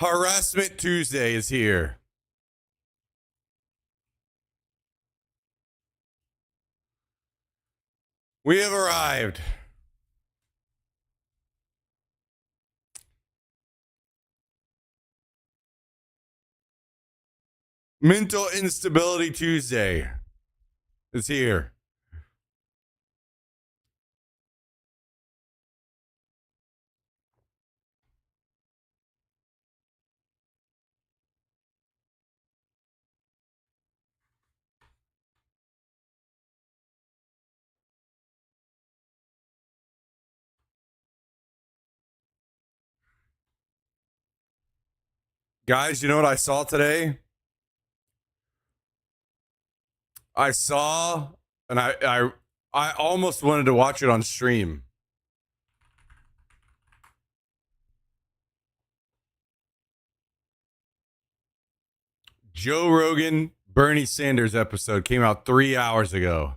Harassment Tuesday is here. We have arrived. Mental Instability Tuesday is here. Guys, you know what I saw today? I saw, and I almost wanted to watch it on stream. Joe Rogan, Bernie Sanders episode came out 3 hours ago.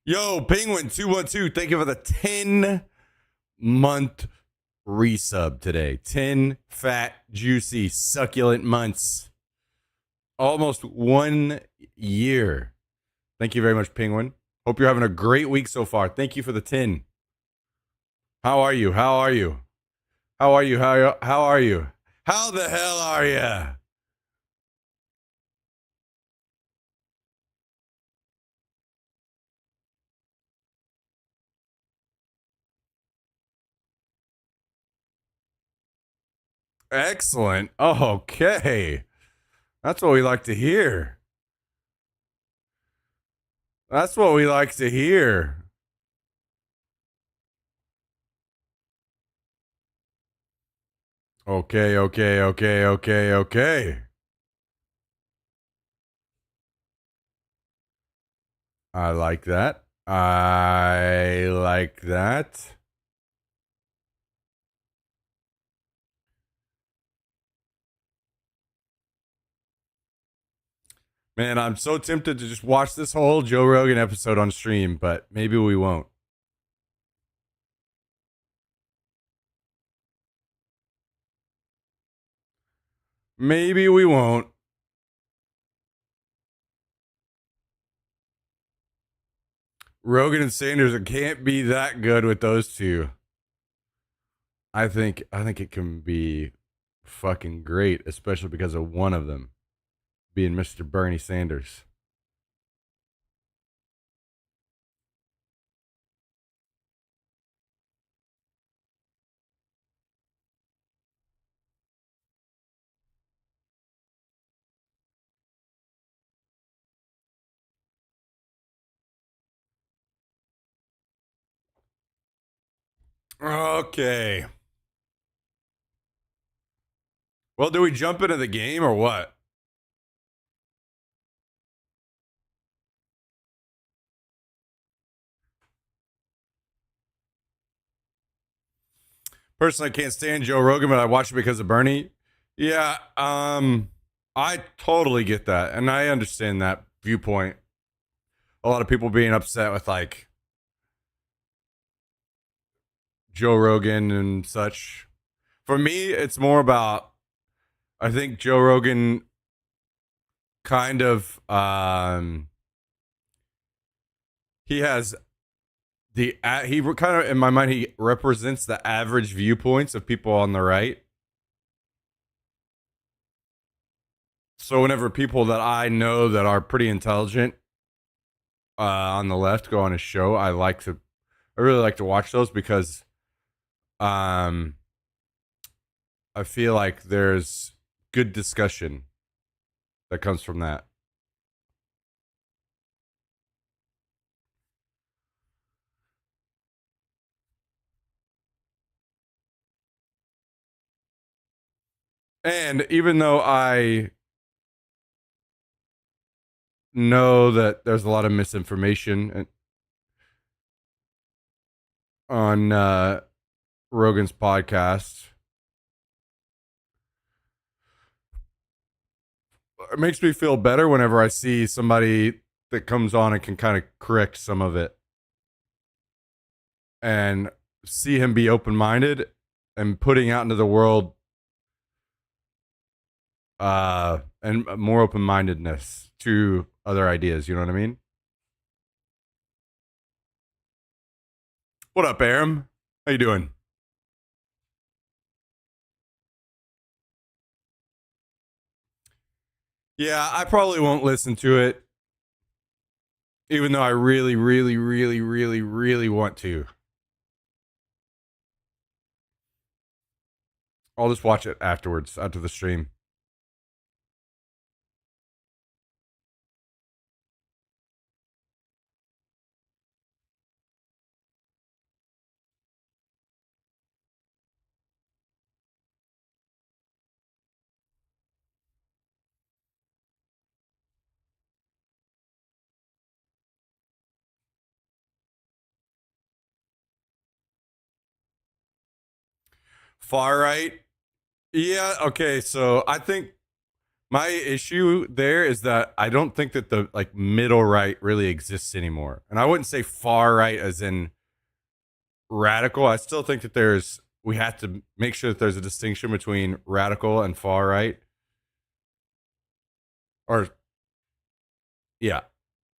Yo, Penguin212, thank you for the 10-month resub today. 10 fat, juicy, succulent months. Almost 1 year. Thank you very much, Penguin. Hope you're having a great week so far. Thank you for the 10. How are you? How are you? How are you? How are you? How the hell are you? Excellent. Okay. That's what we like to hear. That's what we like to hear. Okay. I like that. I like that. Man, I'm so tempted to just watch this whole Joe Rogan episode on stream, but maybe we won't. Maybe we won't. Rogan and Sanders, it can't be that good with those two. I think it can be fucking great, especially because of one of them being Mr. Bernie Sanders. Okay. Well, do we jump into the game or what? Personally, I can't stand Joe Rogan, but I watch it because of Bernie. Yeah, I totally get that, and I understand that viewpoint. A lot of people being upset with like Joe Rogan and such. For me, it's more about I think Joe Rogan kind of he has he kind of in my mind he represents the average viewpoints of people on the right. So whenever people that I know that are pretty intelligent on the left go on his show, I really like to watch those because I feel like there's good discussion that comes from that. And even though I know that there's a lot of misinformation on Rogan's podcast, it makes me feel better whenever I see somebody that comes on and can kind of correct some of it, and see him be open minded and putting out into the world and more open mindedness to other ideas. You know what I mean? What up, Aram? How you doing? Yeah, I probably won't listen to it, even though I really, really, really, really, really want to. I'll just watch it afterwards, after the stream. Far right. Yeah, okay. So I think my issue there is that I don't think that the like middle right really exists anymore. And I wouldn't say far right as in radical. I still think that we have to make sure that there's a distinction between radical and far right. Or yeah.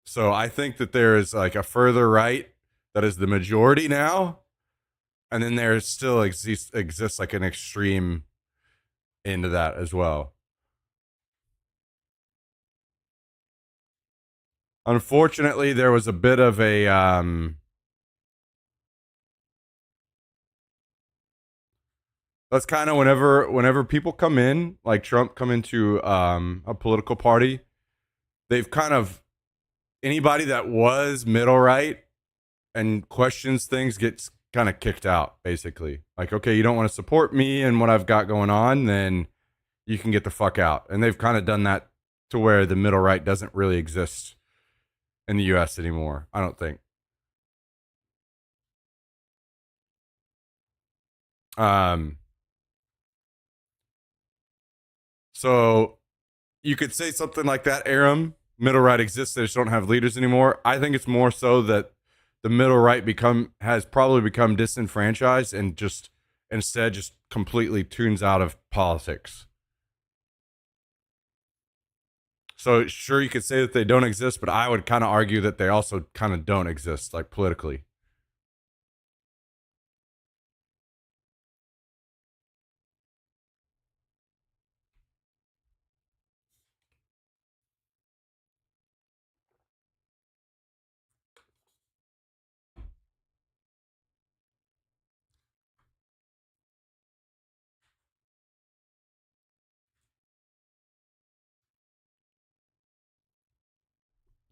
So I think that there is like a further right that is the majority now, and then there still exists like an extreme into that as well. Unfortunately, there was a bit of a that's kind of whenever people come in, like Trump come into a political party, they've kind of anybody that was middle right and questions things gets kind of kicked out basically. Like, okay, you don't want to support me and what I've got going on, then you can get the fuck out. And they've kind of done that to where the middle right doesn't really exist in the US anymore, I don't think. Um so you could say something like that, Aram. Middle right exists, they just don't have leaders anymore. I think it's more so that the middle right has probably become disenfranchised and just instead just completely tunes out of politics. So sure, you could say that they don't exist, but I would kind of argue that they also kind of don't exist, like politically.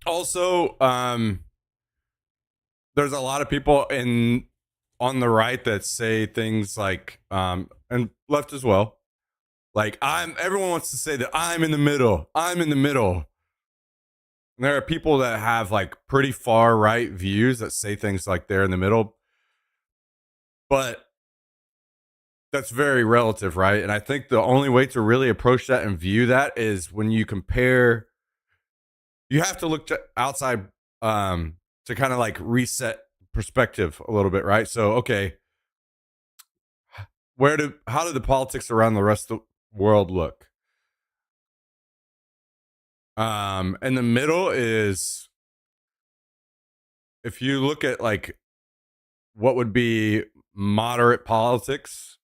Also, there's a lot of people in on the right that say things like, and left as well. Like everyone wants to say that I'm in the middle. I'm in the middle. And there are people that have like pretty far right views that say things like they're in the middle, but that's very relative, right? And I think the only way to really approach that and view that is when you compare. You have to look to outside to kind of like reset perspective a little bit, right? So, okay, how do the politics around the rest of the world look? And the middle is if you look at like what would be moderate politics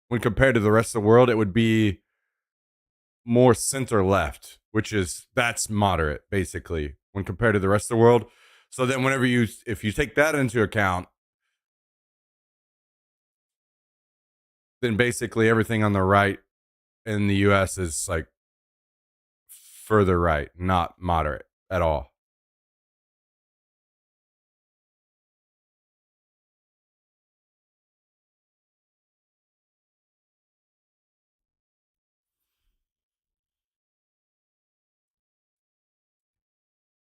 when compared to the rest of the world, it would be more center left, which is that's moderate basically when compared to the rest of the world. So then if you take that into account, then basically everything on the right in the US is like further right, not moderate at all.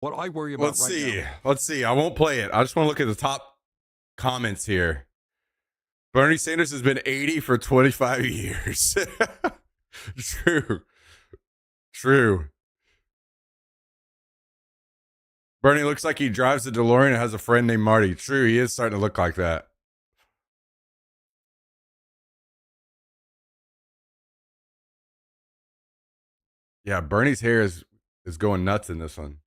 What I worry about now. Let's see. I won't play it. I just want to look at the top comments here. Bernie Sanders has been 80 for 25 years. True. True. Bernie looks like he drives a DeLorean and has a friend named Marty. True, he is starting to look like that. Yeah, Bernie's hair is going nuts in this one.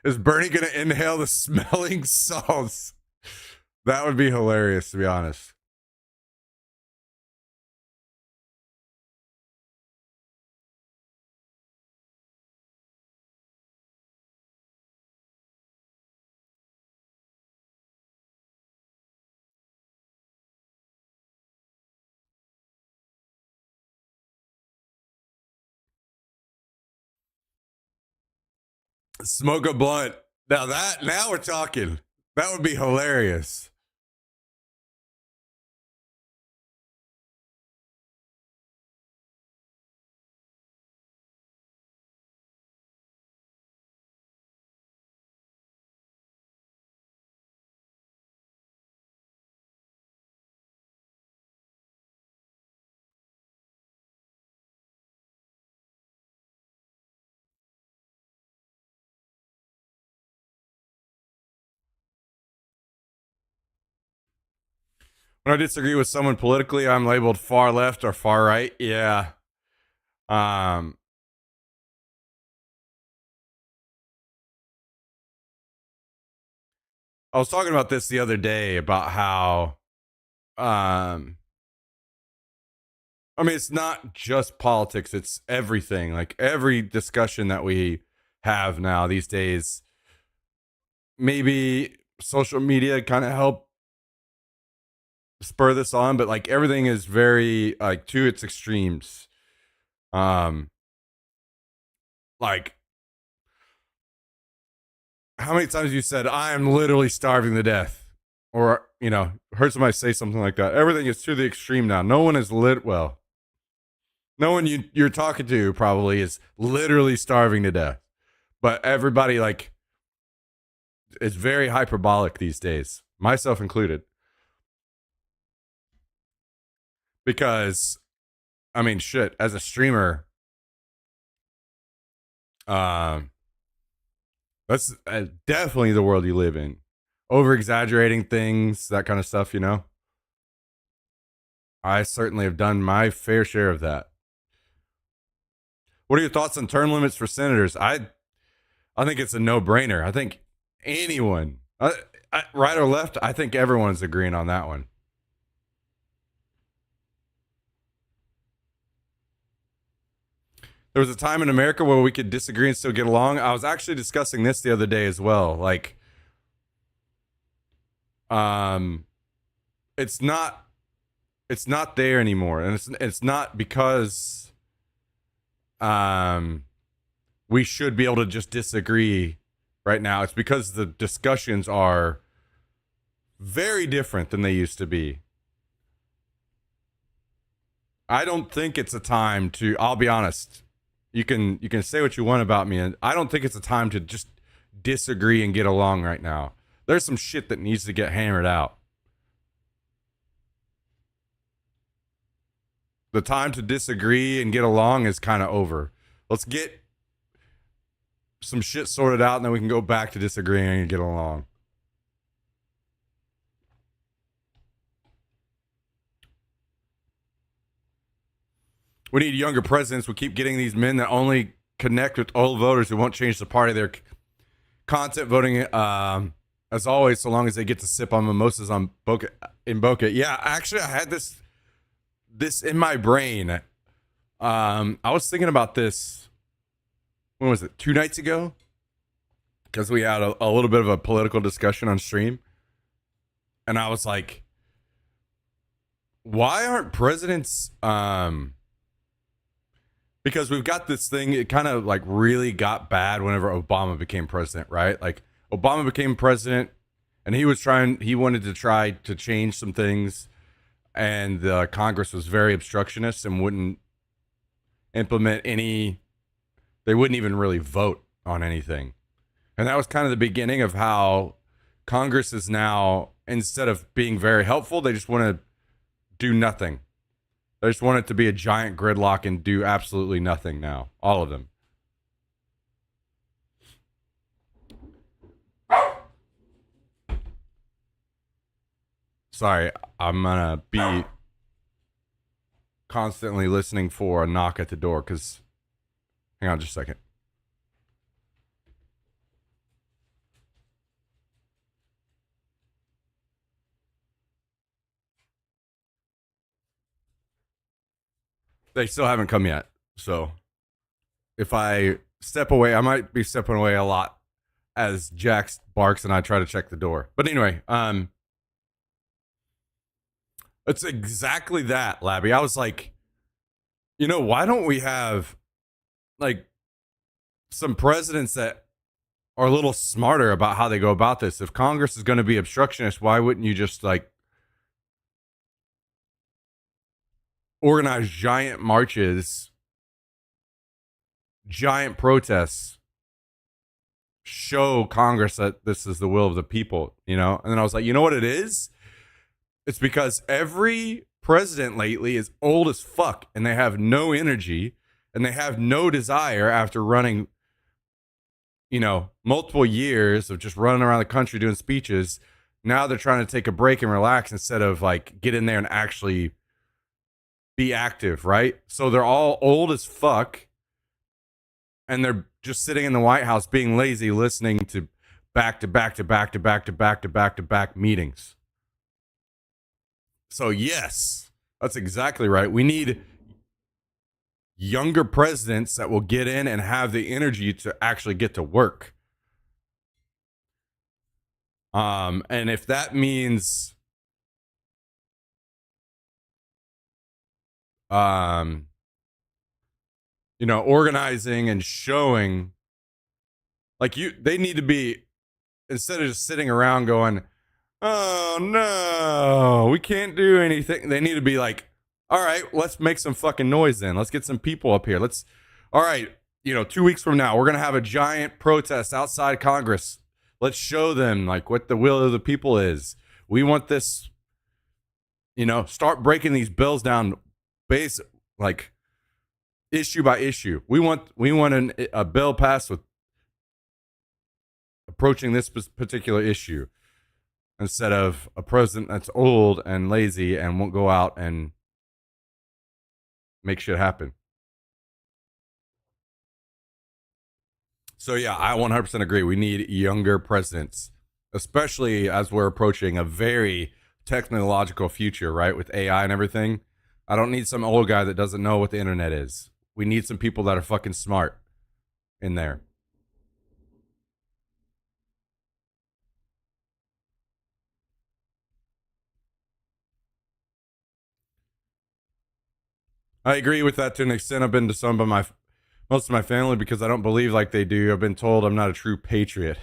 Is Bernie going to inhale the smelling salts? That would be hilarious, to be honest. Smoke a blunt. Now we're talking. That would be hilarious. When I disagree with someone politically, I'm labeled far left or far right. Yeah. I was talking about this the other day about how I mean, it's not just politics, it's everything. Like every discussion that we have now these days, maybe social media kind of help spur this on, but like everything is very like to its extremes. Like how many times you said I am literally starving to death, or heard somebody say something like that. Everything is to the extreme now. No one is no one you're talking to probably is literally starving to death, but everybody like is very hyperbolic these days, myself included. Because I mean, shit, as a streamer, um, that's definitely the world you live in. Over exaggerating things, that kind of stuff, I certainly have done my fair share of that. What are your thoughts on term limits for senators? I think it's a no-brainer. I think anyone, right or left, I think everyone's agreeing on that one. There was a time in America where we could disagree and still get along. I was actually discussing this the other day as well. Like, it's not there anymore, and it's not because we should be able to just disagree right now. It's because the discussions are very different than they used to be. I don't think it's a time to, I'll be honest, you can say what you want about me, and I don't think it's a time to just disagree and get along right now. There's some shit that needs to get hammered out. The time to disagree and get along is kind of over. Let's get some shit sorted out, and then we can go back to disagreeing and get along. We need younger presidents. We keep getting these men that only connect with old voters who won't change the party. Their content voting, as always, so long as they get to sip on mimosas in Boca. Yeah, actually, I had this in my brain. I was thinking about this. When was it? 2 nights ago? Because we had a little bit of a political discussion on stream. And I was like, why aren't presidents... because we've got this thing, it kind of like really got bad whenever Obama became president, right? Like Obama became president and he wanted to try to change some things, and the Congress was very obstructionist and wouldn't implement they wouldn't even really vote on anything. And that was kind of the beginning of how Congress is now, instead of being very helpful, they just want to do nothing. They just want it to be a giant gridlock and do absolutely nothing now. All of them. Sorry, I'm gonna be constantly listening for a knock at the door because hang on just a second. They still haven't come yet. So if I step away, I might be stepping away a lot as Jax barks and I try to check the door. But anyway, it's exactly that, Labby. I was like, why don't we have like some presidents that are a little smarter about how they go about this? If Congress is going to be obstructionist, why wouldn't you just like organize giant marches, giant protests, show Congress that this is the will of the people, And then I was like, you know what it is? It's because every president lately is old as fuck and they have no energy and they have no desire after running, multiple years of just running around the country doing speeches. Now they're trying to take a break and relax instead of like get in there and actually be active, right? So they're all old as fuck and they're just sitting in the White House being lazy, listening to back to back to back to back to back to back to back meetings. So yes, that's exactly right. We need younger presidents that will get in and have the energy to actually get to work. And if that means organizing and showing they need to be, instead of just sitting around going, oh no, we can't do anything. They need to be like, all right, let's make some fucking noise then. Let's get some people up here. All right, 2 weeks from now, we're going to have a giant protest outside Congress. Let's show them like what the will of the people is. We want this, start breaking these bills down like issue by issue. We want a bill passed with approaching this particular issue instead of a president that's old and lazy and won't go out and make shit happen. So yeah, I 100% agree. We need younger presidents, especially as we're approaching a very technological future, right? With AI and everything. I don't need some old guy that doesn't know what the internet is. We need some people that are fucking smart in there. I agree with that to an extent. I've been disowned by most of my family because I don't believe like they do. I've been told I'm not a true patriot.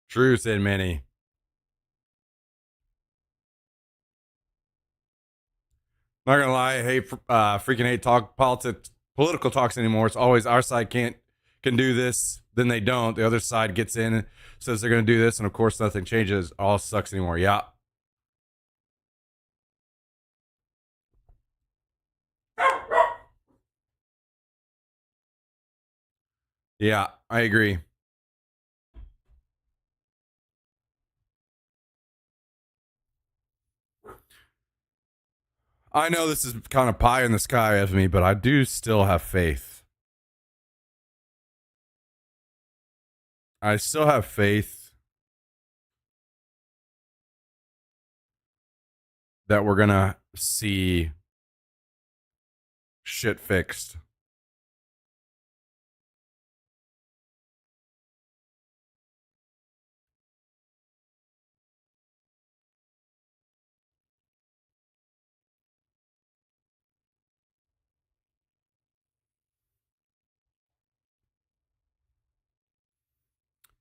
True, said many. Not gonna lie, I hate freaking hate political talks anymore. It's always our side can do this, then they don't. The other side gets in and says they're gonna do this, and of course nothing changes. All sucks anymore. Yeah. Yeah, I agree. I know this is kind of pie in the sky of me, but I do still have faith. I still have faith that we're gonna see shit fixed.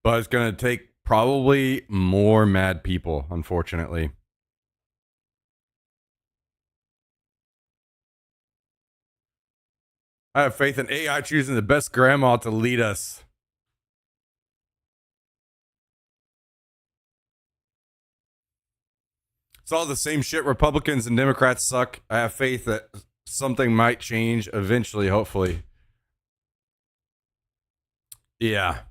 But it's gonna take Probably more mad people, unfortunately. I have faith in AI choosing the best grandma to lead us. It's all the same shit. Republicans and Democrats suck. I have faith that something might change eventually, hopefully. Yeah.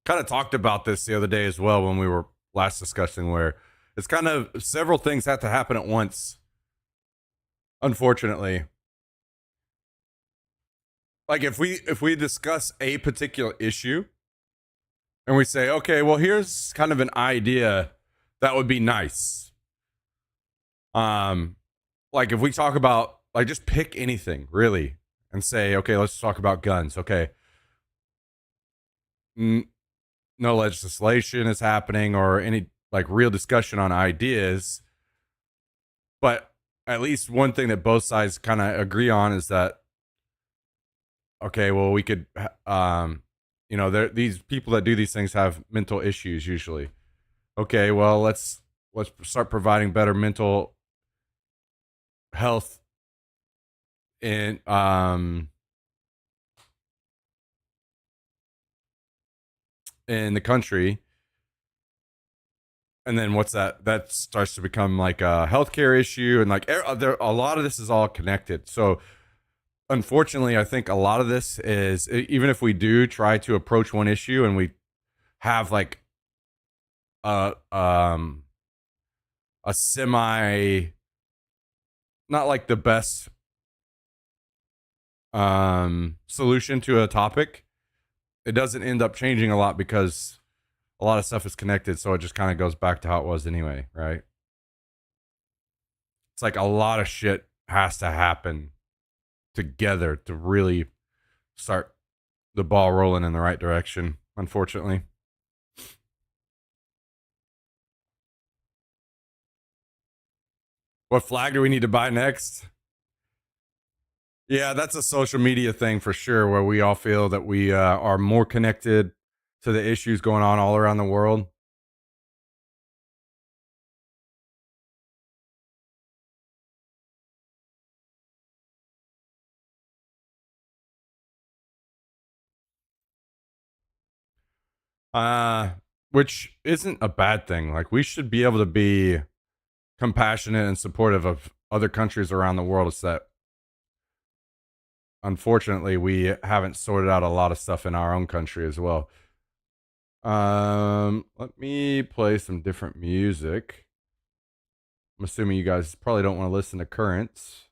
Kind of talked about this the other day as well when we were last discussing, where it's kind of several things have to happen at once, unfortunately. Like if we discuss a particular issue and we say, okay, well, here's kind of an idea that would be nice. Like if we talk about, like, just pick anything really and say, okay, let's talk about guns. Okay. No legislation is happening or any like real discussion on ideas. But at least one thing that both sides kind of agree on is that, okay, well, we could, these people that do these things have mental issues usually. Okay, well, let's start providing better mental health in the country. And then what's that? That starts to become like a healthcare issue, and like a lot of this is all connected. So, unfortunately, I think a lot of this is, even if we do try to approach one issue and we have like a semi, not like the best solution to a topic, it doesn't end up changing a lot because a lot of stuff is connected, so it just kind of goes back to how it was anyway, right? It's like a lot of shit has to happen together to really start the ball rolling in the right direction, unfortunately. What flag do we need to buy next? Yeah, that's a social media thing for sure, where we all feel that we are more connected to the issues going on all around the world. Uh, which isn't a bad thing. Like, we should be able to be compassionate and supportive of other countries around the world. It's that, unfortunately, we haven't sorted out a lot of stuff in our own country as well. Let me play some different music. I'm assuming you guys probably don't want to listen to currents.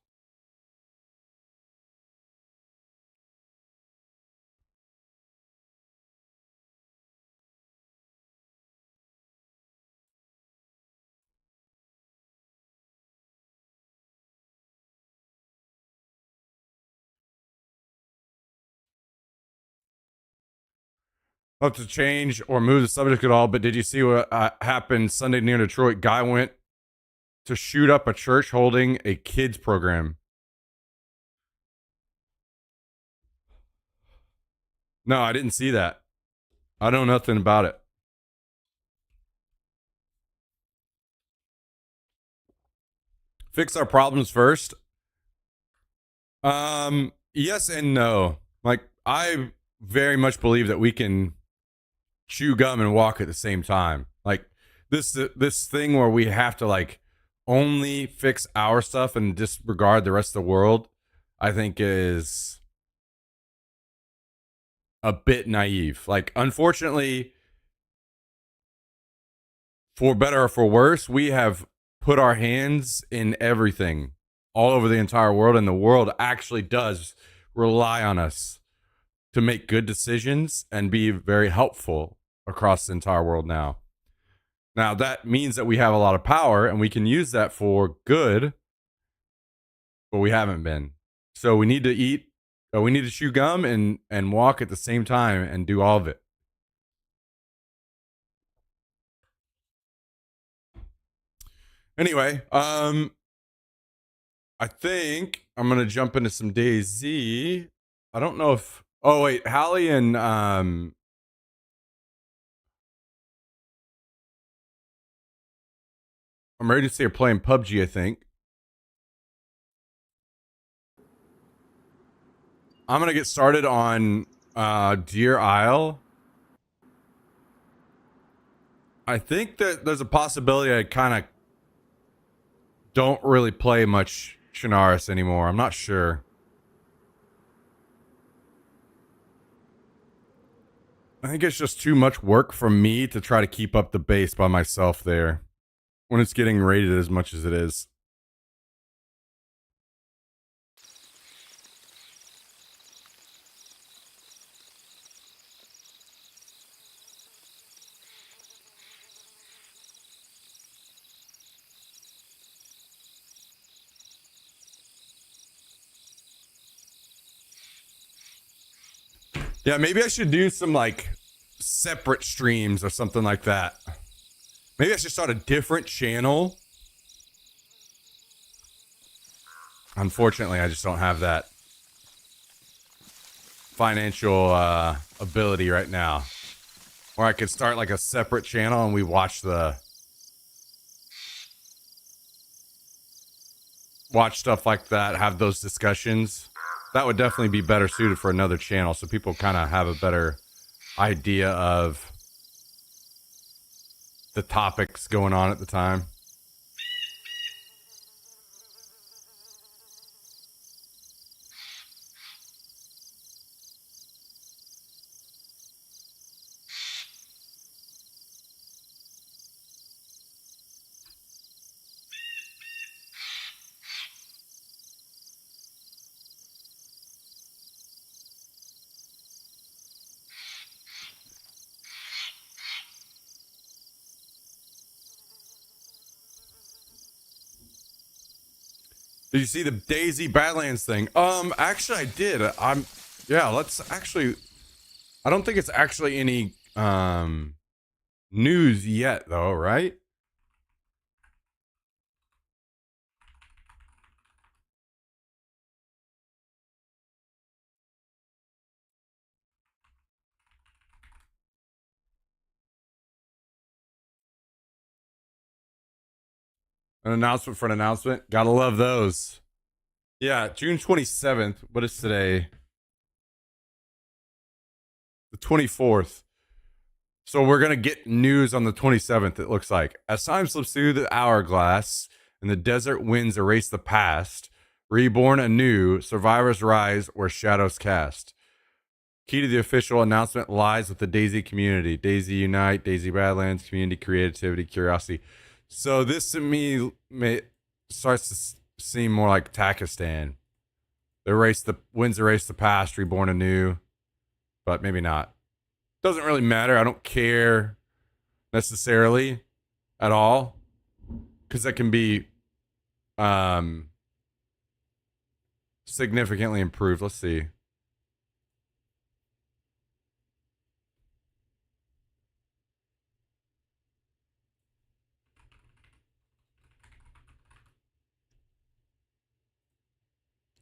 Not to change or move the subject at all, but did you see what happened Sunday near Detroit? Guy went to shoot up a church holding a kids program. No, I didn't see that. I know nothing about it. Fix our problems first. Yes and no. Like, I very much believe that we can chew gum and walk at the same time. Like, this thing where we have to like only fix our stuff and disregard the rest of the world, I think is a bit naive. Like, unfortunately, for better or for worse, we have put our hands in everything all over the entire world, and the world actually does rely on us to make good decisions and be very helpful across the entire world now. Now, that means that we have a lot of power and we can use that for good, but we haven't been. So we need to eat, we need to chew gum and walk at the same time and do all of it. Anyway, I think I'm gonna jump into some DayZ. I don't know if, oh wait, Hallie and Emergency are playing PUBG, I think. I'm gonna get started on Deer Isle. I think that there's a possibility I kind of don't really play much Chernarus anymore. I'm not sure. I think it's just too much work for me to try to keep up the base by myself there when it's getting rated as much as it is. Yeah, maybe I should do some like separate streams or something like that. Maybe I should start a different channel. Unfortunately, I just don't have that financial ability right now. Or I could start like a separate channel and we watch stuff like that, have those discussions. That would definitely be better suited for another channel so people kind of have a better idea of the topics going on at the time. Did you see the Daisy Badlands thing? Actually I did. Let's actually I don't think it's actually any news yet though, right? An announcement for an announcement. Gotta love those. Yeah, June 27th. What is today? The 24th. So we're going to get news on the 27th, it looks like. As time slips through the hourglass and the desert winds erase the past, reborn anew, survivors rise where shadows cast. Key to the official announcement lies with the Daisy community. Daisy Unite, Daisy Badlands, community, creativity, curiosity. So this to me starts to seem more like Takistan. The winds erase the past, reborn anew, but maybe not. Doesn't really matter. I don't care necessarily at all because that can be significantly improved. Let's see.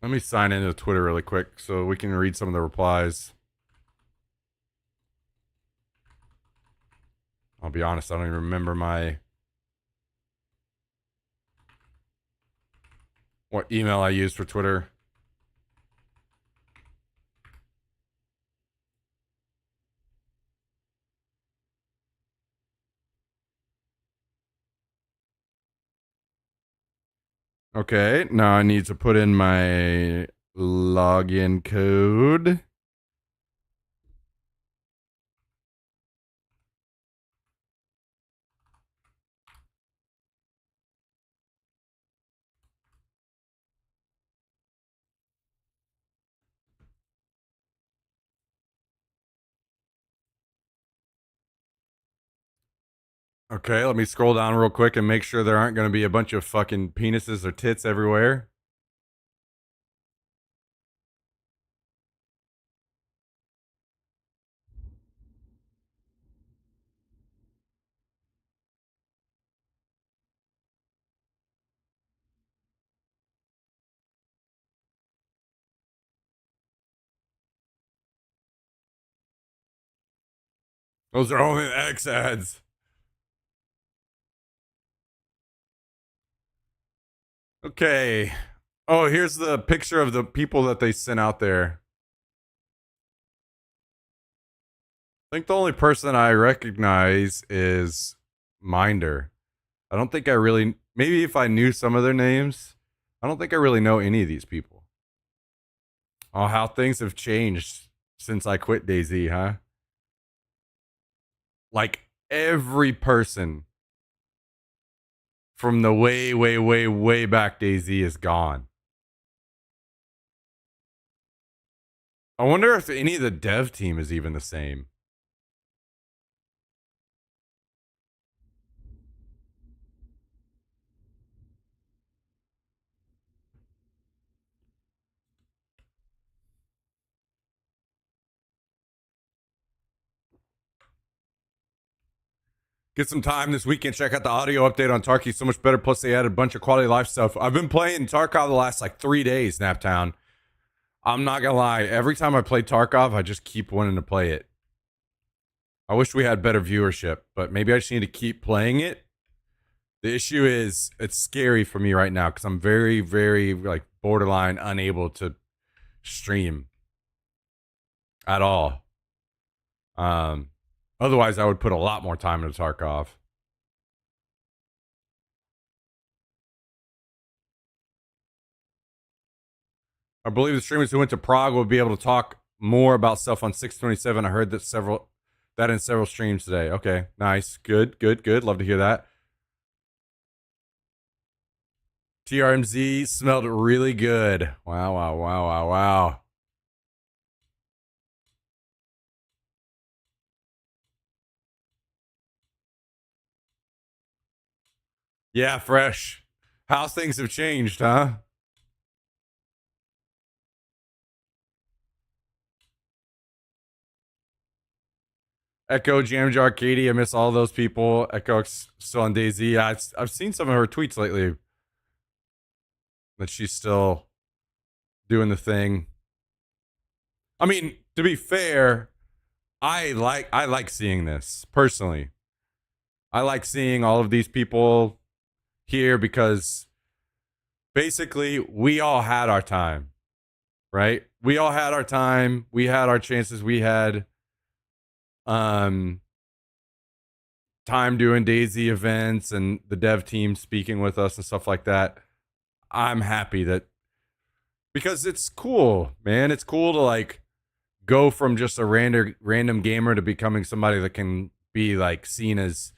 Let me sign into Twitter really quick so we can read some of the replies. I'll be honest, I don't even remember what email I used for Twitter. Okay, now I need to put in my login code. Okay, let me scroll down real quick and make sure there aren't going to be a bunch of fucking penises or tits everywhere. Those are only X ads. Okay. Oh, here's the picture of the people that they sent out there. I think the only person I recognize is Minder. I don't think I really, maybe if I knew some of their names, I don't think I really know any of these people. Oh, how things have changed since I quit DayZ, huh? Like every person from the way, way, way, way back DayZ is gone. I wonder if any of the dev team is even the same. Get some time this weekend. Check out the audio update on Tarky. So much better. Plus, they added a bunch of quality life stuff. I've been playing Tarkov the last like 3 days, Naptown. I'm not going to lie. Every time I play Tarkov, I just keep wanting to play it. I wish we had better viewership, but maybe I just need to keep playing it. The issue is it's scary for me right now because I'm very, very like borderline unable to stream at all. Otherwise, I would put a lot more time into Tarkov. I believe the streamers who went to Prague will be able to talk more about stuff on 627. I heard that in several streams today. Okay, nice, good. Love to hear that. TRMZ smelled really good. Wow. Yeah, fresh. How things have changed, huh? Echo, Jamj Arcadia, I miss all those people. Echo still on DayZ. I've seen some of her tweets lately that she's still doing the thing. I mean, to be fair, I like seeing this personally. I like seeing all of these people here because basically we all had our time, right? We all had our time. We had our chances. We had time doing DayZ events and the dev team speaking with us and stuff like that. I'm happy that because it's cool, man. It's cool to like go from just a random gamer to becoming somebody that can be like seen as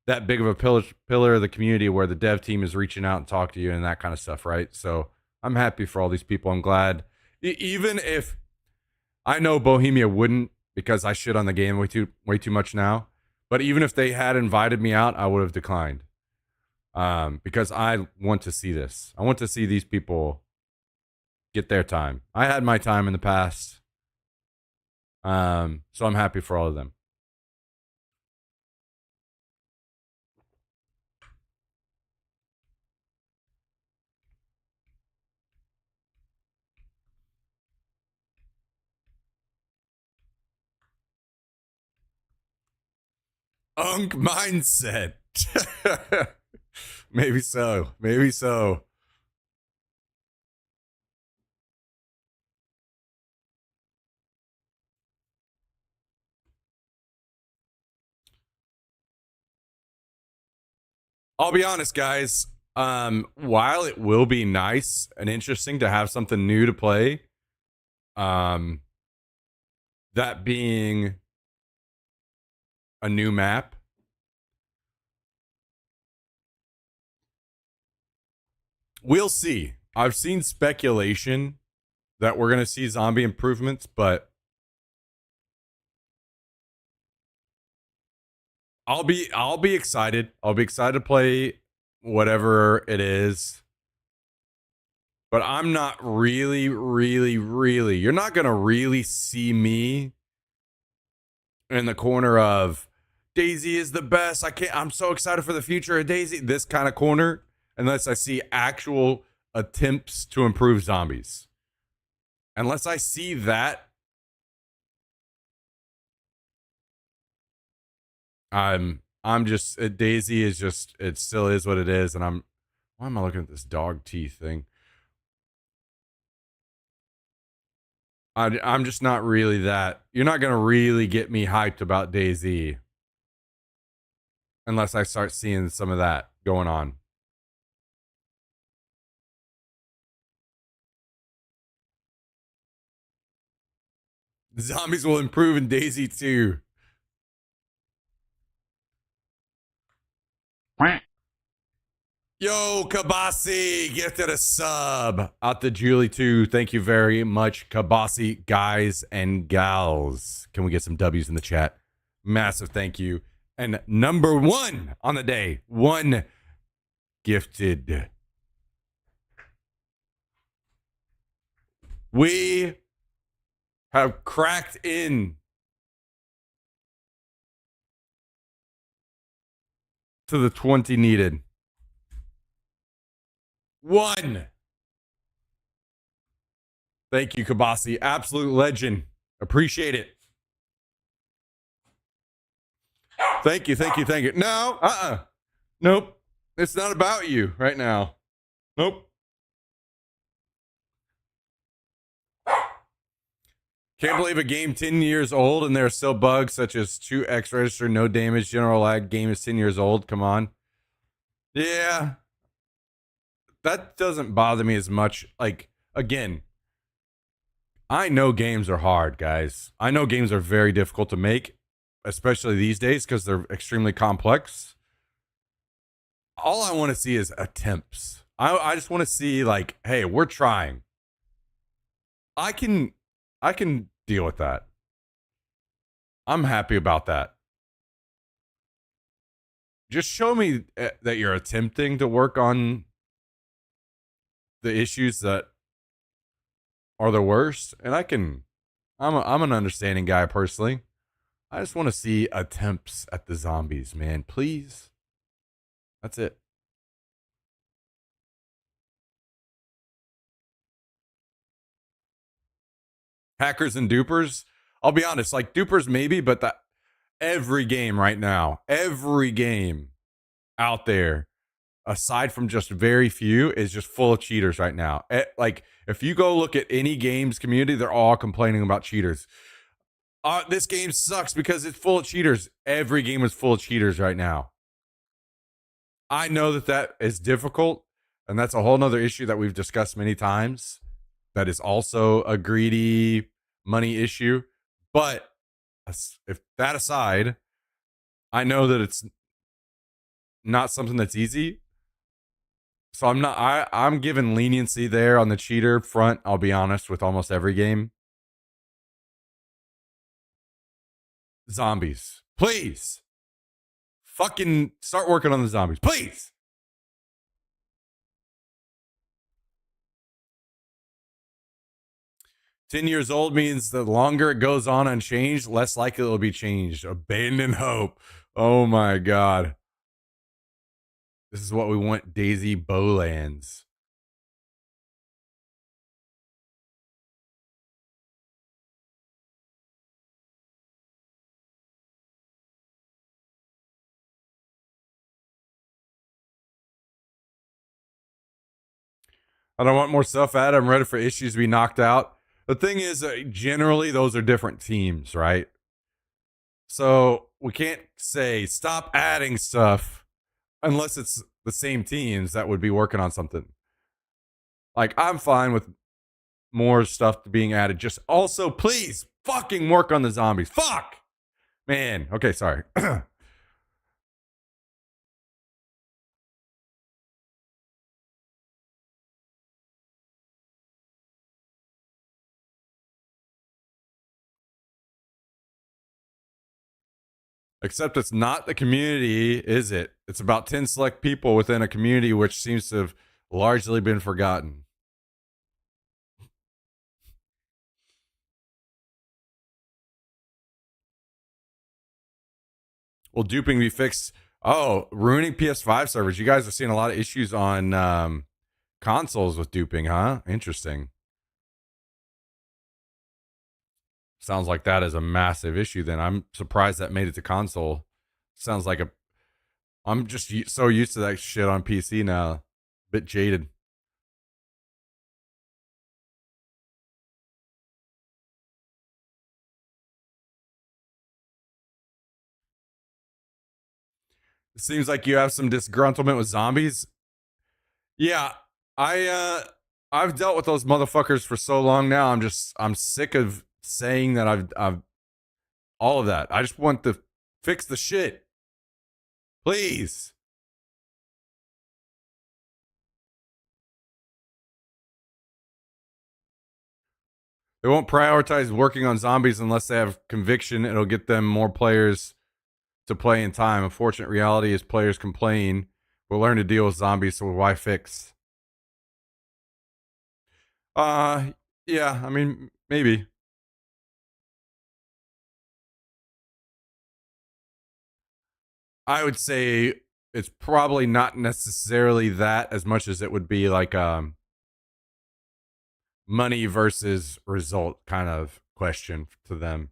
that big of a pillar of the community where the dev team is reaching out and talk to you and that kind of stuff, right? So I'm happy for all these people. I'm glad, even if I know Bohemia wouldn't because I shit on the game way too much now. But even if they had invited me out, I would have declined because I want to see this. I want to see these people get their time. I had my time in the past, so I'm happy for all of them. Unk mindset. Maybe so. Maybe so. I'll be honest, guys. While it will be nice and interesting to have something new to play, that being a new map, we'll see. I've seen speculation that we're going to see zombie improvements, but I'll be excited. I'll be excited to play whatever it is. But I'm not really. You're not going to really see me in the corner of DayZ is the best. I'm so excited for the future of DayZ. This kind of corner, unless I see actual attempts to improve zombies. Unless I see that, I'm just DayZ is just it still is what it is, and Why am I looking at this dog teeth thing? I'm just not really that. You're not going to really get me hyped about DayZ unless I start seeing some of that going on. The zombies will improve in DayZ too. Yo, Kabasi, gifted a sub out to Julie too. Thank you very much, Kabasi, guys and gals. Can we get some W's in the chat? Massive thank you. And number one on the day, one gifted. We have cracked in to the 20 needed. One. Thank you, Kabasi. Absolute legend. Appreciate it. Thank you, thank you, thank you. No, nope. It's not about you right now. Nope. Can't believe a game 10 years old and there are still bugs such as 2x register, no damage, general lag. Game is 10 years old. Come on. Yeah. That doesn't bother me as much. Like, again, I know games are hard, guys. I know games are very difficult to make, especially these days because they're extremely complex. All I want to see is attempts. I just want to see, like, hey, we're trying. I can deal with that. I'm happy about that. Just show me that you're attempting to work on the issues that are the worst, and I'm an understanding guy personally. I just want to see attempts at the zombies, man. Please. That's it. Hackers and dupers. I'll be honest, like dupers maybe, but that every game right now, every game out there, aside from just very few, is just full of cheaters right now. Like if you go look at any games community, they're all complaining about cheaters. This game sucks because it's full of cheaters. Every game is full of cheaters right now. I know that is difficult, and that's a whole nother issue that we've discussed many times. That is also a greedy money issue. But if that aside, I know that it's not something that's easy. So I'm giving leniency there on the cheater front, I'll be honest, with almost every game. Zombies. Please. Fucking start working on the zombies. Please. "10 years old" means the longer it goes on unchanged, less likely it will be changed. Abandon hope. Oh my God. This is what we want, DayZ Bowlands. I don't want more stuff added. I'm ready for issues to be knocked out. The thing is, generally, those are different teams, right? So we can't say stop adding stuff unless it's the same teams that would be working on something. Like, I'm fine with more stuff being added. Just also, please fucking work on the zombies. Fuck! Man. Okay, sorry. Except it's not the community, is it? It's about 10 select people within a community which seems to have largely been forgotten. Will duping be fixed? Oh, ruining PS5 servers. You guys are seeing a lot of issues on consoles with duping, huh? Interesting. Sounds like that is a massive issue then. I'm surprised that made it to console. Sounds like I'm just so used to that shit on PC now. Bit jaded. It seems like you have some disgruntlement with zombies. Yeah, I've dealt with those motherfuckers for so long now. I'm sick of saying that I've all of that. I just want to fix the shit. Please. They won't prioritize working on zombies unless they have conviction. It'll get them more players to play in time. Unfortunate reality is players complain. We'll learn to deal with zombies, so why fix? Yeah, I mean, maybe. I would say it's probably not necessarily that as much as it would be like money versus result kind of question to them.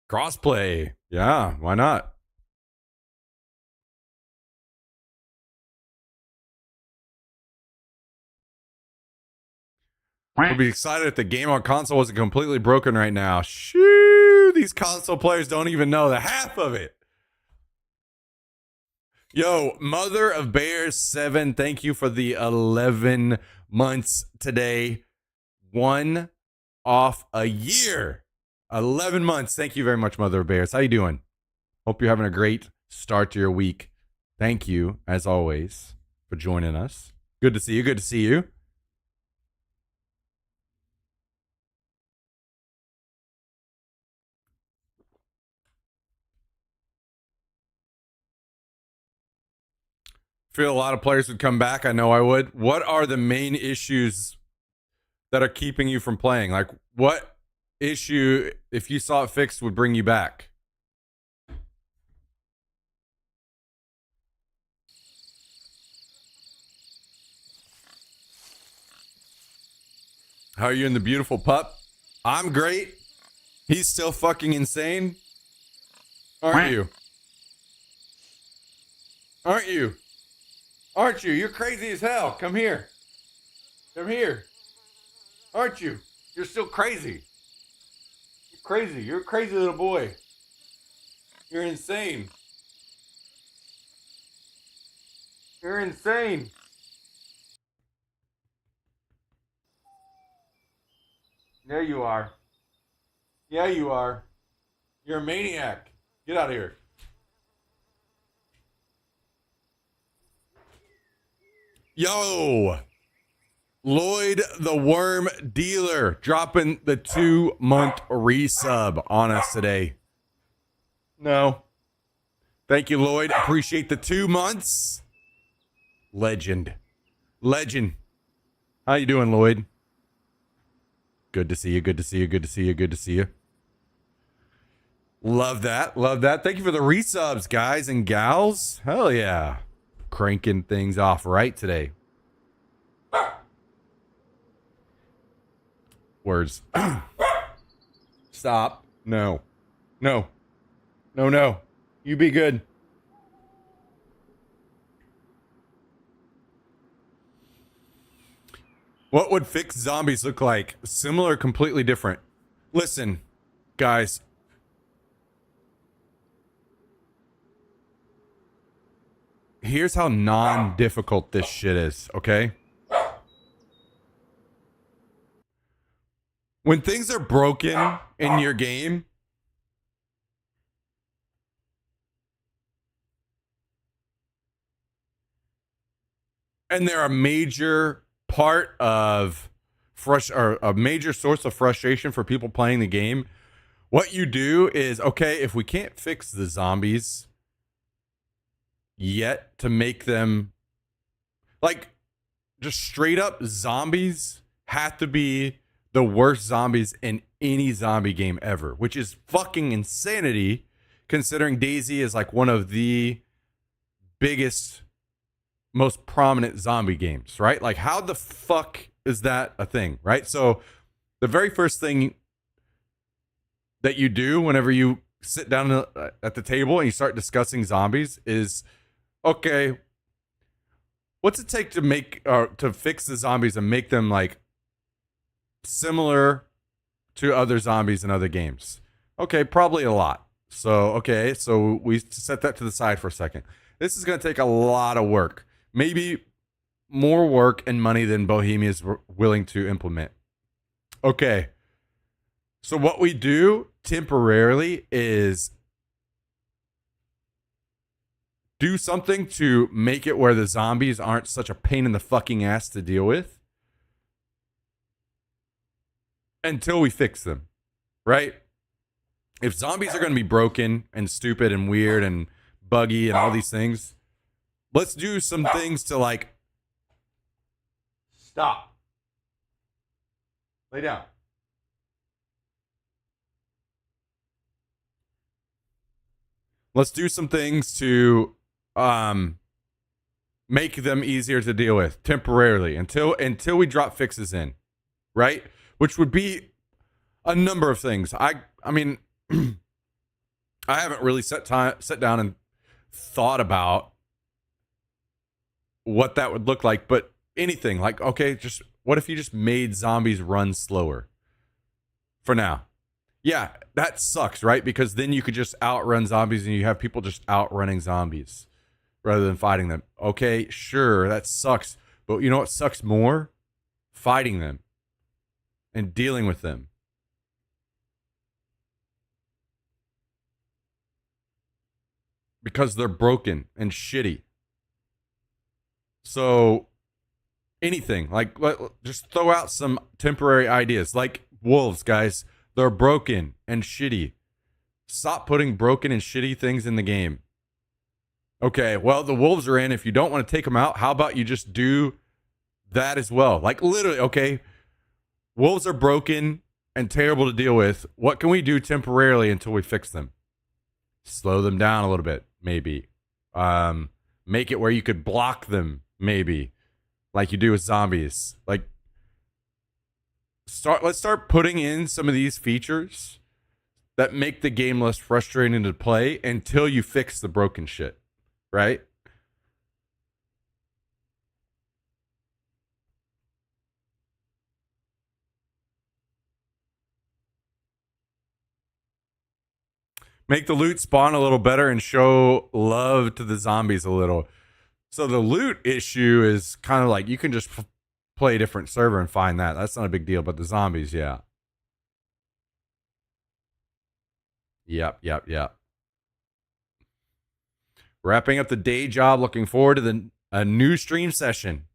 Crossplay. Yeah, why not? I'd be excited if the game on console wasn't completely broken right now. Shoo, these console players don't even know the half of it. Yo, Mother of Bears 7, thank you for the 11 months today. 1 off a year. 11 months. Thank you very much, Mother of Bears. How you doing? Hope you're having a great start to your week. Thank you, as always, for joining us. Good to see you. Good to see you. Feel a lot of players would come back. I know I would. What are the main issues that are keeping you from playing? Like, what issue, if you saw it fixed, would bring you back? How are you and the beautiful pup? I'm great. He's still fucking insane. Aren't you? Aren't you? Aren't you? You're crazy as hell. Come here. Come here. Aren't you? You're still crazy. You're crazy. You're a crazy little boy. You're insane. You're insane. There you are. Yeah, you are. You're a maniac. Get out of here. Yo, Lloyd the Worm Dealer dropping the 2-month resub on us today. No. Thank you, Lloyd. Appreciate the 2 months. Legend. Legend. How you doing, Lloyd? Good to see you. Good to see you. Good to see you. Good to see you. Love that. Love that. Thank you for the resubs, guys and gals. Hell yeah. Cranking things off right today. Words. Stop. No. No. No, no. You be good. What would fixed zombies look like? Similar, completely different. Listen, guys. Here's how non-difficult this shit is, okay? When things are broken in your game, and they're a major part of or a major source of frustration for people playing the game, what you do is, okay, if we can't fix the zombies yet to make them like just straight up zombies have to be the worst zombies in any zombie game ever, which is fucking insanity considering DayZ is like one of the biggest, most prominent zombie games, right? Like, how the fuck is that a thing, right? So the very first thing that you do whenever you sit down at the table and you start discussing zombies is, okay, what's it take to make to fix the zombies and make them like similar to other zombies in other games? Okay, probably a lot. So we set that to the side for a second. This is going to take a lot of work, maybe more work and money than Bohemia is willing to implement. Okay, so what we do temporarily is do something to make it where the zombies aren't such a pain in the fucking ass to deal with until we fix them, right? If zombies are going to be broken and stupid and weird and buggy and all these things, let's do some things to like stop. Lay down. Let's do some things to make them easier to deal with temporarily until we drop fixes in, right? Which would be a number of things. I mean, I haven't really sat down and thought about what that would look like, but anything like, okay, just what if you just made zombies run slower for now? Yeah, that sucks, right? Because then you could just outrun zombies and you have people just outrunning zombies rather than fighting them. Okay, sure, that sucks. But you know what sucks more? Fighting them and dealing with them. Because they're broken and shitty. So anything, like just throw out some temporary ideas. Like wolves, guys. They're broken and shitty. Stop putting broken and shitty things in the game. Okay, well, the wolves are in. If you don't want to take them out, how about you just do that as well? Like literally, okay, wolves are broken and terrible to deal with. What can we do temporarily until we fix them? Slow them down a little bit, maybe. Make it where you could block them, maybe, like you do with zombies. Like, let's start putting in some of these features that make the game less frustrating to play until you fix the broken shit, right? Make the loot spawn a little better and show love to the zombies a little. So the loot issue is kind of like you can just play a different server and find that. That's not a big deal, but the zombies, yeah. Yep. Wrapping up the day job. Looking forward to a new stream session.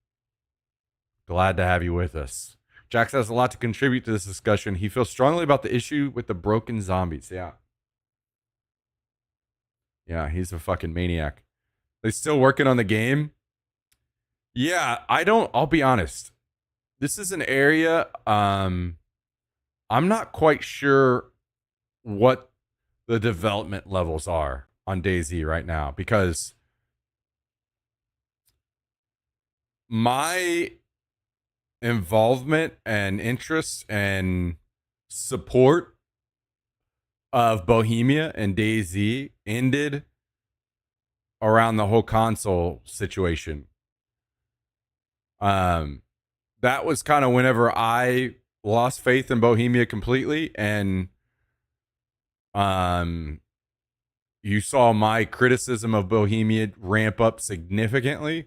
Glad to have you with us. Jax has a lot to contribute to this discussion. He feels strongly about the issue with the broken zombies. Yeah, he's a fucking maniac. They still working on the game? Yeah, I'll be honest. This is an area I'm not quite sure what the development levels are on DayZ right now, because my involvement and interest and support of Bohemia and DayZ ended around the whole console situation. That was kind of whenever I lost faith in Bohemia completely, and you saw my criticism of Bohemia ramp up significantly,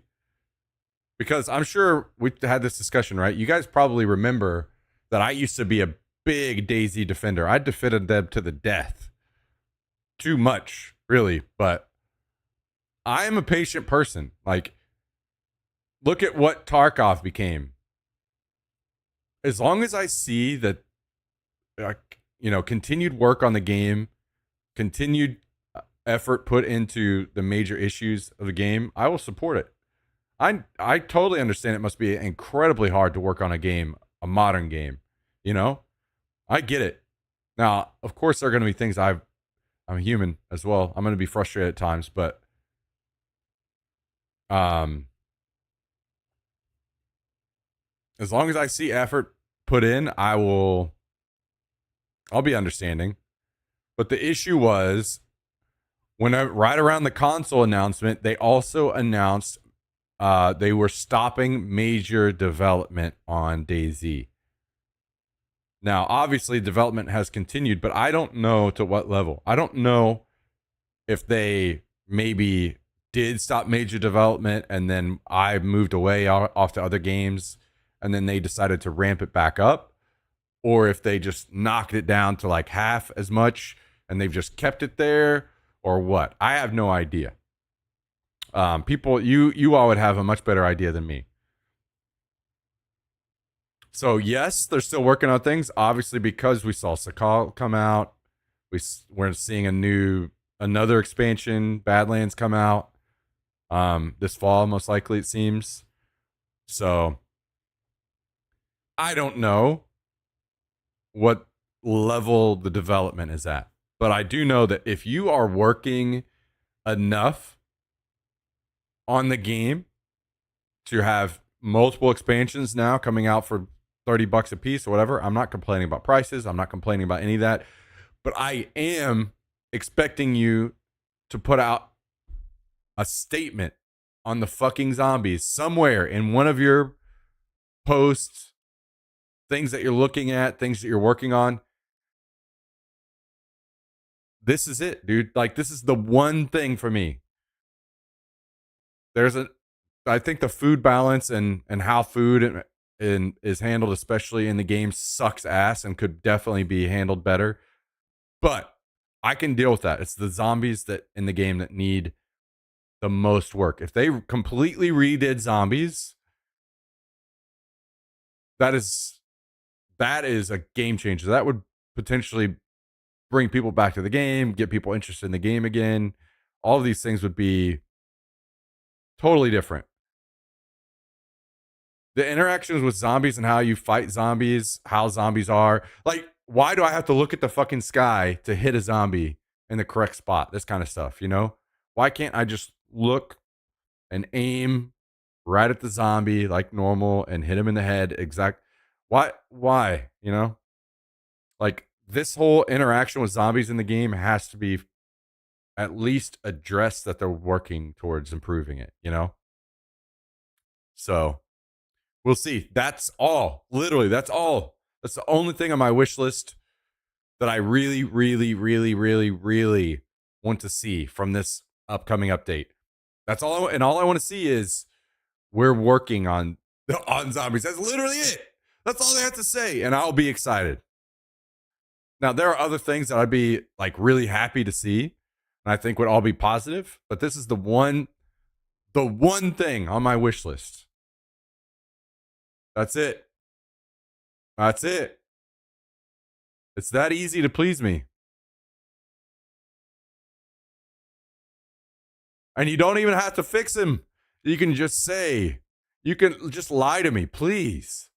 because I'm sure we had this discussion, right? You guys probably remember that I used to be a big DayZ defender. I defended them to the death. Too much, really, but I am a patient person. Like, look at what Tarkov became. As long as I see that, continued work on the game, continued effort put into the major issues of the game, I will support it. I totally understand it must be incredibly hard to work on a game, a modern game. I get it. Now, of course, there are going to be things I'm a human as well. I'm going to be frustrated at times, but as long as I see effort put in, I'll be understanding. But the issue was right around the console announcement, they also announced they were stopping major development on DayZ. Now, obviously, development has continued, but I don't know to what level. I don't know if they maybe did stop major development and then I moved away off to other games and then they decided to ramp it back up, or if they just knocked it down to like half as much and they've just kept it there, or what. I have no idea. People, you all would have a much better idea than me. So yes, they're still working on things. Obviously, because we saw Sakal come out, we're seeing another expansion, Badlands, come out this fall, most likely, it seems. So I don't know what level the development is at, but I do know that if you are working enough on the game to have multiple expansions now coming out for $30 a piece or whatever, I'm not complaining about prices. I'm not complaining about any of that, but I am expecting you to put out a statement on the fucking zombies somewhere in one of your posts, things that you're looking at, things that you're working on. This is it, dude. Like, this is the one thing for me. I think the food balance and how food is handled, especially in the game, sucks ass and could definitely be handled better. But I can deal with that. It's the zombies that in the game that need the most work. If they completely redid zombies, that is a game changer. That would potentially bring people back to the game, get people interested in the game again. All of these things would be totally different. The interactions with zombies and how you fight zombies, how zombies are. Like, why do I have to look at the fucking sky to hit a zombie in the correct spot? This kind of stuff, you know? Why can't I just look and aim right at the zombie like normal and hit him in the head exact? Why, you know? Like, this whole interaction with zombies in the game has to be at least addressed, that they're working towards improving it, you know? So we'll see. That's all. Literally, that's all. That's the only thing on my wish list that I really, really, really, really, really want to see from this upcoming update. That's all. And all I want to see is we're working on zombies. That's literally it. That's all they have to say. And I'll be excited. Now, there are other things that I'd be like really happy to see, and I think would all be positive. But this is the one thing on my wish list. That's it. That's it. It's that easy to please me. And you don't even have to fix him. You can just say, you can just lie to me, please.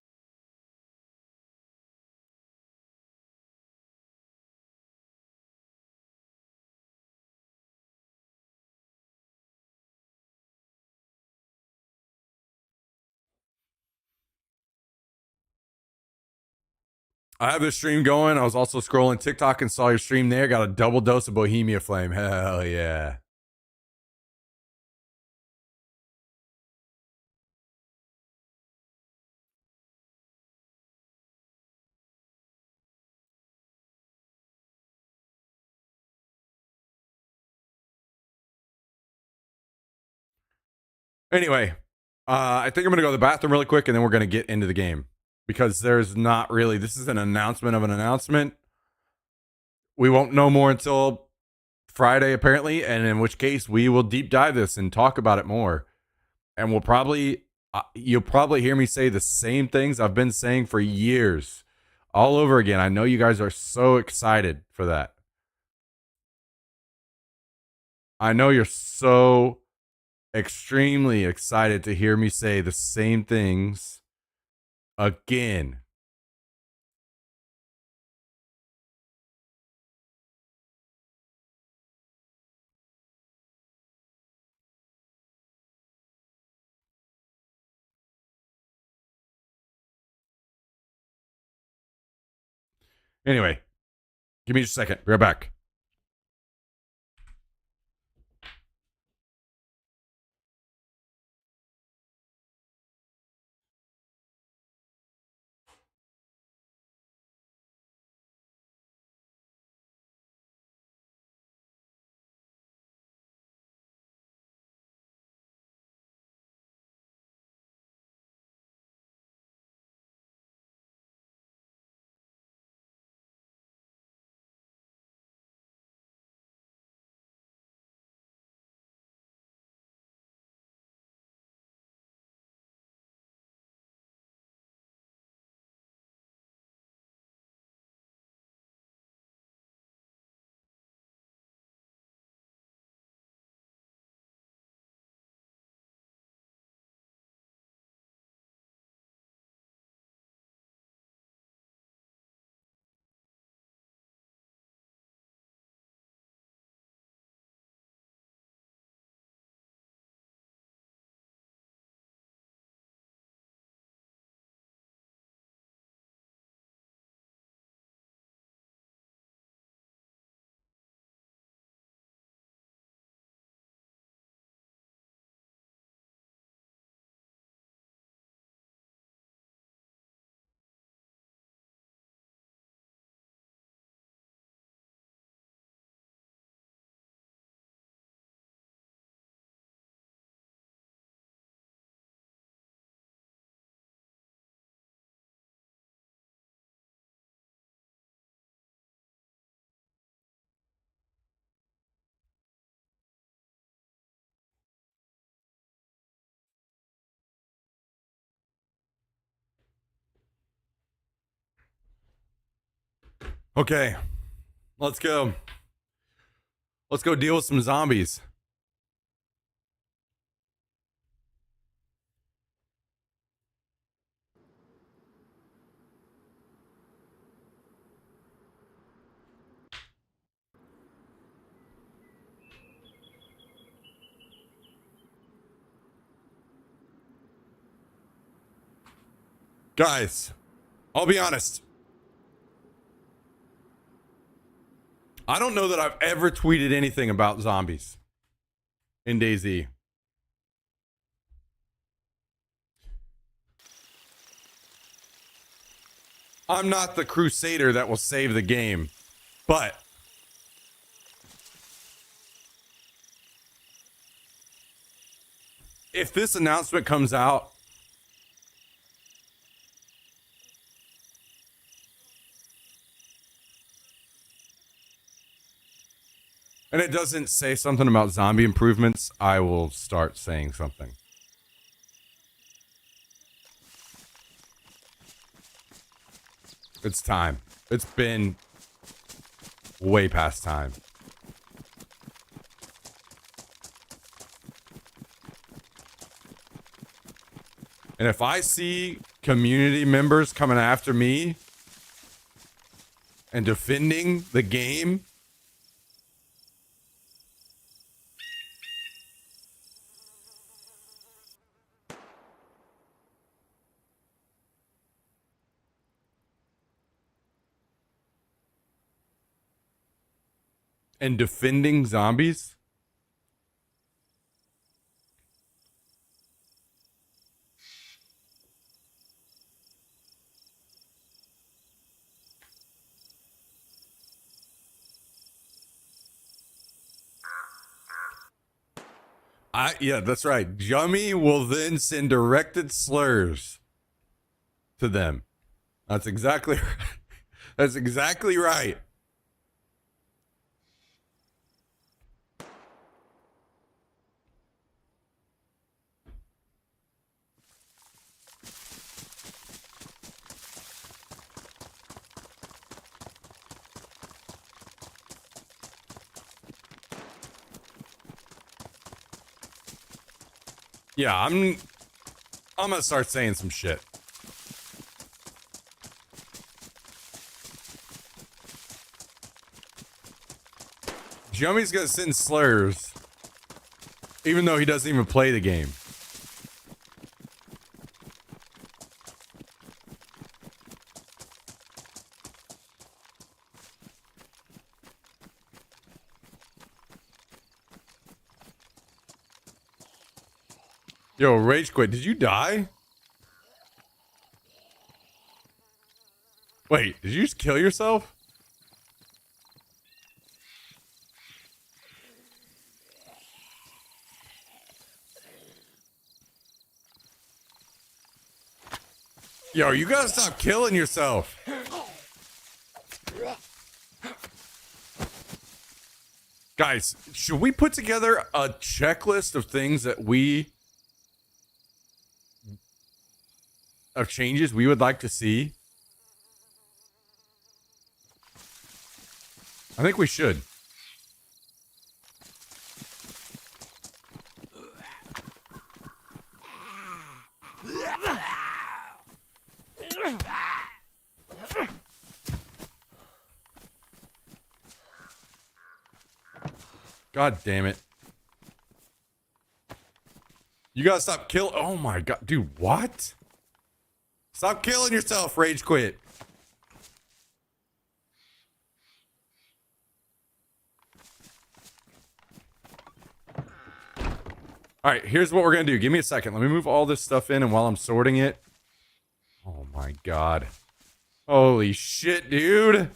I have this stream going. I was also scrolling TikTok and saw your stream there. Got a double dose of Bohemia Flame. Hell yeah. Anyway, I think I'm going to go to the bathroom really quick and then we're going to get into the game, because there's not really, this is an announcement of an announcement. We won't know more until Friday, apparently, and in which case we will deep dive this and talk about it more. And we'll probably, you'll probably hear me say the same things I've been saying for years all over again. I know you guys are so excited for that. I know you're so extremely excited to hear me say the same things again. Anyway, give me just a second. Be right back. Okay, let's go. Let's go deal with some zombies. Guys, I'll be honest. I don't know that I've ever tweeted anything about zombies in DayZ. I'm not the crusader that will save the game, but if this announcement comes out and it doesn't say something about zombie improvements, I will start saying something. It's time. It's been way past time. And if I see community members coming after me and defending the game, and defending zombies, yeah, that's right. Jummy will then send directed slurs to them. That's exactly right. That's exactly right. Yeah, I'm gonna start saying some shit. Jummy's gonna send slurs, even though he doesn't even play the game. Yo, Rage Quit, did you die? Wait, did you just kill yourself? Yo, you gotta stop killing yourself. Guys, should we put together a checklist of things that of changes we would like to see? I think we should. God damn it. You gotta stop killing. Oh my god. Dude, what? Stop killing yourself, Rage Quit. All right, here's what we're gonna do. Give me a second. Let me move all this stuff in, and while I'm sorting it. Oh my god. Holy shit, dude.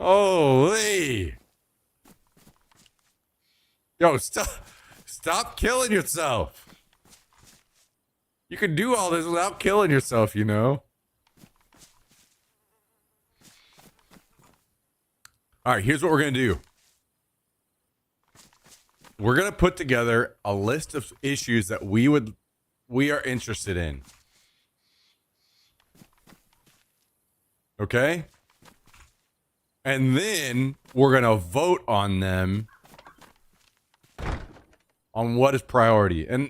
Holy. Yo, stop killing yourself. You can do all this without killing yourself, you know? All right, here's what we're going to do. We're going to put together a list of issues that we are interested in. Okay? And then we're going to vote on them on what is priority. And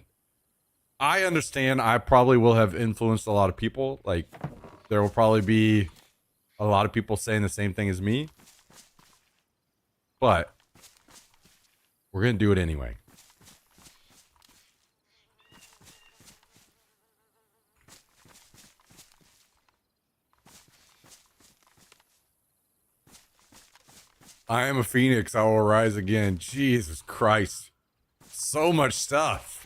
I understand I probably will have influenced a lot of people. Like, there will probably be a lot of people saying the same thing as me. But we're going to do it anyway. I am a phoenix. I will rise again. Jesus Christ. So much stuff.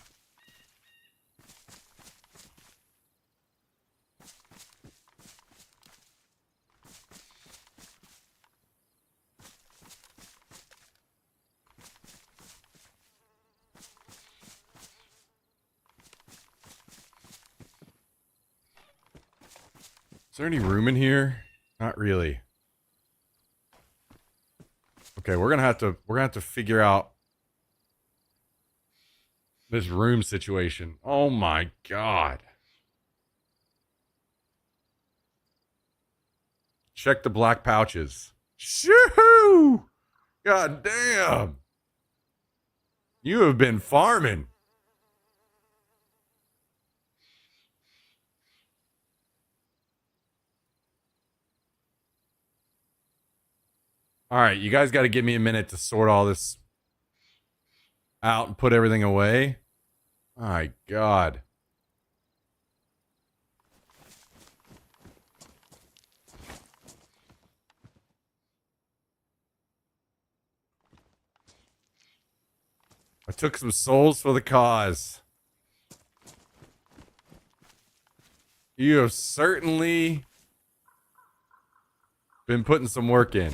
Is there any room in here? Not really. Okay, we're gonna have to figure out this room situation. Oh my god. Check the black pouches. Shoo! God damn. You have been farming. All right, you guys got to give me a minute to sort all this out and put everything away. My God. I took some souls for the cause. You have certainly been putting some work in.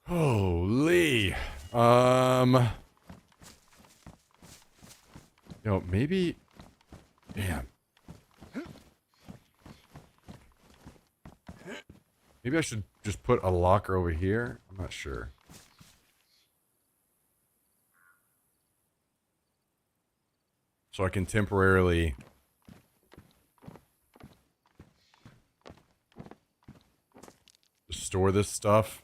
Holy. Yo, maybe. Damn. Maybe I should just put a locker over here. I'm not sure. So I can temporarily store this stuff.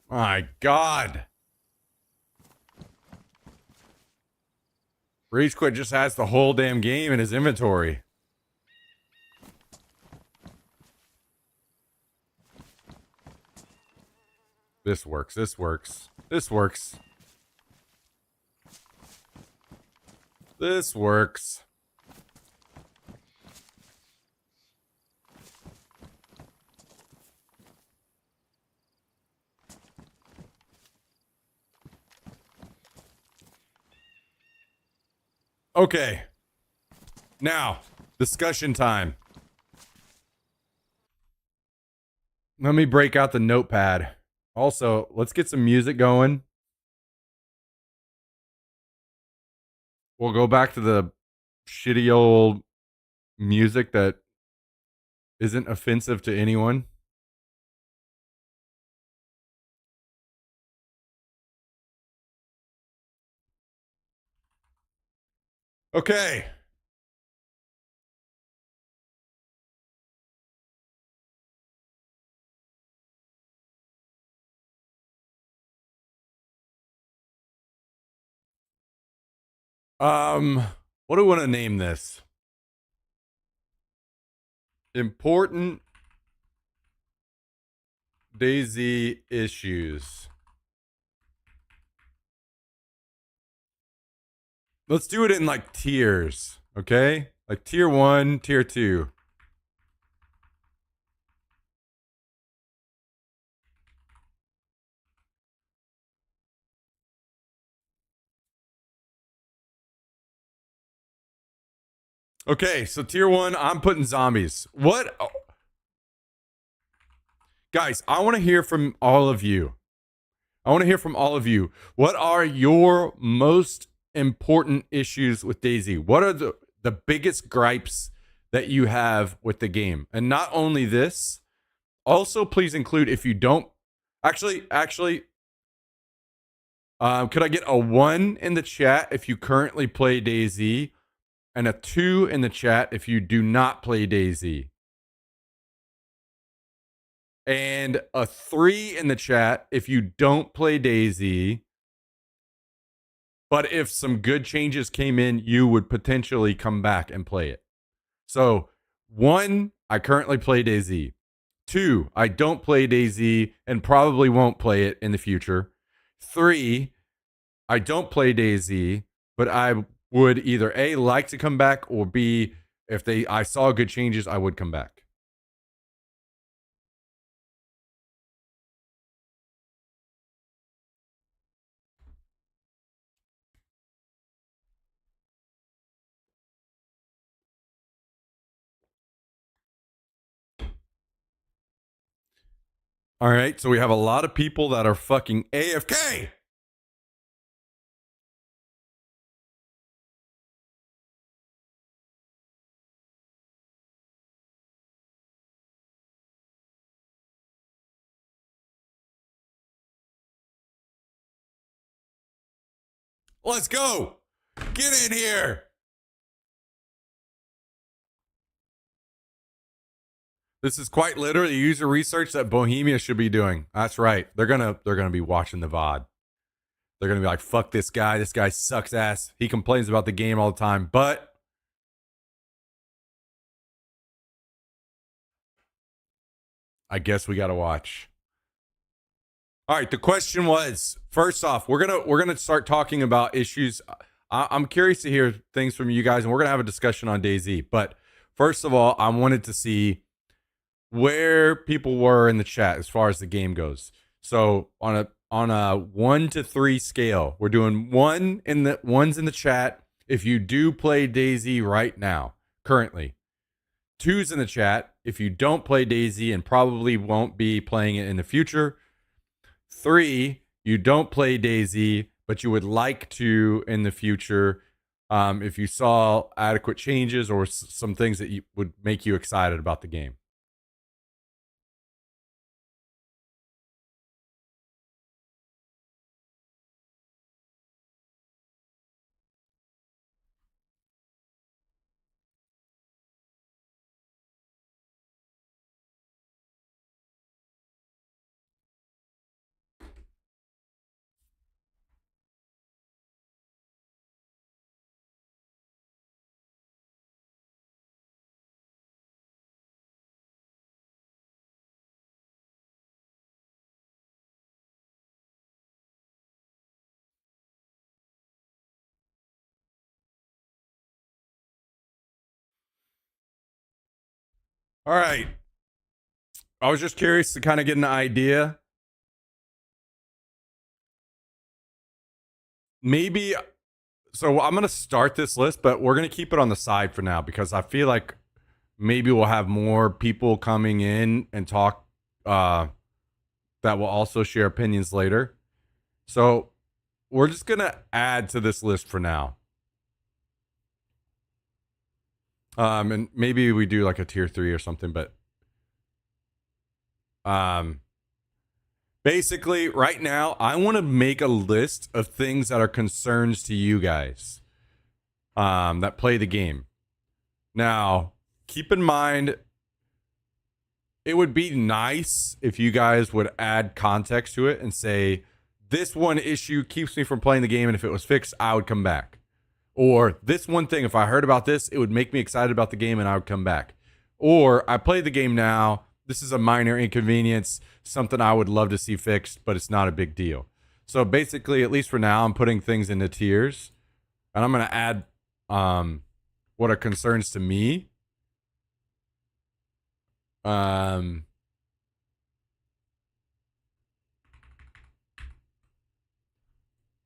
My God. Rage Quit just has the whole damn game in his inventory. This works. This works. This works. This works. Okay. Now, discussion time. Let me break out the notepad. Also, let's get some music going. We'll go back to the shitty old music that isn't offensive to anyone. Okay. What do I want to name this? Important Daisy issues. Let's do it in like tiers, okay? Like tier 1, tier 2. Okay, so tier 1, I'm putting zombies. What? Oh. Guys, I want to hear from all of you. What are your most important issues with DayZ? What are the biggest gripes that you have with the game? And not only this, also please include if you don't actually could I get a 1 in the chat if you currently play DayZ and a 2 in the chat if you do not play DayZ? And a 3 in the chat if you don't play DayZ. But if some good changes came in, you would potentially come back and play it. So, 1, I currently play DayZ. 2, I don't play DayZ and probably won't play it in the future. 3, I don't play DayZ, but I would either A, like to come back, or B, if I saw good changes, I would come back. All right, so we have a lot of people that are fucking AFK. Let's go. Get in here. This is quite literally user research that Bohemia should be doing. That's right. They're gonna be watching the VOD. They're gonna be like, fuck this guy. This guy sucks ass. He complains about the game all the time. But I guess we gotta watch. All right. The question was, first off, we're gonna start talking about issues. I'm curious to hear things from you guys, and we're gonna have a discussion on DayZ. But first of all, I wanted to see where people were in the chat as far as the game goes. So on a 1 to 3 scale, we're doing one's in the chat if you do play DayZ right now, currently. 2's in the chat if you don't play DayZ and probably won't be playing it in the future. 3, you don't play DayZ, but you would like to in the future if you saw adequate changes or some things that would make you excited about the game. All right. I was just curious to kind of get an idea. Maybe, so I'm going to start this list, but we're going to keep it on the side for now because I feel like maybe we'll have more people coming in and talk that will also share opinions later. So we're just going to add to this list for now. And maybe we do like a tier 3 or something, but basically right now I want to make a list of things that are concerns to you guys that play the game. Now, keep in mind, it would be nice if you guys would add context to it and say, this one issue keeps me from playing the game, and if it was fixed, I would come back. Or this one thing, if I heard about this, it would make me excited about the game and I would come back. Or I play the game now. This is a minor inconvenience, something I would love to see fixed, but it's not a big deal. So basically, at least for now, I'm putting things into tiers. And I'm going to add what are concerns to me. But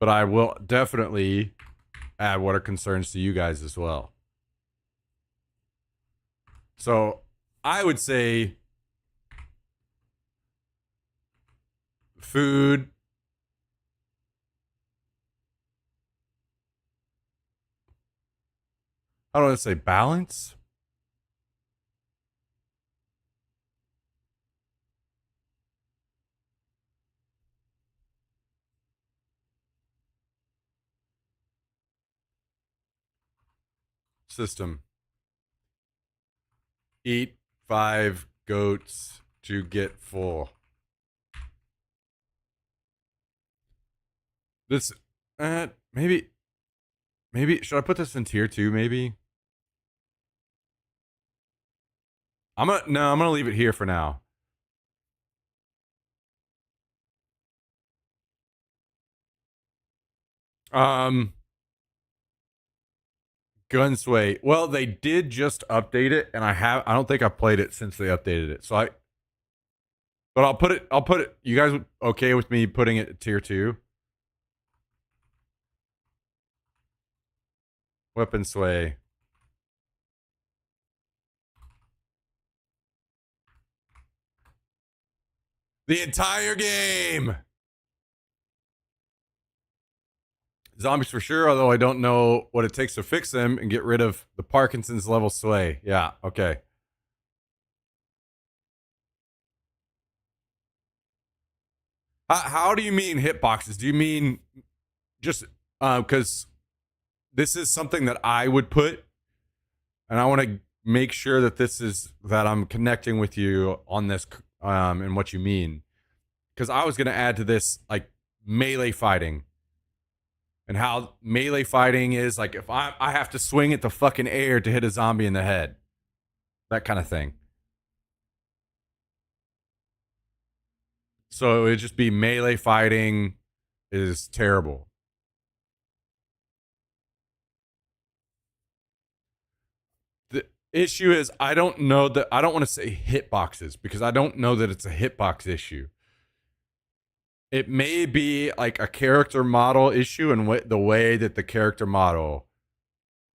I will definitely add what are concerns to you guys as well. So I would say food. I don't want to say balance. System. Eat 5 goats to get full. This, maybe, should I put this in tier 2? Maybe I'm gonna leave it here for now. Um, Gunsway. Well, they did just update it, and I don't think I played it since they updated it. But I'll put it. You guys okay with me putting it tier 2? Weapon sway. The entire game. Zombies for sure, although I don't know what it takes to fix them and get rid of the Parkinson's level sway. Yeah, okay. How do you mean hitboxes? Do you mean just because this is something that I would put, and I want to make sure that that I'm connecting with you on this and what you mean, because I was going to add to this like melee fighting and how melee fighting is like if I have to swing at the fucking air to hit a zombie in the head, that kind of thing. So it would just be melee fighting is terrible. The issue is I don't know that I don't want to say hitboxes because I don't know that it's a hitbox issue. It may be like a character model issue and the way that the character model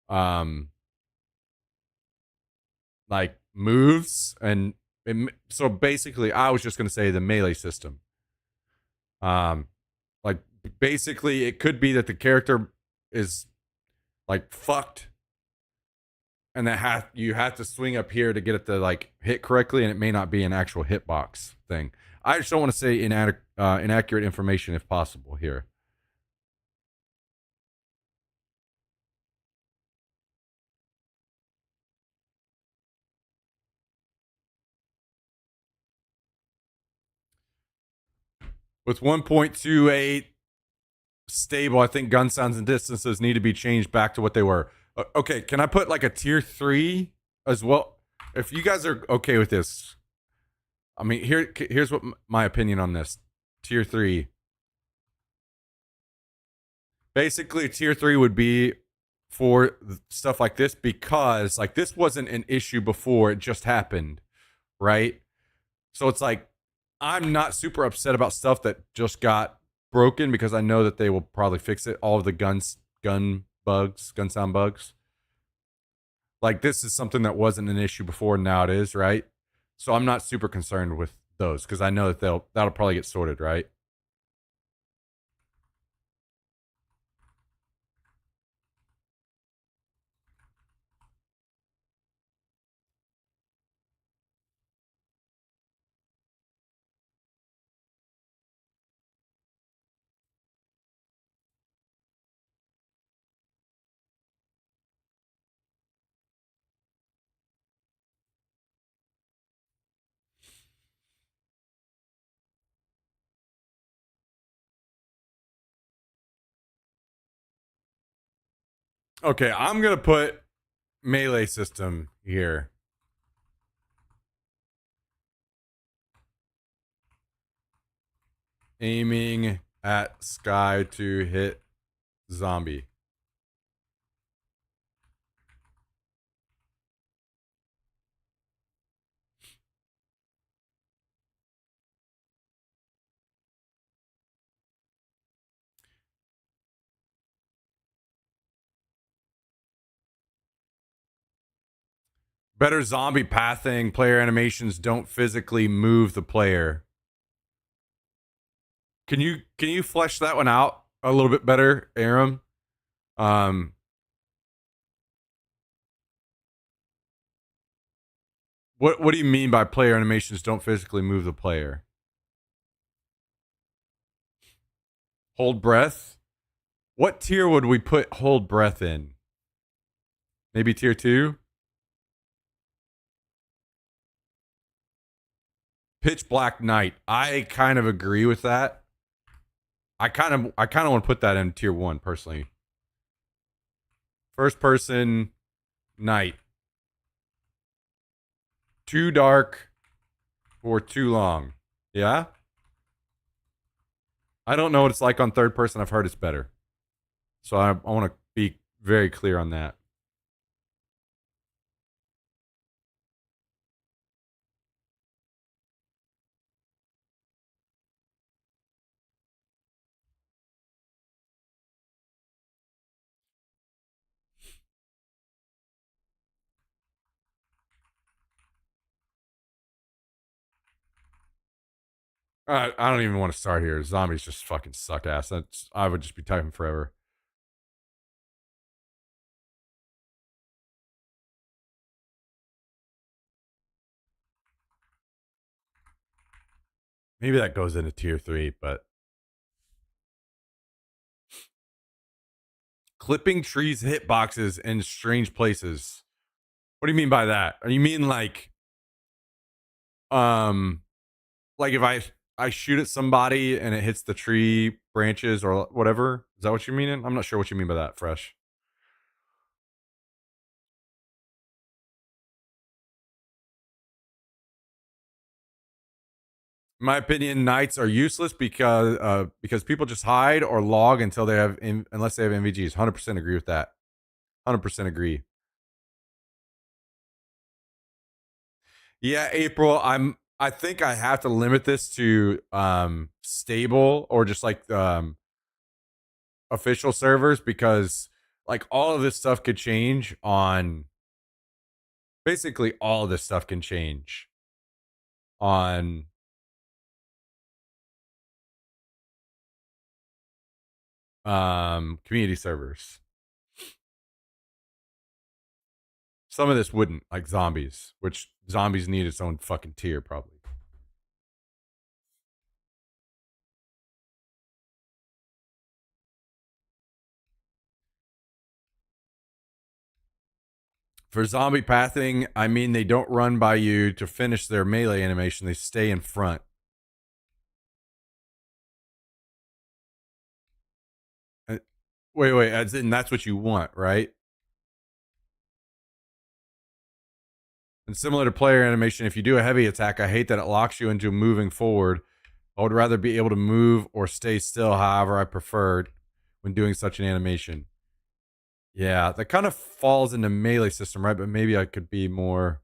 um like moves and so basically I was just going to say the melee system. Like basically it could be that the character is like fucked and that you have to swing up here to get it to like hit correctly, and it may not be an actual hitbox thing. I just don't want to say inaccurate information if possible here. With 1.28 stable, I think gun sounds and distances need to be changed back to what they were. Okay, can I put like a tier 3 as well? If you guys are okay with this, I mean, here's what my opinion on this. Tier 3. Basically, tier 3 would be for stuff like this because like this wasn't an issue before, it just happened, right? So it's like I'm not super upset about stuff that just got broken because I know that they will probably fix it. All of the gun sound bugs. Like this is something that wasn't an issue before, and now it is, right? So I'm not super concerned with those because I know that that'll probably get sorted, right? Okay, I'm gonna put melee system here. Aiming at sky to hit zombie. Better zombie pathing. Player animations don't physically move the player. Can you flesh that one out a little bit better, Aram? What do you mean by player animations don't physically move the player? Hold breath. What tier would we put hold breath in? Maybe tier 2? Pitch Black Night. I kind of agree with that. I kind of want to put that in tier 1 personally. First person night. Too dark or too long. Yeah? I don't know what it's like on third person. I've heard it's better. So I want to be very clear on that. I don't even want to start here. Zombies just fucking suck ass. I would just be typing forever. Maybe that goes into tier 3, but clipping trees hitboxes in strange places. What do you mean by that? Are you mean like if I shoot at somebody and it hits the tree branches or whatever? Is that what you mean? I'm not sure what you mean by that, Fresh. In my opinion, knights are useless because people just hide or log until they have unless they have MVGs. 100% agree with that. 100% agree. Yeah, April. I think I have to limit this to stable or just like official servers because like all of this stuff could change on basically all of this stuff can change on community servers. Some of this wouldn't, like zombies, which zombies need its own fucking tier probably. For zombie pathing, I mean they don't run by you to finish their melee animation, they stay in front. Wait, as in that's what you want, right? And similar to player animation, if you do a heavy attack, I hate that it locks you into moving forward. I would rather be able to move or stay still, however I preferred when doing such an animation. Yeah, that kind of falls into melee system, right? But maybe I could be more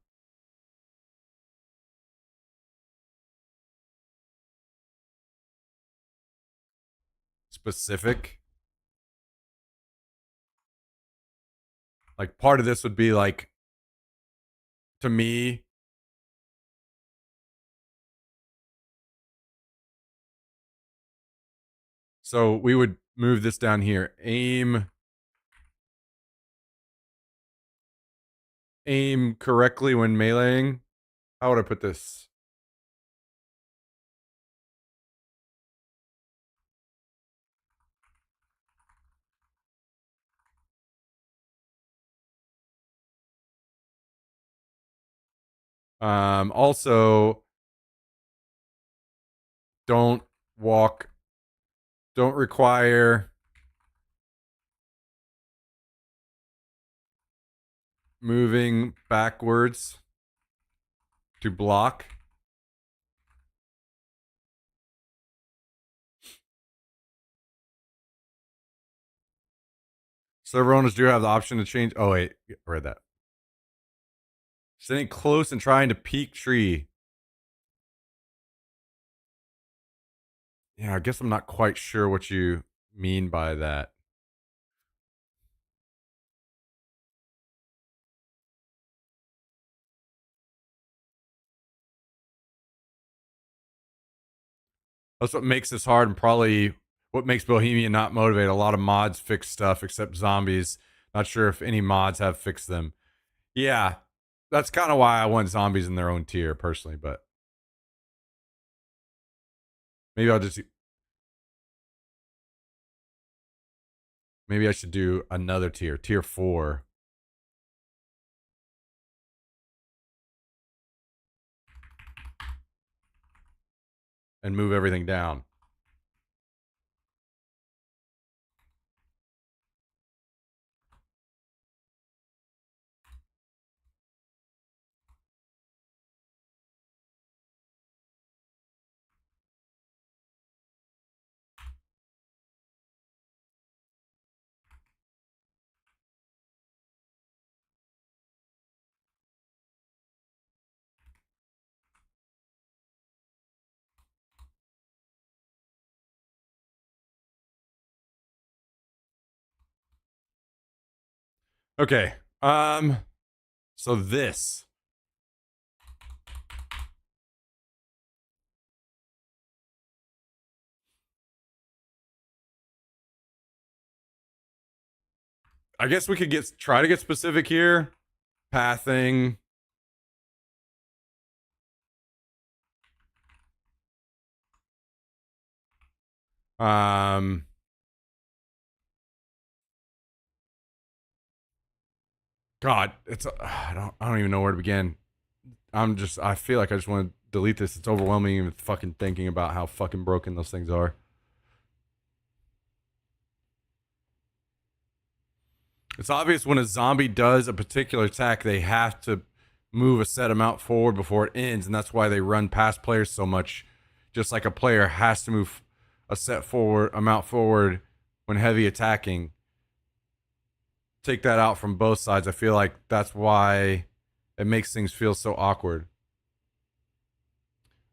specific. Like part of this would be like to me so we would move this down here. Aim correctly when meleeing. How would I put this? Also don't require moving backwards to block. Server owners do have the option to change. Oh wait, I read that. Sitting close and trying to peek tree. Yeah, I guess I'm not quite sure what you mean by that. That's what makes this hard, and probably what makes Bohemian not motivate. A lot of mods fix stuff except zombies. Not sure if any mods have fixed them. Yeah, that's kind of why I want zombies in their own tier personally, but maybe maybe I should do another tier, tier 4. And move everything down. Okay. So this. I guess we could try to get specific here. Pathing. God, I don't even know where to begin. I feel like I just want to delete this. It's overwhelming even fucking thinking about how fucking broken those things are. It's obvious when a zombie does a particular attack, they have to move a set amount forward before it ends, and that's why they run past players so much. Just like a player has to move a set amount forward when heavy attacking. Take that out from both sides. I feel like that's why it makes things feel so awkward.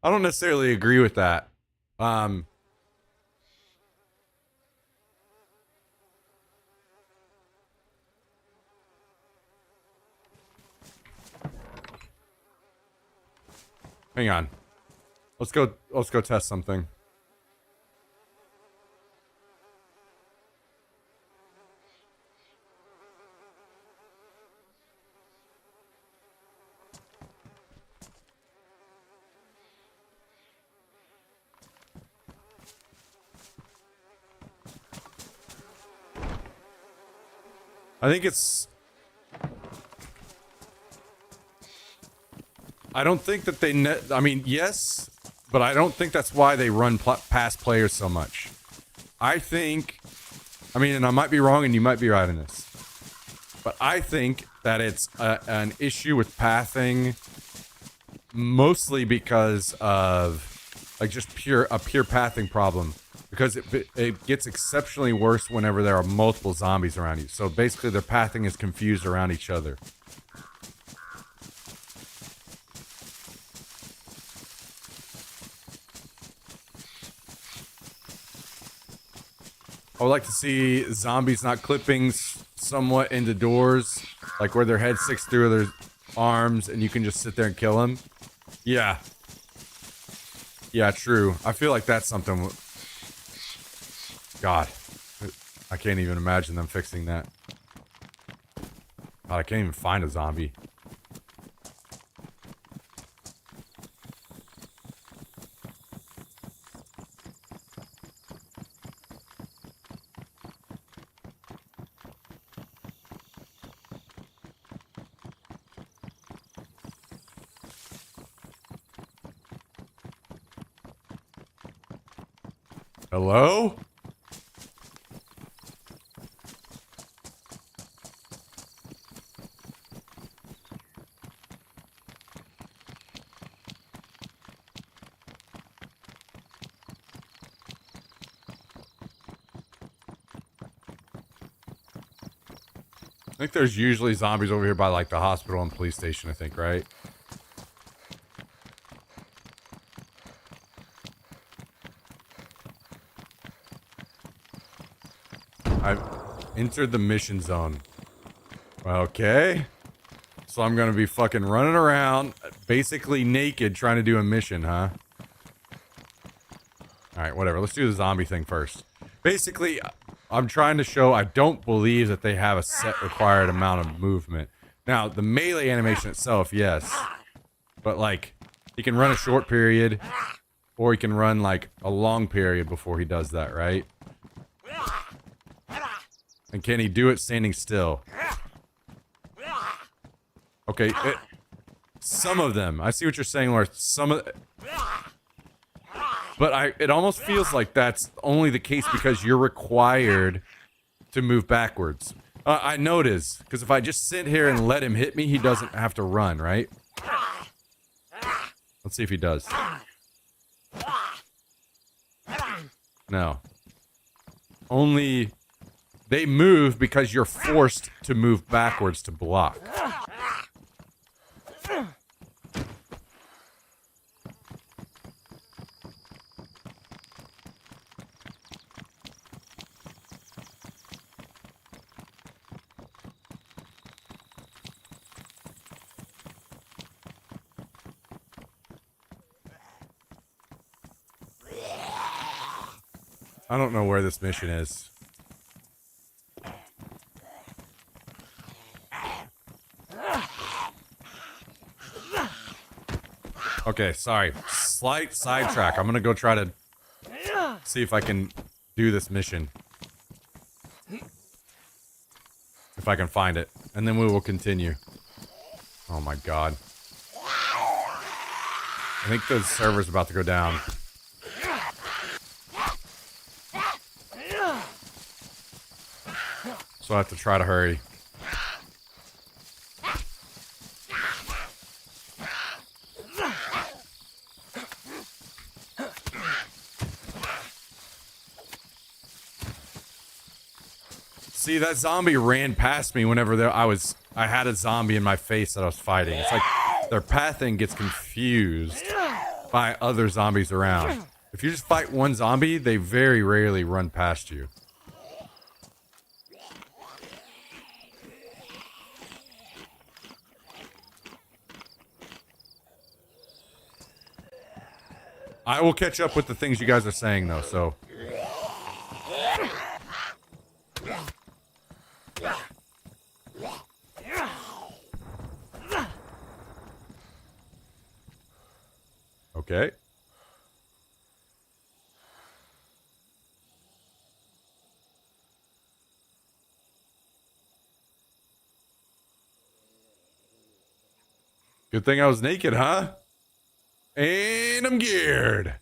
I don't necessarily agree with that. Hang on. Let's go test something. I think it's... I don't think that I mean, yes, but I don't think that's why they run past players so much. I think... I mean, and I might be wrong and you might be right in this. But I think that it's an issue with pathing mostly because of like just a pure pathing problem. Because it gets exceptionally worse whenever there are multiple zombies around you. So basically their pathing is confused around each other. I would like to see zombies not clipping somewhat into doors, like where their head sticks through their arms and you can just sit there and kill them. Yeah. Yeah, true. I feel like that's something... God. I can't even imagine them fixing that. God, I can't even find a zombie. Hello? I think there's usually zombies over here by like the hospital and police station, I think, right? I've entered the mission zone. Okay. So I'm gonna be fucking running around, basically naked, trying to do a mission, huh? Alright, whatever. Let's do the zombie thing first. Basically, I'm trying to show I don't believe that they have a set required amount of movement. Now, the melee animation itself, yes. But, like, he can run a short period, or he can run, like, a long period before he does that, right? And can he do it standing still? Okay, some of them. I see what you're saying, Lars. Some of... But it almost feels like that's only the case because you're required to move backwards. I know it is, because if I just sit here and let him hit me, he doesn't have to run, right? Let's see if he does. No. Only... They move because you're forced to move backwards to block. I don't know where this mission is. Okay, sorry. Slight sidetrack. I'm gonna go try to see if I can do this mission. If I can find it. And then we will continue. Oh my god. I think the server's about to go down. So I have to try to hurry. See, that zombie ran past me whenever I had a zombie in my face that I was fighting. It's like their pathing gets confused by other zombies around. If you just fight one zombie, they very rarely run past you. I will catch up with the things you guys are saying, though, so... Okay. Good thing I was naked, huh? And I'm geared.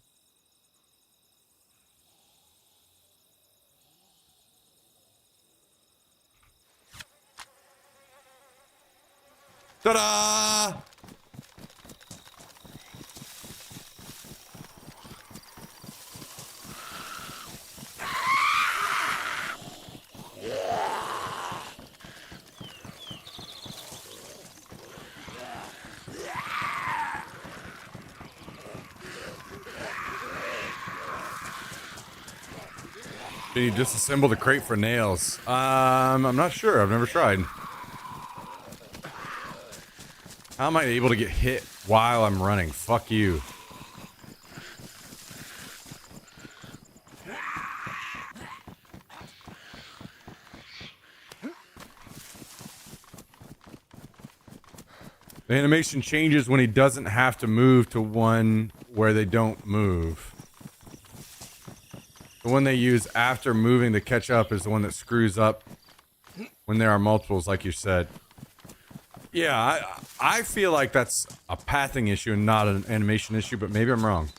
Ta-da! Can you disassemble the crate for nails? I'm not sure. I've never tried. How am I able to get hit while I'm running? Fuck you. The animation changes when he doesn't have to move to one where they don't move. The one they use after moving to catch up is the one that screws up when there are multiples, like you said. Yeah, I feel like that's a pathing issue and not an animation issue, but maybe I'm wrong.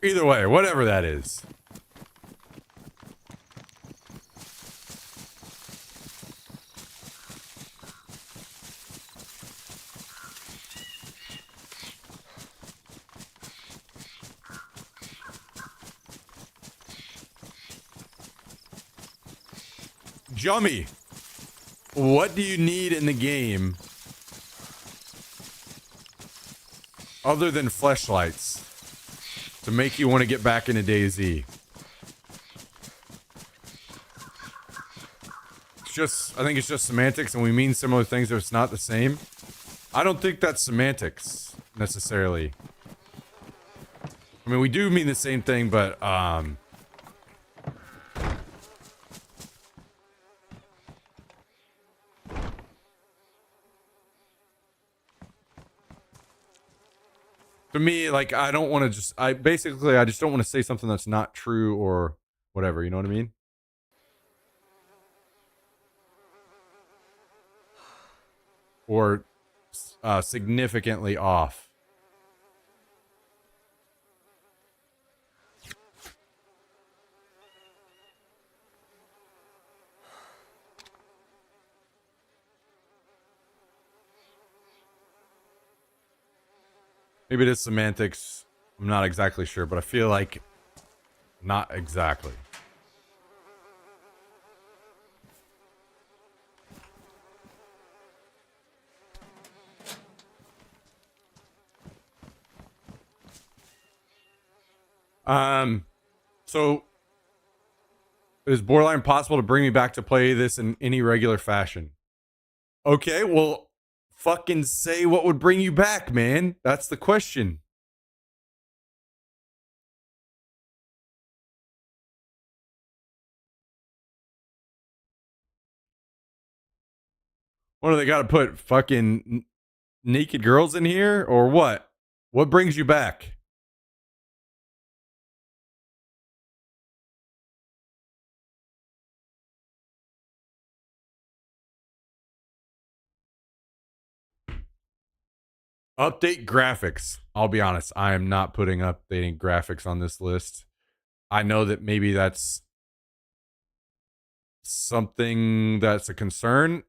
Either way, whatever that is. Jummy, what do you need in the game other than fleshlights to make you want to get back into DayZ? I think it's just semantics, and we mean similar things if it's not the same. I don't think that's semantics, necessarily. I mean, we do mean the same thing, but to me, like, I don't want to I just don't want to say something that's not true or whatever. You know what I mean? Or significantly off. Maybe it is semantics. I'm not exactly sure, but I feel like not exactly. So it is borderline possible to bring me back to play this in any regular fashion. Okay, well, fucking say what would bring you back, man. That's the question. What do they got to put fucking naked girls in here or what? What brings you back? Update graphics. I'll be honest, I am not putting updating graphics on this list. I know that maybe that's something that's a concern.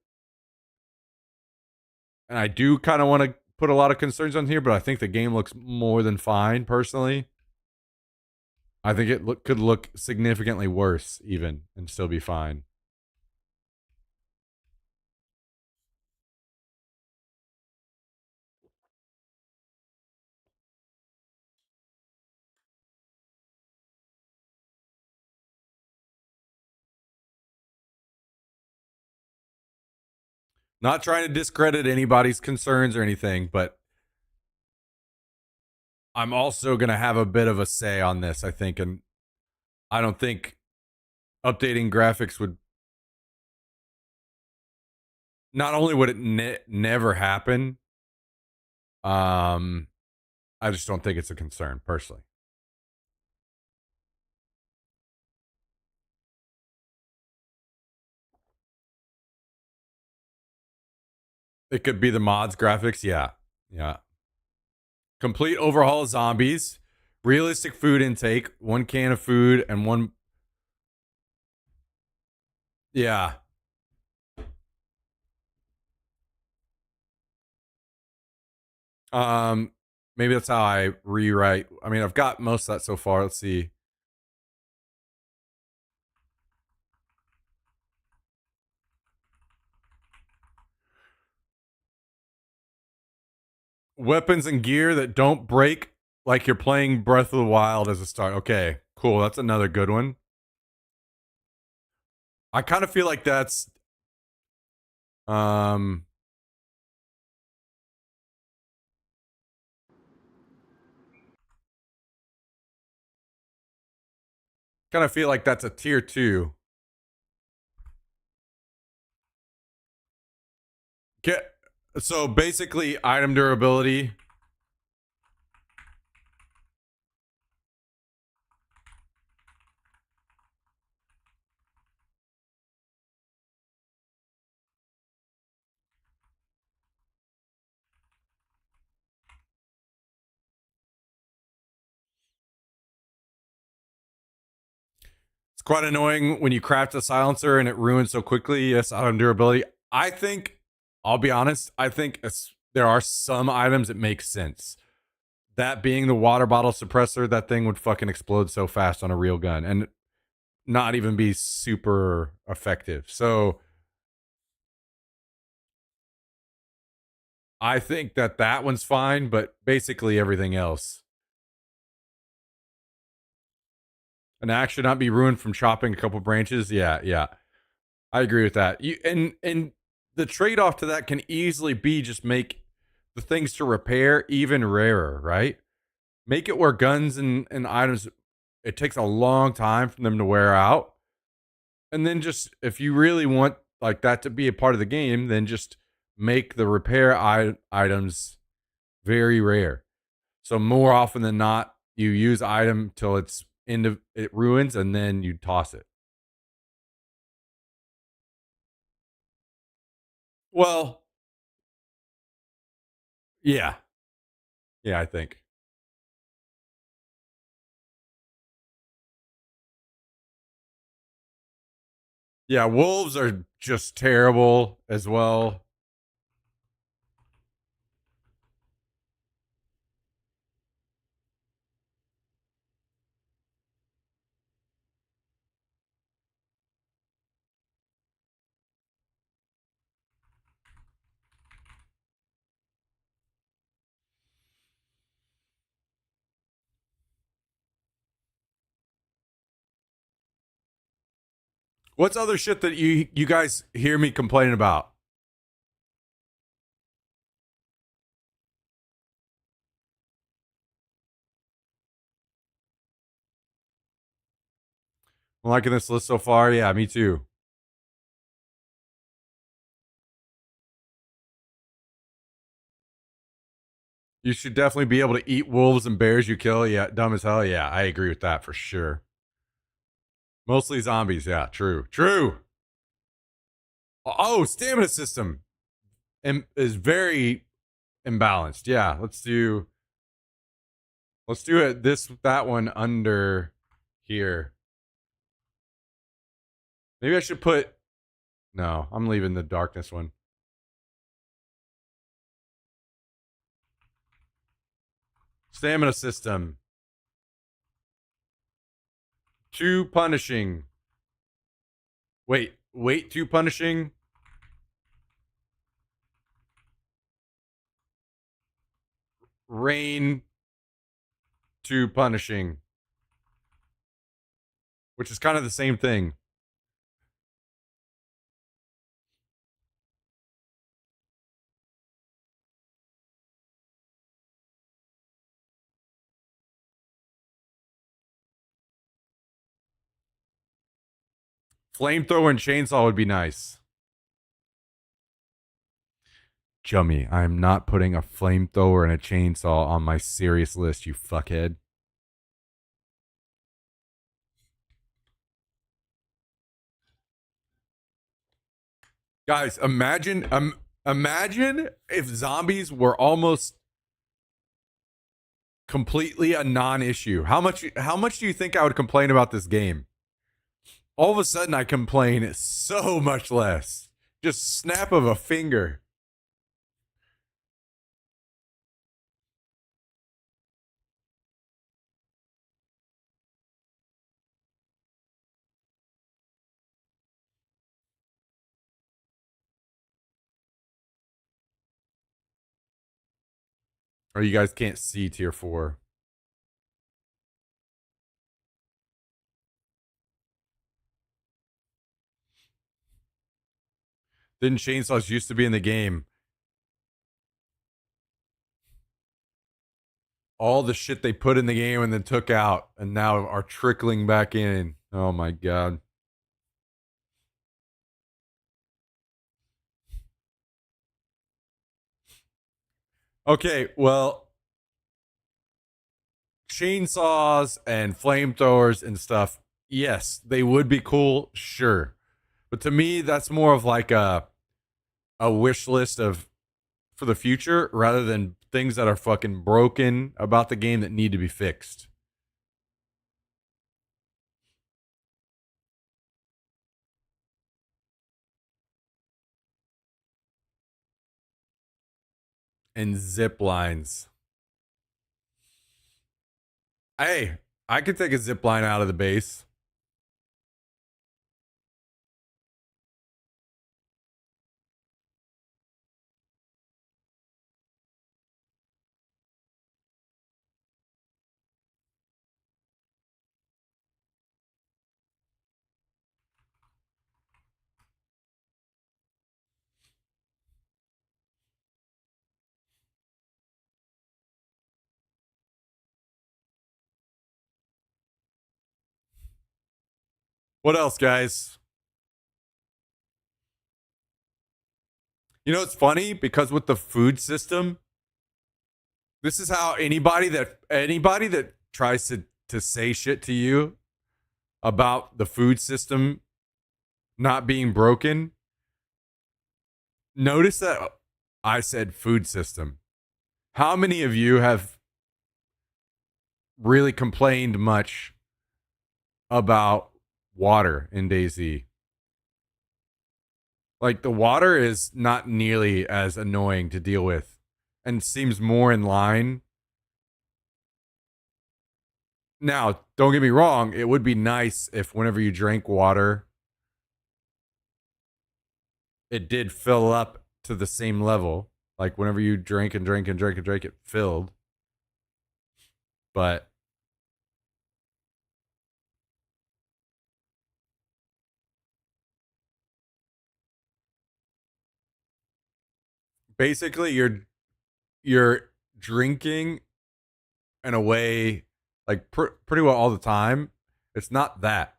And I do kind of want to put a lot of concerns on here, but I think the game looks more than fine personally. I think it could look significantly worse even and still be fine. Not trying to discredit anybody's concerns or anything, but I'm also going to have a bit of a say on this, I think. And I don't think updating graphics would. Not only would it never happen, I just don't think it's a concern personally. It could be the mods graphics. Yeah. Yeah. Complete overhaul of zombies, realistic food intake, 1 can of food, and one. Yeah. Maybe that's how I rewrite. I mean, I've got most of that so far. Let's see. Weapons and gear that don't break like you're playing Breath of the Wild as a start. Okay, cool. That's another good one. I kind of feel like that's kind of feel like that's a tier 2. Get so basically item durability. It's quite annoying when you craft a silencer and it ruins so quickly. Yes, item durability. I think, I'll be honest, I think there are some items that make sense. That being the water bottle suppressor, that thing would fucking explode so fast on a real gun and not even be super effective. So I think that one's fine, but basically everything else. An axe should not be ruined from chopping a couple branches. Yeah, yeah. I agree with that. And the trade-off to that can easily be just make the things to repair even rarer, right? Make it where guns and items, it takes a long time for them to wear out. And then just if you really want like that to be a part of the game, then just make the repair items very rare. So more often than not, you use item till it's into it ruins and then you toss it. Well, yeah. Yeah, I think. Yeah, wolves are just terrible as well. What's other shit that you guys hear me complaining about? I'm liking this list so far. Yeah, me too. You should definitely be able to eat wolves and bears you kill. Yeah, dumb as hell. Yeah, I agree with that for sure. Mostly zombies. Yeah, true. True. Oh, stamina system is very imbalanced. Yeah, let's do it that one under here. Maybe I should put no, I'm leaving the darkness one. Stamina system. Too punishing. Wait, too punishing. Rain too punishing. Which is kind of the same thing. Flamethrower and chainsaw would be nice. Chummy, I am not putting a flamethrower and a chainsaw on my serious list, you fuckhead. Guys, imagine if zombies were almost completely a non-issue. How much do you think I would complain about this game? All of a sudden I complain so much less. Just snap of a finger. Or you guys can't see tier 4. Didn't chainsaws used to be in the game? All the shit they put in the game and then took out and now are trickling back in. Oh my god. Okay, well, chainsaws and flamethrowers and stuff, yes, they would be cool, sure. But to me, that's more of like a wish list of for the future rather than things that are fucking broken about the game that need to be fixed. And zip lines. Hey, I could take a zip line out of the base. What else, guys? You know, it's funny because with the food system, this is how anybody that tries to say shit to you about the food system not being broken, notice that I said food system. How many of you have really complained much about water in DayZ? Like the water is not nearly as annoying to deal with and seems more in line. Now, don't get me wrong, it would be nice if whenever you drank water, it did fill up to the same level. Like whenever you drink and drink and drink and drink, it filled. But basically you're drinking in a way like pretty well all the time. It's not that.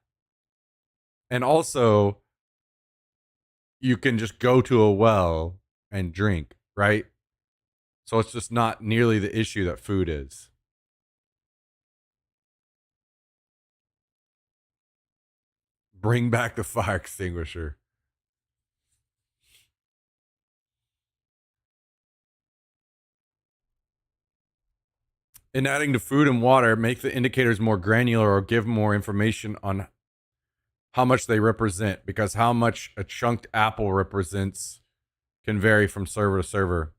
And also you can just go to a well and drink, right? So it's just not nearly the issue that food is. Bring back the fire extinguisher. In adding to food and water, make the indicators more granular or give more information on how much they represent, because how much a chunked apple represents can vary from server to server.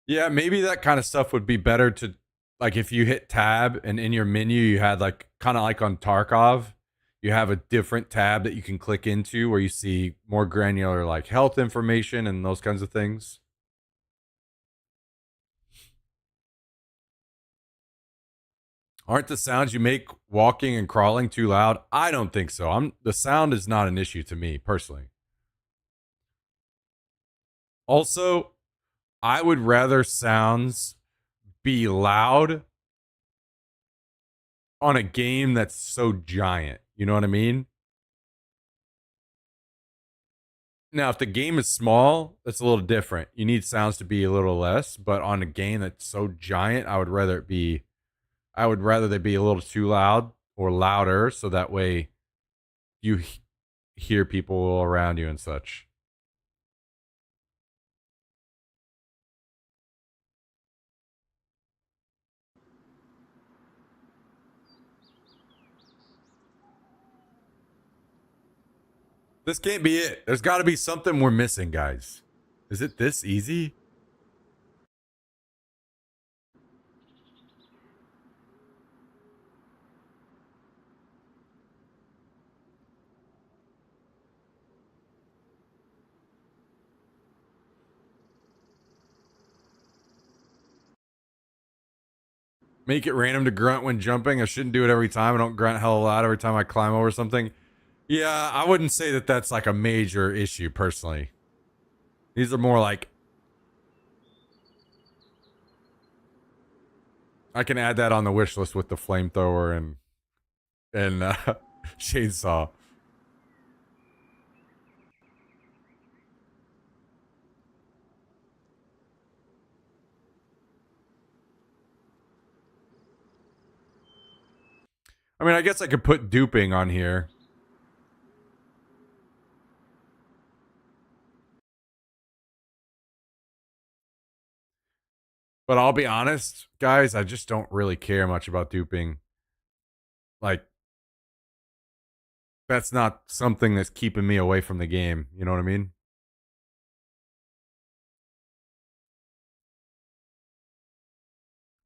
Yeah, maybe that kind of stuff would be better to, like, if you hit tab and in your menu you had like kind of like on Tarkov, you have a different tab that you can click into where you see more granular like health information and those kinds of things. Aren't the sounds you make walking and crawling too loud? I don't think so. The sound is not an issue to me personally. Also, I would rather sounds be loud on a game that's so giant. You know what I mean? Now, if the game is small, that's a little different. You need sounds to be a little less, but on a game that's so giant, I would rather they be a little too loud or louder so that way you hear people around you and such. This can't be it. There's got to be something we're missing, guys. Is it this easy? Make it random to grunt when jumping. I shouldn't do it every time. I don't grunt hell loud every time I climb over something. Yeah, I wouldn't say that that's like a major issue personally. These are more like I can add that on the wish list with the flamethrower and chainsaw. I mean, I guess I could put duping on here. But I'll be honest, guys, I just don't really care much about duping. Like, that's not something that's keeping me away from the game. You know what I mean?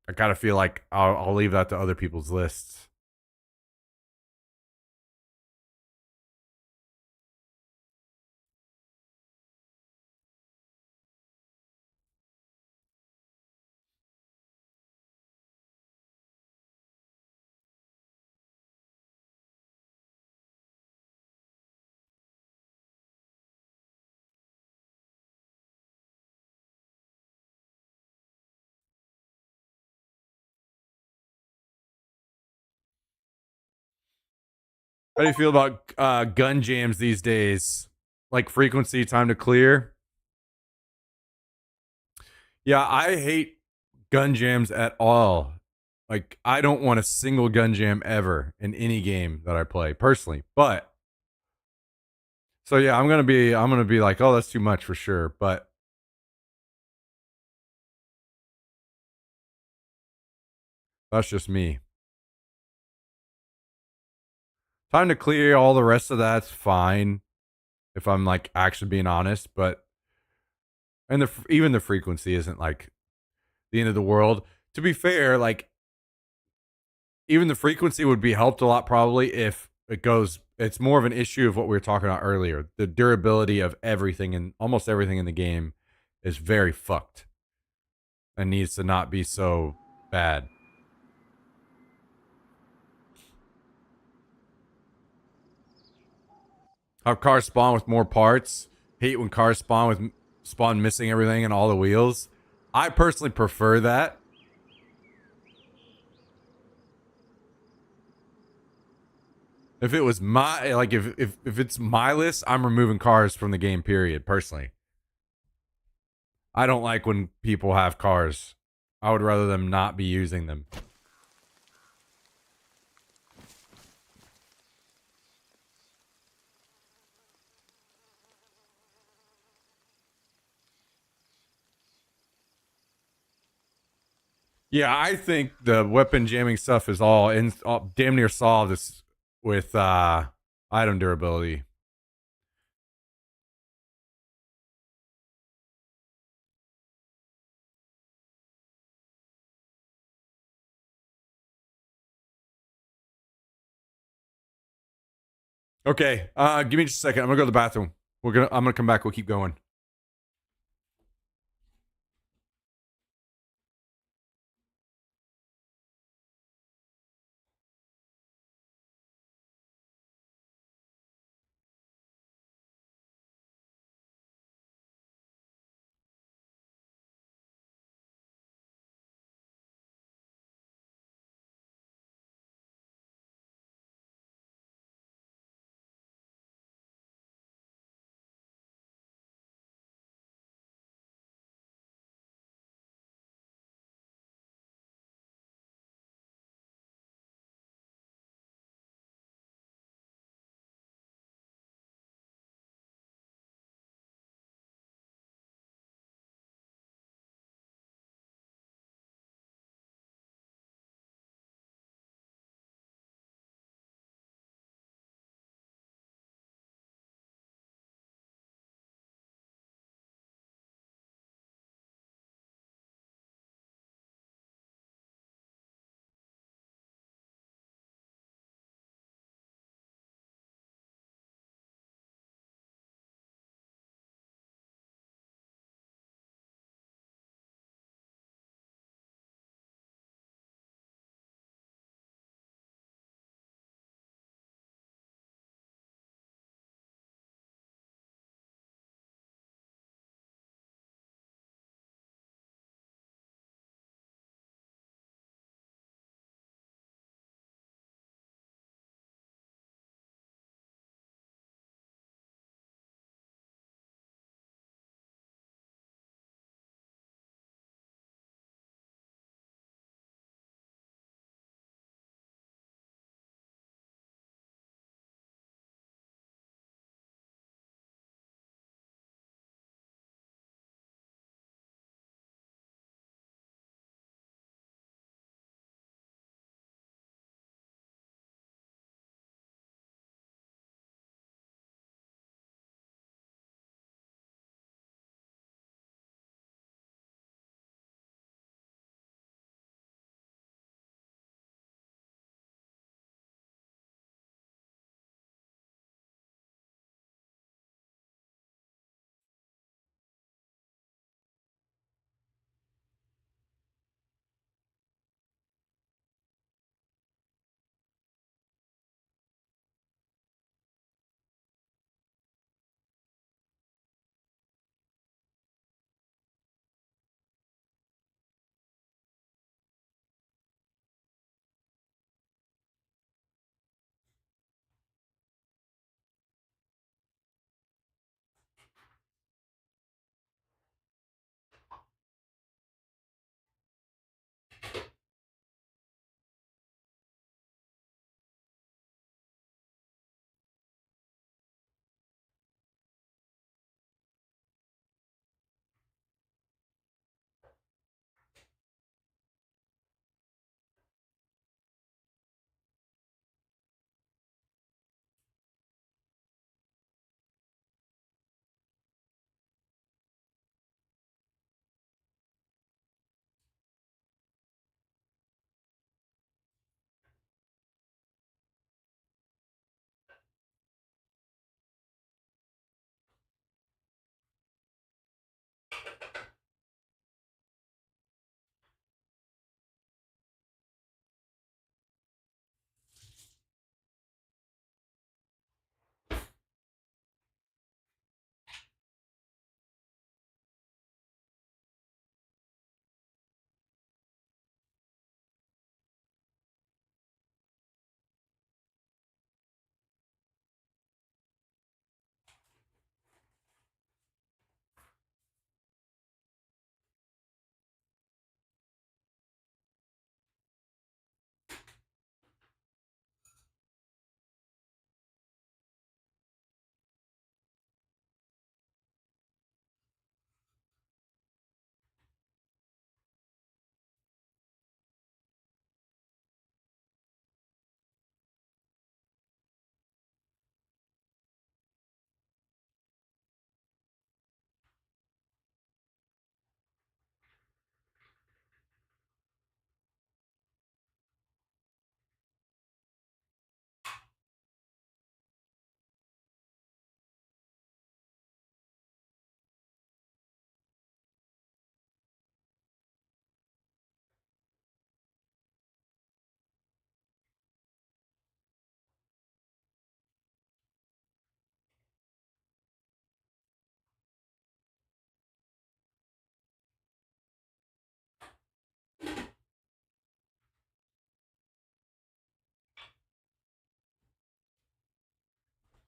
I gotta feel like I'll leave that to other people's lists. How do you feel about gun jams these days? Like frequency, time to clear? Yeah, I hate gun jams at all. Like, I don't want a single gun jam ever in any game that I play personally. But so yeah, I'm gonna be like, oh, that's too much for sure. But that's just me. Time to clear, all the rest of that's fine if I'm like actually being honest. But and even the frequency isn't like the end of the world. To be fair, like even the frequency would be helped a lot probably if it goes. It's more of an issue of what we were talking about earlier. The durability of everything and almost everything in the game is very fucked and needs to not be so bad. How cars spawn with more parts. Hate when cars spawn missing everything and all the wheels. I personally prefer that. If it was my like if it's my list, I'm removing cars from the game. Period. Personally, I don't like when people have cars. I would rather them not be using them. Yeah, I think the weapon jamming stuff is all damn near solved this with item durability. Okay, give me just a second. I'm gonna go to the bathroom. I'm gonna come back. We'll keep going.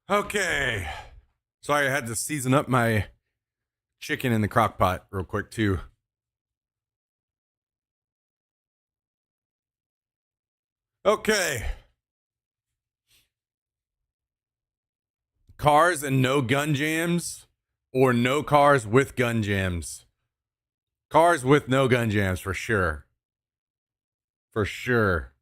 Okay. Sorry, I had to season up my chicken in the crock pot real quick, too. Okay. Cars and no gun jams, or no cars with gun jams? Cars with no gun jams, for sure. For sure.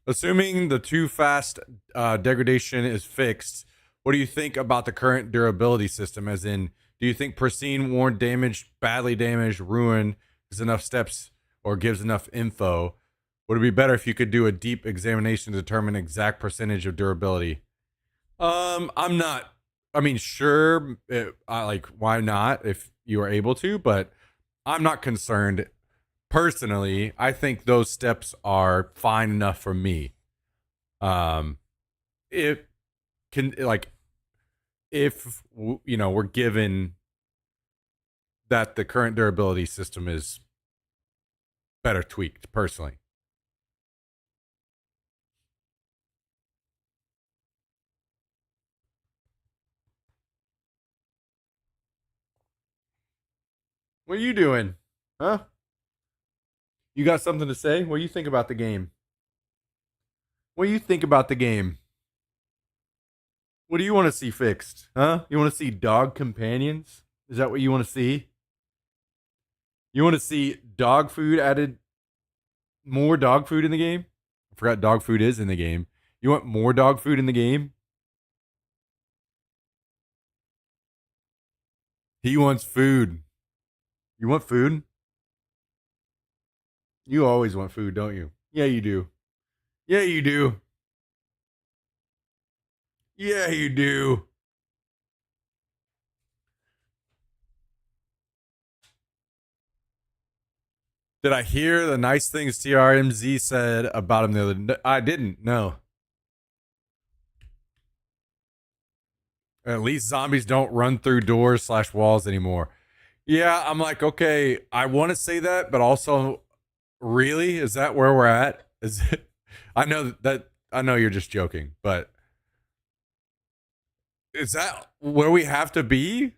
Assuming the too fast degradation is fixed, what do you think about the current durability system? As in, do you think pristine, worn, damaged, badly damaged, ruined is enough steps or gives enough info? Would it be better if you could do a deep examination to determine exact percentage of durability? I'm not. I mean, sure, why not if you are able to, but I'm not concerned personally. I think those steps are fine enough for me. It can if we're given that the current durability system is better tweaked personally. What are you doing? Huh? You got something to say? What do you think about the game? What do you think about the game? What do you want to see fixed? Huh? You want to see dog companions? Is that what you want to see? You want to see dog food added? More dog food in the game? I forgot dog food is in the game. You want more dog food in the game? He wants food. You want food? You always want food, don't you? Yeah, you do. Yeah, you do. Yeah, you do. Did I hear the nice things TRMZ said about him the other day? I didn't. No. At least zombies don't run through doors / walls anymore. Yeah, I'm like, okay, I want to say that, but also, really, is that where we're at? Is it? I know that I know you're just joking, but is that where we have to be?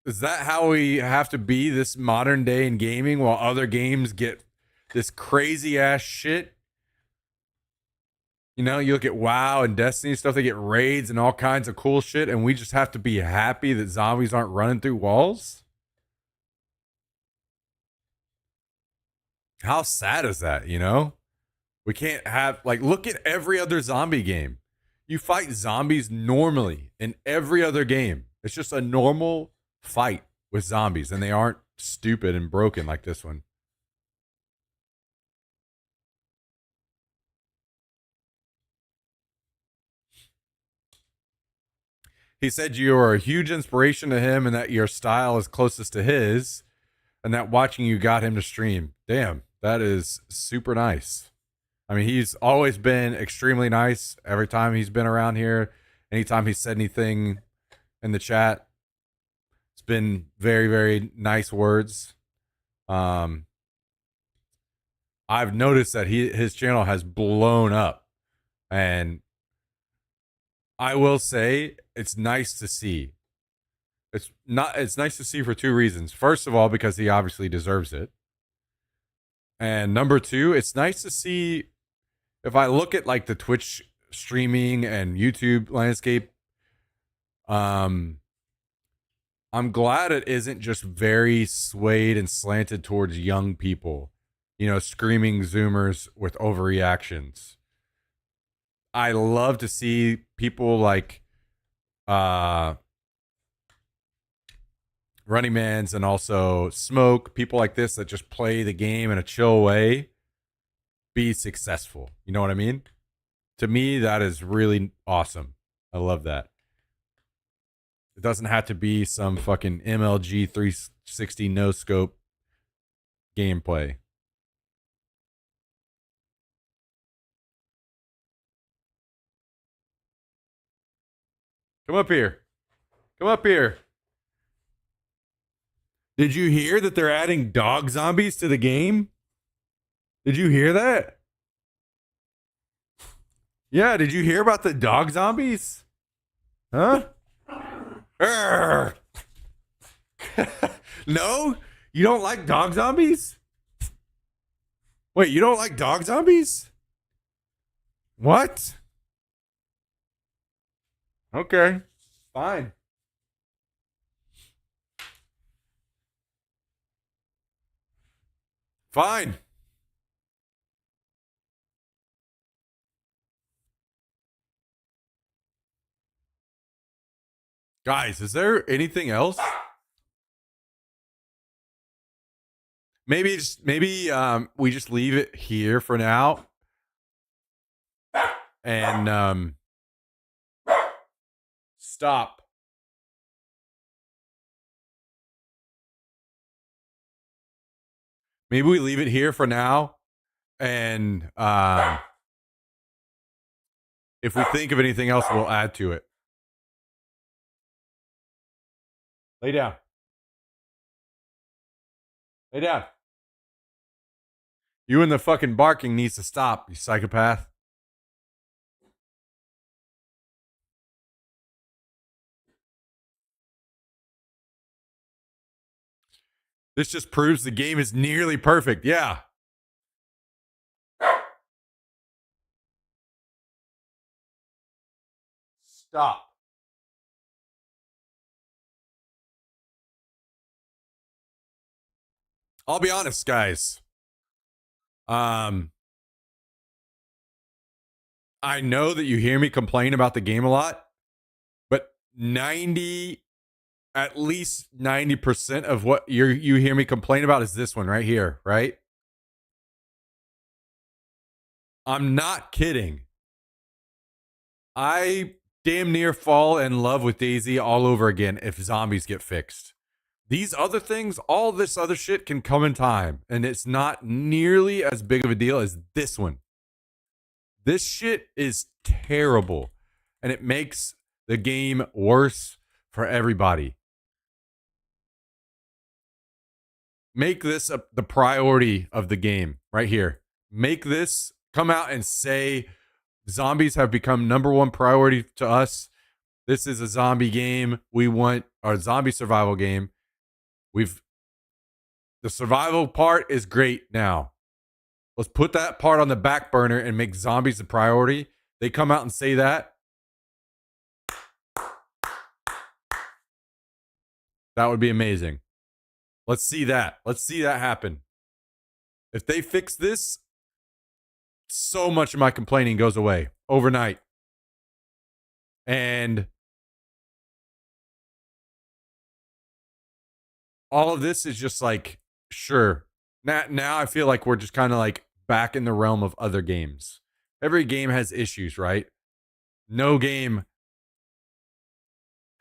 Is that how we have to be this modern day in gaming while other games get this crazy ass shit? You know, you look at WoW and Destiny stuff, they get raids and all kinds of cool shit, and we just have to be happy that zombies aren't running through walls? How sad is that, you know? We can't have, like, look at every other zombie game. You fight zombies normally in every other game. It's just a normal fight with zombies, and they aren't stupid and broken like this one. He said you are a huge inspiration to him and that your style is closest to his, and that watching you got him to stream. Damn, that is super nice. I mean, he's always been extremely nice every time he's been around here. Anytime he said anything in the chat, it's been very, very nice words. I've noticed that his channel has blown up, and I will say it's nice to see. It's nice to see for two reasons. First of all, because he obviously deserves it. And number two, it's nice to see if I look at like the Twitch streaming and YouTube landscape, I'm glad it isn't just very swayed and slanted towards young people, screaming Zoomers with overreactions. I love to see people like Running Mans and also Smoke, people like this that just play the game in a chill way, be successful. You know what I mean? To me, that is really awesome. I love that. It doesn't have to be some fucking MLG 360 no scope gameplay. Come up here. Come up here. Did you hear that they're adding dog zombies to the game? Did you hear that? Yeah, did you hear about the dog zombies? Huh? No? You don't like dog zombies? Wait, you don't like dog zombies? What? Okay. Fine. Fine. Guys, is there anything else? Maybe we just leave it here for now. And stop. Maybe we leave it here for now. And if we think of anything else, we'll add to it. Lay down. Lay down. You and the fucking barking needs to stop, you psychopath. This just proves the game is nearly perfect. Yeah. Stop. I'll be honest, guys. I know that you hear me complain about the game a lot, but at least 90% of what you hear me complain about is this one right here, right? I'm not kidding. I damn near fall in love with Daisy all over again if zombies get fixed. These other things, all this other shit can come in time, and it's not nearly as big of a deal as this one. This shit is terrible, and it makes the game worse for everybody. Make this the priority of the game right here. Make this come out and say zombies have become number one priority to us. This is a zombie game. We want our zombie survival game. The survival part is great now. Let's put that part on the back burner and make zombies the priority. They come out and say that. That would be amazing. Let's see that. Let's see that happen. If they fix this, so much of my complaining goes away overnight. And all of this is just like, sure. Now I feel like we're just kind of like back in the realm of other games. Every game has issues, right? No game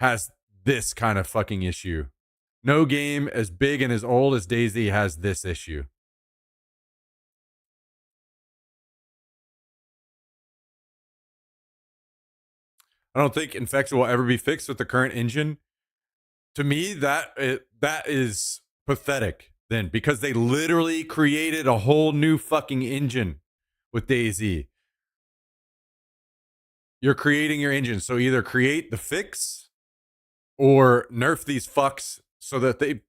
has this kind of fucking issue. No game as big and as old as Daisy has this issue. I don't think Infection will ever be fixed with the current engine. To me, that is pathetic then, because they literally created a whole new fucking engine with Daisy. You're creating your engine, so either create the fix or nerf these fucks so that they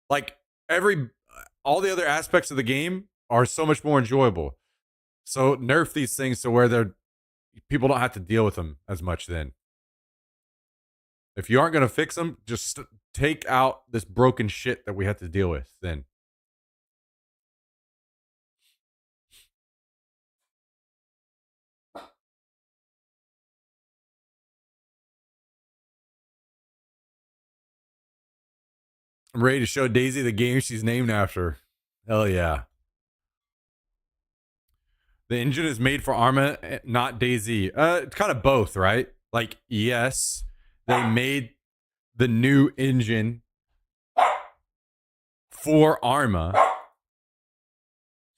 like all the other aspects of the game are so much more enjoyable. So nerf these things to where people don't have to deal with them as much then. If you aren't going to fix them, just take out this broken shit that we have to deal with then. I'm ready to show Daisy the game she's named after. Hell yeah. The engine is made for Arma, not Daisy. It's kind of both, right? Like, yes, they made the new engine for Arma.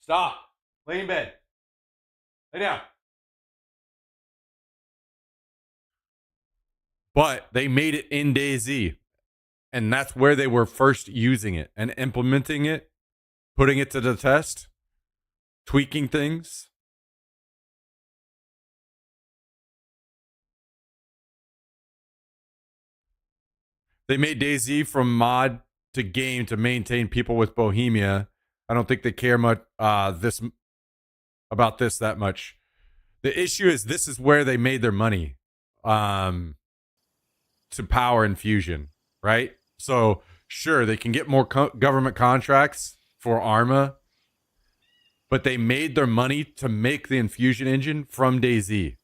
Stop. Lay in bed. Lay down. But they made it in DayZ. And that's where they were first using it and implementing it, putting it to the test, tweaking things. They made DayZ from mod to game to maintain people with Bohemia. I don't think they care much about this that much. The issue is this is where they made their money to power infusion, right? So sure, they can get more government contracts for Arma, but they made their money to make the infusion engine from DayZ.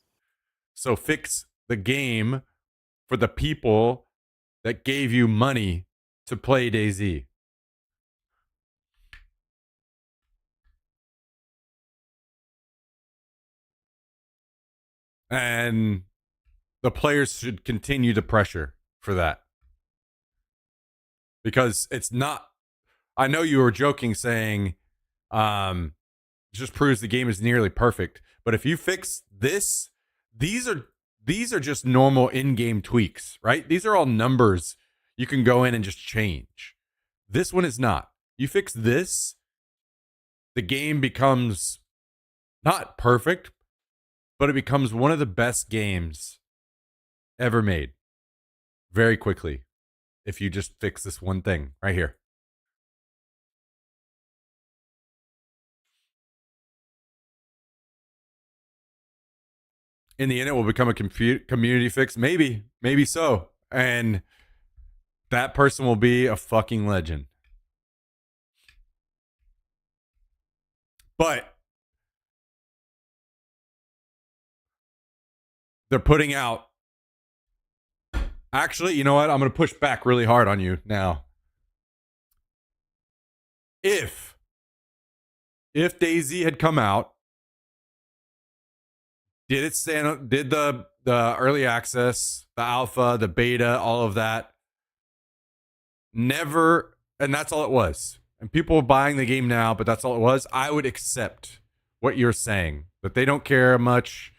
So fix the game for the people that gave you money to play DayZ. And the players should continue to pressure for that. Because it's not, I know you were joking saying, just proves the game is nearly perfect. But if you fix this, these are just normal in-game tweaks, right? These are all numbers you can go in and just change. This one is not. You fix this, the game becomes not perfect, but it becomes one of the best games ever made very quickly if you just fix this one thing right here. In the end, it will become a community fix. Maybe so. And that person will be a fucking legend. But they're putting out. Actually, you know what? I'm going to push back really hard on you now. If DayZ had come out, did the early access, the alpha, the beta, all of that, never, and that's all it was. And people are buying the game now, but that's all it was. I would accept what you're saying, that they don't care much.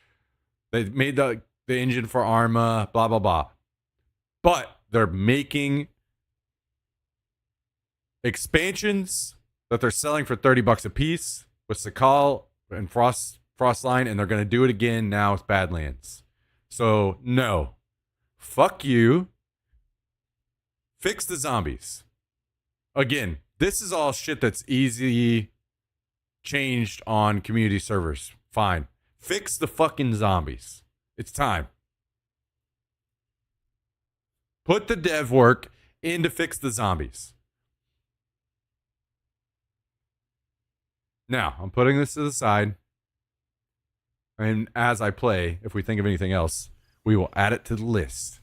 They made the engine for Arma, blah, blah, blah. But they're making expansions that they're selling for $30 a piece with Sakal and Frostline, and they're going to do it again now with Badlands. So, no. Fuck you. Fix the zombies. Again, this is all shit that's easily changed on community servers. Fine. Fix the fucking zombies. It's time. Put the dev work in to fix the zombies. Now, I'm putting this to the side. And as I play, if we think of anything else, we will add it to the list.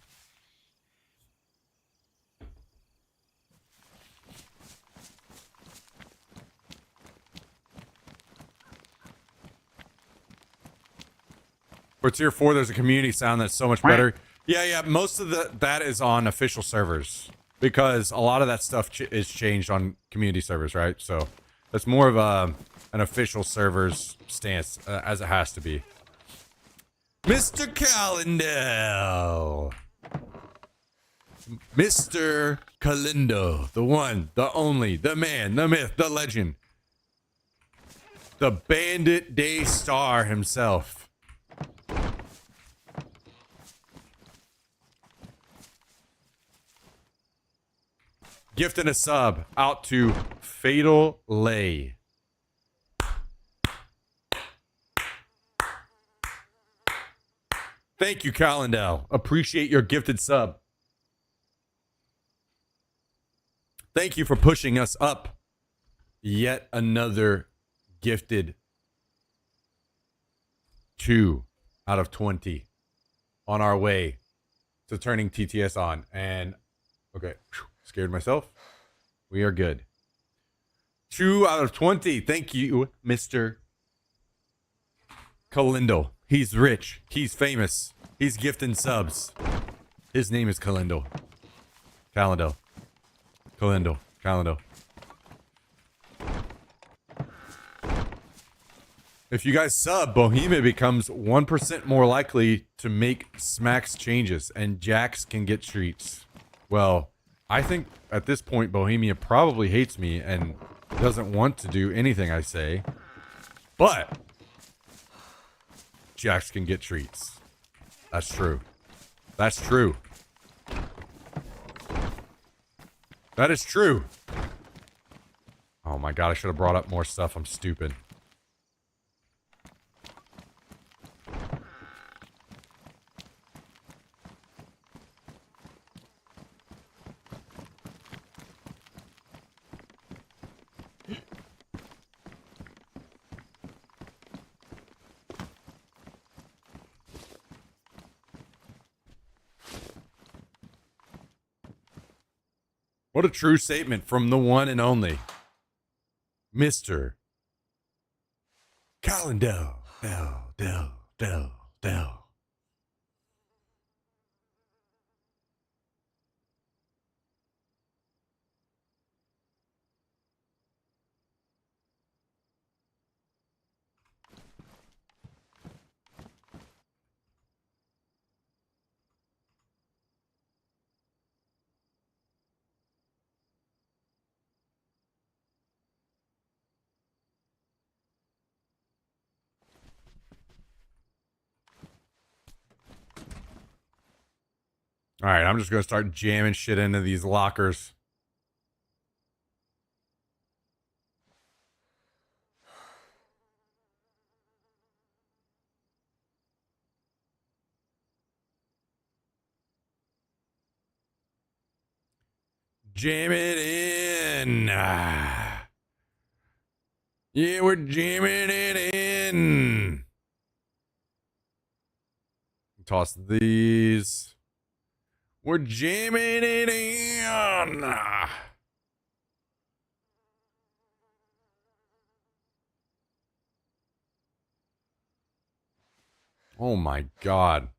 For Tier 4, there's a community sound that's so much better. Yeah, most of that is on official servers. Because a lot of that stuff is changed on community servers, right? So that's more of an official server's stance, as it has to be. Mr. Calendel! Mr. Calindo. The one, the only, the man, the myth, the legend. The Bandit Day Star himself. Gifting a sub out to Fatal Lay. Thank you, Calendel. Appreciate your gifted sub. Thank you for pushing us up. Yet another gifted 2 out of 20 on our way to turning TTS on. And, okay, scared myself. We are good. 2 out of 20. Thank you, Mr. Calindo. He's rich. He's famous. He's gifting subs. His name is Calindo. Calindo. Calindo. Calindo. If you guys sub, Bohemia becomes 1% more likely to make smacks changes, and Jax can get treats. Well, I think at this point, Bohemia probably hates me and doesn't want to do anything I say. But Jax can get treats. That's true. That's true. That is true. Oh my god, I should have brought up more stuff. I'm stupid. What a true statement from the one and only Mr. Calendar. Del. All right, I'm just going to start jamming shit into these lockers. Jam it in. Yeah, we're jamming it in. Toss these. We're jamming it in. Oh my god.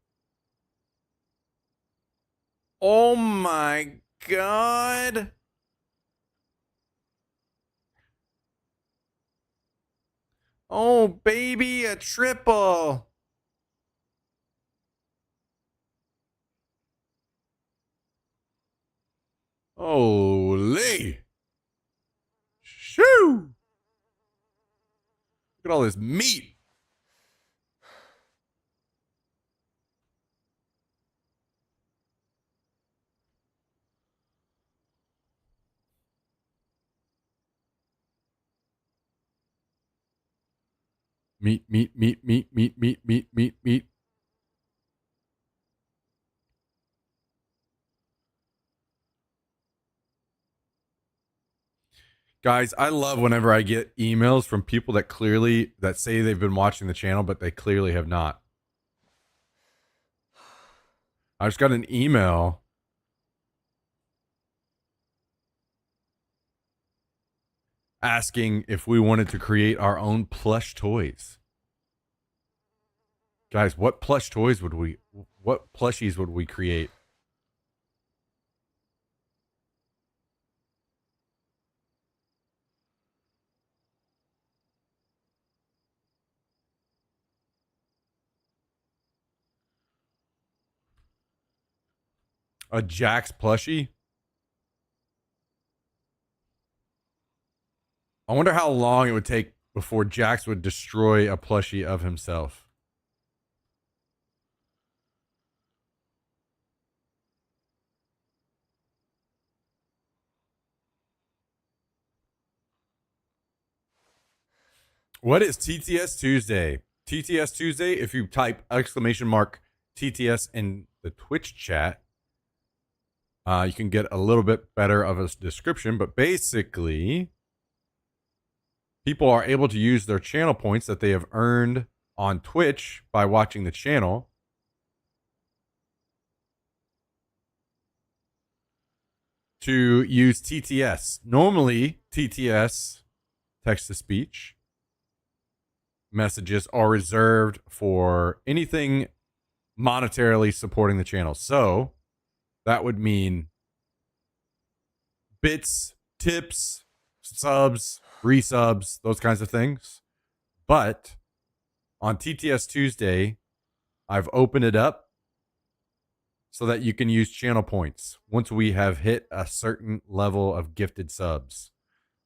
Oh my god. Oh baby, a triple. Holy. Shoo. Look at all this meat. Meat. Guys, I love whenever I get emails from people that say they've been watching the channel, but they clearly have not. I just got an email asking if we wanted to create our own plush toys. Guys, what plushies would we create? A Jax plushie? I wonder how long it would take before Jax would destroy a plushie of himself. What is TTS Tuesday? TTS Tuesday, if you type !TTS in the Twitch chat, you can get a little bit better of a description, but basically, people are able to use their channel points that they have earned on Twitch by watching the channel to use TTS. Normally, TTS, text to speech, messages are reserved for anything monetarily supporting the channel. So that would mean bits, tips, subs, resubs, those kinds of things. But on TTS Tuesday, I've opened it up so that you can use channel points once we have hit a certain level of gifted subs.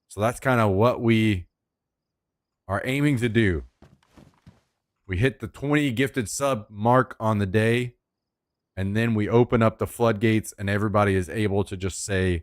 So that's kind of what we are aiming to do. We hit the 20 gifted sub mark on the day, and then we open up the floodgates and everybody is able to just say,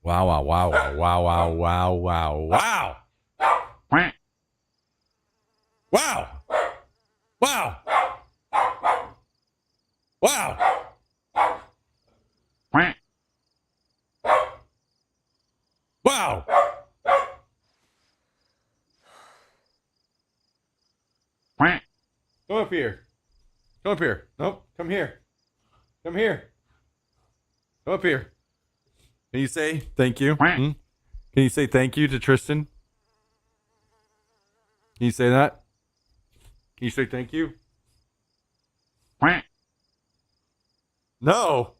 Wow, wow, wow, wow, wow, wow, wow, wow. Wow. Wow. Wow. Wow. Come up here. Come up here. Nope. Come here. Come here. Come up here. Can you say thank you? Hmm? Can you say thank you to Tristan? Can you say that? Can you say thank you? No.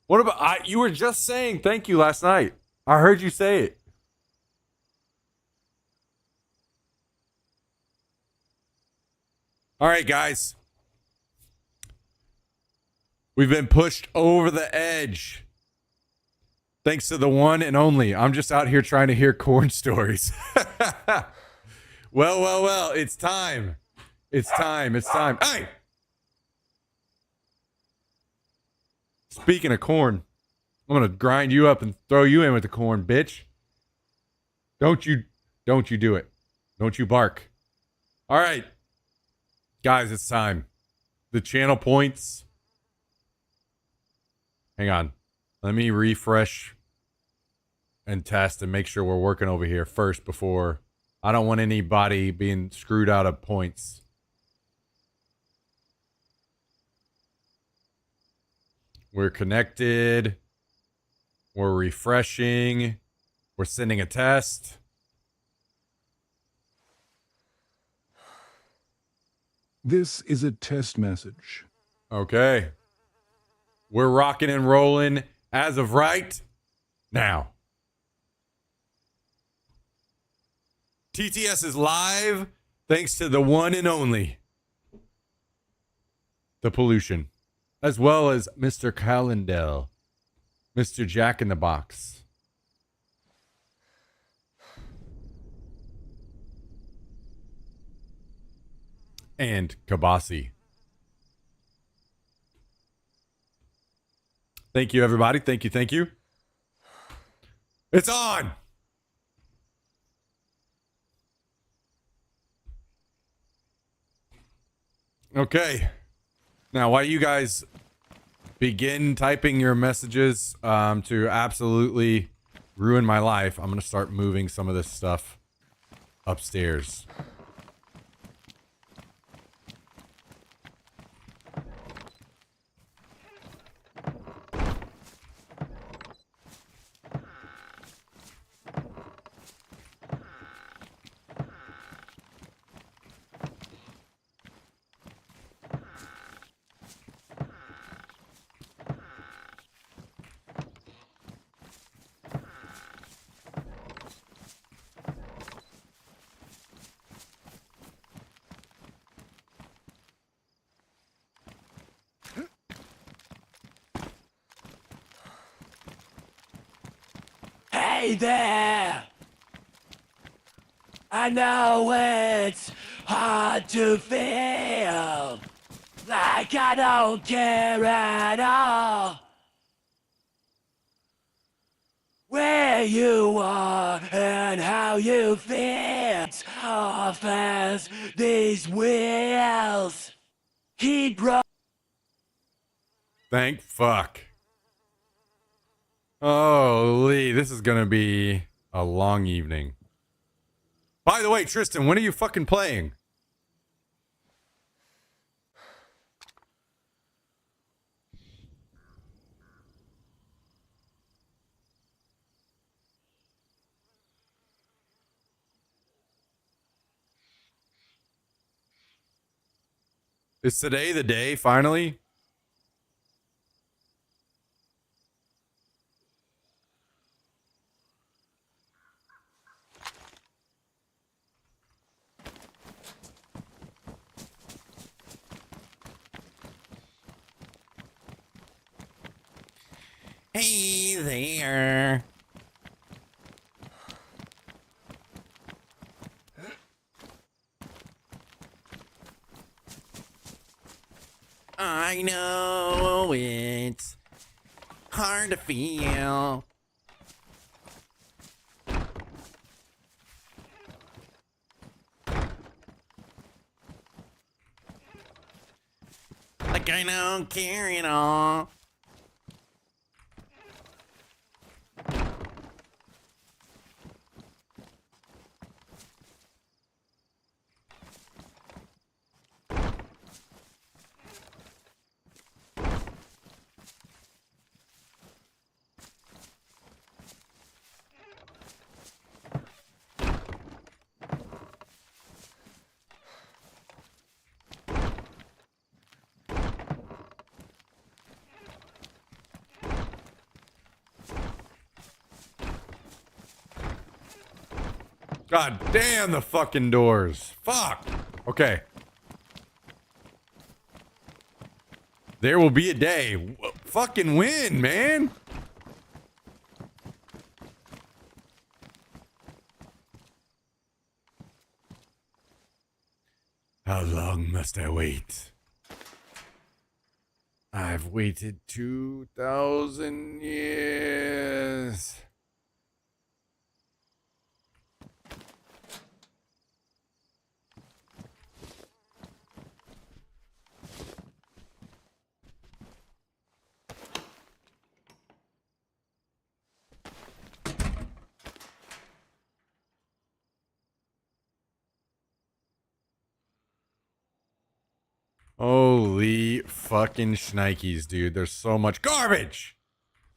What about you were just saying thank you last night. I heard you say it. All right, guys. We've been pushed over the edge. Thanks to the one and only. I'm just out here trying to hear corn stories. Well. It's time. It's time. Hey! Speaking of corn, I'm going to grind you up and throw you in with the corn, bitch. Don't you do it. Don't you bark. All right. Guys, it's time. The channel points. Hang on. Let me refresh and test and make sure we're working over here first before. I don't want anybody being screwed out of points. We're connected. We're refreshing. We're sending a test. This is a test message. Okay. We're rocking and rolling as of right now. TTS is live thanks to the one and only the pollution, as well as Mr. Callendale, Mr. Jack in the Box. And Kabasi. Thank you, everybody. Thank you. It's on. Okay. Now, while you guys begin typing your messages to absolutely ruin my life, I'm going to start moving some of this stuff upstairs. Hey there! I know it's hard to feel like I don't care at all where you are and how you feel. Off as these wheels keep rolling. Thank fuck. Holy, this is gonna be a long evening. By the way, Tristan, when are you fucking playing? Is today the day, finally? Hey there. I know it's hard to feel like I don't care at all. God damn the fucking doors. Fuck. Okay. There will be a day. Fucking win, man. How long must I wait? I've waited 2,000 years. Holy fucking shnikes, dude. There's so much garbage.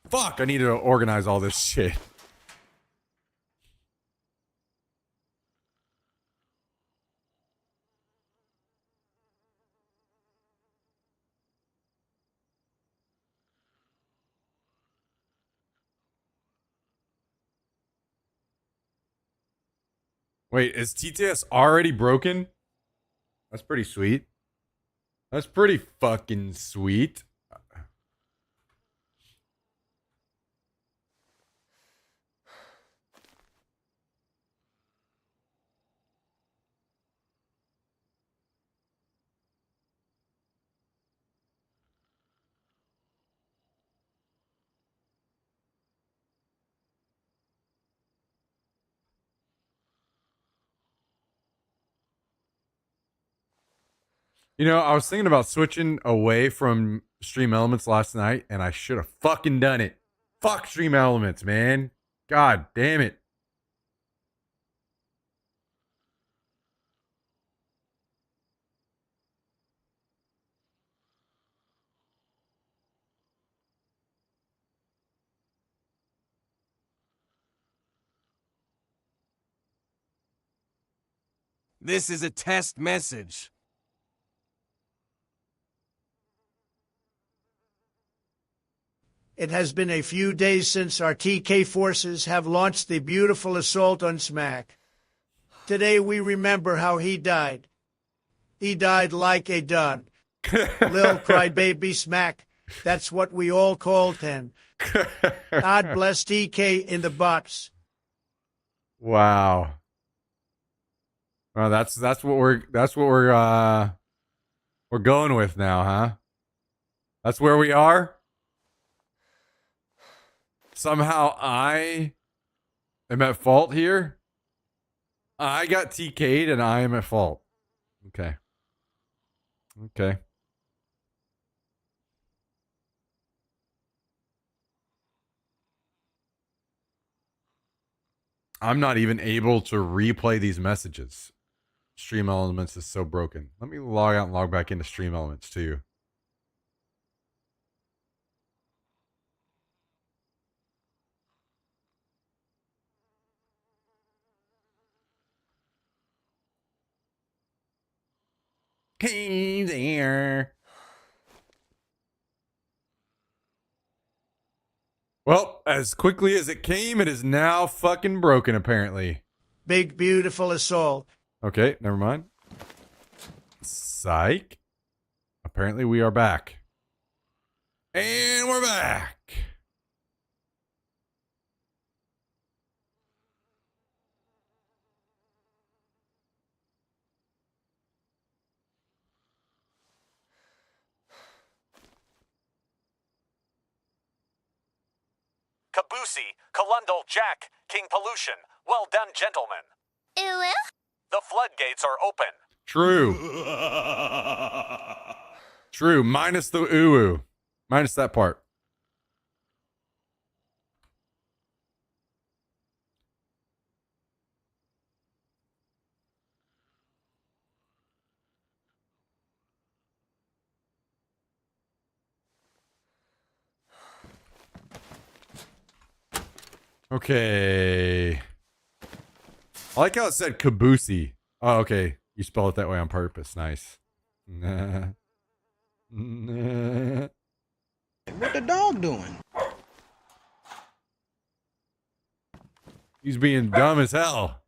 Fuck, I need to organize all this shit. Wait, is TTS already broken? That's pretty sweet. That's pretty fucking sweet. You know, I was thinking about switching away from Stream Elements last night, and I should have fucking done it. Fuck Stream Elements, man. God damn it. This is a test message. It has been a few days since our TK forces have launched the beautiful assault on Smack. Today we remember how he died. He died like a dud. Lil crybaby Smack. That's what we all called him. God bless TK in the butts. Wow. Well, that's what we're going with now, huh? That's where we are. Somehow I am at fault here. I got TK'd and I am at fault. Okay. Okay. I'm not even able to replay these messages. Stream Elements is so broken. Let me log out and log back into Stream Elements too. Hey there. Well, as quickly as it came, it is now fucking broken, apparently. Big, beautiful assault. Okay, never mind. Psych. Apparently we are back. And we're back. Kabusi, Kalundal Jack, King Pollution. Well done, gentlemen. The floodgates are open. True. True. Minus the ooh. Minus that part. Okay. I like how it said Kabusi. Oh, okay. You spell it that way on purpose. Nice. Nah. Nah. What the dog doing? He's being dumb as hell.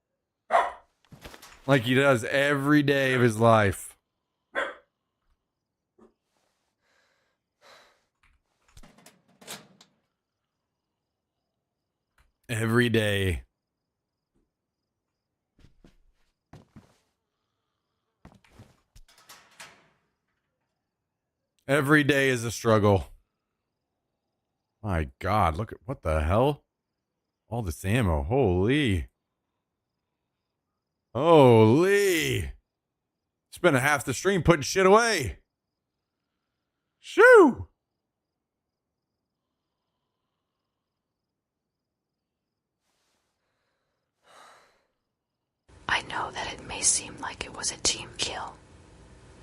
Like he does every day of his life. Every day. Every day is a struggle. My God, look at what the hell? All this ammo. Holy. Holy. Spent a half the stream putting shit away. Shoo. I know that it may seem like it was a team kill,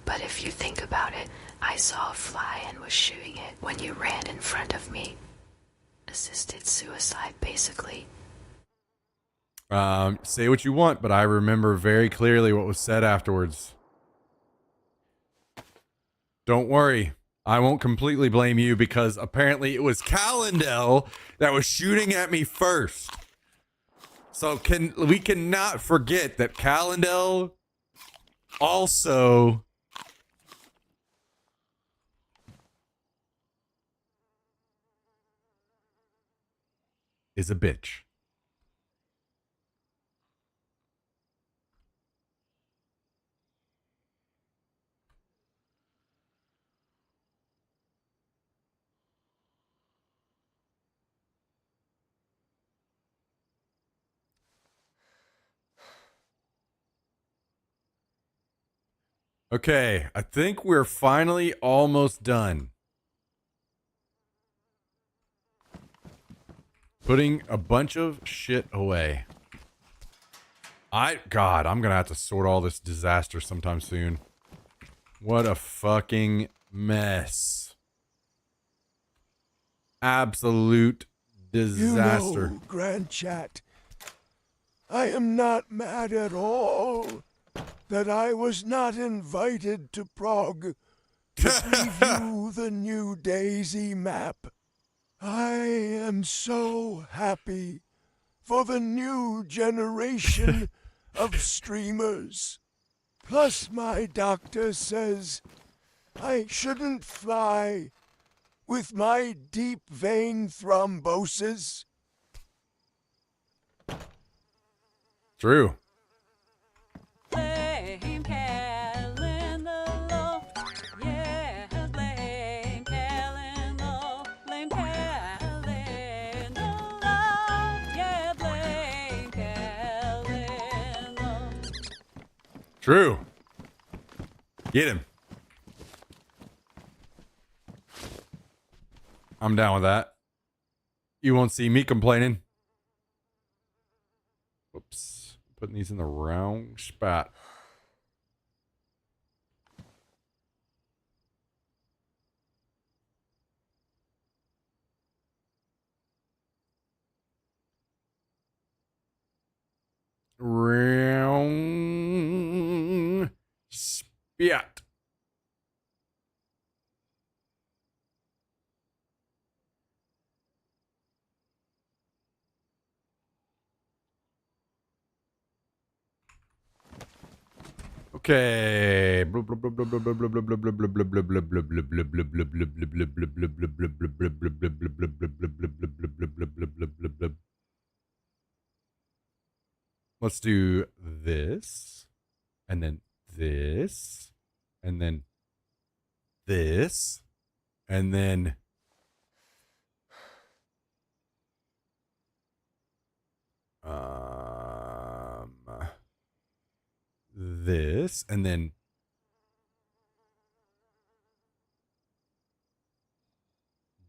but if you think about it, I saw a fly and was shooting it when you ran in front of me. Assisted suicide, basically. Say what you want, but I remember very clearly what was said afterwards. Don't worry. I won't completely blame you because apparently it was Callendale that was shooting at me first. So we cannot forget that Callendale also is a bitch. Okay, I think we're finally almost done. Putting a bunch of shit away. God, I'm gonna have to sort all this disaster sometime soon. What a fucking mess. Absolute disaster. You know, Grand Chat, I am not mad at all that I was not invited to Prague to preview the new Daisy map. I am so happy for the new generation of streamers. Plus, my doctor says I shouldn't fly with my deep vein thrombosis. True. Blame Calendar, yeah, blame Calendar, blame Calendar, yeah, blame Calendar. True. Get him. I'm down with that. You won't see me complaining. Oops. Putting these in the wrong spot. Wrong spot. Okay. Let's do this, and then this, and then this, and then this, and then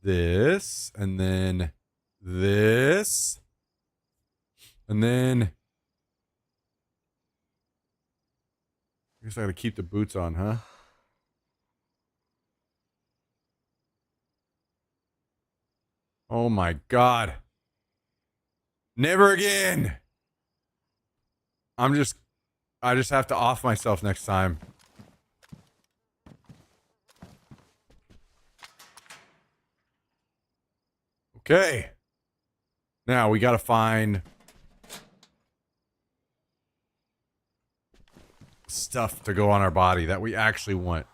this, and then this, and then I guess I gotta keep the boots on, huh? Oh my God. Never again. I just have to off myself next time. Okay. Now we gotta find stuff to go on our body that we actually want.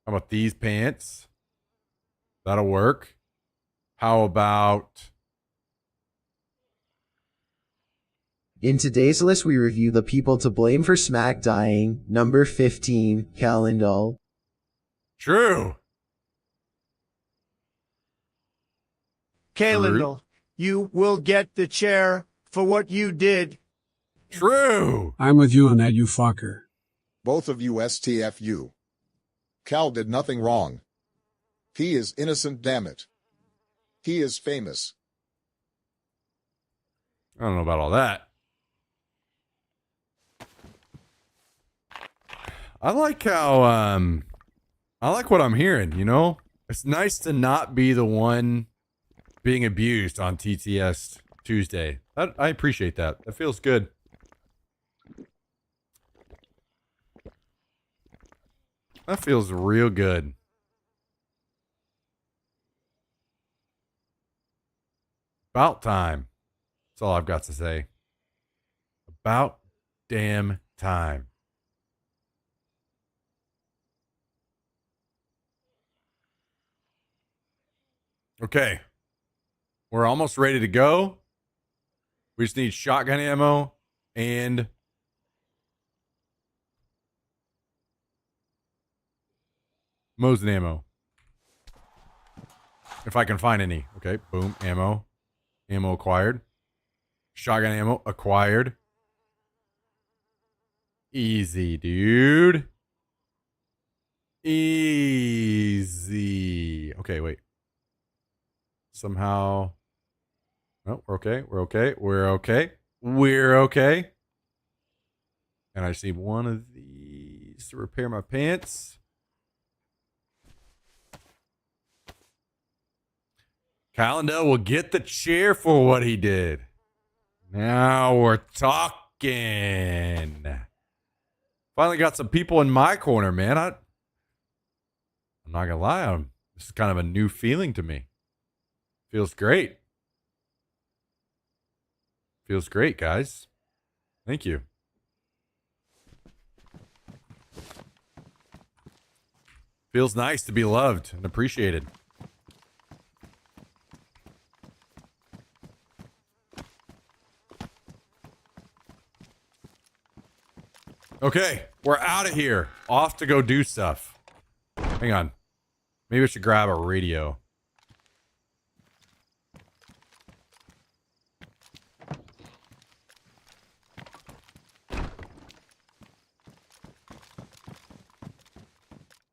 How about these pants? That'll work. How about... In today's list, we review the people to blame for Smack dying. Number 15, Calendal. True. Calendal, you will get the chair for what you did. True. I'm with you on that, you fucker. Both of you STFU. Cal did nothing wrong. He is innocent, damn it. He is famous. I don't know about all that. I like how, I like what I'm hearing, you know? It's nice to not be the one being abused on TTS Tuesday. I appreciate that. That feels good. That feels real good. About time. That's all I've got to say. About damn time. Okay. We're almost ready to go. We just need shotgun ammo and Mosin ammo. If I can find any. Okay, boom, ammo. Ammo acquired. Shotgun ammo acquired. Easy, dude. Easy. Okay, wait. Somehow. Oh, we're okay. We're okay. We're okay. We're okay. And I just need one of these to repair my pants. Calendar will get the chair for what he did. Now we're talking. Finally got some people in my corner, man. I'm not gonna lie. This is kind of a new feeling to me. Feels great. Feels great, guys. Thank you. Feels nice to be loved and appreciated. Okay, we're out of here. Off to go do stuff. Hang on. Maybe I should grab a radio.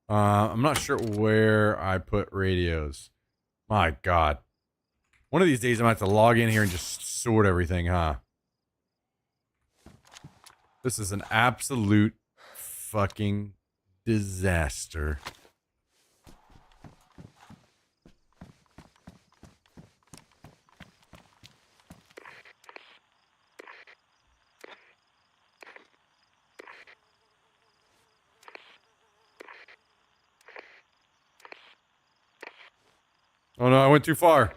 I'm not sure where I put radios. My God. One of these days I'm going to have to log in here and just sort everything, huh? This is an absolute fucking disaster. Oh no, I went too far.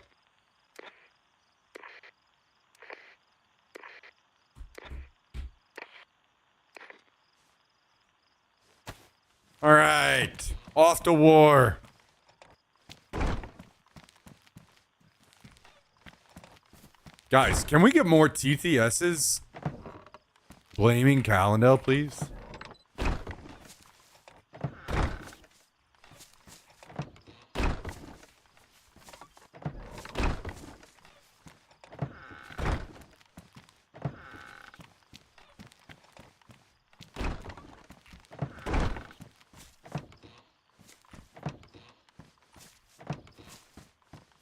All right, off to war. Guys, can we get more TTSs blaming Calendel, please?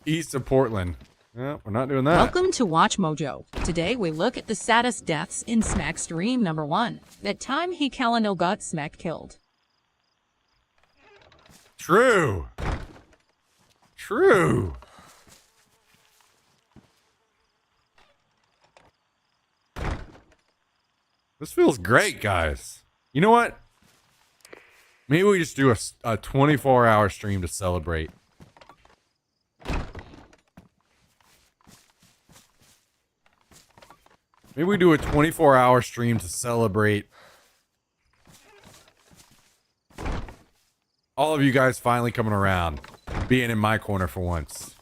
east of Portland. Yeah, we're not doing that. Welcome to Watch Mojo. Today we look at the saddest deaths in Smack Stream number 1. That time he Calendar got Smack killed. True. True. This feels great, guys. You know what? Maybe we just do a 24-hour stream to celebrate. Maybe we do a 24-hour stream to celebrate all of you guys finally coming around, being in my corner for once.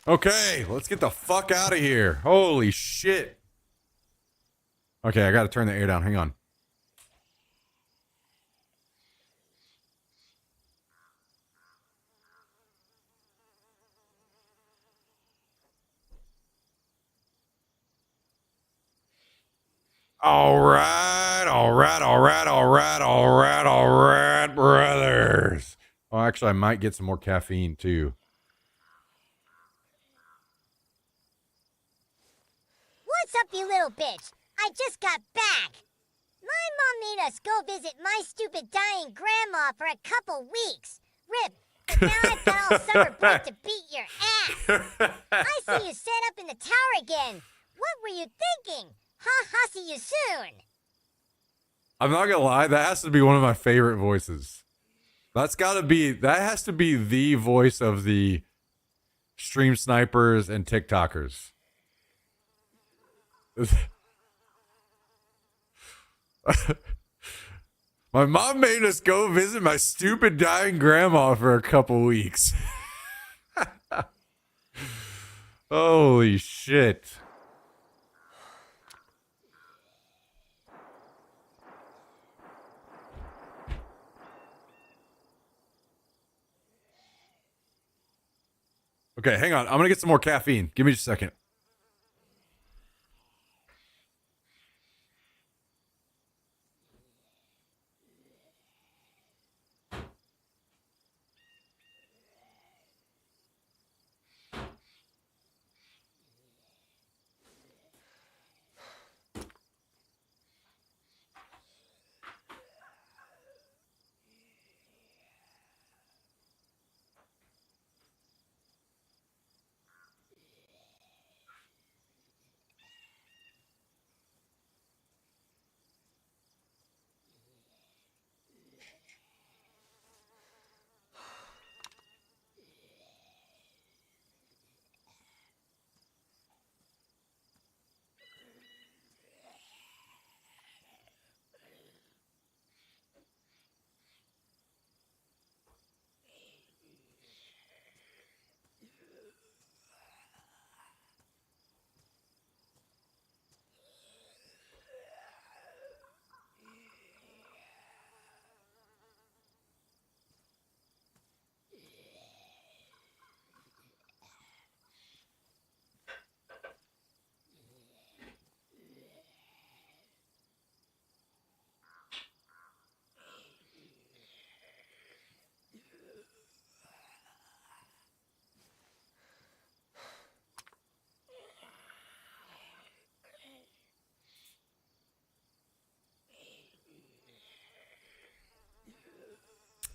Okay, let's get the fuck out of here. Holy shit. Okay, I gotta turn the air down. Hang on. All right, brothers. Oh, actually, I might get some more caffeine, too. What's up, you little bitch? I just got back. My mom made us go visit my stupid dying grandma for a couple weeks. Rip, but now I've got all summer break to beat your ass. I see you set up in the tower again. What were you thinking? Ha, see you soon. I'm not gonna lie, that has to be one of my favorite voices. That has to be the voice of the stream snipers and TikTokers. My mom made us go visit my stupid dying grandma for a couple weeks. Holy shit. Okay, hang on. I'm going to get some more caffeine. Give me just a second.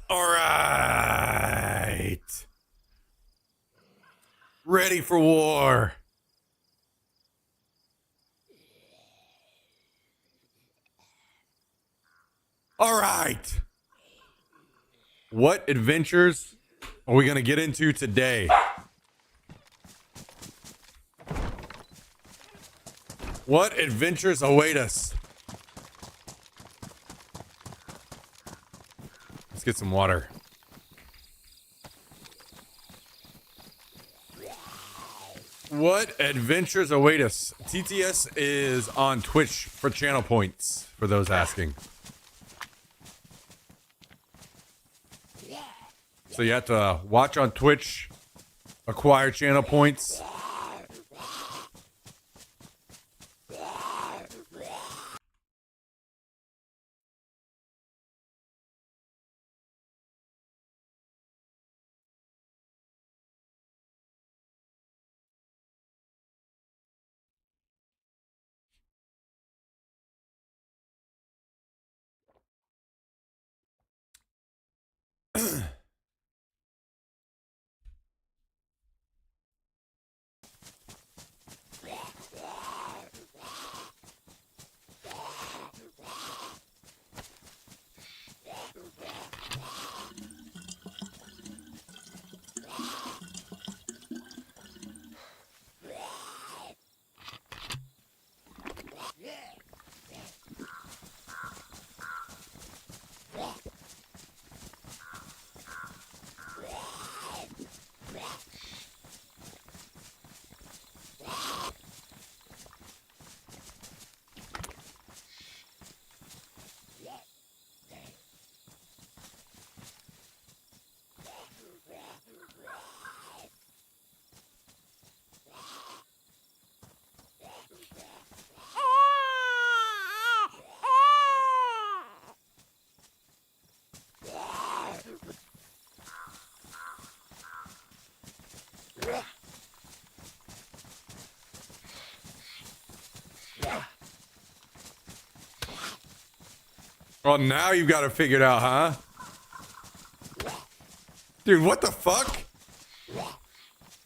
All right. Ready for war. All right. What adventures are we going to get into today? What adventures await us? Let's get some water. What adventures await us? TTS is on Twitch for channel points, for those asking. So you have to watch on Twitch Acquire channel points. Well, now you've got it figured out, huh? Dude, what the fuck?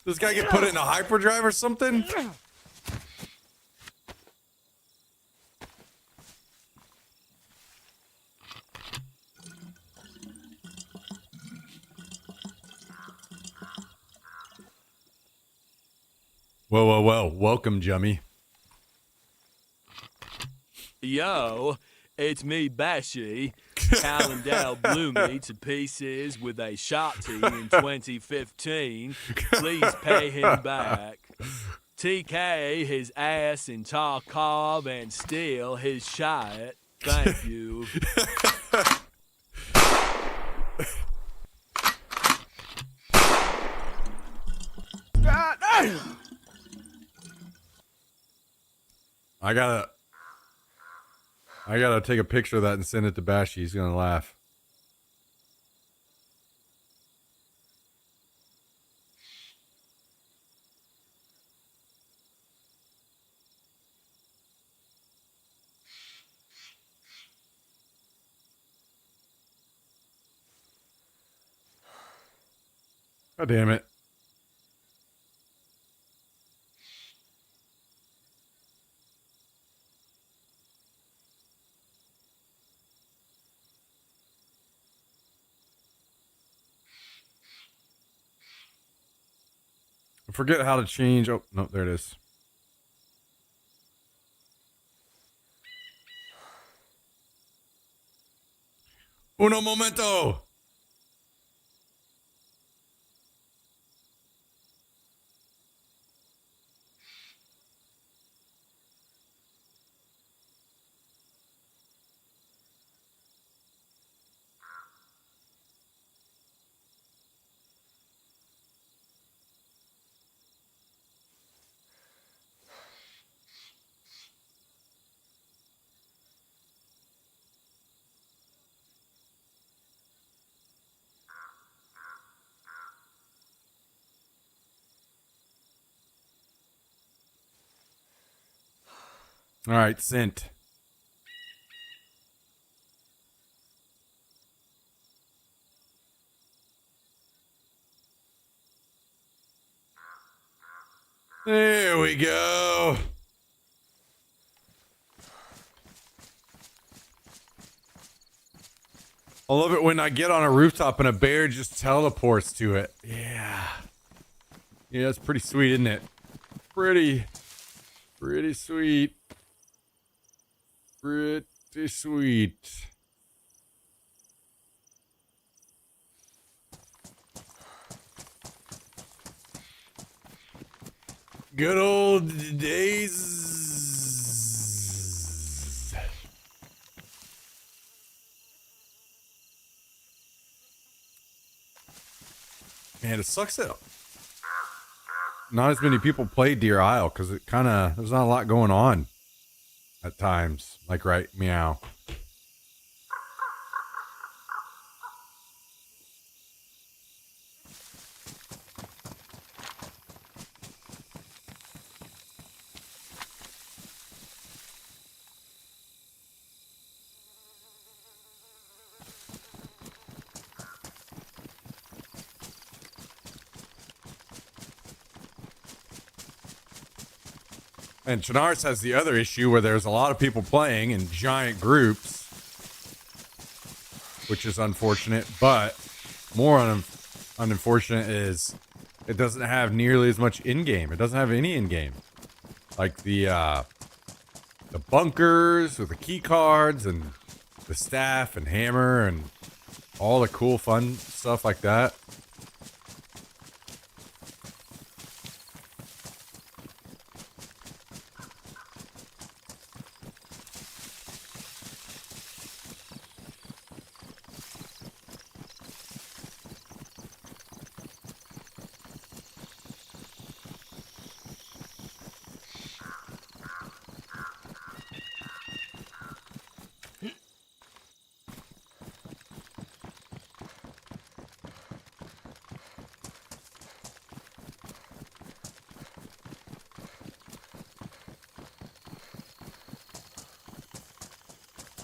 This guy get put in a hyperdrive or something? Whoa, whoa, whoa. Welcome, Jummy. Yo, it's me, Bashy. Callendale blew me to pieces with a shot team in 2015. Please pay him back. TK his ass in Tarkov and steal his shot. Thank you. I gotta take a picture of that and send it to Bashy. He's gonna laugh. God damn it. I forget how to change. Oh, no, there it is. Uno momento. All right, sent. There we go. I love it when I get on a rooftop and a bear just teleports to it. Yeah. Yeah, that's pretty sweet, isn't it? Pretty sweet. Pretty sweet. Good old days. Man, it sucks that not as many people play Deer Isle because there's not a lot going on at times. Like, right, meow. And Chernarus has the other issue where there's a lot of people playing in giant groups, which is unfortunate, but more unfortunate is it doesn't have nearly as much in-game. It doesn't have any in-game. Like the bunkers with the key cards and the staff and hammer and all the cool fun stuff like that.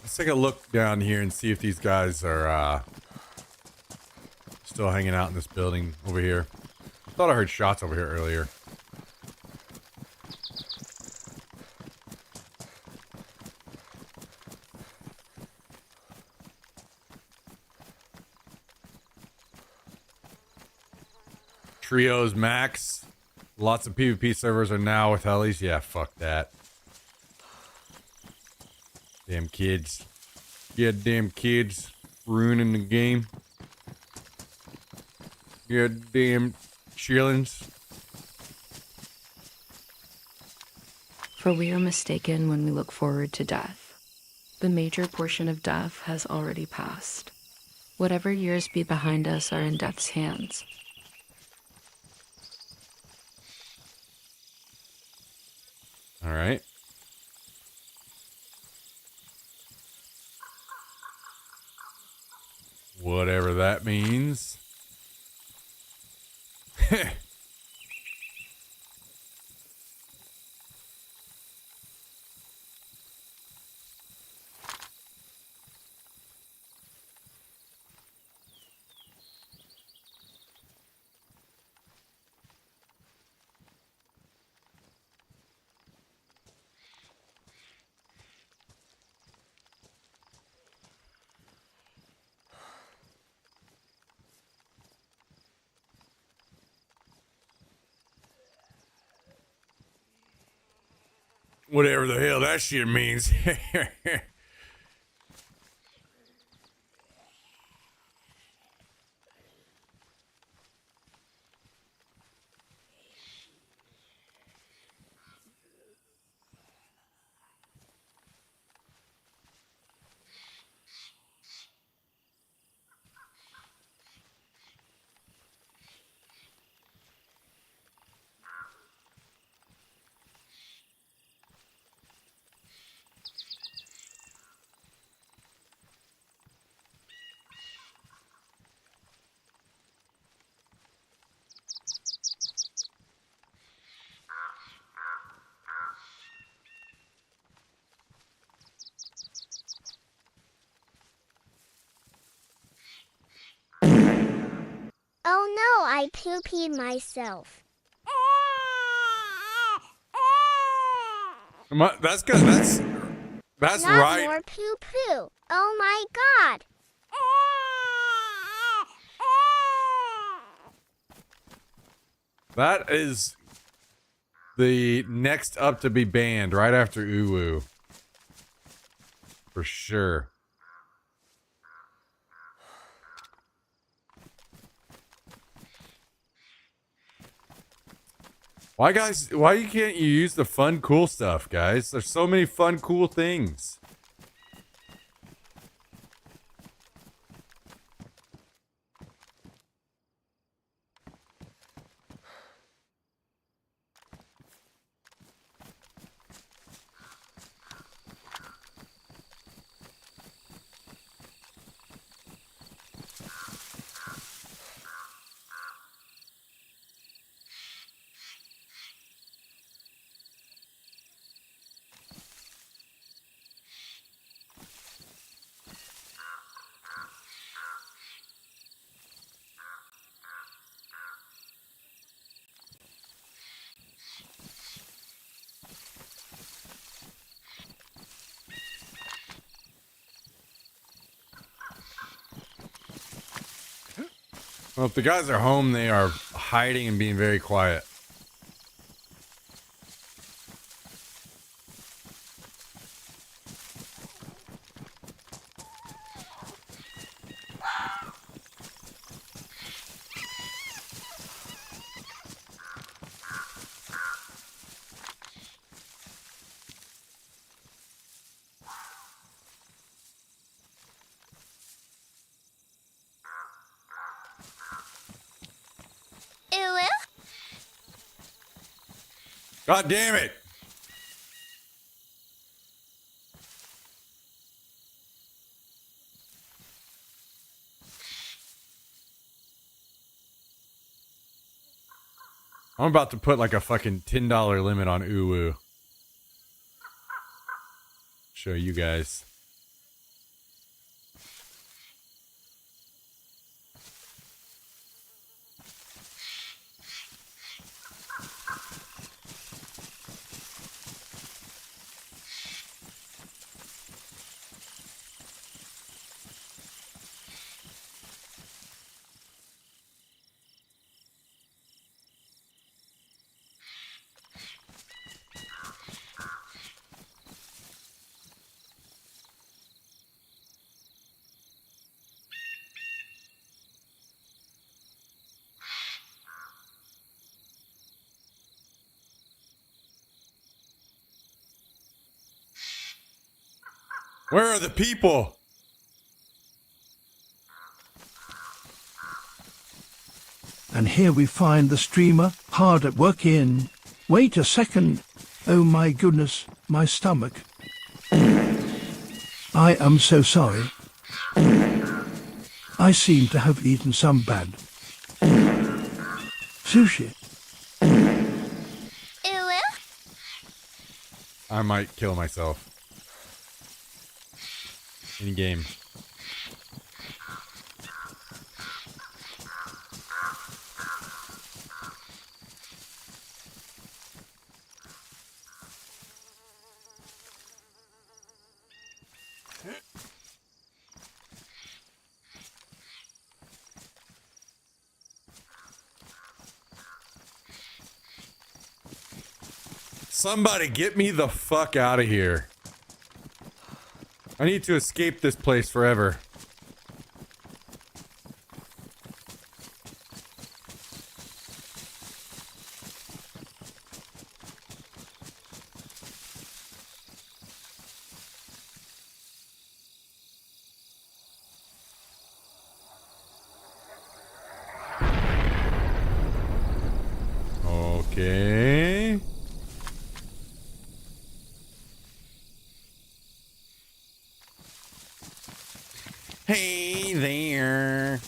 Let's take a look down here and see if these guys are still hanging out in this building over here. I thought I heard shots over here earlier. Trios max. Lots of PvP servers are now with helis. Yeah, fuck that. Damn kids. Yeah, damn kids ruining the game. Yeah, damn chillins. For we are mistaken when we look forward to death. The major portion of death has already passed. Whatever years be behind us are in death's hands. All right. Whatever that means. Whatever the hell that shit means. Oh no, I poo-peed myself. That's good. That's Not right. more poo-poo. Oh my god. That is the next up to be banned right after Uwu. For sure. Why can't you use the fun, cool stuff, guys? There's so many fun, cool things. Well, if the guys are home, they are hiding and being very quiet. God damn it! I'm about to put like a fucking $10 limit on Uwu. Show you guys. Where are the people? And here we find the streamer hard at work in... Wait a second. Oh my goodness, my stomach. I am so sorry. I seem to have eaten some bad sushi. I might kill myself. In game. Somebody get me the fuck out of here. I need to escape this place forever. Okay. Hey there.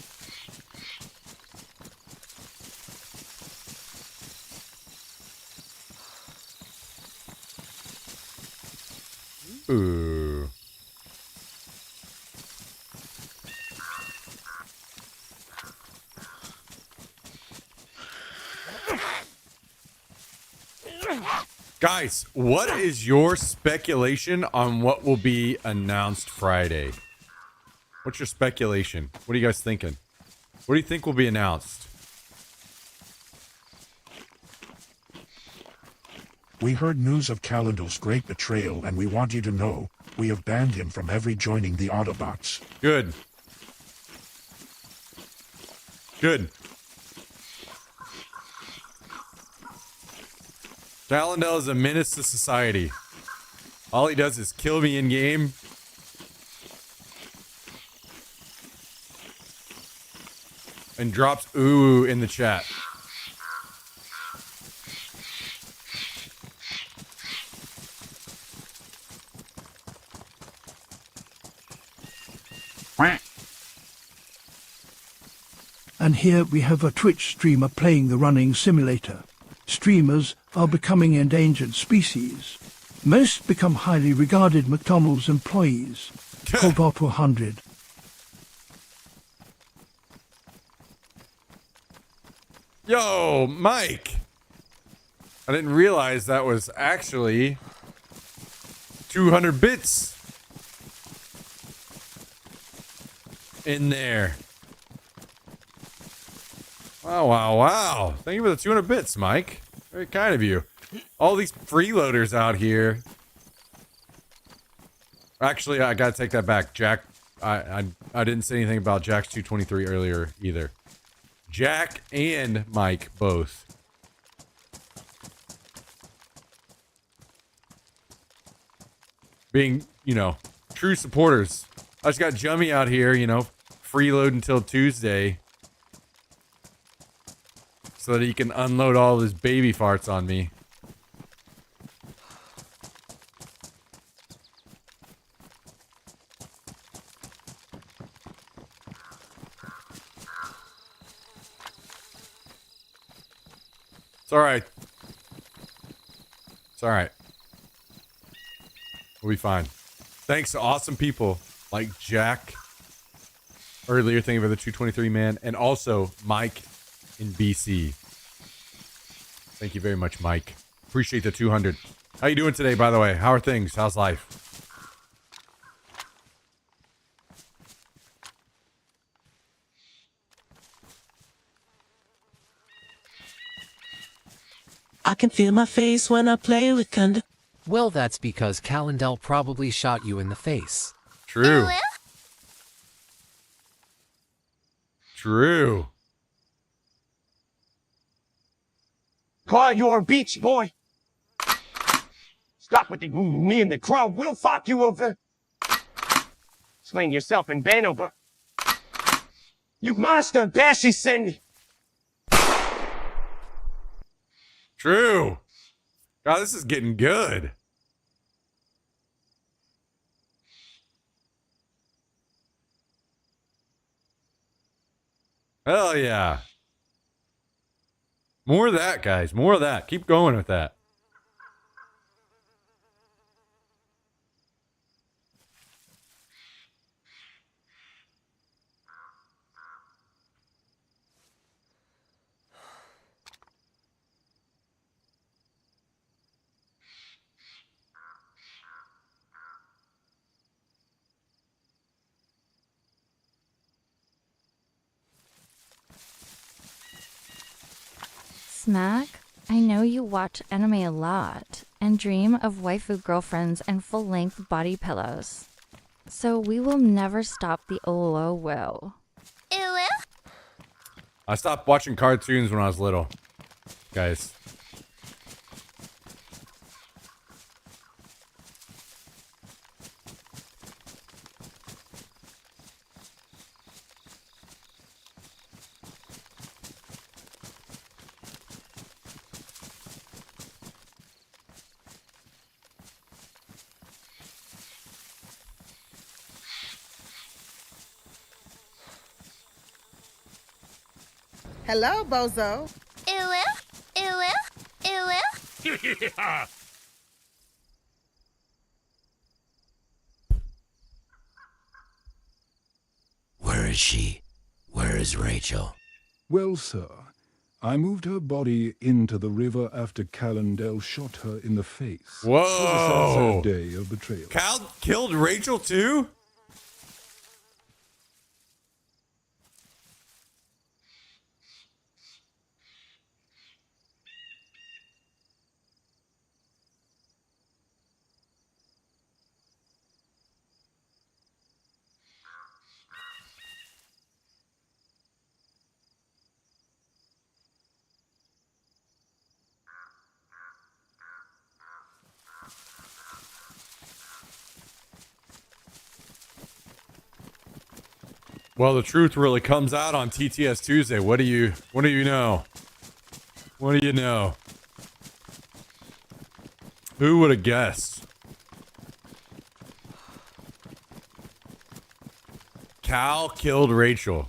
Ooh. Guys, what is your speculation on what will be announced Friday? What's your speculation? What are you guys thinking? What do you think will be announced? We heard news of Kalandal's great betrayal, and we want you to know we have banned him from ever joining the Autobots. Good. Good. Kalandal is a menace to society. All he does is kill me in game. And drops ooh in the chat. And here we have a Twitch streamer playing the running simulator. Streamers are becoming endangered species. Most become highly regarded McDonald's employees. Cobalt 100. Yo, Mike! I didn't realize that was actually 200 bits in there. Wow, wow, wow. Thank you for the 200 bits, Mike. Very kind of you. All these freeloaders out here. Actually, I gotta take that back. Jack, I didn't say anything about Jack's 223 earlier either. Jack and Mike both. Being, you know, true supporters. I just got Jummy out here, you know, freeload until Tuesday. So that he can unload all of his baby farts on me. It's alright. It's alright. We'll be fine. Thanks to awesome people like Jack. Earlier, thank you for the 223 man. And also Mike in BC. Thank you very much, Mike. Appreciate the 200. How you doing today, by the way? How are things? How's life? I can feel my face when I play with thunder. Well, that's because Calendel probably shot you in the face. True. True. Quiet your beach, boy. Stop with me and the crowd. We'll fuck you over. Sling yourself and bend over. You monster, Bashy Cindy. True. God, this is getting good. Hell yeah. More of that, guys. More of that. Keep going with that. Smack, I know you watch anime a lot and dream of waifu girlfriends and full-length body pillows. So we will never stop the LOL. I stopped watching cartoons when I was little, guys. Hello, bozo. Where is she? Where is Rachel? Well, sir, I moved her body into the river after Calendel shot her in the face. Whoa! It was a sad day of betrayal. Cal killed Rachel too? Well, the truth really comes out on TTS Tuesday. What do you know? What do you know? Who would have guessed? Cal killed Rachel.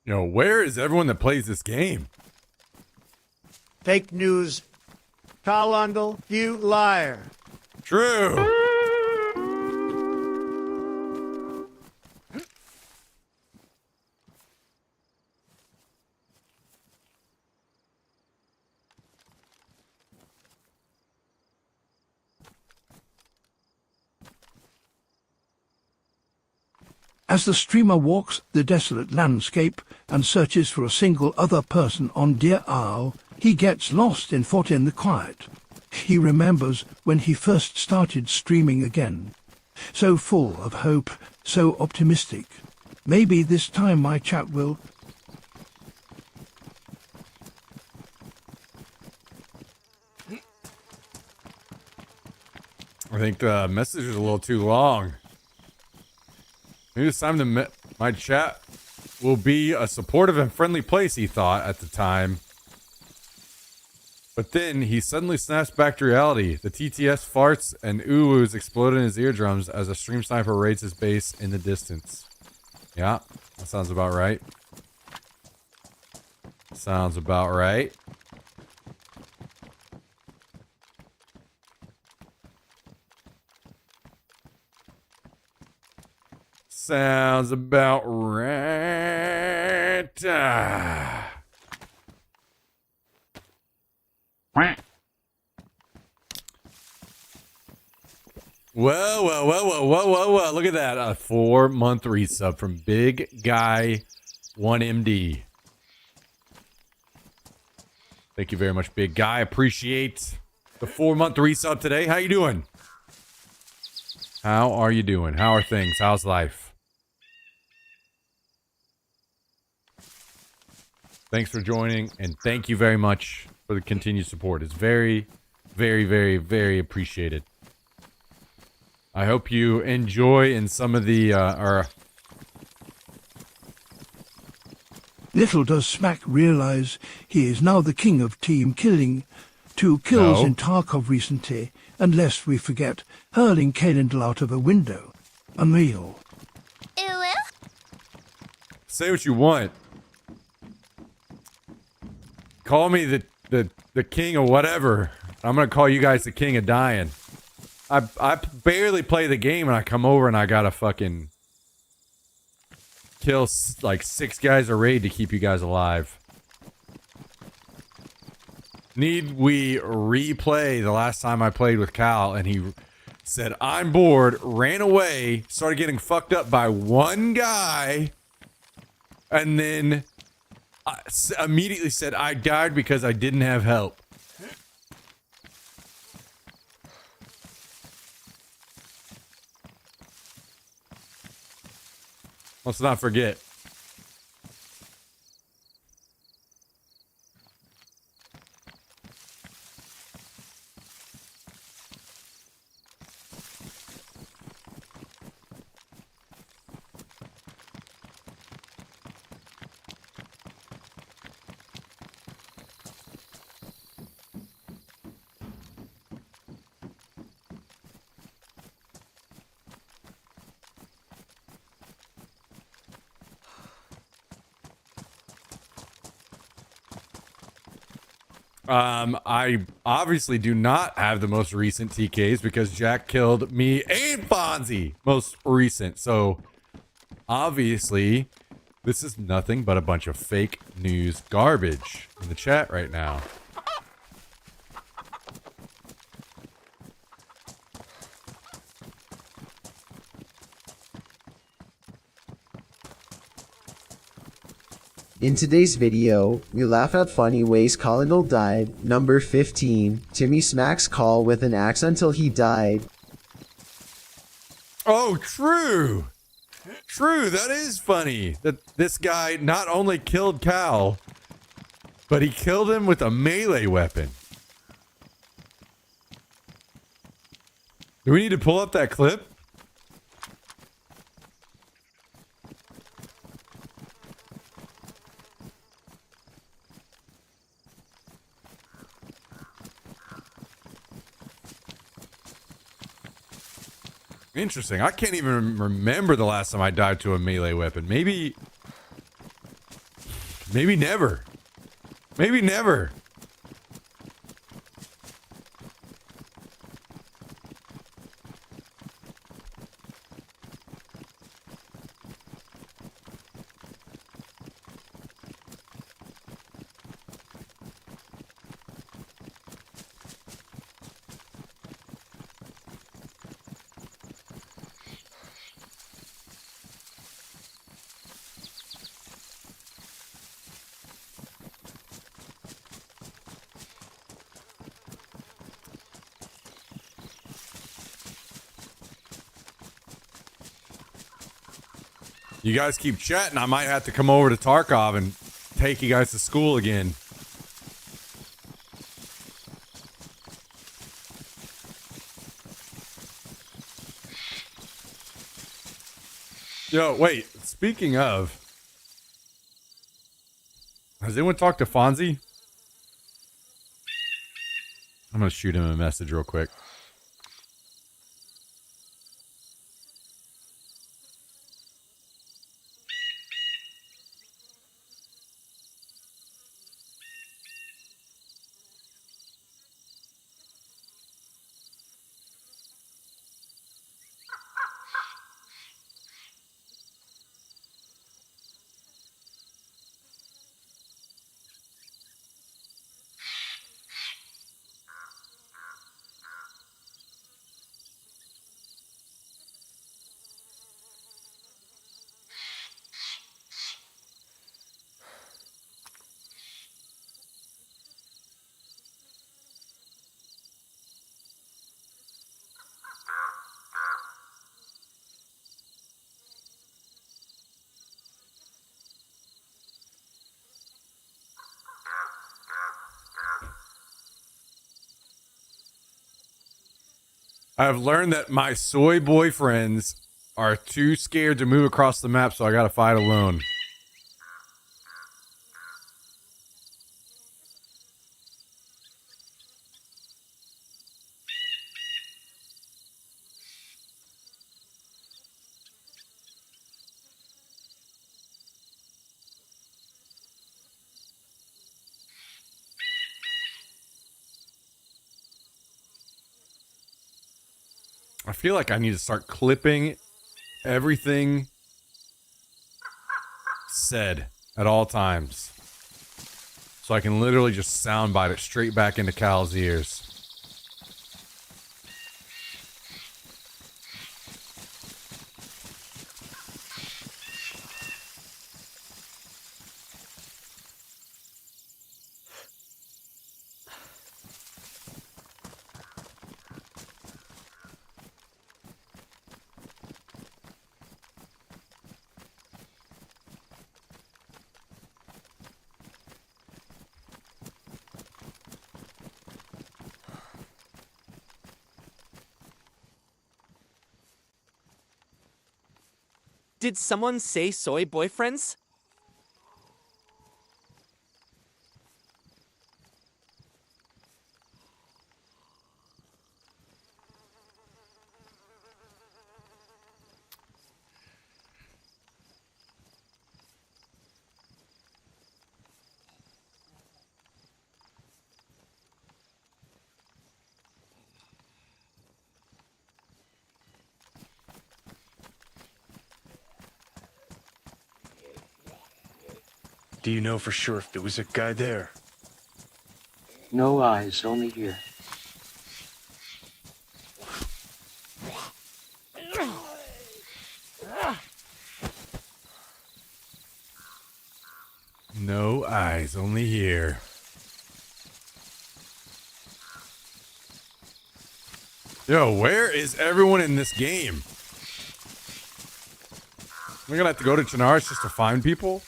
Yo, where is everyone that plays this game? Fake news. Calendal, you liar. True. As the streamer walks the desolate landscape and searches for a single other person on Deer Isle, he gets lost in thought in the quiet. He remembers when he first started streaming again. So full of hope, so optimistic. Maybe this time my chat will... I think the message is a little too long. Maybe it's time to my chat will be a supportive and friendly place, he thought at the time. But then he suddenly snaps back to reality. The TTS farts and ooh-woos explode in his eardrums as a stream sniper raids his base in the distance. Yeah, that sounds about right. Sounds about right. Sounds about right. Whoa. Look at that. A 4-month resub from Big Guy 1MD. Thank you very much, Big Guy. Appreciate the 4-month resub today. How you doing? How are you doing? How are things? How's life? Thanks for joining, and thank you very much for the continued support. It's very, very appreciated. I hope you enjoy in some of the, Little does Smack realize he is now the king of team killing. 2 kills in Tarkov recently, and lest we forget, hurling Kalendal out of a window. Unreal. Say what you want. Call me the king of whatever. I'm gonna call you guys the king of dying. I barely play the game and I come over and I gotta fucking kill like 6 guys a raid to keep you guys alive. Need we replay the last time I played with Cal and he said, I'm bored, ran away, started getting fucked up by one guy, and then immediately said I died because I didn't have help. Let's not forget. I obviously do not have the most recent TKs because Jack killed me and Fonzie most recent. So obviously this is nothing but a bunch of fake news garbage in the chat right now. In today's video, we laugh at funny ways Colonel died. Number 15, Timmy smacks Call with an axe until he died. Oh, true. True, that is funny. That this guy not only killed Cal, but he killed him with a melee weapon. Do we need to pull up that clip? Interesting. I can't even remember the last time I died to a melee weapon. Maybe Maybe never. Maybe never. You guys keep chatting. I might have to come over to Tarkov and take you guys to school again. Yo, wait. Speaking of, has anyone talked to Fonzie? I'm going to shoot him a message real quick. I've learned that my soy boyfriends are too scared to move across the map, so I gotta fight alone. I feel like I need to start clipping everything said at all times, so I can literally just soundbite it straight back into Cal's ears. Did someone say soy boyfriends? Do you know for sure if there was a guy there? No eyes, only here. No eyes, only here. Yo, where is everyone in this game? We're gonna have to go to Chernarus just to find people?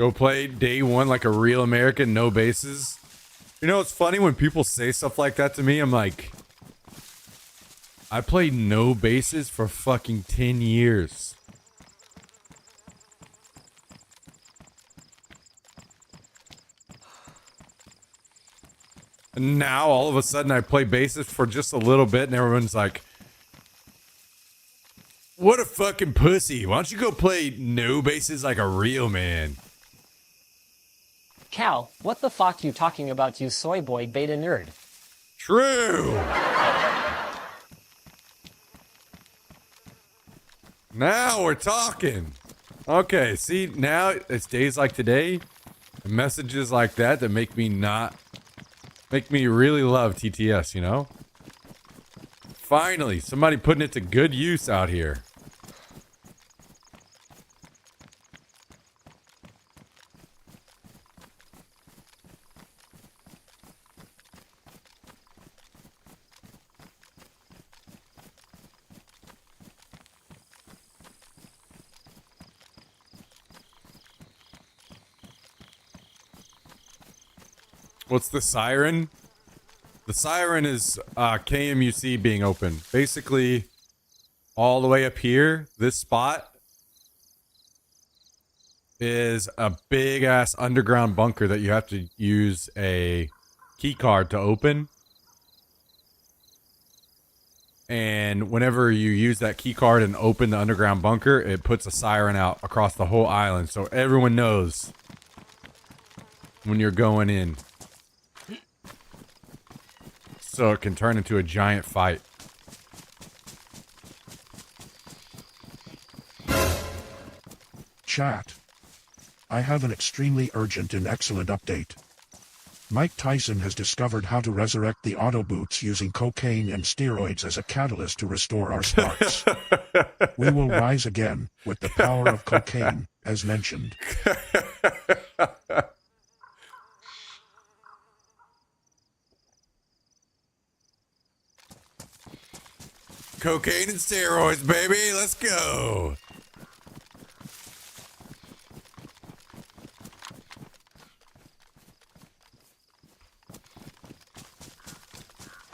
Go play day one like a real American, no bases. You know, it's funny when people say stuff like that to me. I'm like, I played no bases for fucking 10 years. And now all of a sudden I play bases for just a little bit and everyone's like, what a fucking pussy. Why don't you go play no bases like a real man? Cal, what the fuck you talking about, you soy boy beta nerd? True. Now we're talking. Okay, see, now it's days like today, and messages like that make me really love TTS, you know? Finally, somebody putting it to good use out here. What's the siren? The siren is KMUC being open. Basically, all the way up here, this spot is a big ass underground bunker that you have to use a key card to open. And whenever you use that key card and open the underground bunker, it puts a siren out across the whole island. So everyone knows when you're going in. So it can turn into a giant fight. Chat. I have an extremely urgent and excellent update. Mike Tyson has discovered how to resurrect the Autobots using cocaine and steroids as a catalyst to restore our sparks. We will rise again with the power of cocaine, as mentioned. Cocaine and steroids, baby. Let's go.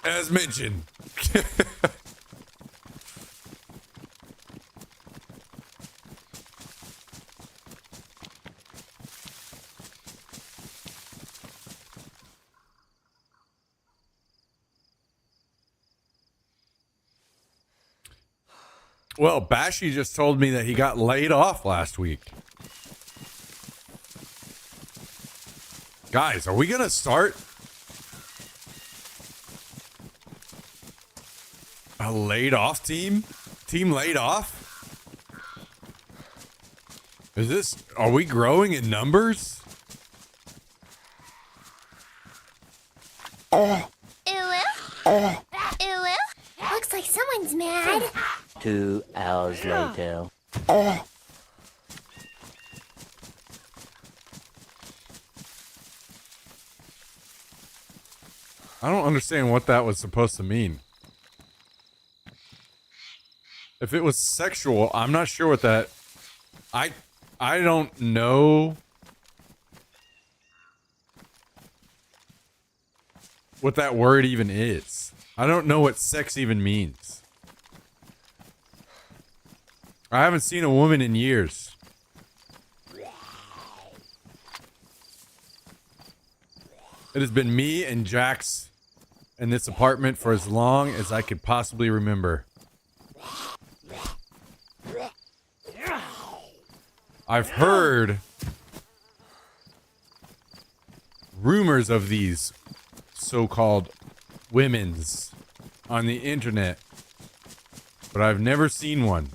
As mentioned. Well, Bashy just told me that he got laid off last week. Guys, are we going to start a laid off team? Team laid off? Are we growing in numbers? Ooh. Ooh. Looks like someone's mad. 2 hours later. I don't understand what that was supposed to mean. If it was sexual, I'm not sure what that... I don't know what that word even is. I don't know what sex even means. I haven't seen a woman in years. It has been me and Jax in this apartment for as long as I could possibly remember. I've heard rumors of these so-called women's on the internet, but I've never seen one.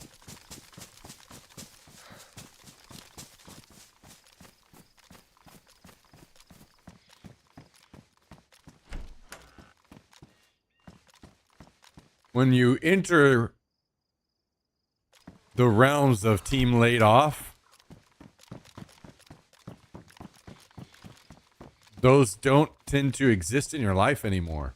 When you enter the realms of team laid off, those don't tend to exist in your life anymore.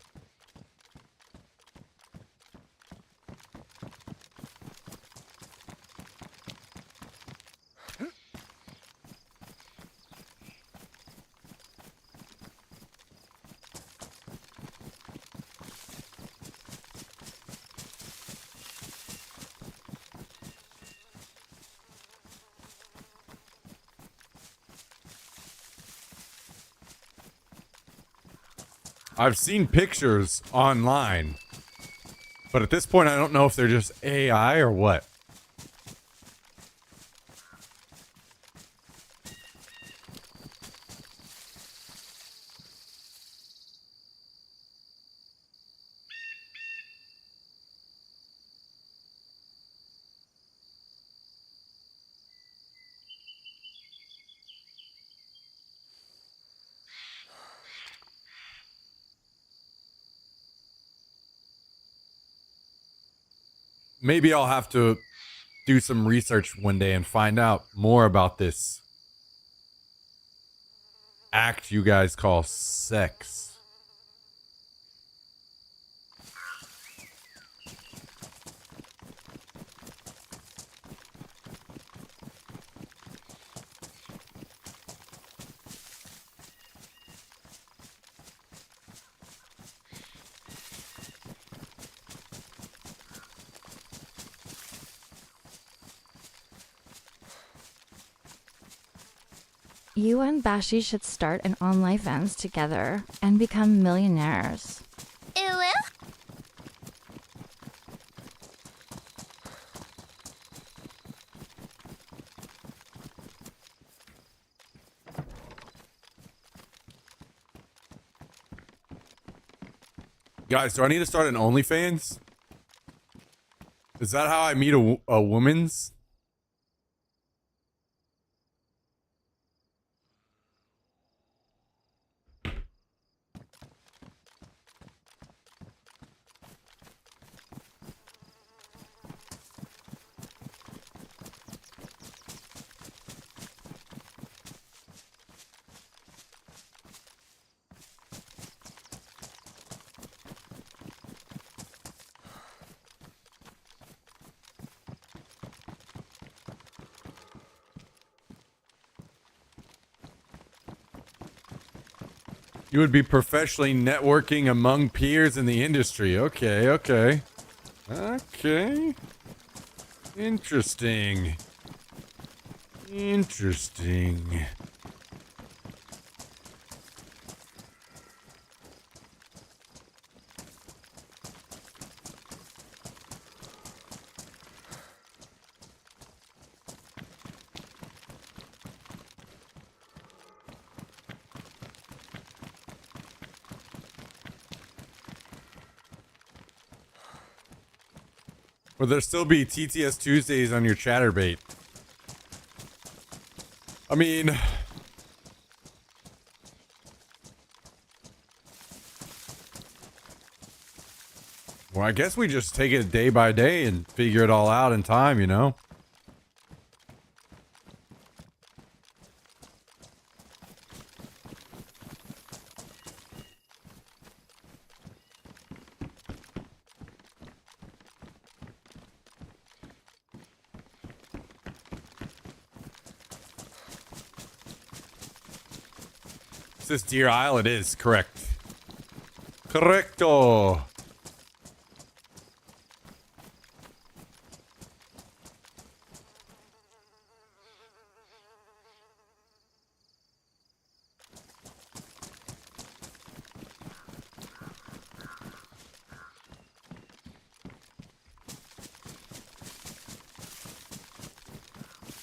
I've seen pictures online, but at this point, I don't know if they're just AI or what. Maybe I'll have to do some research one day and find out more about this act you guys call sex. You and Bashi should start an OnlyFans together and become millionaires. Guys, do I need to start an OnlyFans? Is that how I meet a woman's? You would be professionally networking among peers in the industry. Okay, okay. Okay. Interesting. Interesting. Will there still be TTS Tuesdays on your chatterbait? I mean, well, I guess we just take it day by day and figure it all out in time, you know? Is this Deer Isle? It is, correct. Correcto.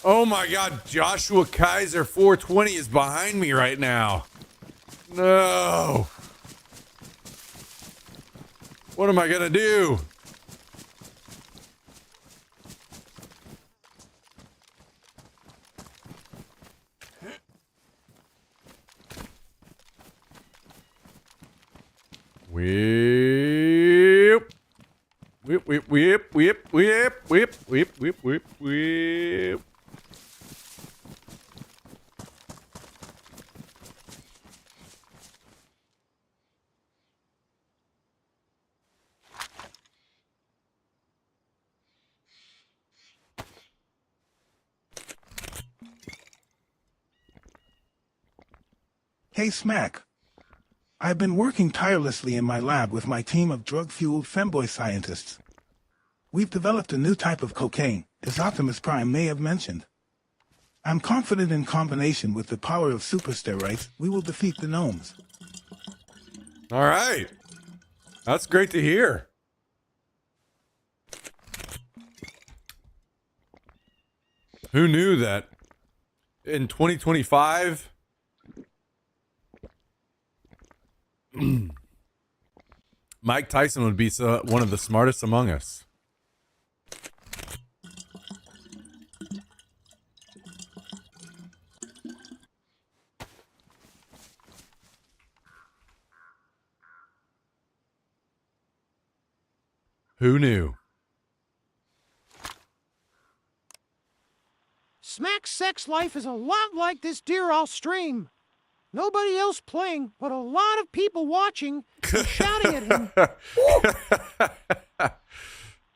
Oh my god, Joshua Kaiser 420 is behind me right now. No. What am I gonna do? Whip. Whip, whip, whip, whip, whip, whip, whip, whip, whip, whip. Hey, Smack. I've been working tirelessly in my lab with my team of drug-fueled femboy scientists. We've developed a new type of cocaine, as Optimus Prime may have mentioned. I'm confident in combination with the power of supersteroids, we will defeat the gnomes. All right. That's great to hear. Who knew that in 2025 Mike Tyson would be one of the smartest among us? Who knew? Smack's sex life is a lot like this deer I'll stream. Nobody else playing, but a lot of people watching and shouting at him.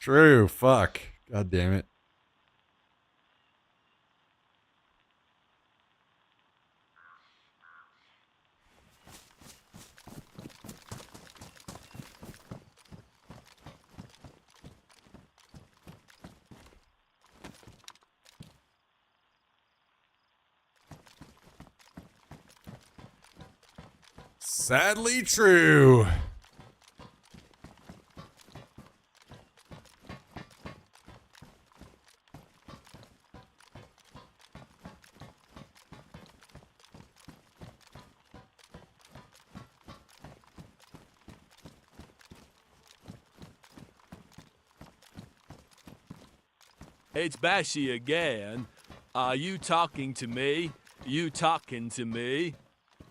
True. Fuck. God damn it. Sadly true. It's Bashy again. Are you talking to me? You talking to me?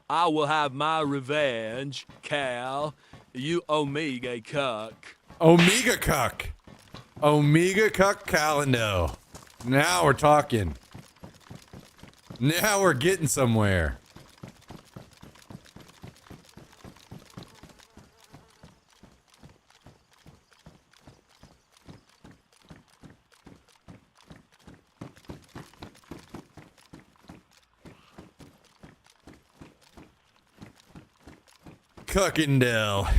I will have my revenge, Cal. You Omega cuck. Omega cuck. Omega cuck Calendar. Now we're talking. Now we're getting somewhere. Cuckendale.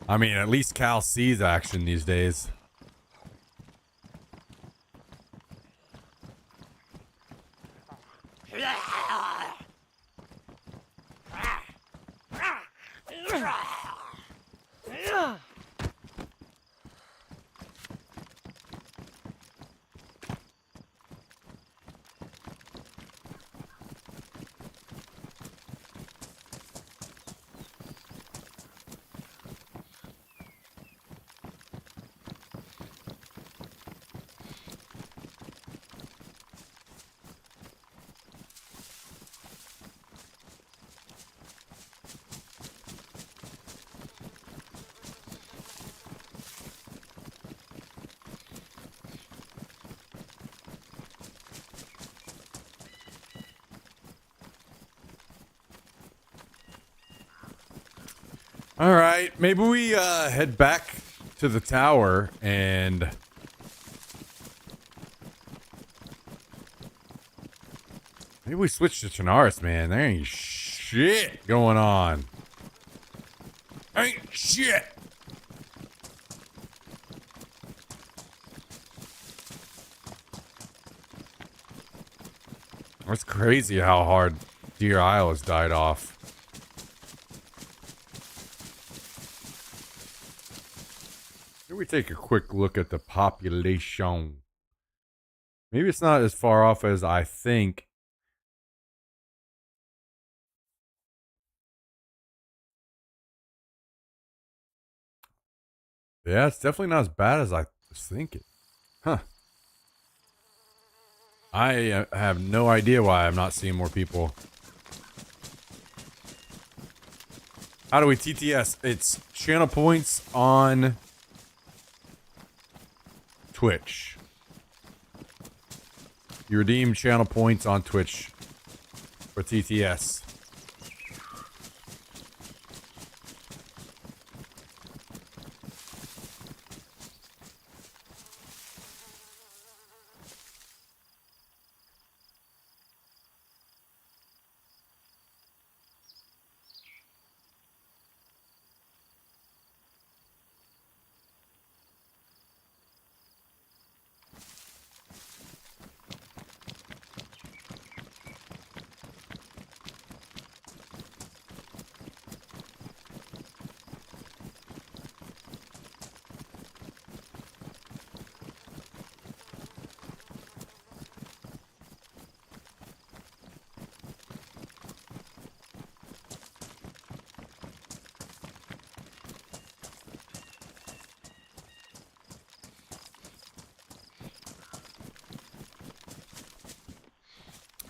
I mean, at least Cal sees action these days. All right, maybe we head back to the tower and maybe we switch to Chernarus, man. There ain't shit going on. Ain't shit. It's crazy how hard Deer Isle has died off. We take a quick look at the population. Maybe it's not as far off as I think. Yeah, it's definitely not as bad as I was thinking. Huh. I have no idea why I'm not seeing more people. How do we TTS? It's channel points on Twitch. You redeem channel points on Twitch for TTS.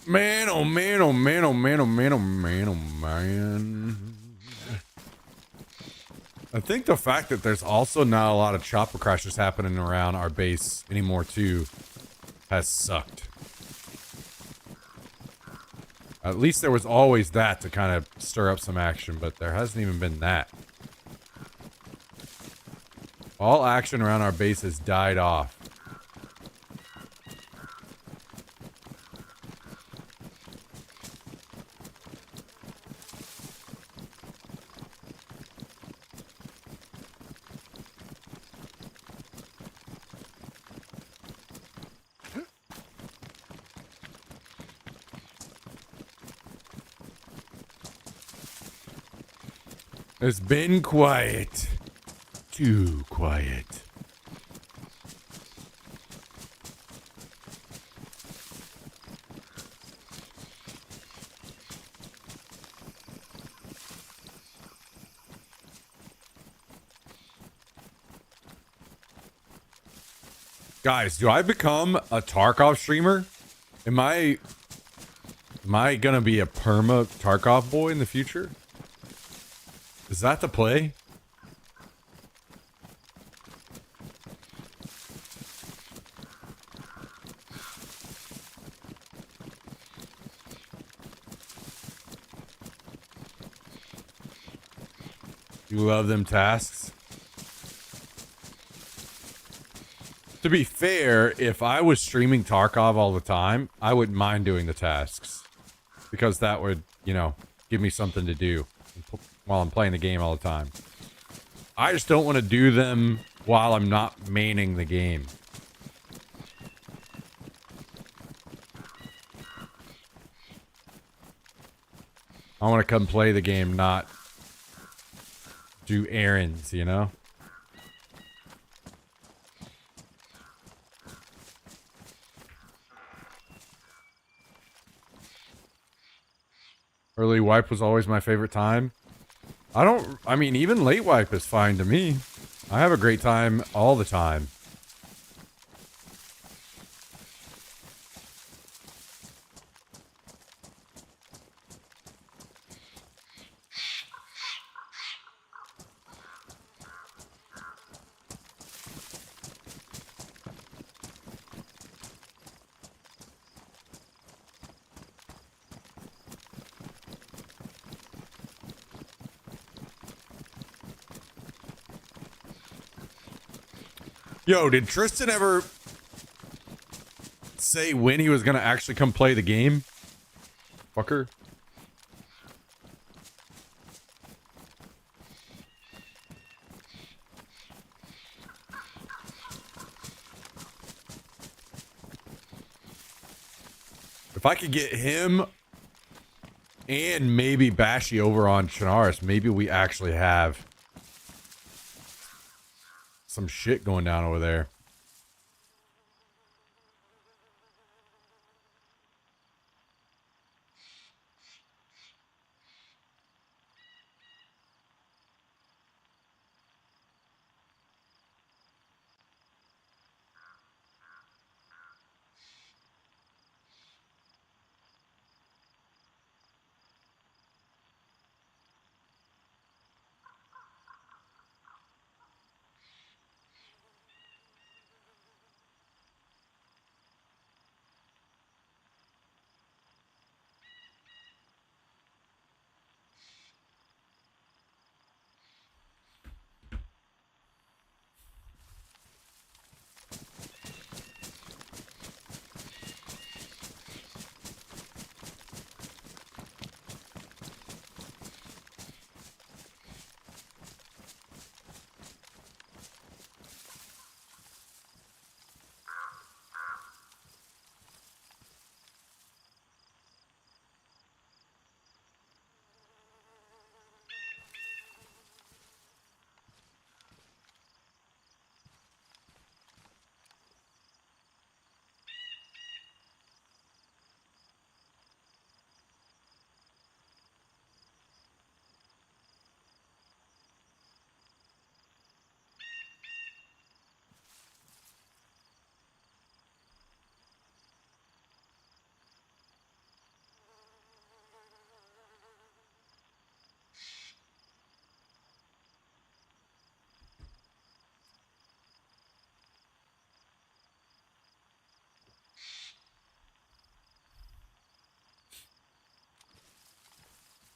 Man, oh man, oh man, oh man, oh man, oh man, oh man. I think the fact that there's also not a lot of chopper crashes happening around our base anymore too has sucked. At least there was always that to kind of stir up some action, but there hasn't even been that. All action around our base has died off. It's been quiet. Too quiet. Guys, do I become a Tarkov streamer? Am I gonna be a perma Tarkov boy in the future? Is that the play? You love them tasks? To be fair, if I was streaming Tarkov all the time, I wouldn't mind doing the tasks. Because that would, you know, give me something to do while I'm playing the game all the time. I just don't want to do them while I'm not maining the game. I want to come play the game, not do errands, you know? Early wipe was always my favorite time. I mean, even late wipe is fine to me. I have a great time all the time. Yo, did Tristan ever say when he was gonna actually come play the game? Fucker. If I could get him and maybe Bashy over on Chinaris, maybe we actually have some shit going down over there.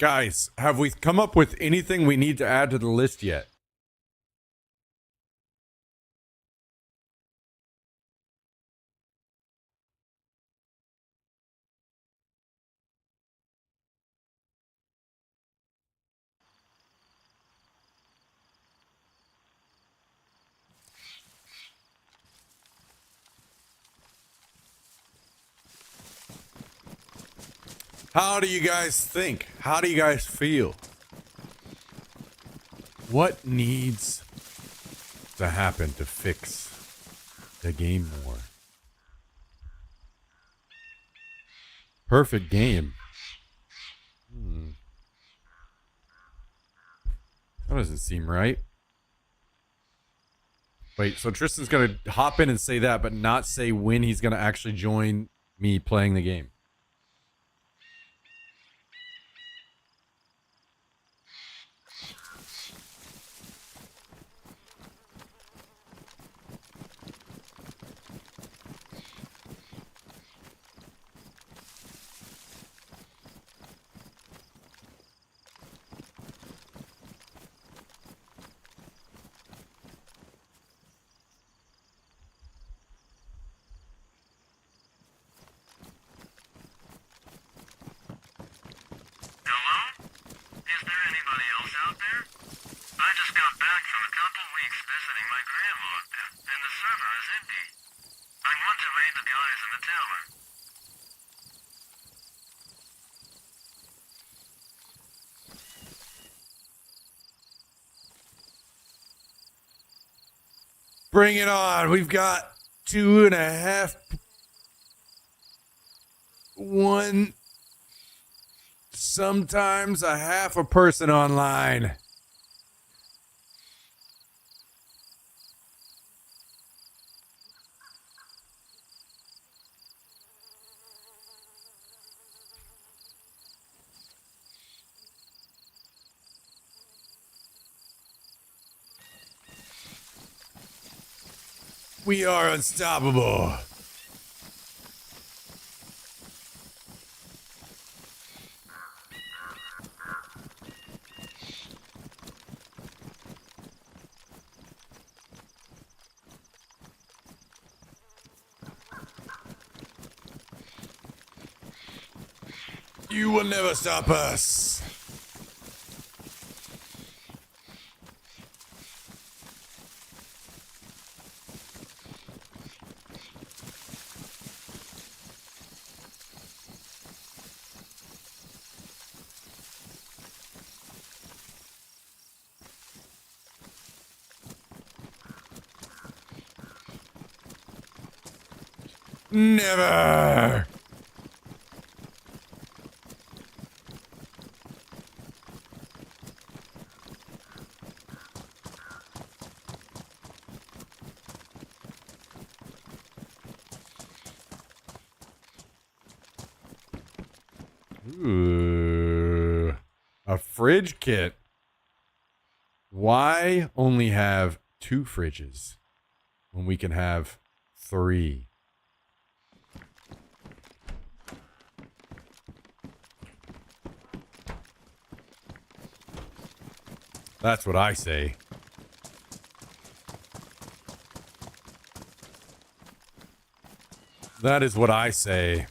Guys, have we come up with anything we need to add to the list yet? How do you guys think? How do you guys feel? What needs to happen to fix the game more? Perfect game. That doesn't seem right. Wait, so Tristan's going to hop in and say that, but not say when he's going to actually join me playing the game. Bring it on. We've got 2.5. One. Sometimes a half a person online. We are unstoppable. You will never stop us. Never. Ooh, a fridge kit. Why only have 2 fridges when we can have 3? That's what I say. That is what I say.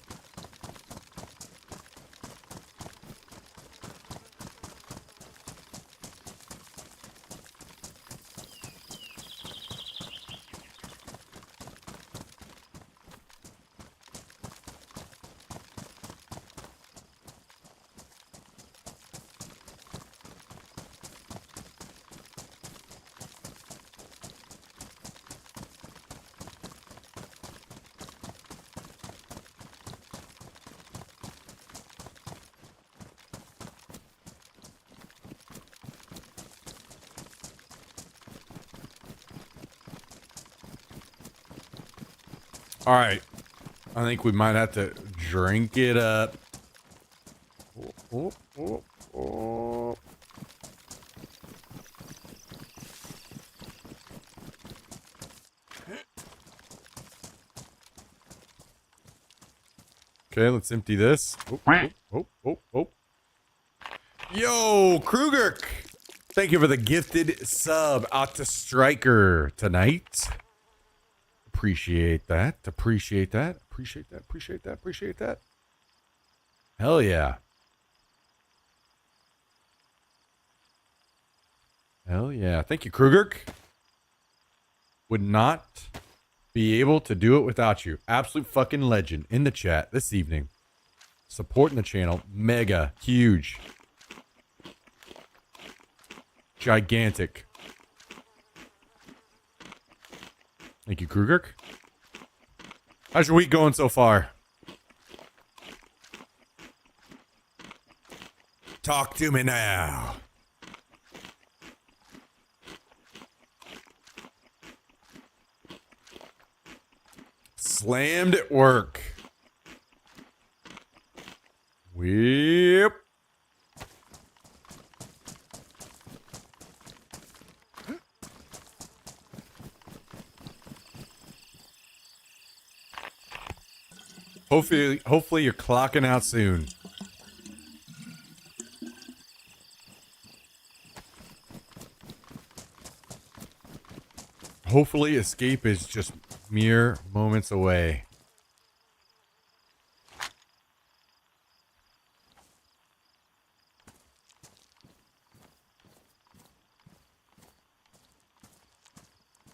All right. I think we might have to drink it up. Okay, let's empty this. Yo, Kruger. Thank you for the gifted sub out to Striker tonight. Appreciate that. Appreciate that. Appreciate that. Appreciate that. Appreciate that. Hell yeah. Hell yeah. Thank you, Kruger. Would not be able to do it without you. Absolute fucking legend in the chat this evening. Supporting the channel. Mega. Huge. Gigantic. Thank you, Kruger. How's your week going so far? Talk to me now. Slammed at work. Whip. Hopefully you're clocking out soon. Hopefully escape is just mere moments away.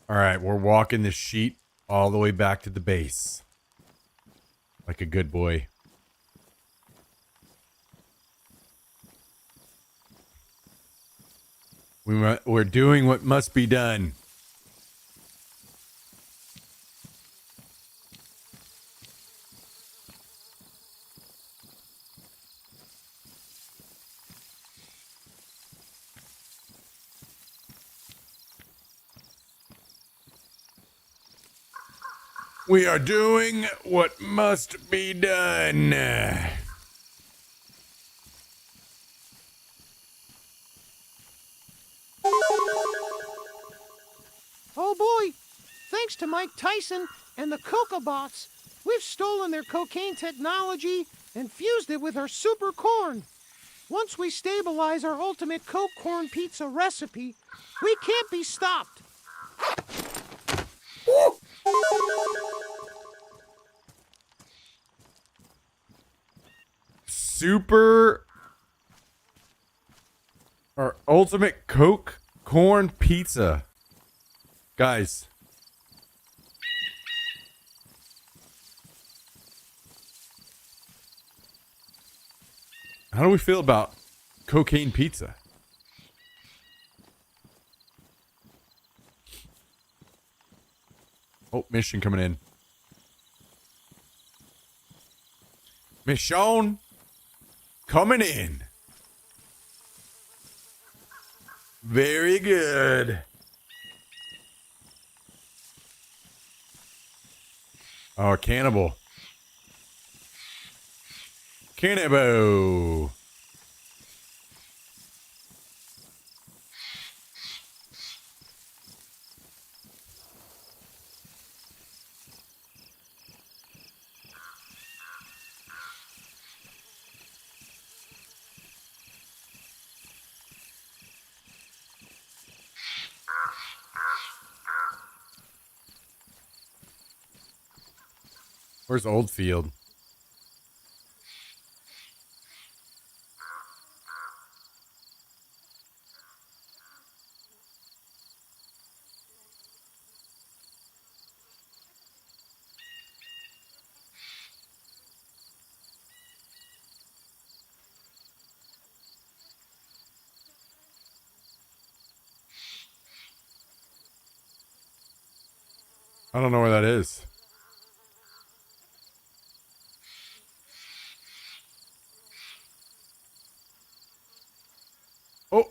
All right, we're walking this sheet all the way back to the base. Like a good boy. We're doing what must be done. We are doing what must be done. Oh boy, thanks to Mike Tyson and the Cocobots, we've stolen their cocaine technology and fused it with our super corn. Once we stabilize our ultimate Coke corn pizza recipe, we can't be stopped. Super or ultimate Coke corn pizza. Guys. How do we feel about cocaine pizza? Oh, mission coming in. Mission coming in. Very good. Oh, cannibal. Cannibal. Where's Oldfield? I don't know where that is. Oh.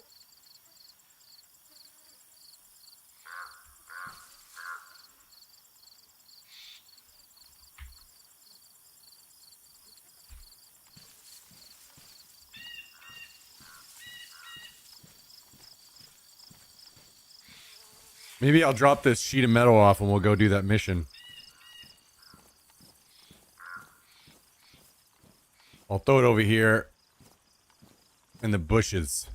Maybe I'll drop this sheet of metal off and we'll go do that mission. I'll throw it over here. in the bushes.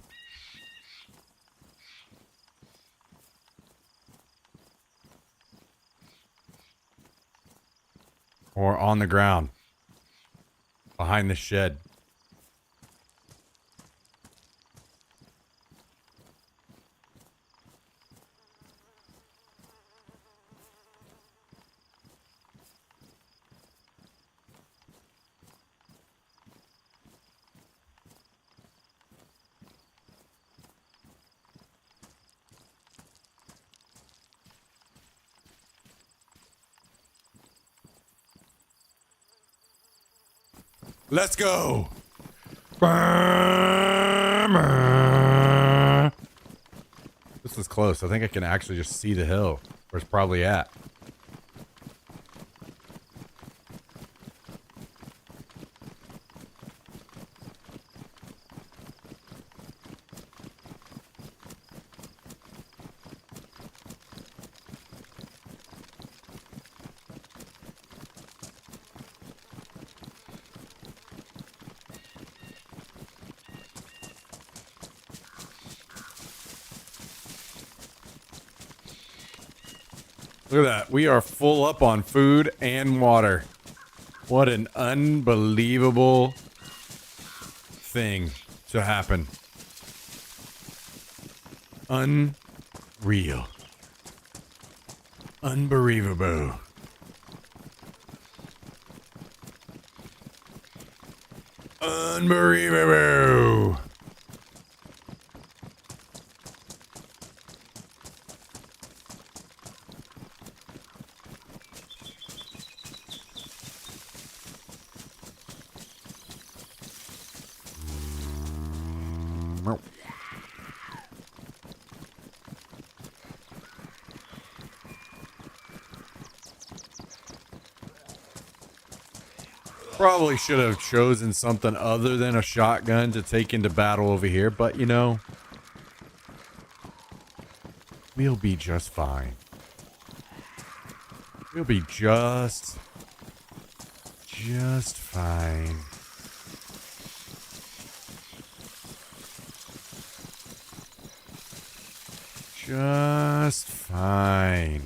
Or on the ground. Behind the shed. Let's go. This is close. I think I can actually just see the hill where it's probably at. Look at that. We are full up on food and water. What an unbelievable thing to happen. Unreal. Unbelievable. Unbelievable. Probably should have chosen something other than a shotgun to take into battle over here, but you know, we'll be just fine. We'll be just fine. Just fine.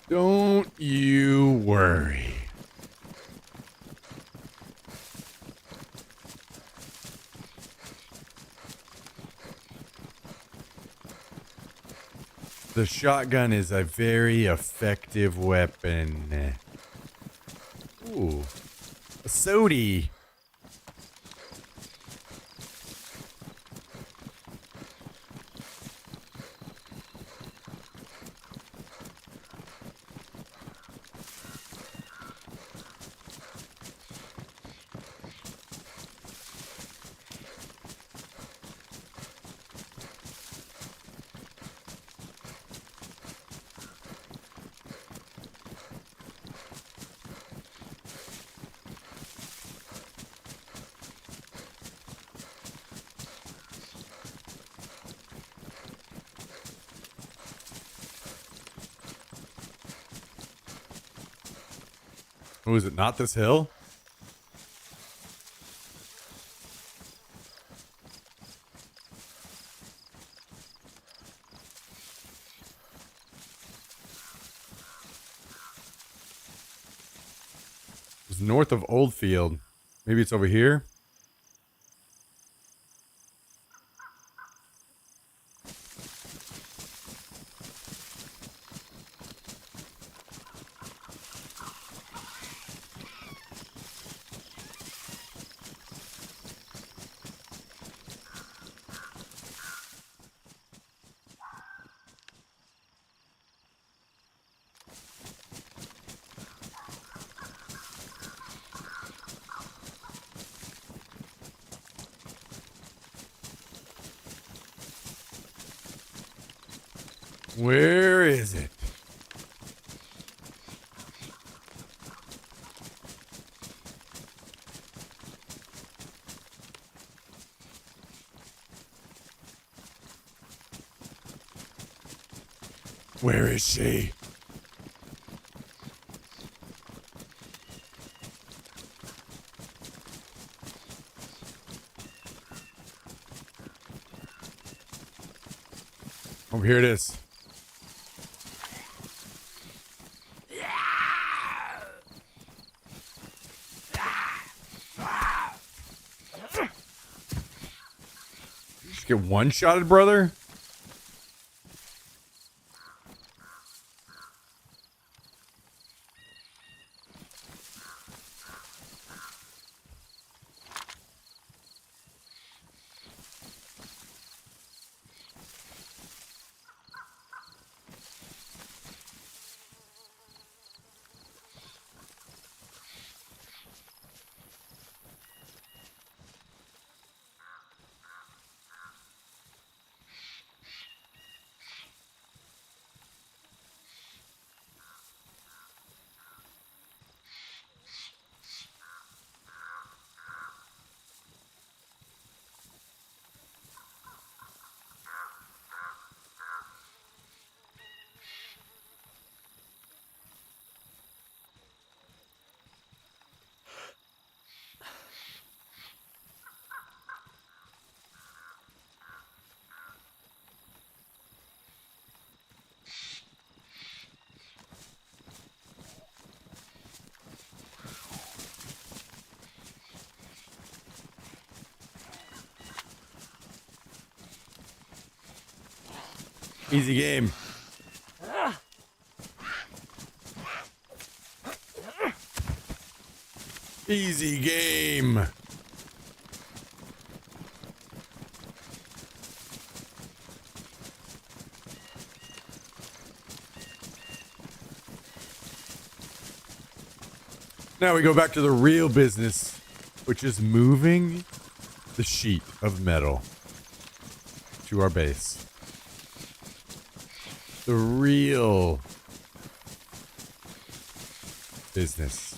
Don't you worry. The shotgun is a very effective weapon. Ooh. A sody. Oh, is it not this hill? It's north of Oldfield. Maybe it's over here? Where is it? Where is she? Oh, here it is. Just get one-shotted, brother? Easy game. Easy game. Now we go back to the real business, which is moving the sheet of metal to our base. The real business.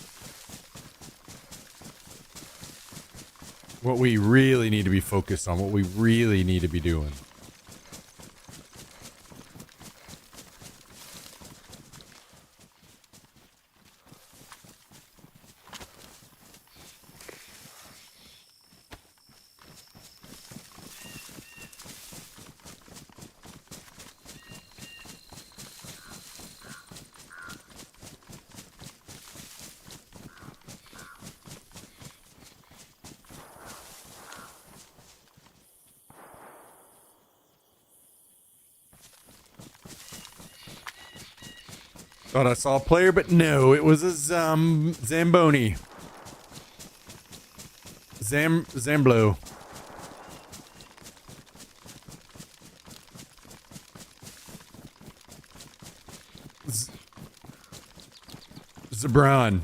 What we really need to be focused on, what we really need to be doing. Thought I saw a player, but no, it was a Zamboni. Zamblo. Zabron.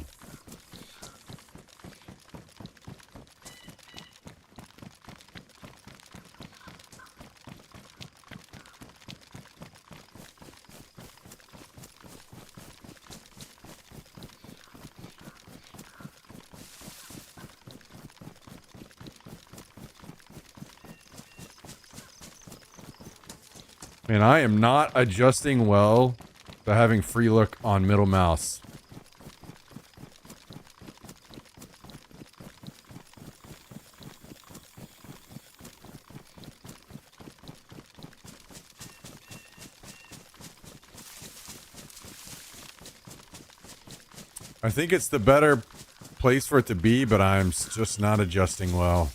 Man, I am not adjusting well to having free look on middle mouse. I think it's the better place for it to be, but I'm just not adjusting well.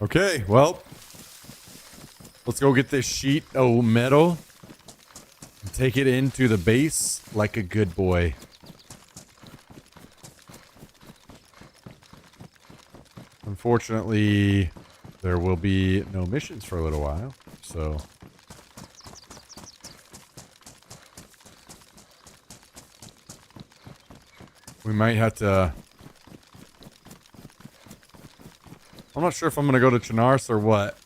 Okay, well, let's go get this sheet of metal and take it into the base like a good boy. Unfortunately, there will be no missions for a little while, so... we might have to... I'm not sure if I'm going to go to Chernarth or what.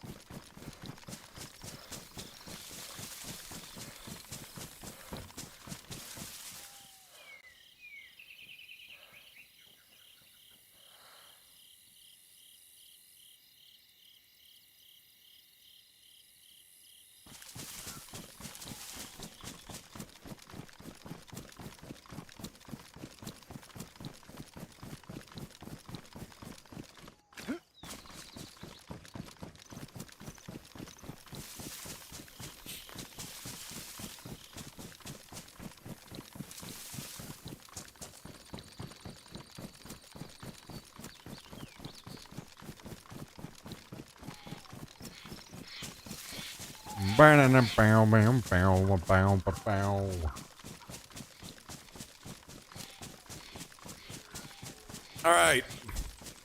All right.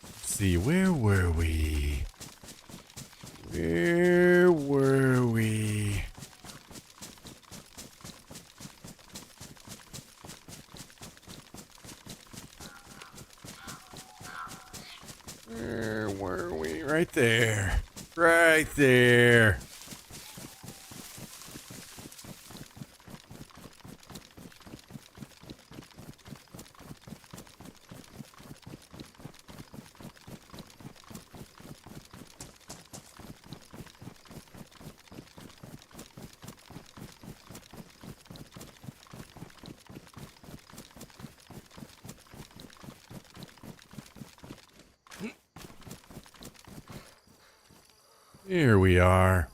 Let's see, where were we? Where were we? Where were we? Right there. Right there. Here we are.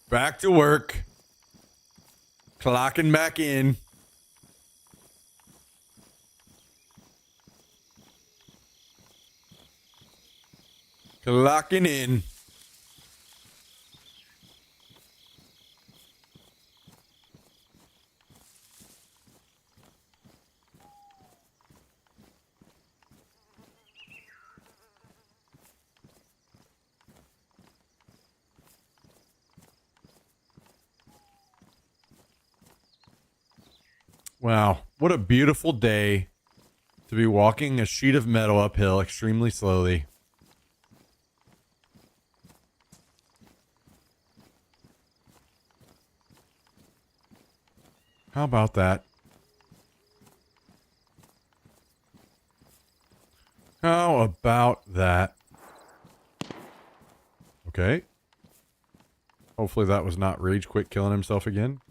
Back to work. Clocking back in. Clocking in. Wow, what a beautiful day to be walking a sheet of metal uphill extremely slowly. How about that? How about that? Okay. Hopefully that was not Rage Quit killing himself again.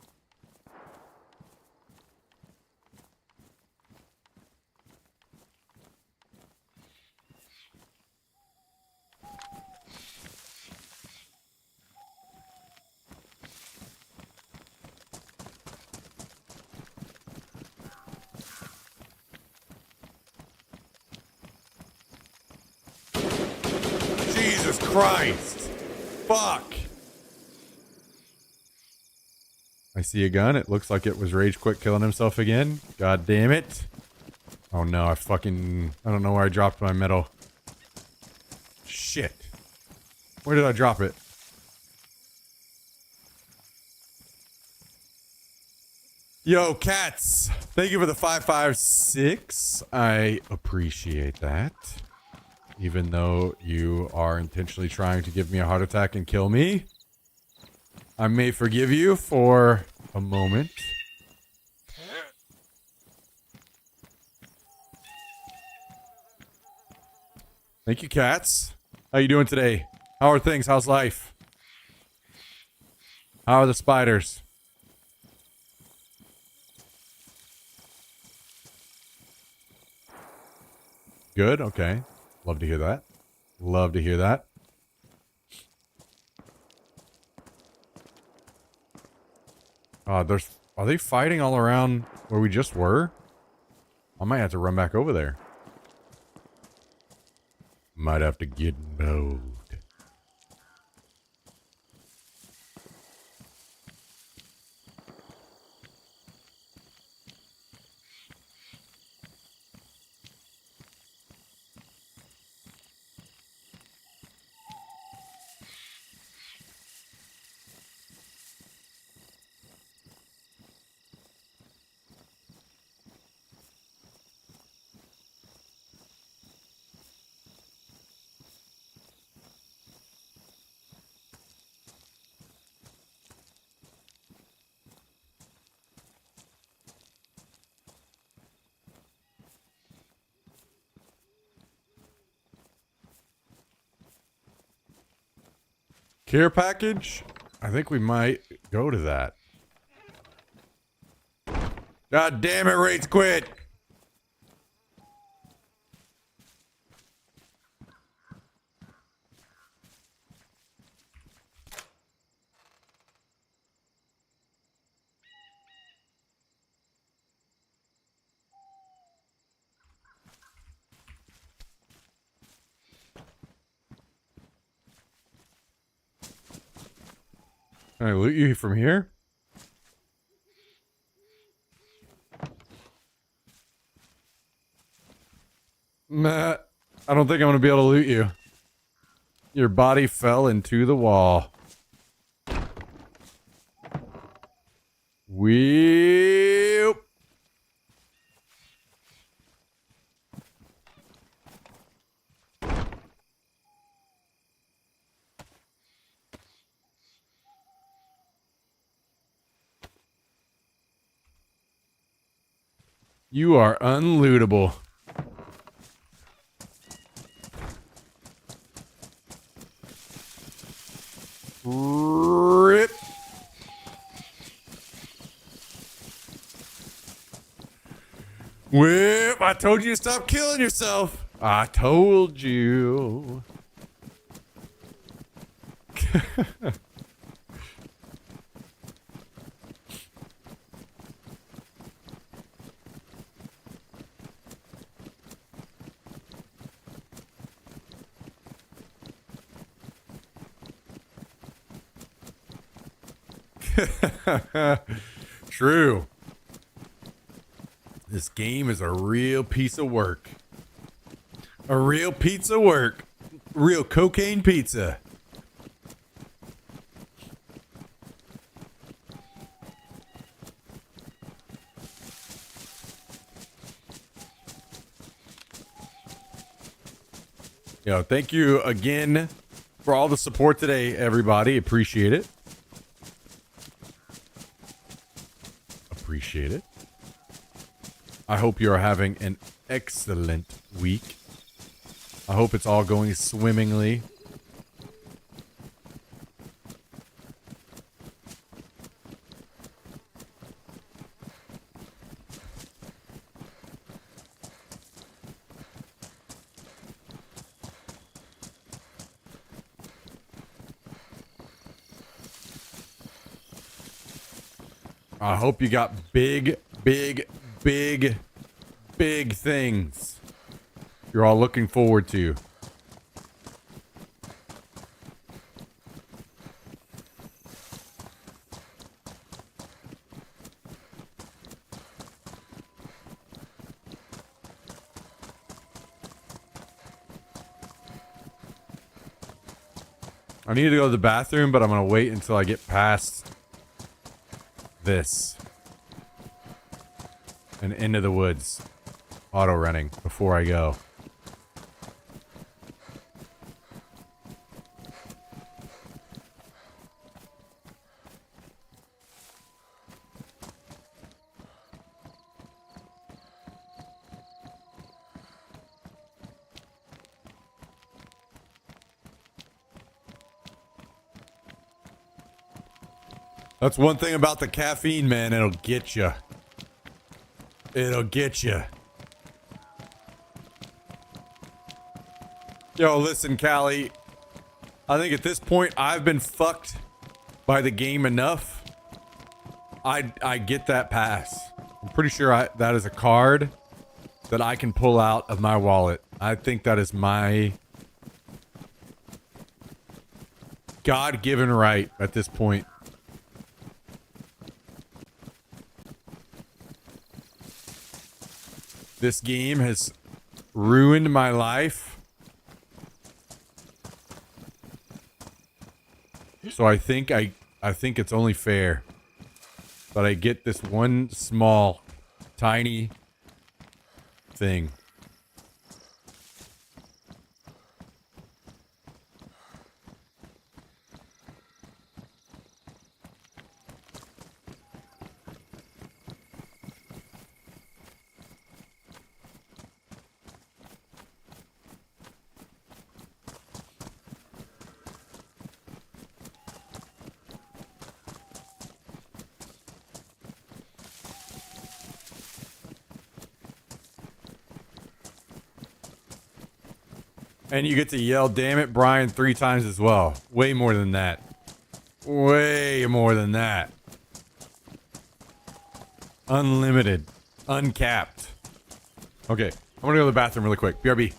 Jesus Christ. Fuck. I see a gun. It looks like it was Rage Quit killing himself again. God damn it. Oh no, I don't know where I dropped my metal. Shit. Where did I drop it? Yo, cats. Thank you for the 556. I appreciate that. Even though you are intentionally trying to give me a heart attack and kill me, I may forgive you for a moment. Thank you, cats. How you doing today? How are things? How's life? How are the spiders? Good? Okay. Love to hear that. Love to hear that. Are they fighting all around where we just were? I might have to run back over there. Might have to get in mode. Care package? I think we might go to that. God damn it, Rage Quit! Can I loot you from here? Nah, I don't think I'm gonna be able to loot you. Your body fell into the wall. Whoop. You are unlootable. Rip. Whip. I told you to stop killing yourself. I told you. True. This game is a real piece of work. A real pizza work. Real cocaine pizza. Yo, thank you again for all the support today, everybody. Appreciate it. Appreciate it. I hope you're having an excellent week. I hope it's all going swimmingly. I hope you got big things you're all looking forward to. I need to go to the bathroom, but I'm going to wait until I get past this and into the woods auto running before I go. That's one thing about the caffeine, man. It'll get you. It'll get you. Yo, listen, Callie. I think at this point, I've been fucked by the game enough. I get that pass. I'm pretty sure that is a card that I can pull out of my wallet. I think that is my God-given right at this point. This game has ruined my life. So I think it's only fair that I get this one small, tiny thing. And you get to yell, damn it, Brian, 3 times as well. Way more than that. Way more than that. Unlimited. Uncapped. Okay, I'm gonna go to the bathroom really quick. BRB.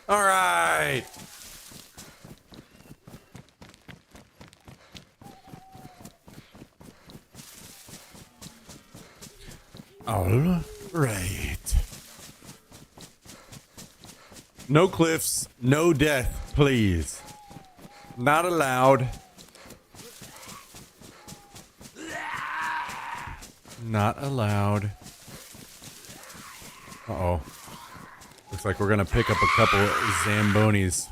All right. All right. No cliffs, no death, please. Not allowed. Not allowed. Uh-oh. Looks like we're gonna pick up a couple Zambonis.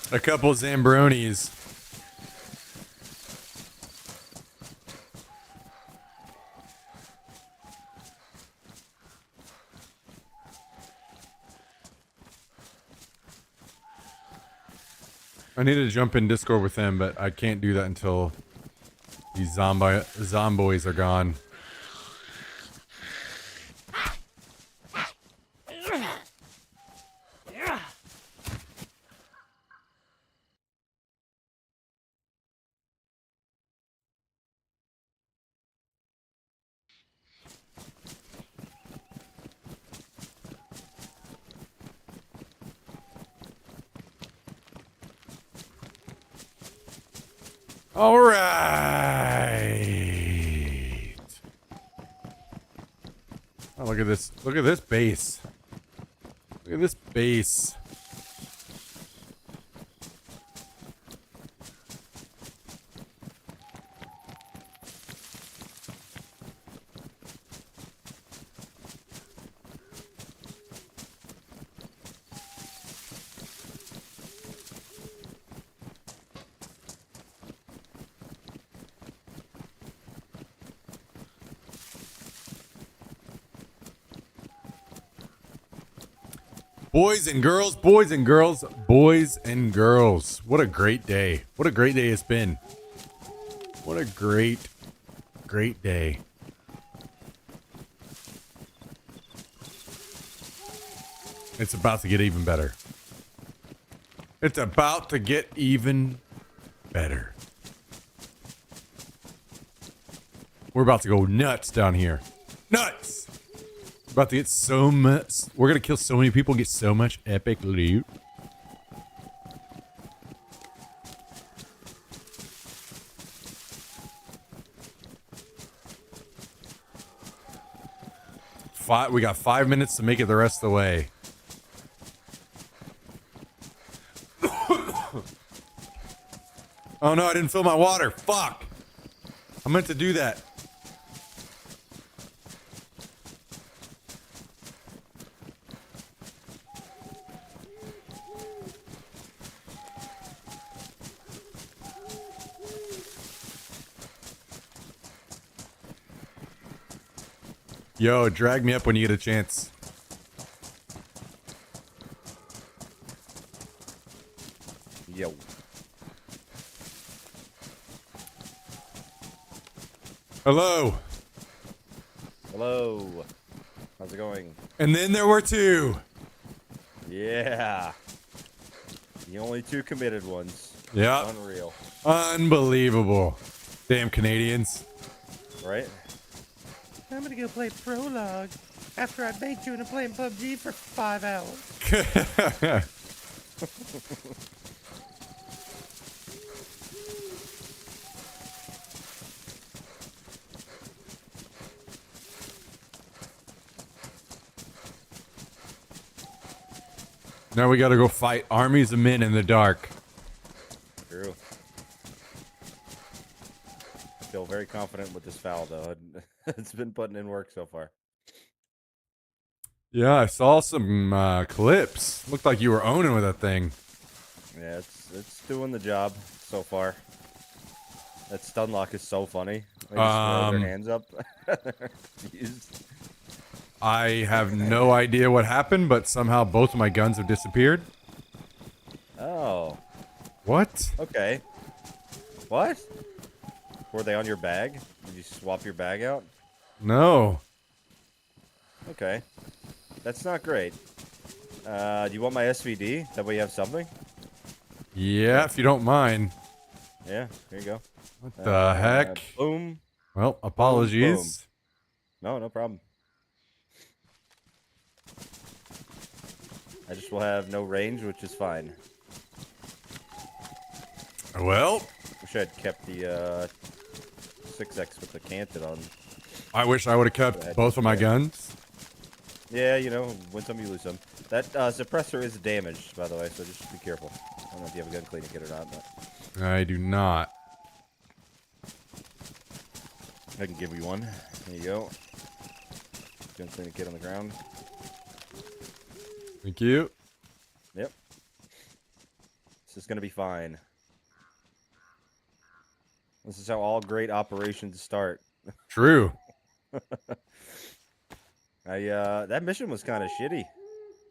A couple Zambronis. I need to jump in Discord with them, but I can't do that until these zomboys are gone. All right. Oh, look at this. Look at this base. Look at this base. Boys and girls, boys and girls, boys and girls. What a great day. What a great day it's been. What a great, great day. It's about to get even better. It's about to get even better. We're about to go nuts down here. Nuts! About to get so much. We're gonna kill so many people and get so much epic loot. We got 5 minutes to make it the rest of the way. Oh no, I didn't fill my water. Fuck. I meant to do that. Yo, drag me up when you get a chance. Yo. Hello. Hello. How's it going? And then there were two. Yeah. The only two committed ones. Yeah. Unreal. Unbelievable. Damn Canadians. Right? I'm gonna go play Prologue after I baked you into playing PUBG for 5 hours. Now we gotta go fight armies of men in the dark. True. I feel very confident with this foul, though. It's been putting in work so far. Yeah, I saw some clips. Looked like you were owning with that thing. Yeah, it's doing the job so far. That stun lock is so funny. They just throw their hands up. Confused. I have no idea what happened, but somehow both of my guns have disappeared. Oh. What? Okay. What? Were they on your bag? Did you swap your bag out? No. Okay. That's not great. Do you want my SVD? That way you have something? Yeah, if you don't mind. Yeah, here you go. What the heck? Boom. Well, apologies. Boom. No, no problem. I just will have no range, which is fine. Well, Wish I had kept the 6X with the canted on. I wish I would have kept both of my guns. Yeah, you know, win some, you lose some. That suppressor is damaged, by the way, so just be careful. I don't know if you have a gun cleaning kit or not, but I do not. I can give you one. There you go. Gun cleaning kit on the ground. Thank you. Yep. This is gonna be fine. This is how all great operations start. True. That mission was kind of shitty.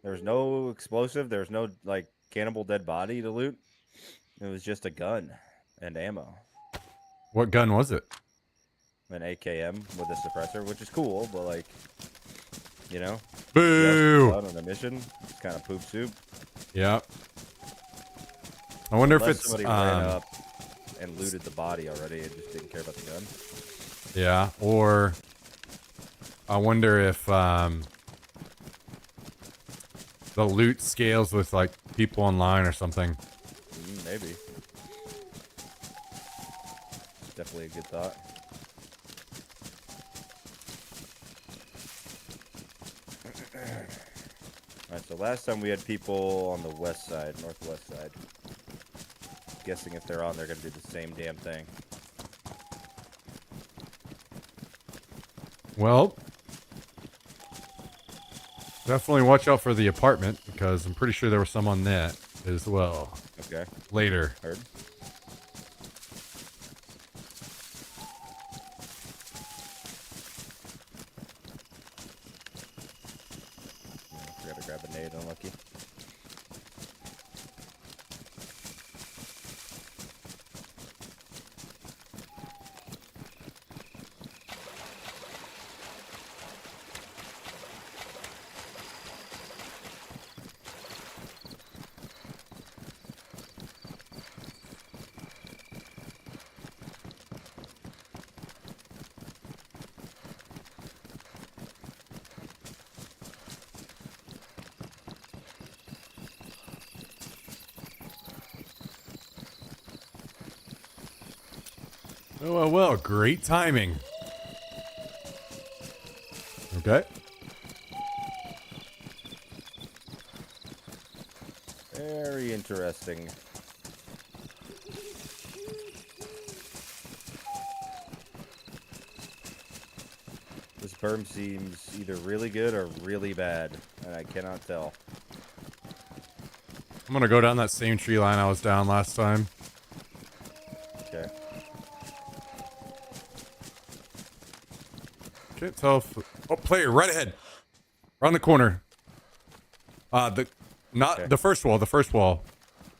There was no explosive. There was no like cannibal dead body to loot. It was just a gun and ammo. What gun was it? An AKM with a suppressor, which is cool, but like, you know, boo on a mission, it's kind of poop soup. Yeah. I wonder Unless if it's somebody ran up and looted the body already and just didn't care about the gun. Yeah, or I wonder if the loot scales with like people online or something. Maybe. Definitely a good thought. Alright, so last time we had people on the west side, northwest side. Guessing if they're on, they're going to do the same damn thing. Well, definitely watch out for the apartment because I'm pretty sure there was some on that as well. Okay. Later. Heard. Forgot to grab a nade, unlucky. Oh, well, great timing. Okay. Very interesting. This berm seems either really good or really bad, and I cannot tell. I'm gonna go down that same tree line I was down last time. Okay. Can't tell if... Oh, player, right ahead. Around the corner. The first wall.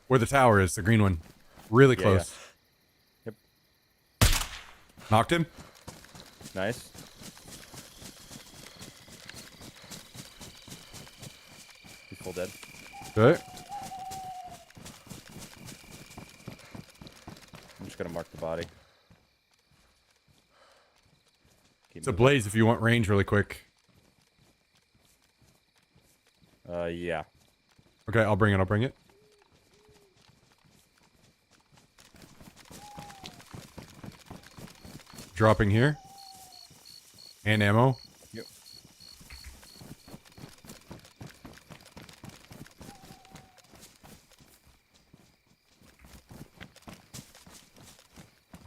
Where the tower is, the green one. Really close. Yeah. Yep. Knocked him. Nice. He's full dead. Okay. I'm just gonna mark the body. It's a blaze if you want range really quick. Yeah. Okay, I'll bring it. Dropping here. And ammo. Yep.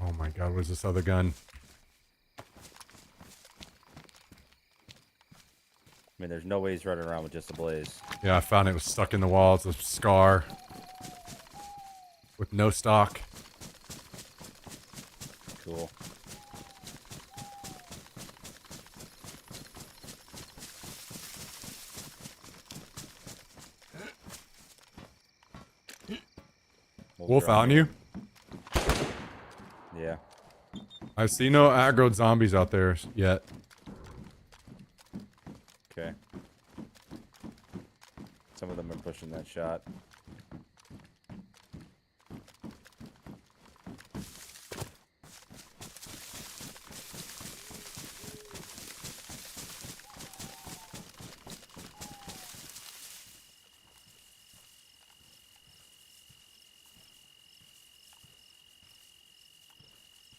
Oh my god, where's this other gun? I mean, there's no way he's running around with just a blaze. Yeah, I found it was stuck in the wall. It's a scar. With no stock. Cool. Wolf on you? Yeah. I see no aggroed zombies out there yet. Okay. pushing that shot.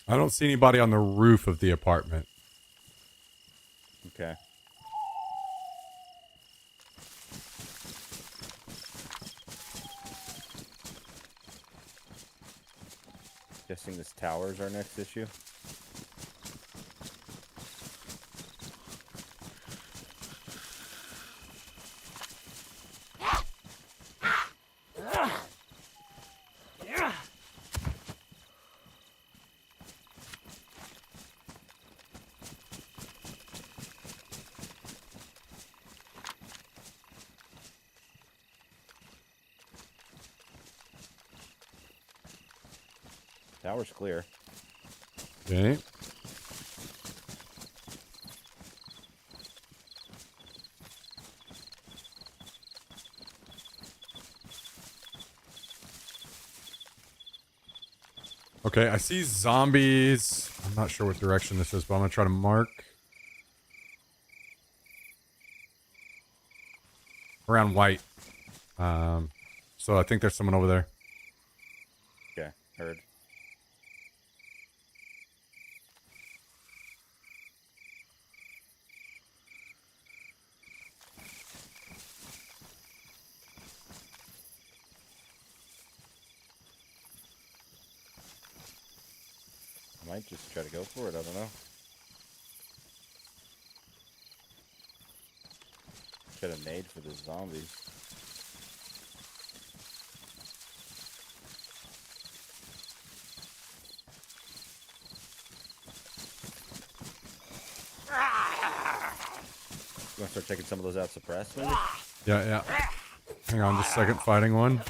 I don't see anybody on the roof of the apartment. Okay. Guessing this tower's our next issue. Tower's clear. Okay. Okay, I see zombies. I'm not sure what direction this is, but I'm gonna try to mark. Around white. So I think there's someone over there. Okay, heard. I might just try to go for it, I don't know. Should have made for the zombies. You want to start taking some of those out suppressed, maybe? Yeah, yeah. Hang on just a second, fighting one.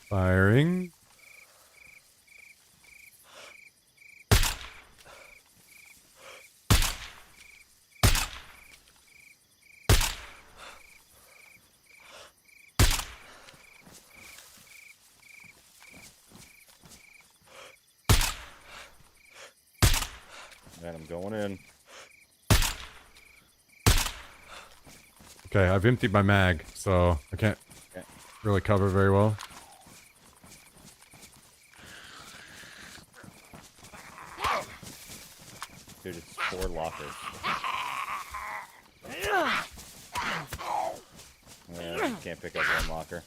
Firing. And I'm going in. Okay, I've emptied my mag, so I can't really cover very well. Dude, it's 4 lockers. Yeah, you can't pick up one locker.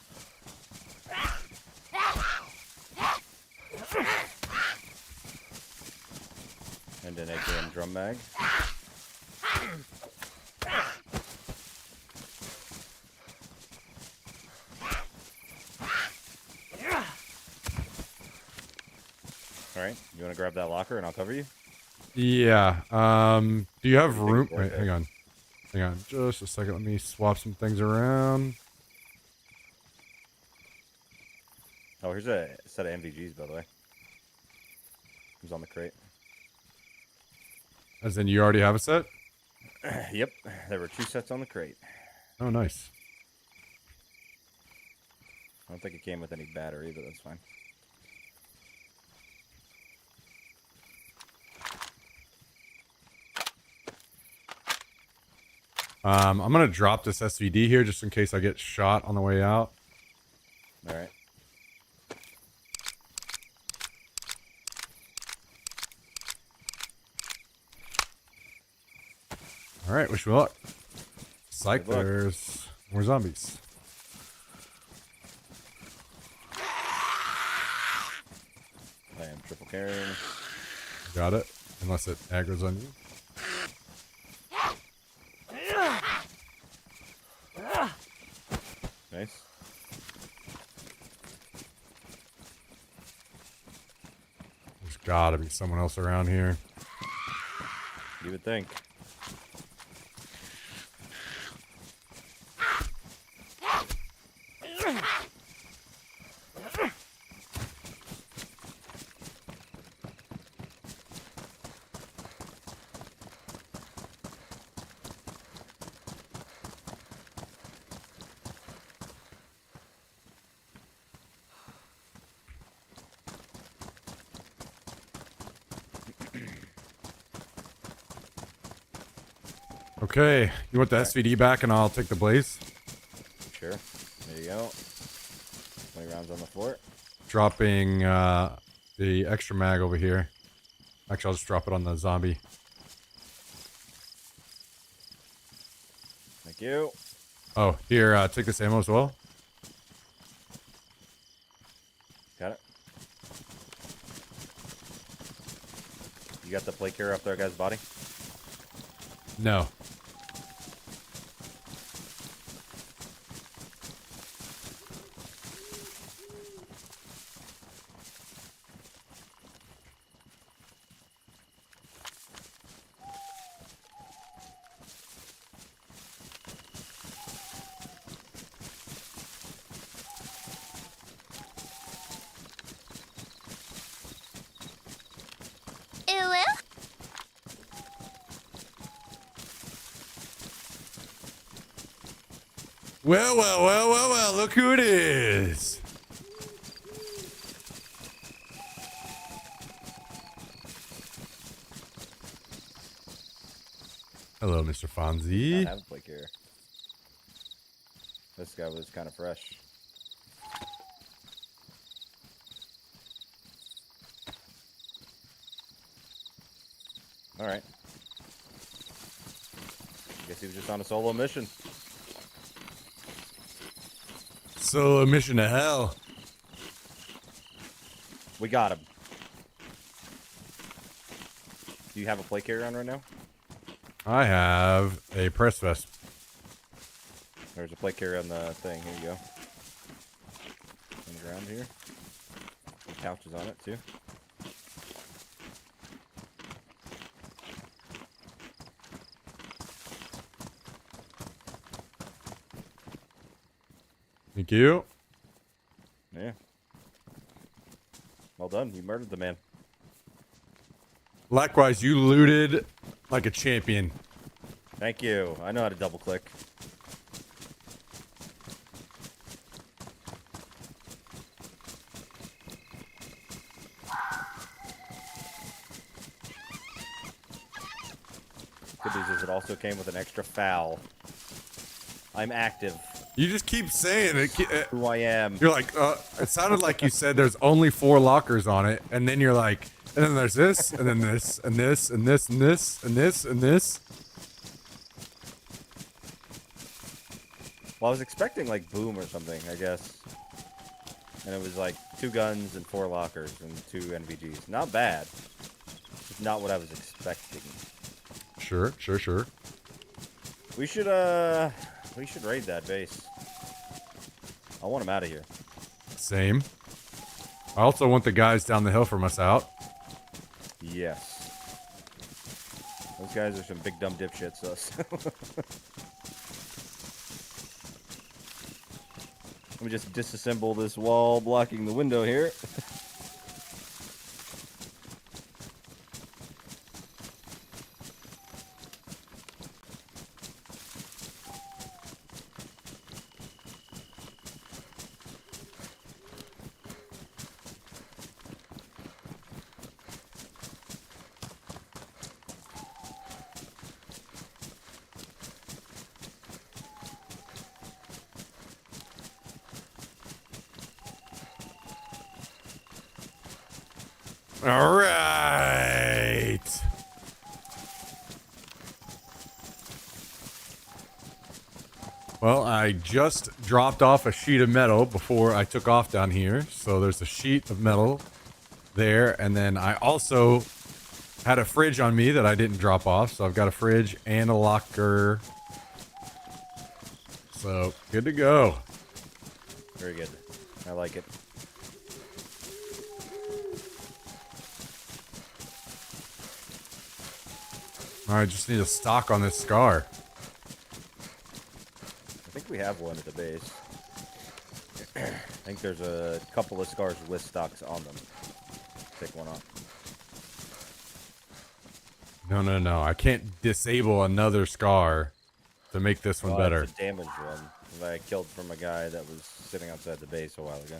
And an AKM drum mag. Alright, you want to grab that locker and I'll cover you? Yeah. Do you have room? Wait, hang on. Hang on just a second. Let me swap some things around. Oh, here's a set of MVGs, by the way. Who's on the crate? As in, you already have a set? Yep, there were 2 sets on the crate. Oh, nice. I don't think it came with any battery, but that's fine. I'm gonna drop this SVD here just in case I get shot on the way out. All right. All right, wish me luck. Psych, Good luck. there's more zombies. I am triple carrying. Got it. Unless it aggro's on you. Nice. There's gotta be someone else around here. You would think. Okay, you want the SVD back and I'll take the blaze? Sure. There you go. 20 rounds on the floor. Dropping the extra mag over here. Actually, I'll just drop it on the zombie. Thank you. Oh, here, take this ammo as well. Got it. You got the plate carrier up there, guy's body? No. Well, look who it is. Hello, Mr. Fonzie. I have a plate carrier. This guy was kind of fresh. Alright. Guess he was just on a solo mission. Solo mission to hell. We got him. Do you have a plate carrier on right now? I have a press vest. There's a plate carrier on the thing. Here you go. On the ground here. Some couches on it too. Thank you. Yeah. Well done. You murdered the man. Likewise, you looted like a champion. Thank you. I know how to double click. Good news is it also came with an extra foul. I'm active. You just keep saying it. Who I am. You're like, it sounded like you said there's only 4 lockers on it, and then you're like, and then there's this, and then this, and this, and this, and this, and this, and this. Well, I was expecting like boom or something, I guess. And it was like 2 guns and 4 lockers and 2 NVGs. Not bad. Just not what I was expecting. Sure. We should raid that base. I want him out of here. Same. I also want the guys down the hill from us out. Yes. Those guys are some big dumb dipshits, though. Let me just disassemble this wall blocking the window here. All right. Well, I just dropped off a sheet of metal before I took off down here. So there's a sheet of metal there. And then I also had a fridge on me that I didn't drop off. So I've got a fridge and a locker. So good to go. Very good. I like it. I just need a stock on this scar. I think we have one at the base. I think there's a couple of scars with stocks on them. Take one off. No. I can't disable another scar to make this one better. It's a damaged one that I killed from a guy that was sitting outside the base a while ago.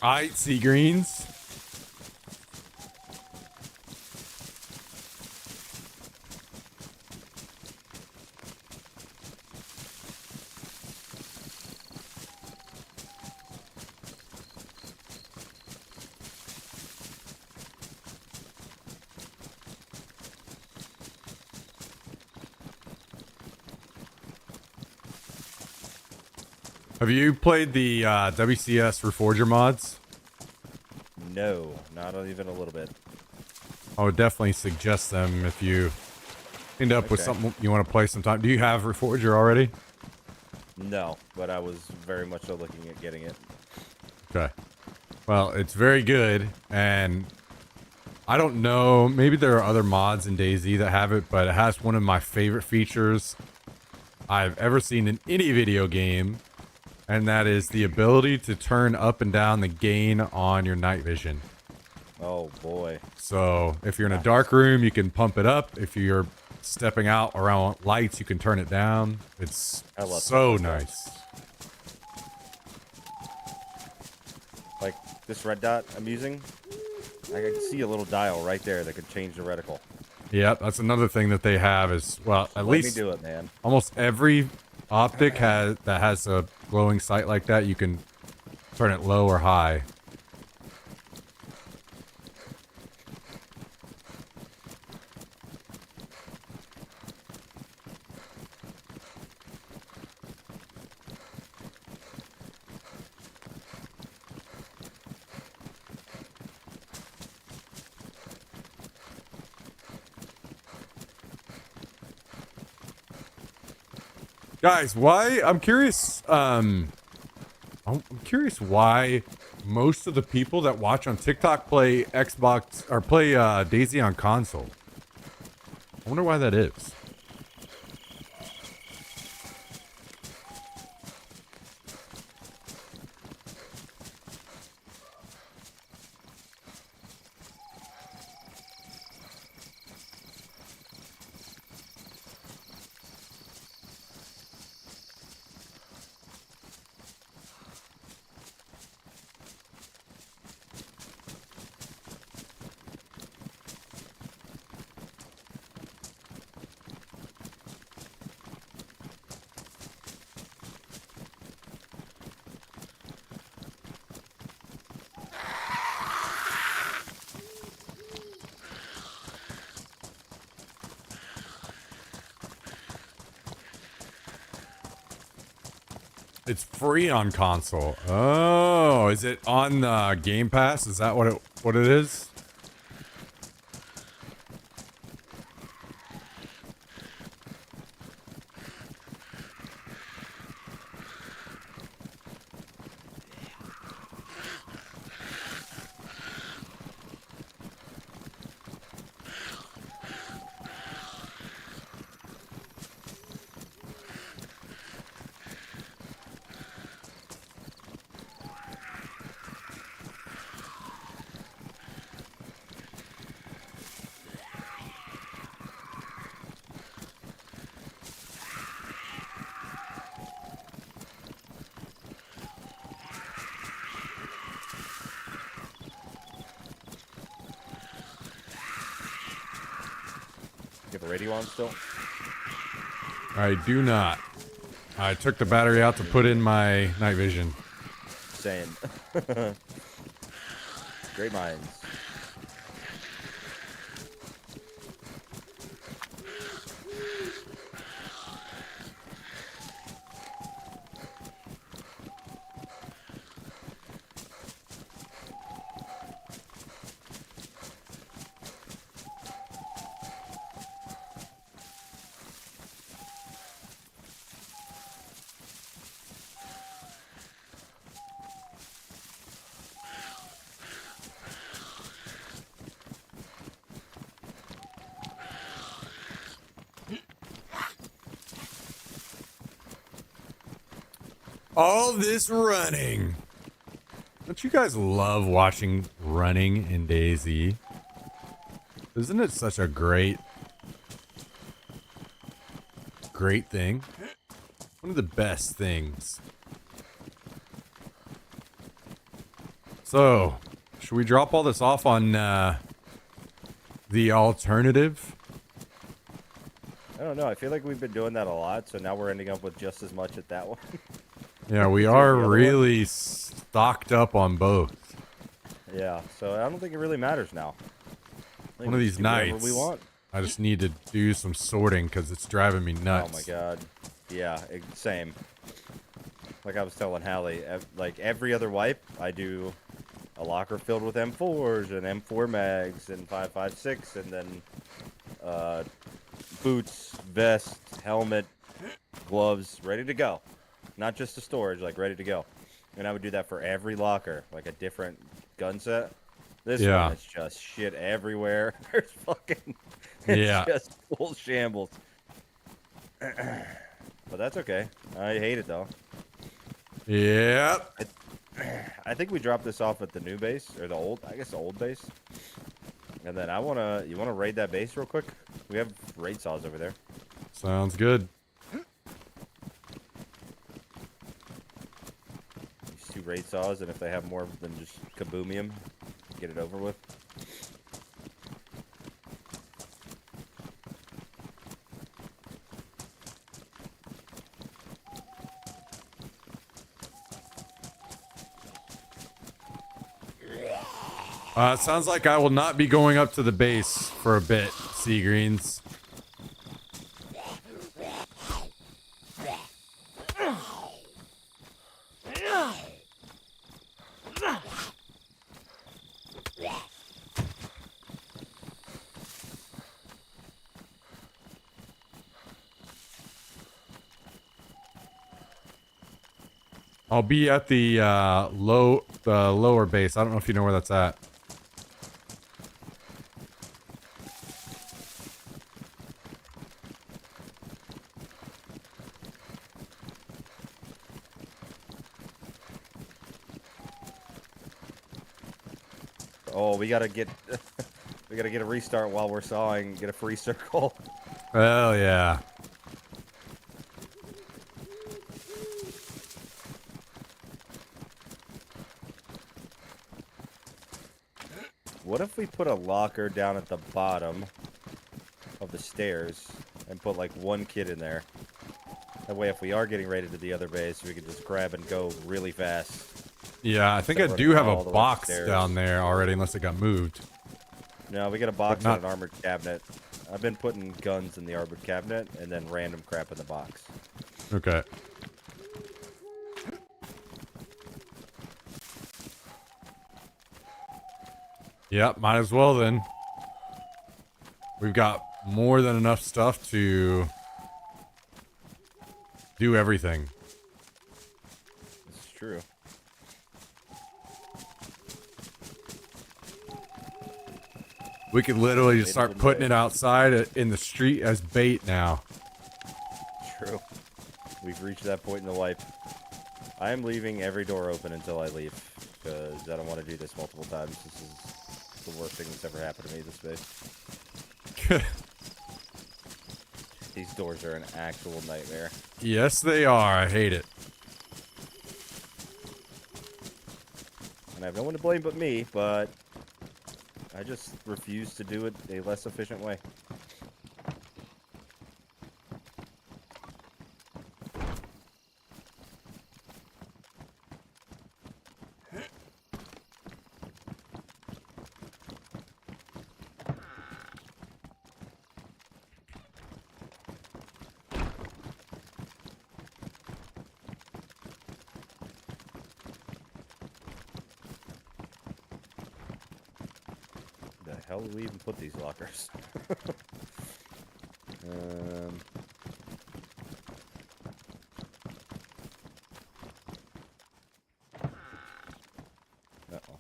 I eat sea greens. Have you played the WCS Reforger mods? No, not even a little bit. I would definitely suggest them if you end up with Okay. something you want to play sometime. Do you have Reforger already? No, but I was very much so looking at getting it. Okay. Well, it's very good, and I don't know, maybe there are other mods in DayZ that have it, but it has one of my favorite features I've ever seen in any video game, and that is the ability to turn up and down the gain on your night vision. Oh boy. So if you're in a dark room, you can pump it up. If you're stepping out around lights, you can turn it down. It's I love so that. nice. Like this red dot I'm using, I can see a little dial right there that could change the reticle. Yeah, that's another thing that they have is, well, at Let least me do it, man. Almost every optic has a glowing sight like that. You can turn it low or high. Guys, why? I'm curious. I'm curious why most of the people that watch on TikTok play Xbox or play DayZ on console. I wonder why that is. It's free on console. Oh, is it on Game Pass? Is that what it is? Get the radio on still? I do not. I took the battery out to put in my night vision. Same. Great minds. All this running. Don't you guys love watching running in DayZ? Isn't it such a great thing? One of the best things. So, should we drop all this off on the alternative? I don't know. I feel like we've been doing that a lot, so now we're ending up with just as much at that one. Yeah, we are really stocked up on both. Yeah, so I don't think it really matters now. One of these nights, we want. I just need to do some sorting because it's driving me nuts. Oh my god. Yeah, same. Like I was telling Hallie, like every other wipe, I do a locker filled with M4s and M4 mags and 5.56, and then boots, vest, helmet, gloves, ready to go. Not just the storage, like ready to go. And I would do that for every locker, like a different gun set. This one is just shit everywhere. There's fucking, it's just full shambles. But that's okay. I hate it though. Yeah. I think we dropped this off at the new base, or the old, I guess the old base. And then you wanna raid that base real quick? We have raid saws over there. Sounds good. These 2 raid saws, and if they have more than just kaboomium, get it over with. Sounds like I will not be going up to the base for a bit, Sea Greens. I'll be at the lower base. I don't know if you know where that's at. Oh, we gotta get we gotta get a restart while we're sawing. Get a free circle. Hell yeah. What if we put a locker down at the bottom of the stairs and put like 1 kid in there? That way, if we are getting raided to the other base, we can just grab and go really fast. Yeah, I think I do have a box down there already, unless it got moved. No, we got a box and an armored cabinet. I've been putting guns in the armored cabinet and then random crap in the box. Okay. Yep, might as well then. We've got more than enough stuff to do everything. This is true. We could literally just start putting it outside in the street as bait now. True. We've reached that point in the wipe. I am leaving every door open until I leave, because I don't want to do this multiple times. This is the worst thing that's ever happened to me this base. These doors are an actual nightmare. Yes, they are. I hate it. And I have no one to blame but me, but I just refuse to do it a less efficient way. How do we even put these lockers? Uh-oh.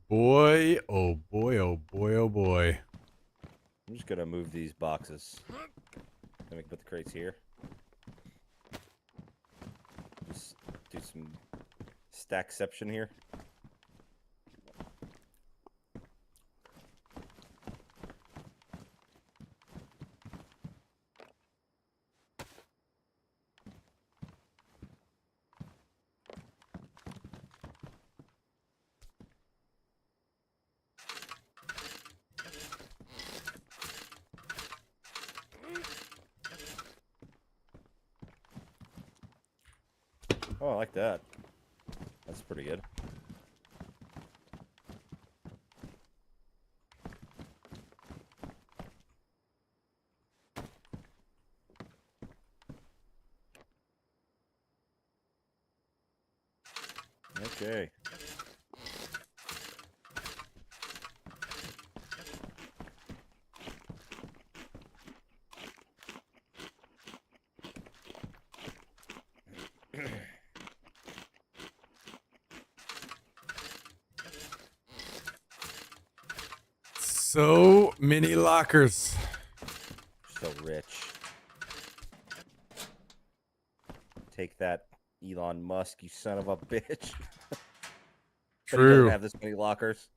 boy. Oh boy. Oh boy. Oh boy. I'm just gonna move these boxes. Then we can put the crates here. Just do some stackception here. Oh, I like that. That's pretty good. Okay. So many lockers. So rich. Take that, Elon Musk, you son of a bitch. But he doesn't True. have this many lockers.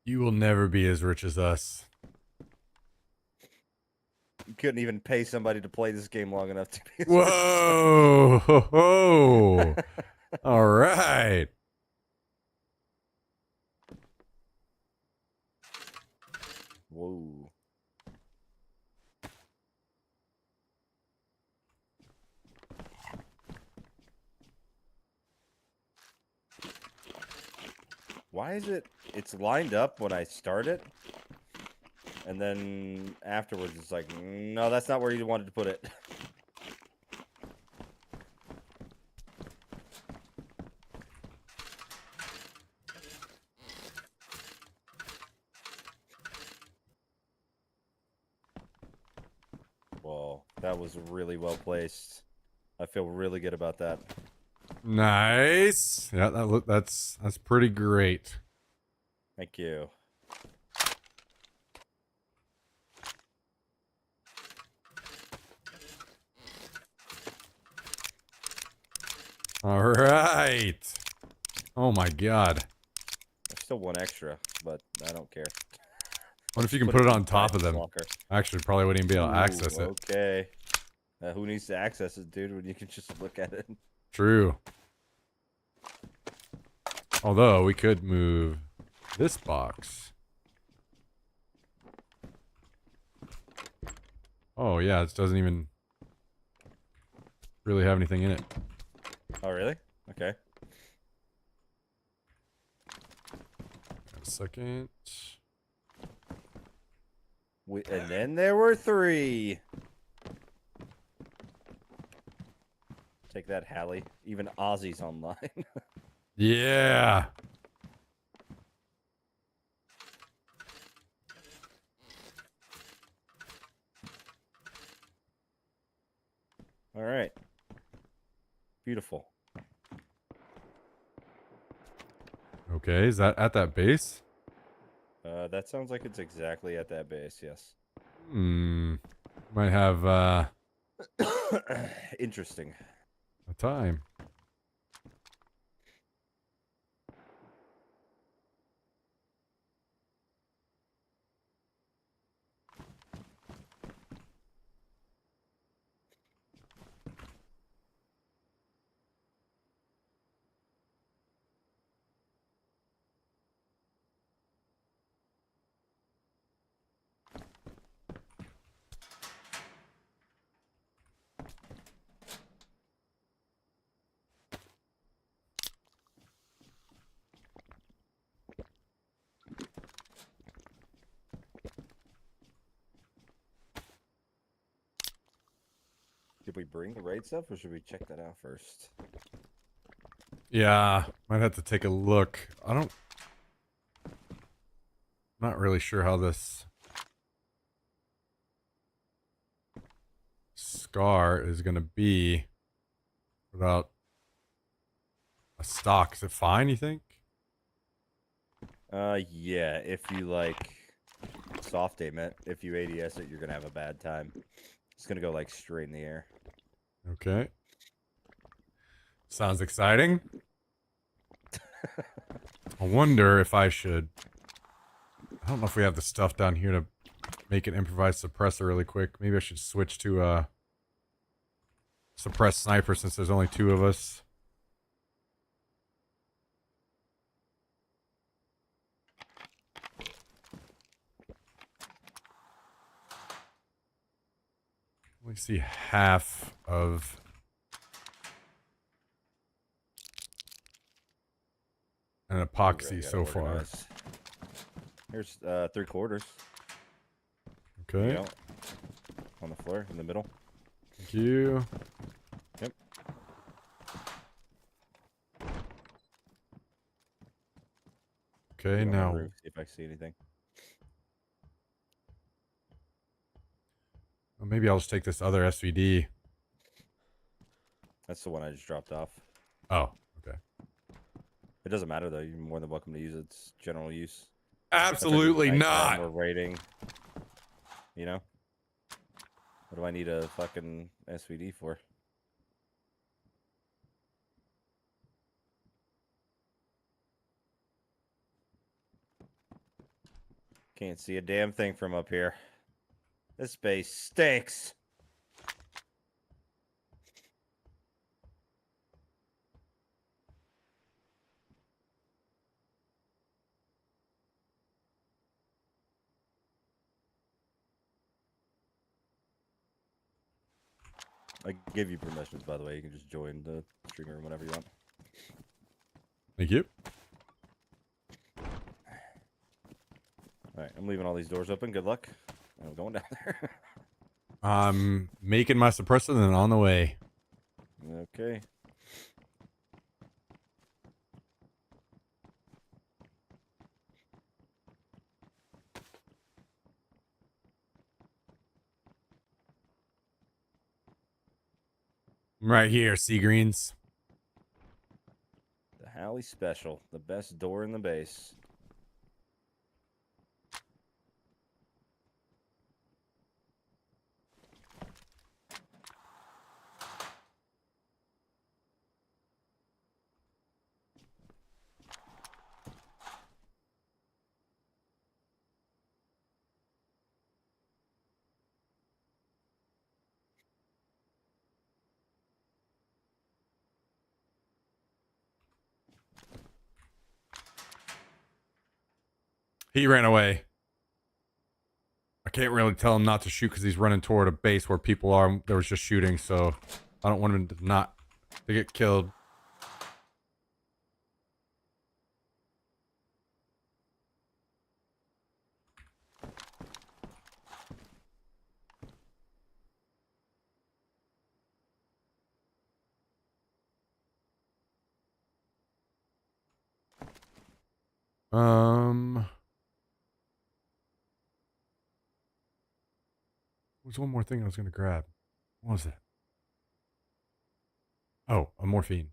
You will never be as rich as us. You couldn't even pay somebody to play this game long enough to be as Whoa! Ho, ho. All right. Whoa. Why is it's lined up when I start it, and then afterwards it's like, no, that's not where you wanted to put it. Whoa, that was really well placed. I feel really good about that. Nice. Yeah, that's pretty great. Thank you. All right. Oh my god. There's still one extra, but I don't care. What if you can put it on top of them? Actually, probably wouldn't even be able to access it. Okay. Who needs to access it, dude, when you can just look at it? True. Although we could move this box. Oh yeah, it doesn't even really have anything in it. Oh, really? Okay. A second. And then there were 3. Take that, Hallie. Even Ozzy's online. Yeah. All right. Beautiful. Okay, is that at that base? That sounds like it's exactly at that base, yes. Might have Interesting. a time. Did we bring the raid stuff, or should we check that out first? Yeah, might have to take a look. Not really sure how this scar is gonna be without a stock. Is it fine, you think? Yeah, if you like soft aim it, if you ADS it, you're gonna have a bad time. It's gonna go like straight in the air. Okay. Sounds exciting. I wonder if I should... I don't know if we have the stuff down here to make an improvised suppressor really quick. Maybe I should switch to suppressed sniper since there's only 2 of us. We see half of an epoxy so far. Here's 3/4. Okay. Go. On the floor in the middle. Thank you. Yep. Okay, now Roof, see if I see anything. well, maybe I'll just take this other SVD. That's the one I just dropped off. Oh, okay. It doesn't matter though. You're more than welcome to use it. It's general use. Absolutely not. Or rating. You know. What do I need a fucking SVD for? Can't see a damn thing from up here. This base stinks. I give you permissions, by the way. You can just join the stream room whenever you want. Thank you. Alright, I'm leaving all these doors open. Good luck. I'm going down there. I'm making my suppressor and then on the way. Okay. I'm right here, sea greens. The Halley Special. The best door in the base. He ran away. I can't really tell him not to shoot because he's running toward a base where people are. There was just shooting, so I don't want him to get killed. There's one more thing I was going to grab. What was that? Oh, a morphine.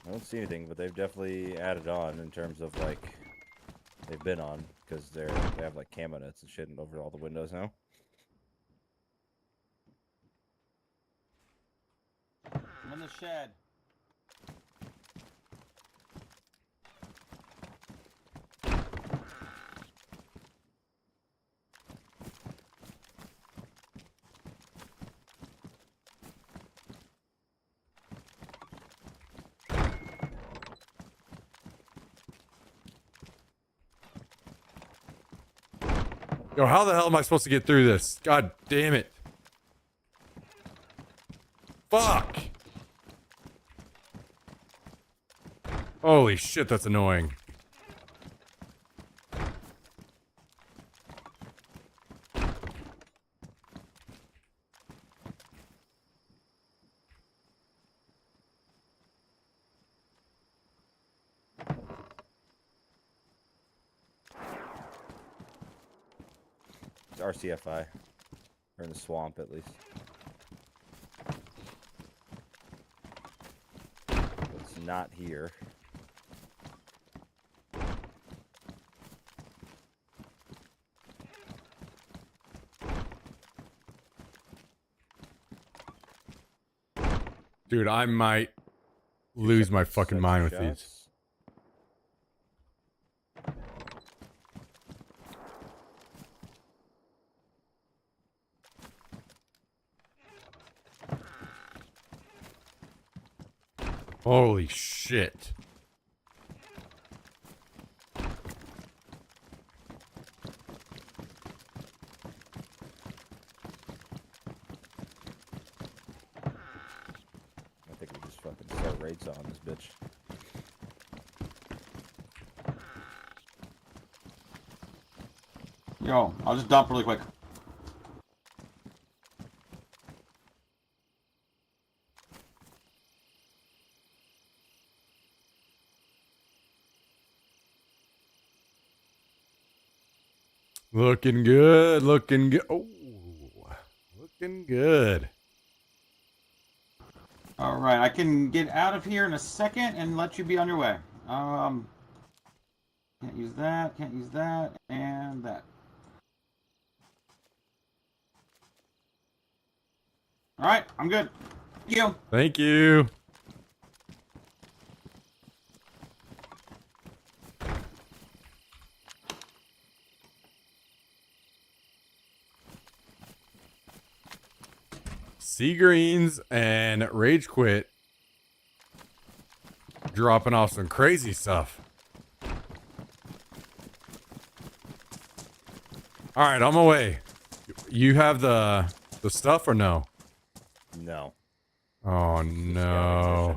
I don't see anything, but they've definitely added on in terms of like they've been on because they have like camo nets and shit over all the windows now. I'm in the shed. Yo, how the hell am I supposed to get through this? God damn it. Fuck. Holy shit, that's annoying. It's RCFI. Or in the swamp, at least. It's not here. Dude, I might lose my fucking mind with these. Holy shit. I think we just fucking start raids on this bitch. Yo, I'll just dump really quick. Looking good, looking good. Oh, looking good. All right, I can get out of here in a second and let you be on your way. Can't use that, and that. All right, I'm good. Thank you. Thank you. Sea Greens and Rage Quit dropping off some crazy stuff. All right, on my way. You have the stuff or no? No. Oh no.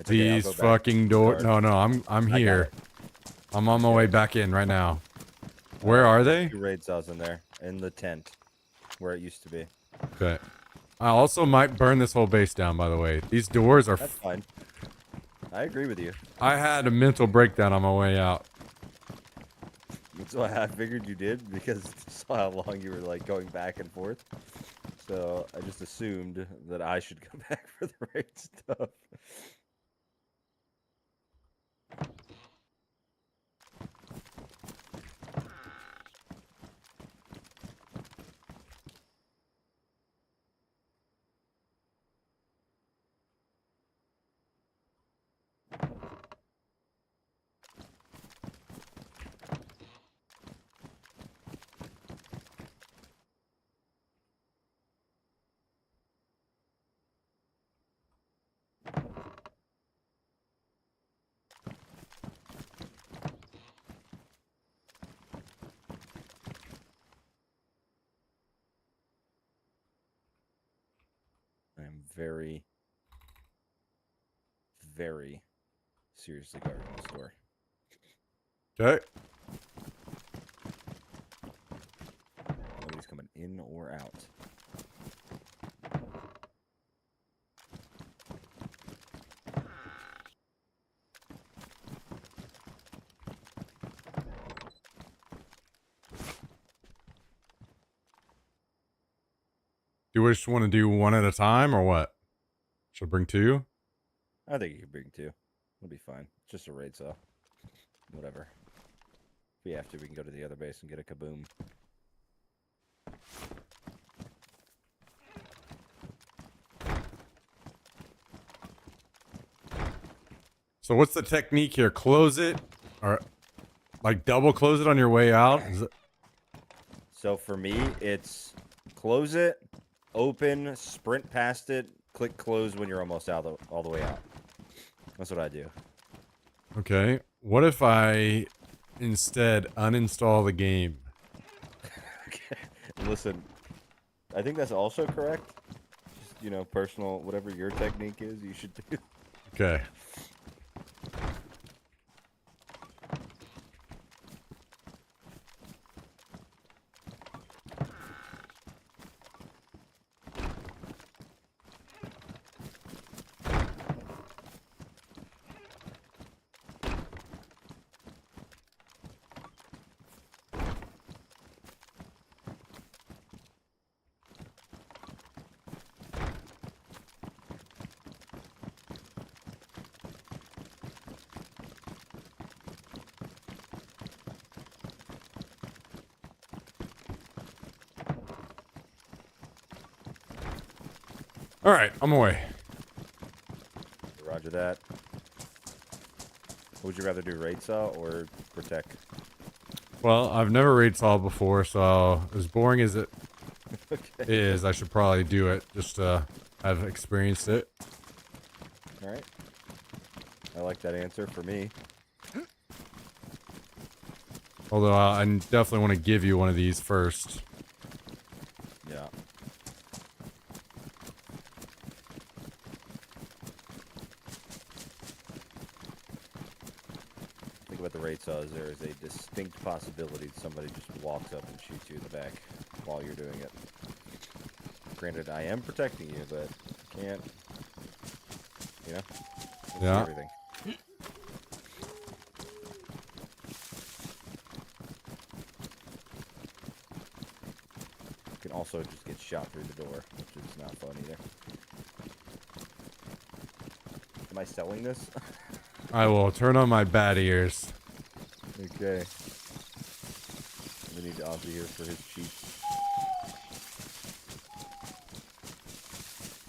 It's okay, I'll These go back fucking to doors. the No, door. I'm I got here. it. I'm on my way back in right now. Where are they? 2 raid cells in there, in the tent, where it used to be. Okay. I also might burn this whole base down, by the way. These doors are... That's fine. I agree with you. I had a mental breakdown on my way out. That's why I figured you did, because I saw how long you were like going back and forth. So I just assumed that I should come back for the raid stuff. I am very, very seriously guarding this door. Okay. Nobody's coming in or out. Do we just want to do one at a time or what? Should I bring 2? I think you can bring 2. It'll be fine. It's just a raid cell. Whatever. If we have to, we can go to the other base and get a kaboom. So what's the technique here? Close it or like double close it on your way out? Is it... So for me, it's close it, open, sprint past it, click close when you're almost out all the way out. That's what I do. Okay. What if I instead uninstall the game? Listen, I think that's also correct. Just, personal, whatever your technique is, you should do. Okay. All right, I'm away. Roger that. Would you rather do raid saw or protect? Well, I've never raid saw before, so as boring as it Okay. is, I should probably do it just to have experienced it. All right. I like that answer for me. Although I definitely want to give you one of these first. Yeah. Think about the raid saws. There is a distinct possibility that somebody just walks up and shoots you in the back while you're doing it. Granted, I am protecting you, but can't. See Yeah. everything. You can also just get shot through the door, which is not fun either. Am I selling this? I will turn on my bat ears. Okay. We need Ozzy here for his cheat.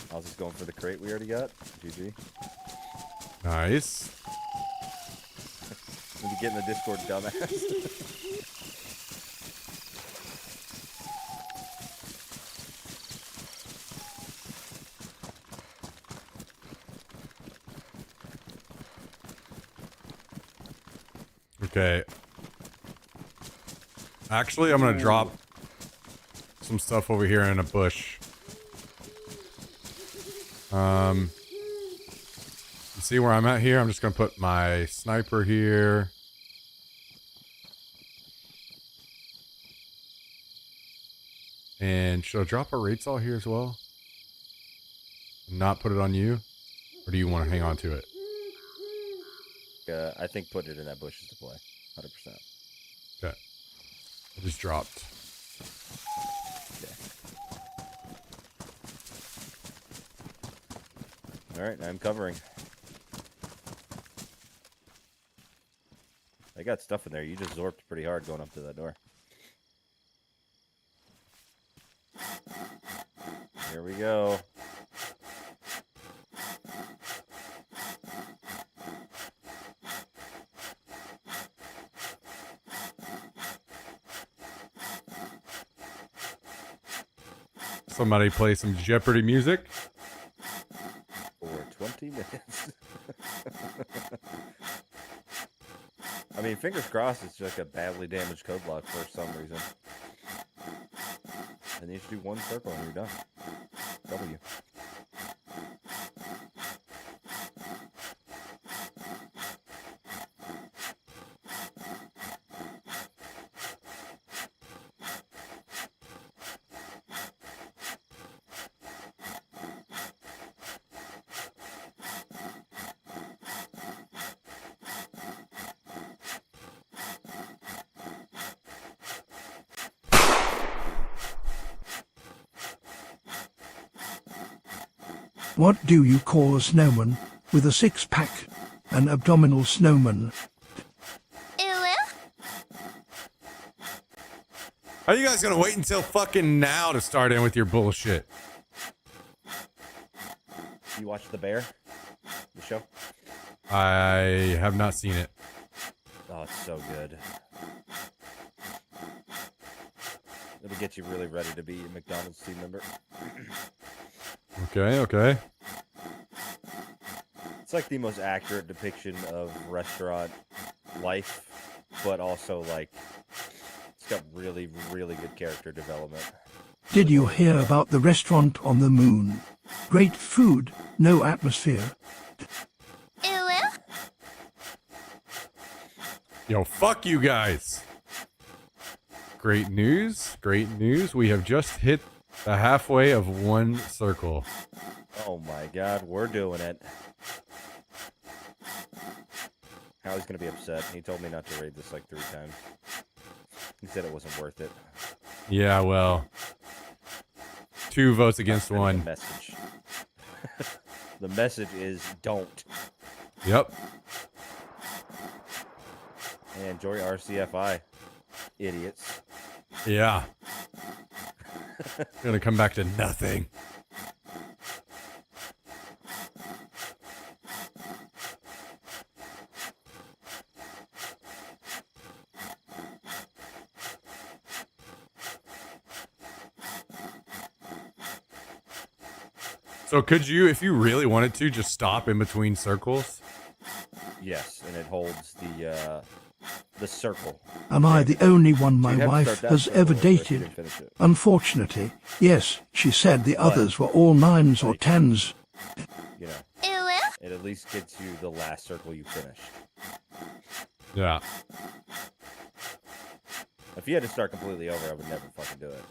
Ozzy's going for the crate we already got. GG. Nice. When you get in the Discord, dumbass. Okay. Actually, I'm gonna drop some stuff over here in a bush. You see where I'm at here? I'm just gonna put my sniper here. And should I drop a raid saw here as well? Not put it on you? Or do you want to hang on to it? I think putting it in that bush is the play. 100%. Okay. I just dropped. Okay. Alright, I'm covering. I got stuff in there. You just zorped pretty hard going up to that door. Here we go. Somebody play some Jeopardy music. For 20 minutes. I mean, fingers crossed it's like a badly damaged code block for some reason. And you just do one circle and you're done. W. What do you call a snowman with a six-pack? An abdominal snowman. Are you guys gonna wait until fucking now to start in with your bullshit? You watched The Bear? The show? I have not seen it. Oh, it's so good. It'll get you really ready to be a McDonald's team member. Okay, okay. It's like the most accurate depiction of restaurant life, but also like it's got really, really good character development. Did you hear about the restaurant on the moon? Great food, no atmosphere. Yo, fuck you guys. Great news. Great news. We have just hit the halfway of one circle. Oh my god, we're doing it. Hallie's gonna be upset. He told me not to raid this like 3 times. He said it wasn't worth it. Yeah, well. 2 votes against 1. The message. The message is don't. Yep. And enjoy RCFI, idiots. Yeah. Gonna come back to nothing. So could you, if you really wanted to, just stop in between circles? Yes, and it holds the circle. Am I the only one my You'd have to wife start that has circle ever over if you dated? didn't finish it. Unfortunately, yes, she said the others were all 9s or 10s. You know, it at least gets you the last circle you finished. Yeah. If you had to start completely over, I would never fucking do it.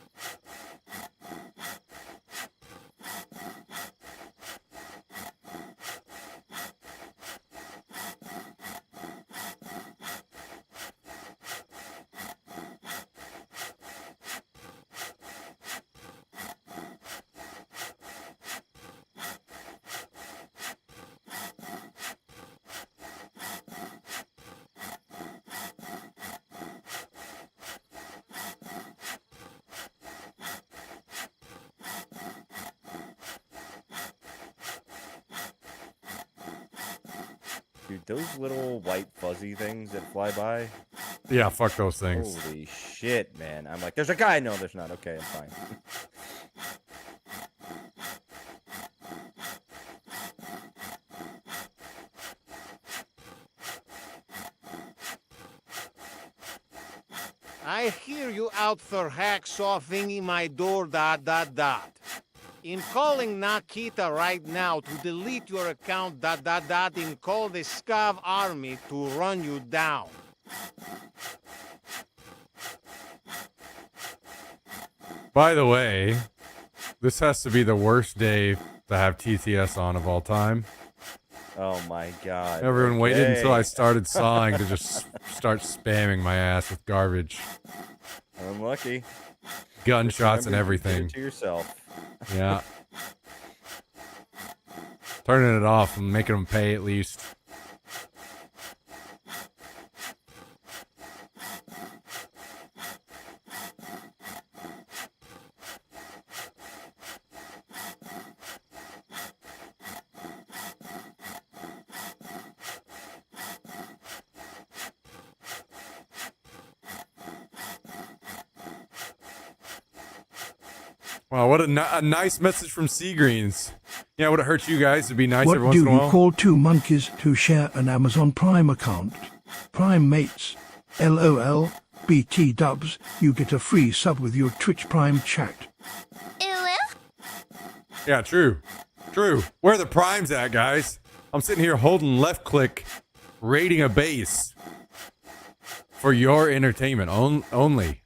Dude, those little white fuzzy things that fly by. Yeah, fuck those things. Holy shit, man. I'm like, there's a guy. No, there's not. Okay, I'm fine. I hear you out for hacksaw thingy my door ... In calling Nakita right now to delete your account ... and call the Scav army to run you down. By the way, this has to be the worst day to have TTS on of all time. Oh my god. Everyone waited Okay. until I started sawing to just start spamming my ass with garbage. Unlucky. Gunshots and Remember, you did everything. it to yourself. Yeah. Turning it off and making them pay at least. Wow, what a nice message from Seagreens. Yeah, would it hurt you guys to be nice What every once do in a you while? call 2 monkeys who share an Amazon Prime account? Prime mates. LOL. BT dubs. You get a free sub with your Twitch Prime chat. Yeah, true. True. Where are the primes at, guys? I'm sitting here holding left click, raiding a base. For your entertainment only.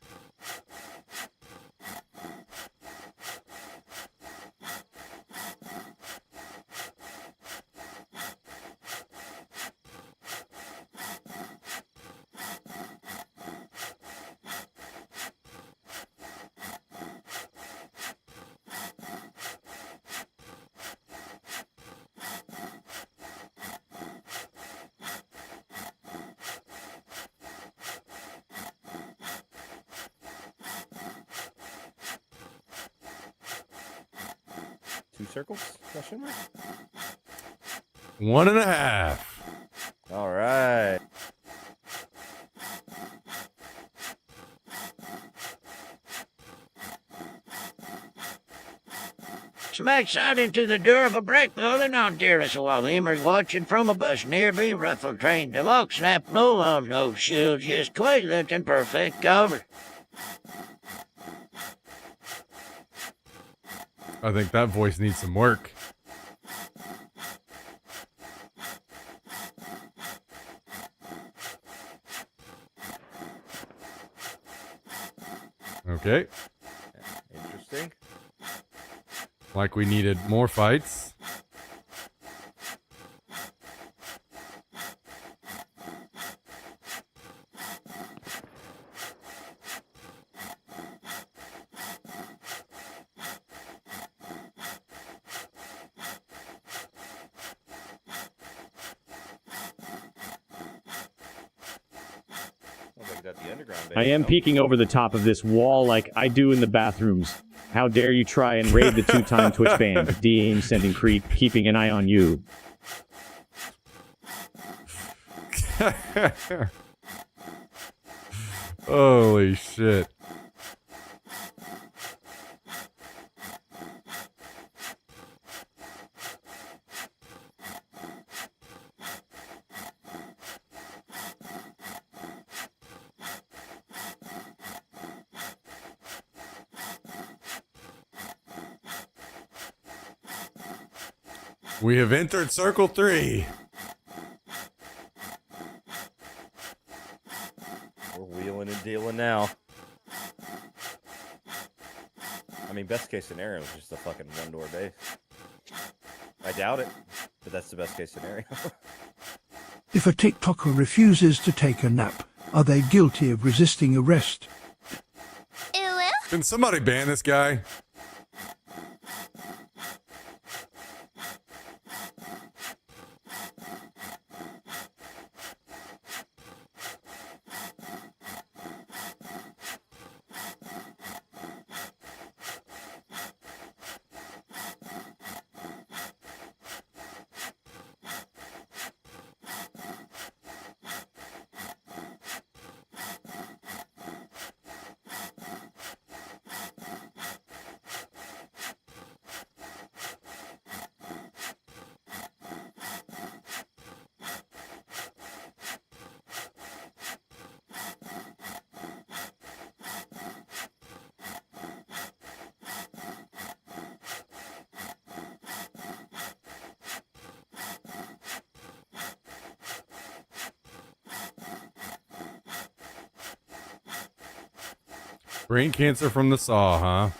Circles? Question mark? 1.5. All right. Smack shot into the door of a brick building on Terrace while Emer's watching from a bus nearby. Ruffled train to lock, snap, no arms, no shields, just quiet in perfect cover. I think that voice needs some work. Okay. Interesting. Like we needed more fights. I am peeking over the top of this wall like I do in the bathrooms. How dare you try and raid the two-time Twitch band? D-aim sending creep, keeping an eye on you. Holy shit. We have entered Circle 3. We're wheeling and dealing now. I mean, best case scenario is just a fucking one-door base. I doubt it, but that's the best case scenario. If a TikToker refuses to take a nap, are they guilty of resisting arrest? Can somebody ban this guy? Brain cancer from the saw, huh?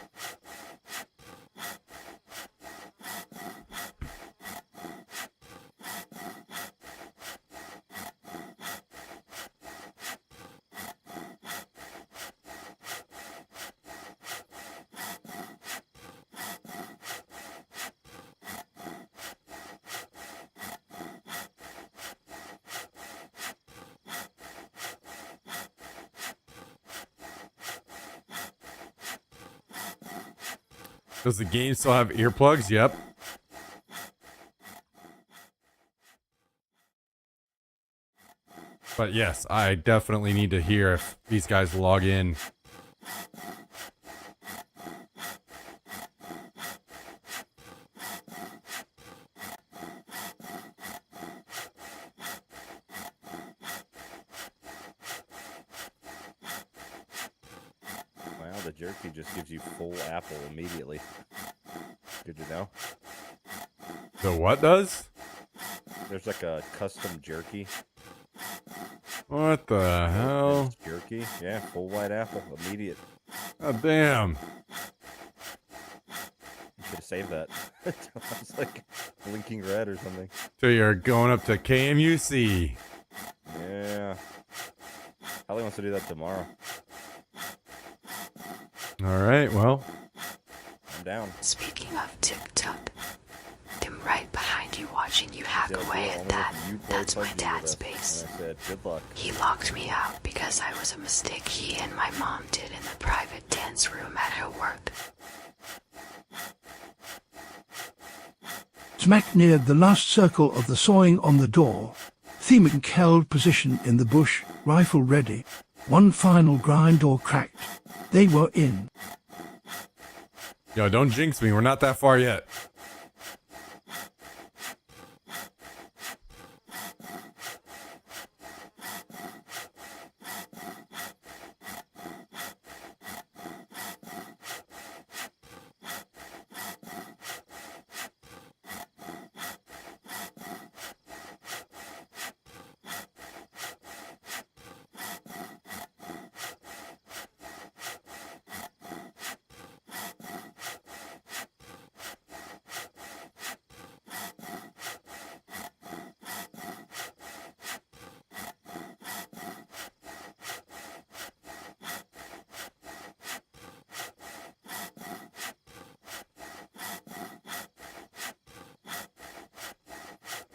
Does the game still have earplugs? Yep. But yes, I definitely need to hear if these guys log in. Wow, the jerky just gives you full apple immediately. Good to know. The what does? There's like a custom jerky. What the hell? Jerky? Yeah, full white apple, immediate. Oh, damn. You should have saved that. It's like blinking red or something. So you're going up to KMUC. Yeah. Holly wants to do that tomorrow. All right, well. I'm down. Speaking of TikTok, I'm right behind you watching you hack away at that. That's my dad's base. And I said, good luck. He locked me out because I was a mistake he and my mom did in the private dance room at her work. Smack neared the last circle of the sawing on the door. Theming held position in the bush, rifle ready. One final grind or cracked. They were in. Yo, don't jinx me. We're not that far yet.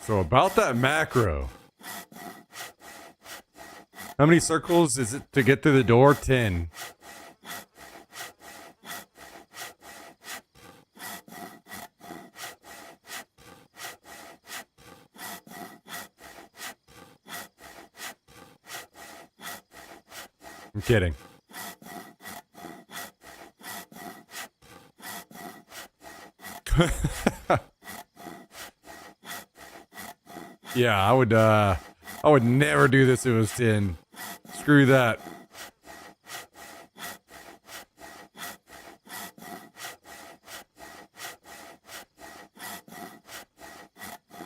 So about that macro. How many circles is it to get through the door? 10. I'm kidding. Yeah, I would never do this if it was 10. Screw that.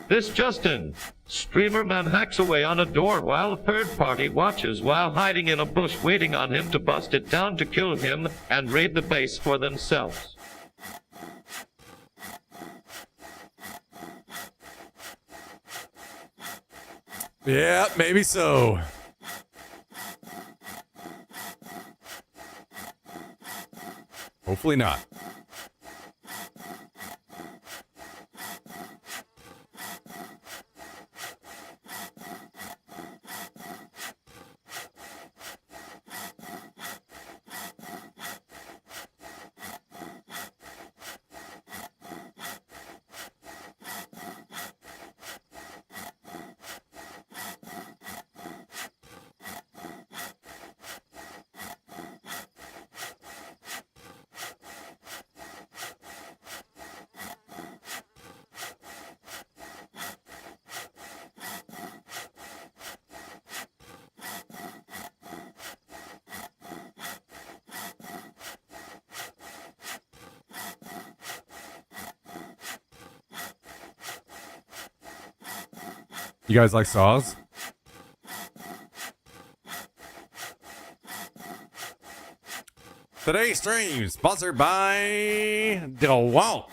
This Justin. Streamer man hacks away on a door while a third party watches while hiding in a bush waiting on him to bust it down to kill him and raid the base for themselves. Yeah, maybe so. Hopefully not. You guys like saws? Today's stream sponsored by DeWalt.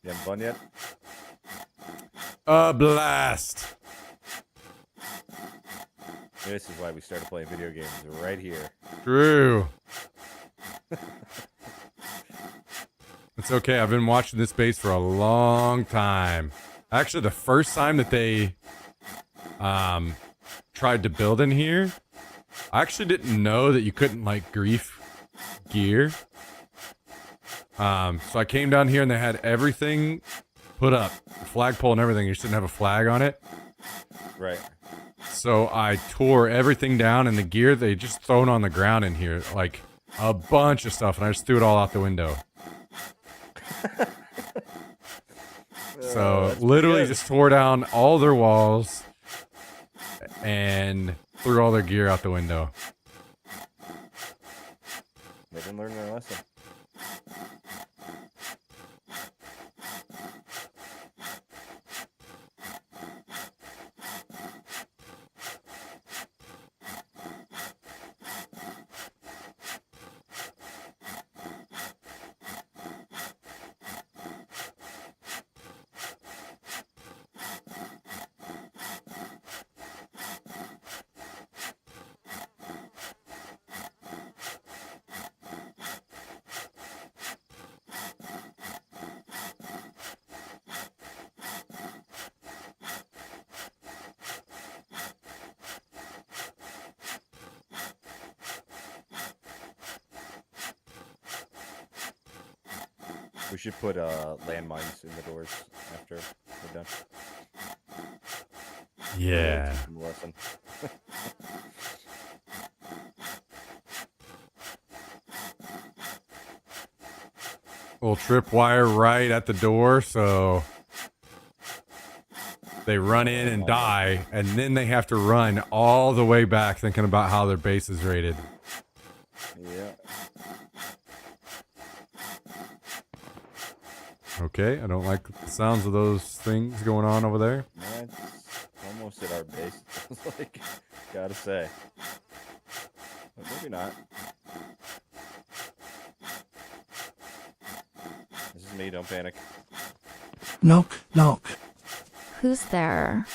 You haven't fun yet? A blast. This is why we started playing video games right here. True. It's okay. I've been watching this base for a long time. Actually, the first time that they tried to build in here, I actually didn't know that you couldn't like grief gear. So I came down here and they had everything put up, flagpole and everything. You just didn't have a flag on it. Right. So I tore everything down, and the gear they just thrown on the ground in here, like a bunch of stuff, and I just threw it all out the window. So literally just tore down all their walls and threw all their gear out the window. They didn't learn their lesson. We should put landmines in the doors after we're done. Yeah. Lesson. Little tripwire right at the door, so they run in and die, and then they have to run all the way back thinking about how their base is rated. Yeah. Okay, I don't like the sounds of those things going on over there. That's almost at our base. Like, gotta say. But maybe not. This is me, don't panic. Knock, knock. Who's there?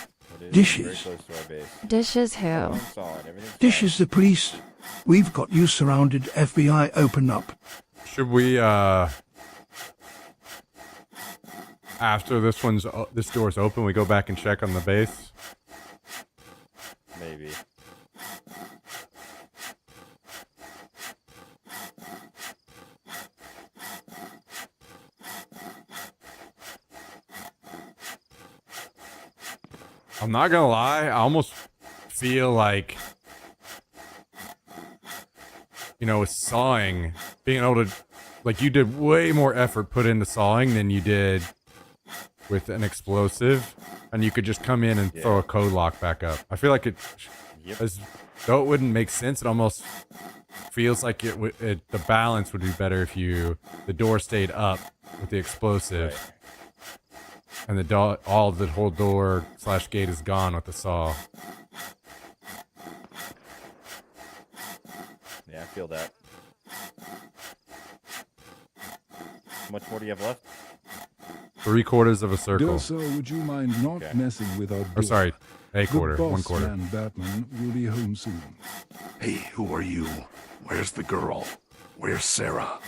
It is Dishes. very close to our base. Dishes who? Everything's solid, everything's Dishes the police. We've got you surrounded. FBI, open up. Should we, after this door's open, we go back and check on the base? Maybe. I'm not gonna lie, I almost feel like, you know, with sawing, being able to, like, you did way more effort put into sawing than you did with an explosive, and you could just come in and throw a code lock back up. I feel like as though it wouldn't make sense, it almost feels like the balance would be better if the door stayed up with the explosive. Right. And the whole door / gate is gone with the saw. Yeah, I feel that. How much more do you have left? 3/4 of a circle. Also, would you mind not messing with our door? Or sorry, a quarter, The 1/4. man Batman will be home soon. Hey, who are you? Where's the girl? Where's Sarah?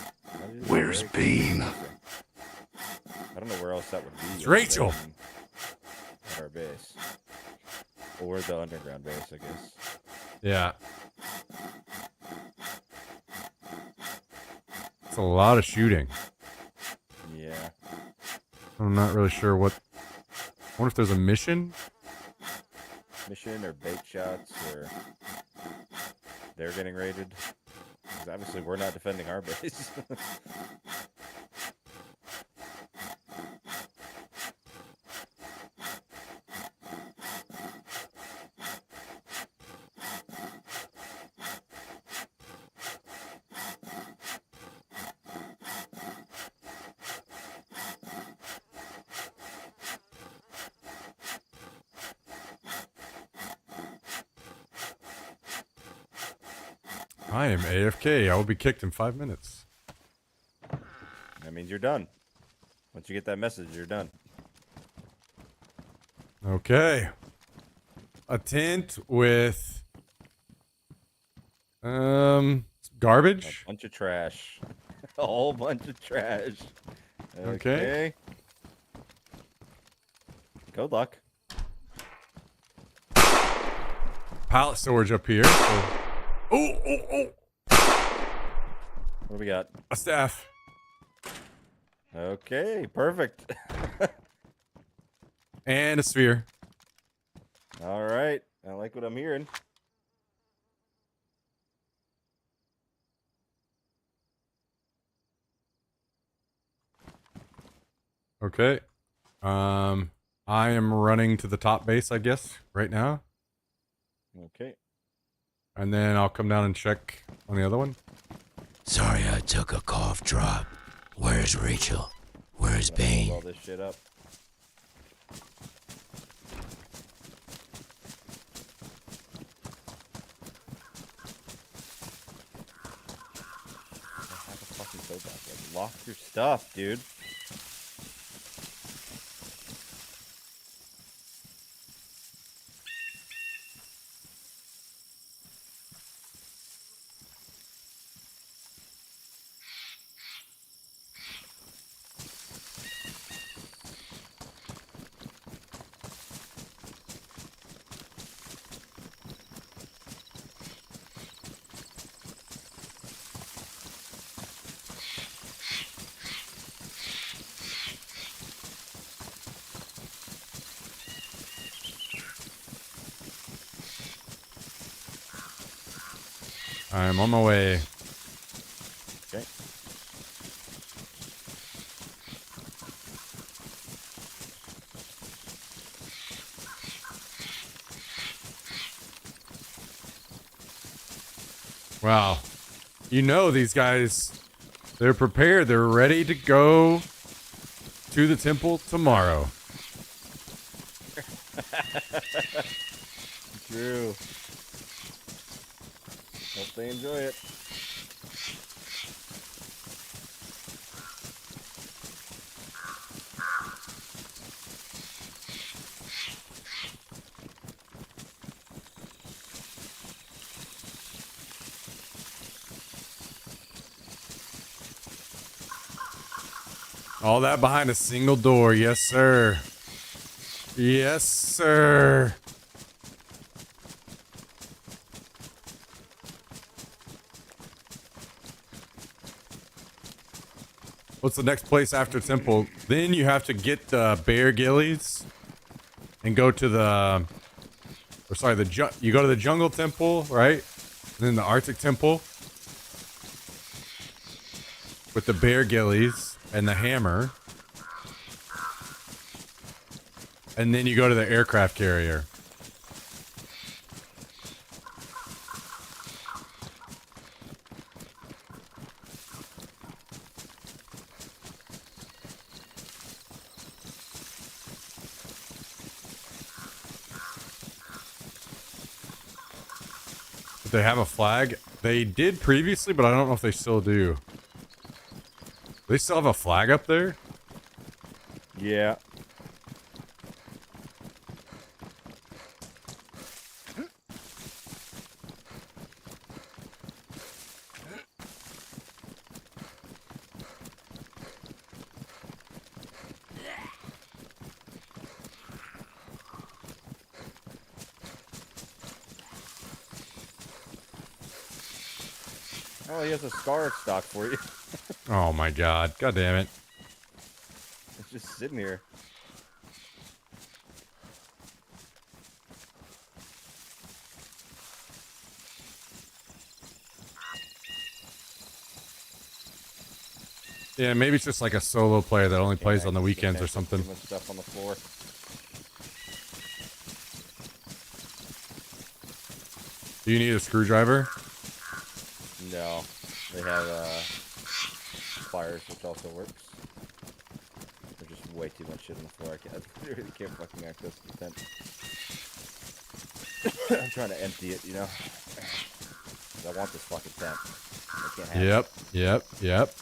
Where's Bean? I don't know where else that would be. It's Rachel! At our base. Or the underground base, I guess. Yeah. It's a lot of shooting. Yeah. I'm not really sure what... I wonder if there's a mission? Mission or bait shots or... They're getting raided. Because obviously we're not defending our base. I am AFK. I will be kicked in 5 minutes. That means you're done. Once you get that message, you're done. Okay. A tent with... garbage? A bunch of trash. A whole bunch of trash. Okay. Good luck. Pallet storage up here. So... Oh! What do we got? A staff. Okay, perfect. And a sphere. All right. I like what I'm hearing. Okay. I am running to the top base, I guess, right now. Okay. And then I'll come down and check on the other one. Sorry, I took a cough drop. Where's Rachel? Where's Bane? All this shit up. Lock your stuff, dude. I'm on my way. Okay. Wow. You know these guys, they're prepared. They're ready to go to the temple tomorrow. True. Hope they enjoy it. All that behind a single door. Yes, sir. Yes, sir. What's the next place after temple? Then you have to get the bear gillies and go to the, or sorry, you go to the jungle temple, right? And then the Arctic temple with the bear gillies and the hammer. And then you go to the aircraft carrier. But they have a flag. They did previously, but I don't know if they still do. They still have a flag up there? Yeah. Oh, he has a scar stock for you. Oh my god. God damn it. It's just sitting here. Yeah, maybe it's just like a solo player that only plays on the weekends or something. Too much stuff on the floor. Do you need a screwdriver? No. They have pliers, which also works. There's just way too much shit on the floor. I really can't fucking access the tent. I'm trying to empty it, you know? 'Cause I want this fucking tent. I can't have it. Yep.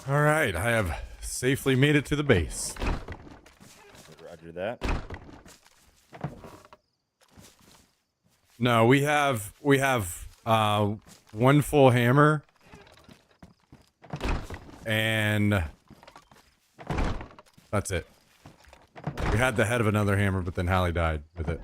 All right, I have safely made it to the base. Roger that. No, we have one full hammer and that's it. We had the head of another hammer, but then Hallie died with it.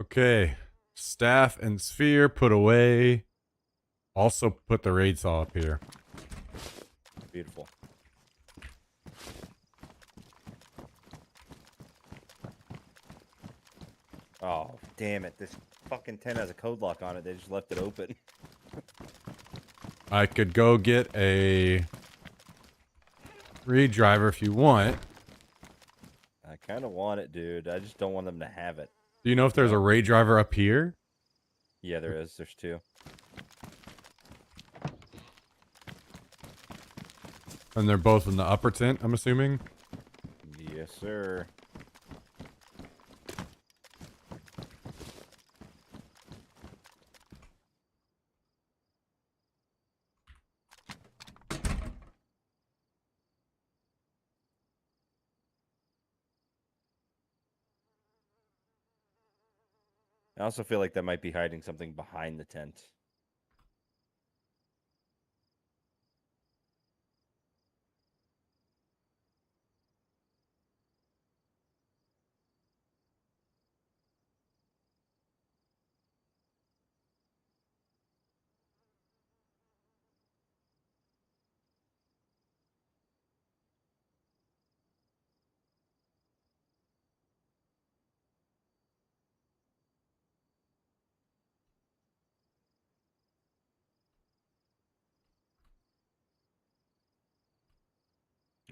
Okay, Staff and sphere put away. Also put the raid saw up here. Beautiful. Oh, damn it. This fucking tent has a code lock on it. They just left it open. I could go get a raid driver if you want. I kind of want it, dude. I just don't want them to have it. Do you know if there's a raid driver up here? Yeah, there is. There's 2. And they're both in the upper tent, I'm assuming? Yes, sir. I also feel like that might be hiding something behind the tent.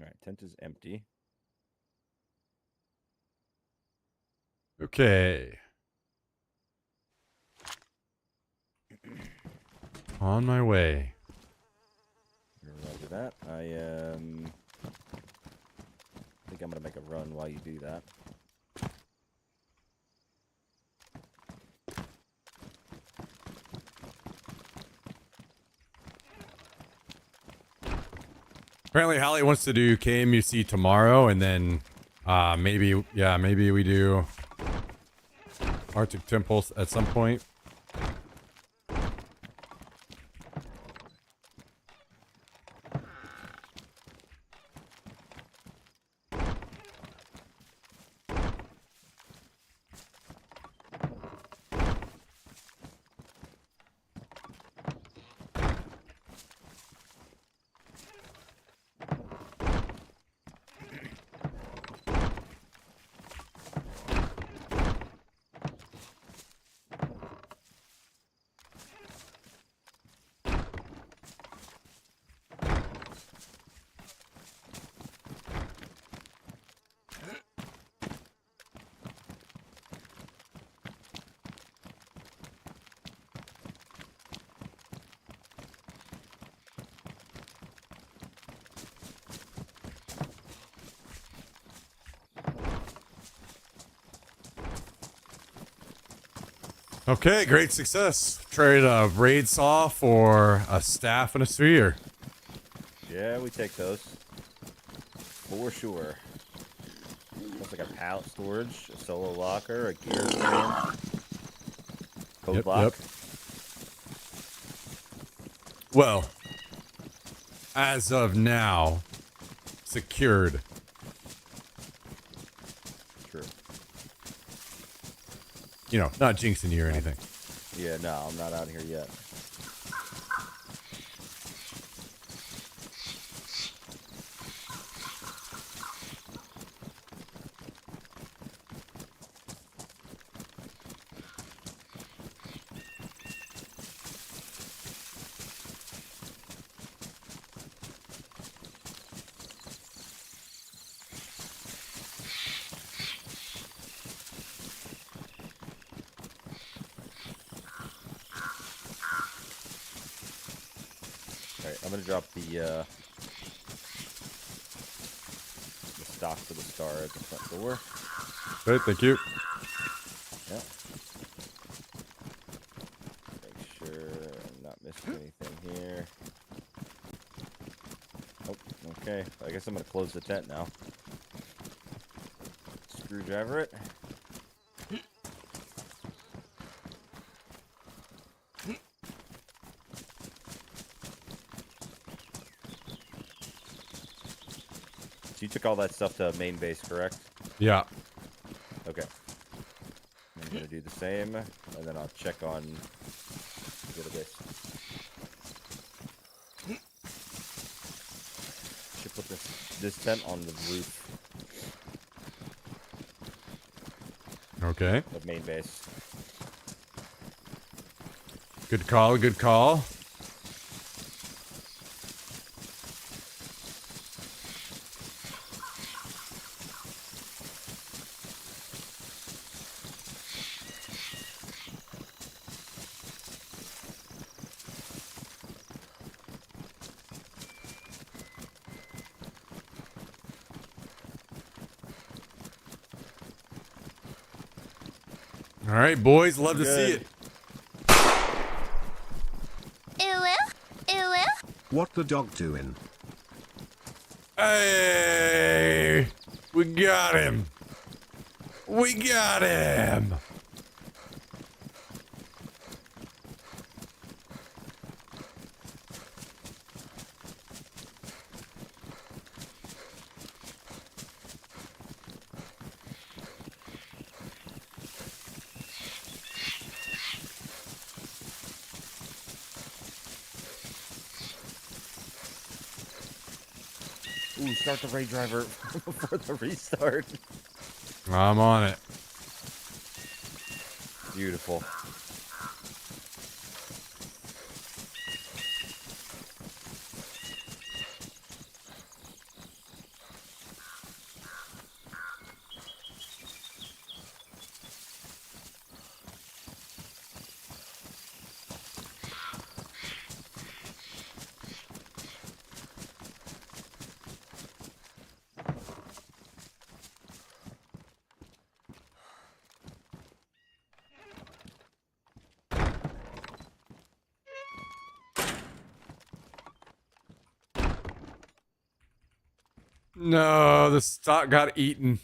All right, tent is empty. Okay. On my way. Roger that. I think I'm gonna make a run while you do that. Apparently, Hallie wants to do KMUC tomorrow, and then maybe we do Arctic Temples at some point. Okay, great success. Traded a raid saw for a staff and a sphere. Yeah, we take those. For sure. Looks like a pallet storage, a solo locker, a gear stand. Code lock. Yep. Well, as of now, secured. True. You know, not jinxing you or anything. Yeah, no, I'm not out here yet. I'm gonna drop the stock for the star at the front door. Great, thank you. Yep. Make sure I'm not missing anything here. Oh, okay. I guess I'm gonna close the tent now. Screwdriver it. So you took all that stuff to main base, correct? Yeah. Okay. And I'm gonna do the same, and then I'll check on the other base. Should put this tent on the roof. Okay. The main base. Good call, good call. All right, boys, love to see it. What the dog doing? Hey, we got him. We got him. Ooh, start the raid driver for the restart. I'm on it. Beautiful. No, the stock got eaten.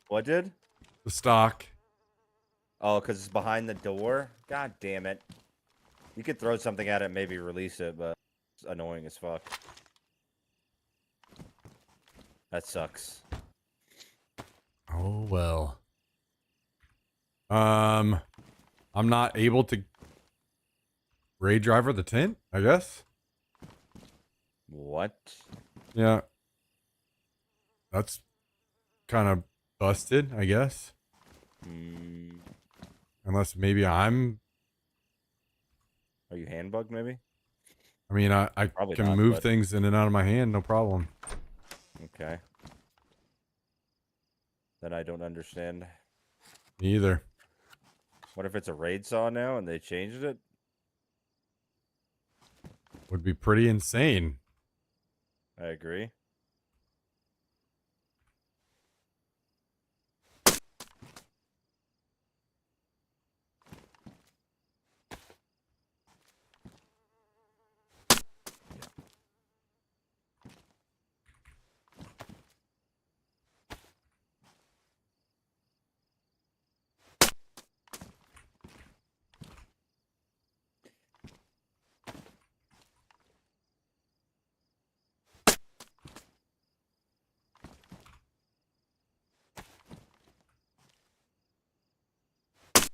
What did? The stock. Oh, because it's behind the door? God damn it. You could throw something at it, maybe release it, but it's annoying as fuck. That sucks. Oh well. I'm not able to raid driver the tent, I guess. What? Yeah. That's kind of busted, I guess. Unless maybe I'm... Are you handbugged, maybe? I mean, I Probably can not, move but- things in and out of my hand, no problem. Okay. Then I don't understand. Me either. What if it's a raid saw now and they changed it? Would be pretty insane. I agree.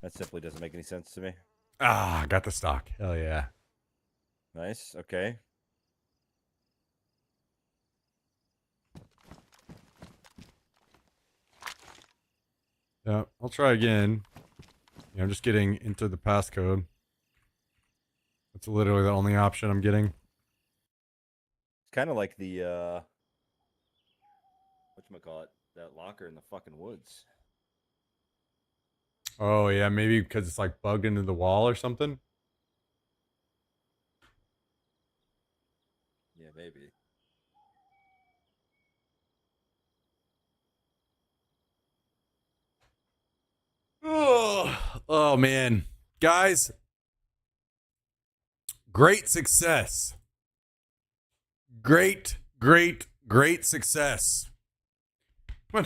That simply doesn't make any sense to me. Ah, got the stock. Hell yeah. Nice. Okay. Yeah, I'll try again. Yeah, I'm just getting into the passcode. That's literally the only option I'm getting. It's kind of like the, whatchamacallit, that locker in the fucking woods. Oh, yeah, maybe because it's like bugged into the wall or something. Yeah, maybe. Oh, man. Guys, great success. Great, great, great success. Come on.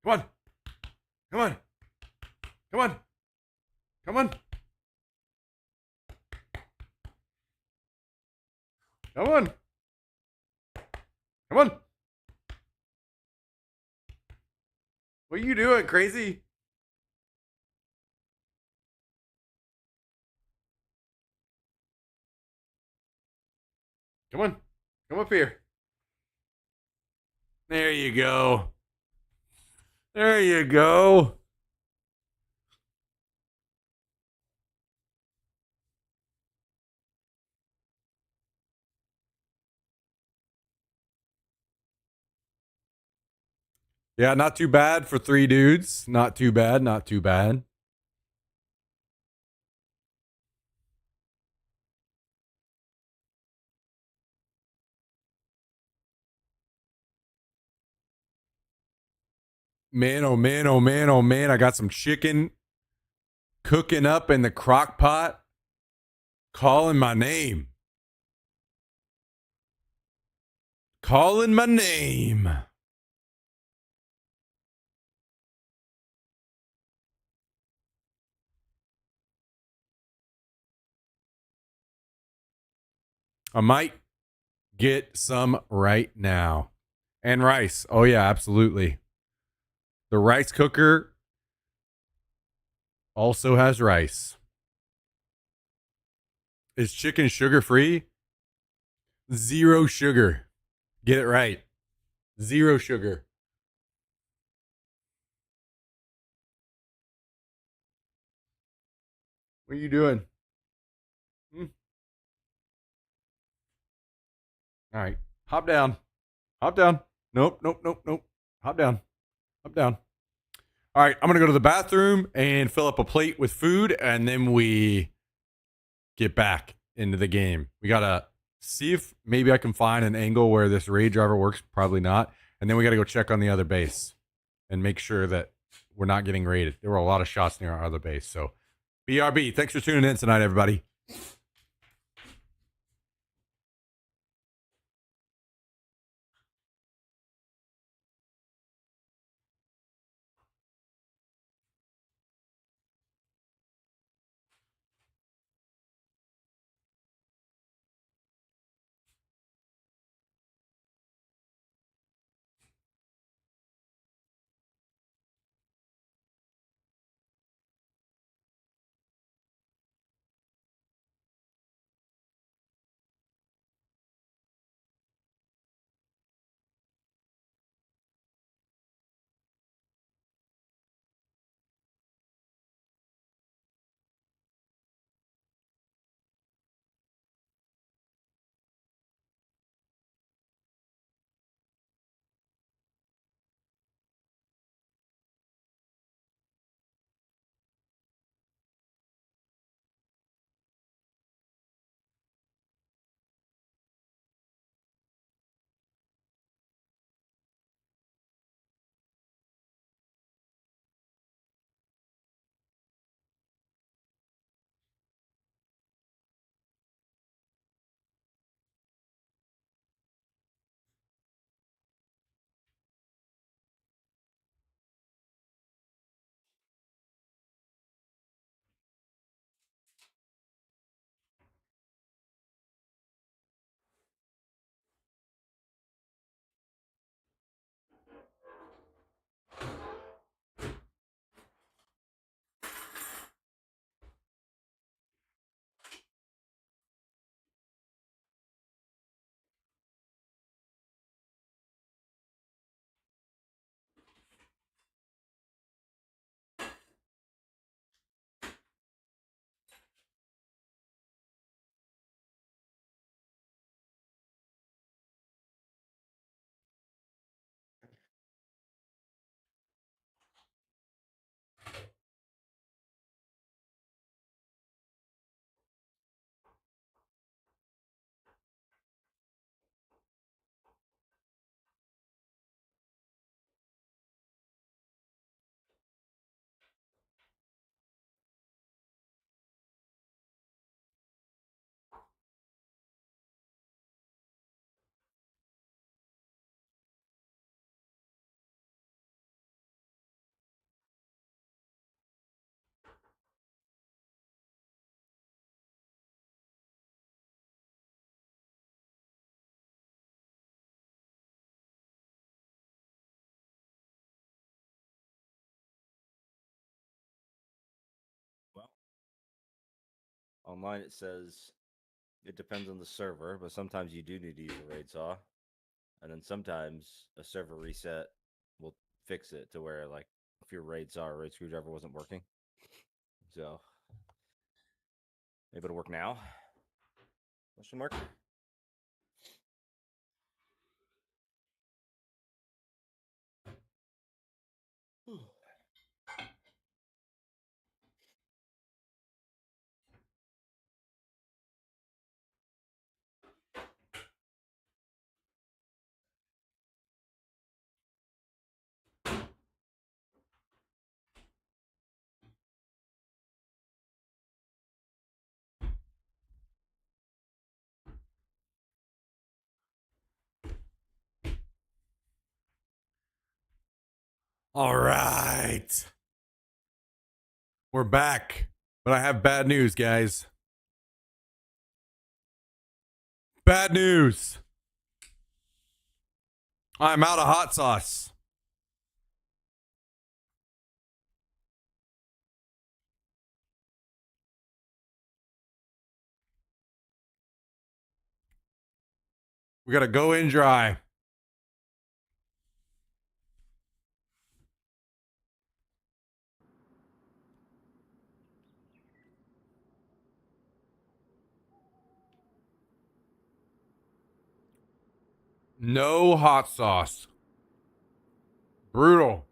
Come on. Come on. Come on. Come on. Come on. Come on. What are you doing, crazy? Come on. Come up here. There you go. There you go. Yeah, not too bad for 3 dudes. Not too bad. Not too bad. Man, oh man, oh man, oh man. I got some chicken cooking up in the crock pot, calling my name. Calling my name. I might get some right now. And rice. Oh, yeah, absolutely. The rice cooker also has rice. Is chicken sugar free? 0 sugar. Get it right. 0 sugar. What are you doing? All right. Hop down. Hop down. Nope, nope, nope, nope. Hop down. Hop down. All right. I'm going to go to the bathroom and fill up a plate with food, and then we get back into the game. We got to see if maybe I can find an angle where this raid driver works. Probably not. And then we got to go check on the other base and make sure that we're not getting raided. There were a lot of shots near our other base. So, BRB, thanks for tuning in tonight, everybody. Online it says It depends on the server, but sometimes you do need to use a raid saw, and then sometimes a server reset will fix it to where, like, if your raid saw or raid screwdriver wasn't working. So, able to work now? Question mark. All right. We're back. But I have bad news, guys. Bad news. I'm out of hot sauce. We got to go in dry. No hot sauce. Brutal.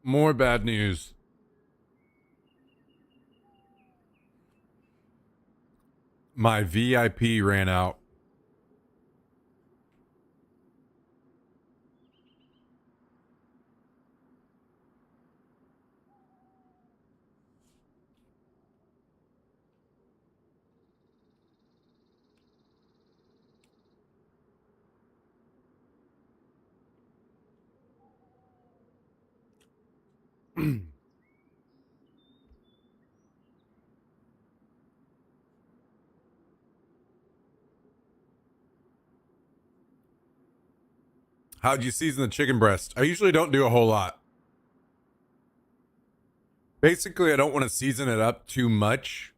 More bad news. My VIP ran out. How'd you season the chicken breast? I usually don't do a whole lot. Basically, I don't want to season it up too much.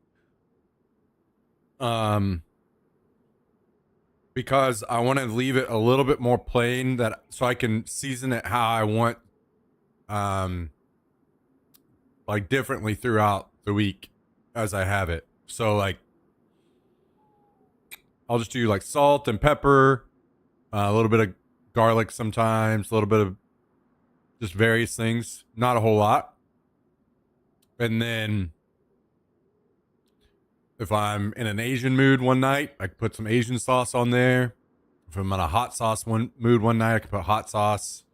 Because I want to leave it a little bit more plain so I can season it how I want, like differently throughout the week as I have it. So like, I'll just do like salt and pepper, a little bit of garlic sometimes, a little bit of just various things, not a whole lot. And then if I'm in an Asian mood one night, I can put some Asian sauce on there. If I'm in a hot sauce mood one night, I can put hot sauce.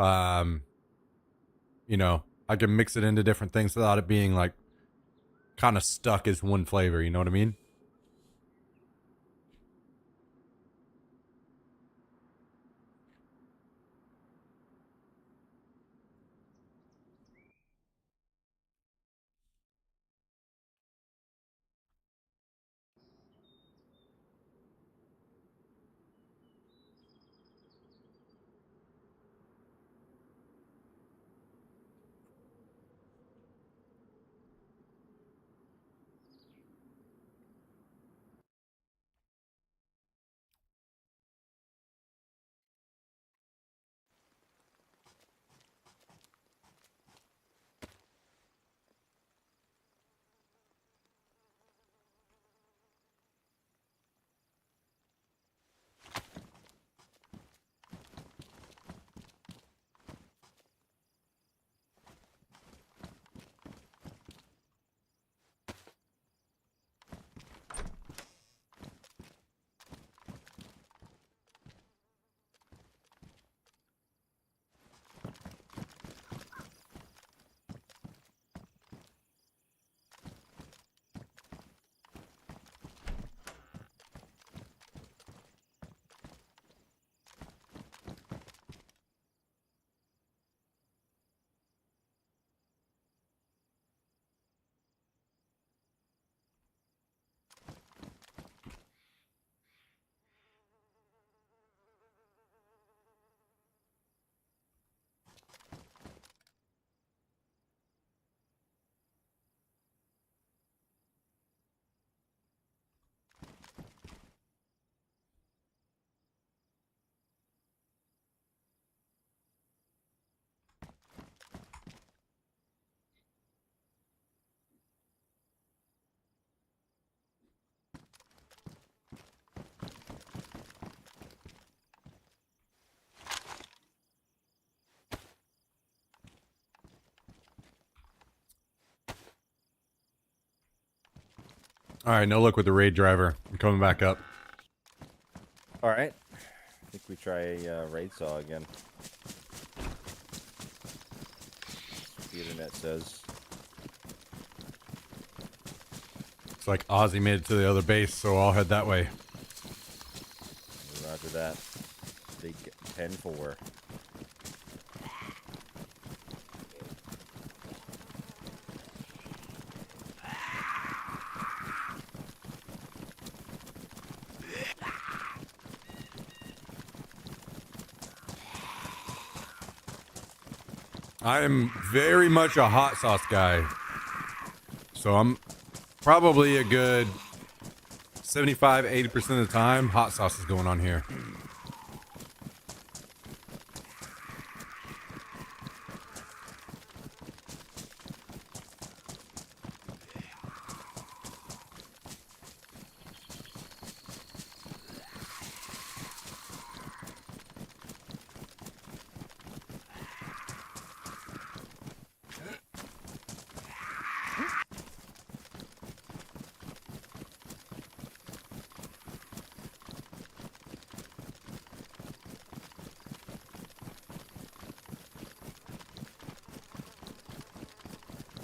You know, I can mix it into different things without it being like kind of stuck as one flavor. You know what I mean? All right, no luck with the raid driver. I'm coming back up. All right. I think we try a raid saw again. The internet says. It's like Ozzy made it to the other base, so I'll head that way. Roger that. Big 10-4. I am very much a hot sauce guy. So I'm probably a good 75-80% of the time hot sauce is going on here.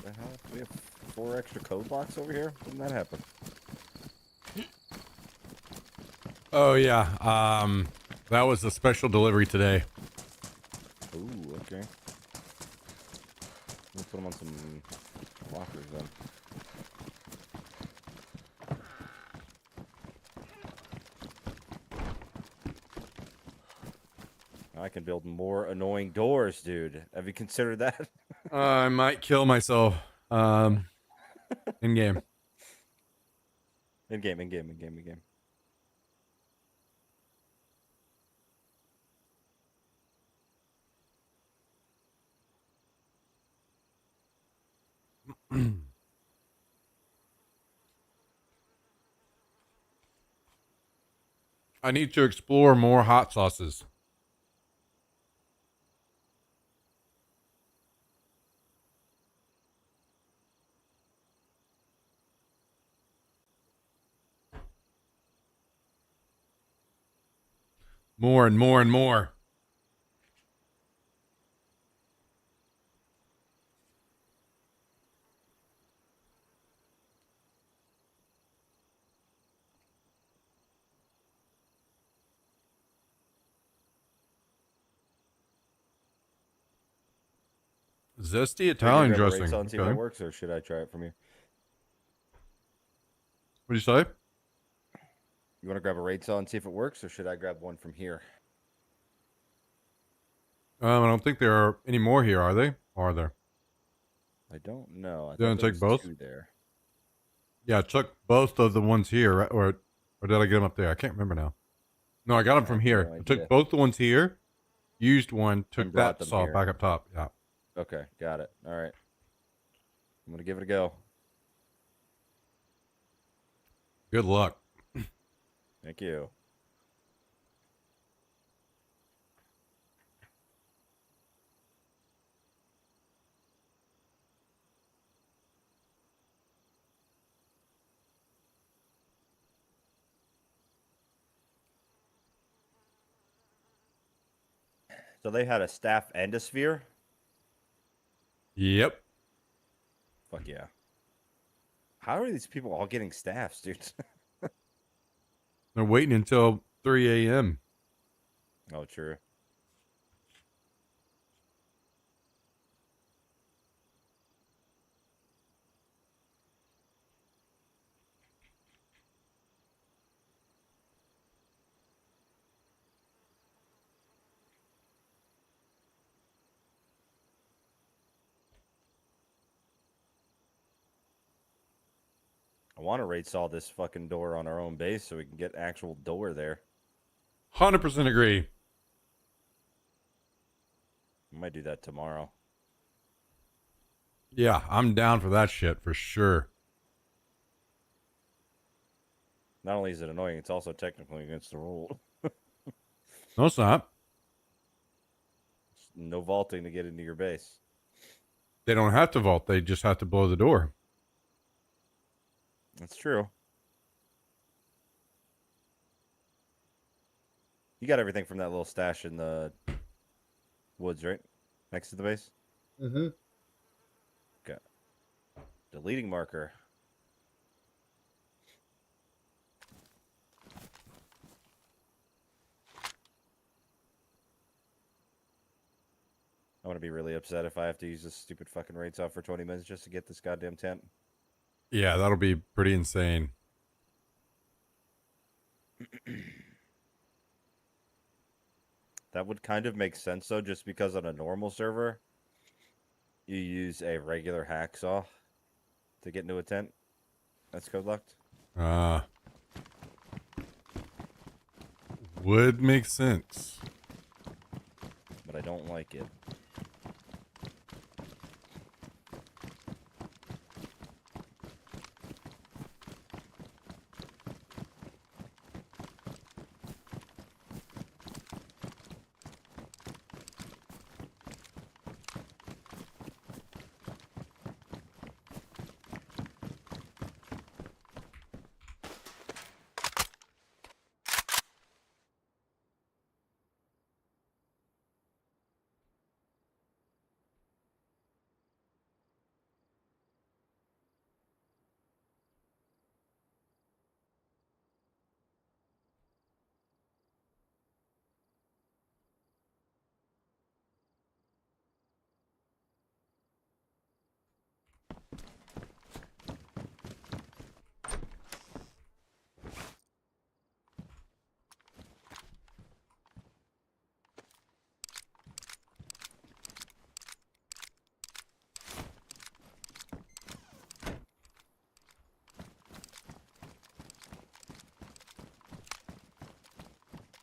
The hell? We have 4 extra code blocks over here? When did that happen? Oh yeah, that was a special delivery today. Ooh, okay. We'll put them on some lockers then. I can build more annoying doors, dude. Have you considered that? I might kill myself. In game. In game. I need to explore more hot sauces. More and more and more. Zesty Italian dressing. See if Okay. it works, or should I try it from you? What do you say? You want to grab a raid saw and see if it works, or should I grab one from here? I don't think there are any more here, are they? Or are there? I don't know. I Did I thought there take was both? 2 there. Yeah, I took both of the ones here, right? Or did I get them up there? I can't remember now. No, I got them from here. no I idea. took both the ones here, used one, took And brought that them saw here. back up top. Yeah. Okay, got it. All right. I'm going to give it a go. Good luck. Thank you. So they had a staff and a sphere? Yep. Fuck yeah. How are these people all getting staffs, dude? They're waiting until 3 a.m. Oh, true. I want to raid saw this fucking door on our own base so we can get actual door there. 100% agree. I might do that tomorrow. Yeah, I'm down for that shit for sure. Not only is it annoying, it's also technically against the rule. No, it's not. No vaulting to get into your base. They don't have to vault. They just have to blow the door. That's true. You got everything from that little stash in the woods, right? Next to the base? Mm-hmm. Okay. Deleting marker. I'm gonna be really upset if I have to use this stupid fucking raid soft for 20 minutes just to get this goddamn tent. Yeah, that'll be pretty insane. That would kind of make sense though, just because on a normal server, you use a regular hacksaw to get into a tent. That's code locked. Would make sense. But I don't like it.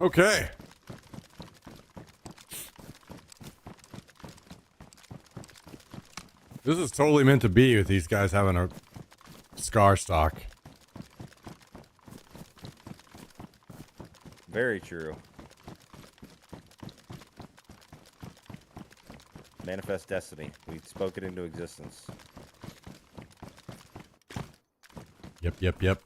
Okay. This is totally meant to be with these guys having a scar stock. Very true. Manifest destiny. We spoke it into existence. Yep.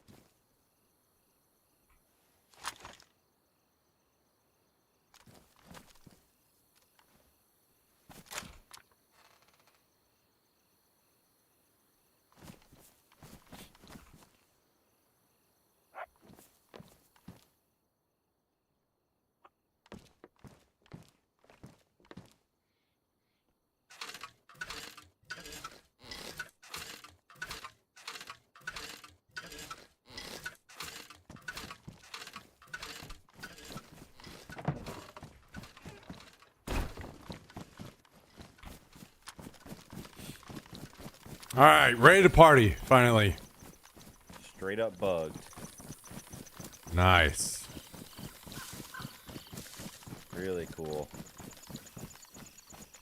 All right, ready to party, finally. Straight up bugged. Nice. Really cool.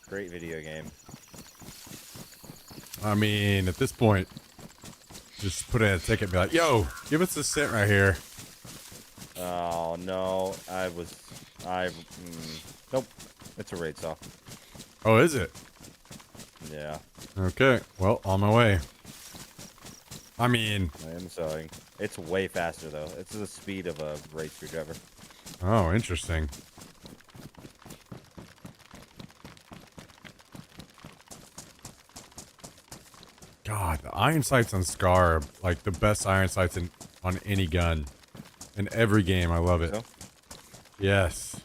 Great video game. I mean, at this point, just put in a ticket and be like, yo, give us this cent right here. Oh, no. Nope. It's a raid saw. Oh, is it? Yeah. Okay, well, on my way. I mean... I am sewing. It's way faster, though. It's the speed of a raid screwdriver. Oh, interesting. God, the iron sights on Scar are like the best iron sights on any gun. In every game, I love it. So? Yes.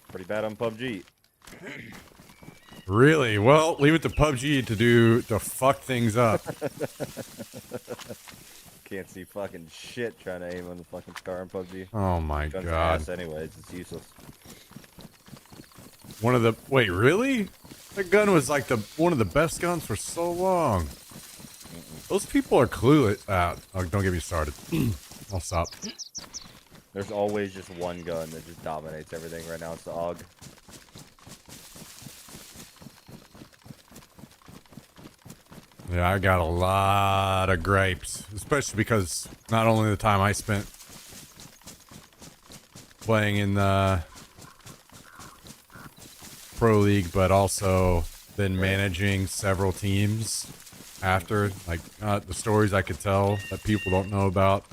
Pretty bad on PUBG. Really? Well, leave it to PUBG to fuck things up. Can't see fucking shit trying to aim on the fucking Scar on PUBG. Oh my Gun's god. ass anyways, it's useless. Wait, really? That gun was like one of the best guns for so long. Those people are clueless. Oh, don't get me started. I'll stop. There's always just one gun that just dominates everything. Right now it's the AUG. Yeah, I got a lot of gripes, especially because not only the time I spent playing in the Pro League, but also then managing several teams. after, like the stories I could tell that people don't know about.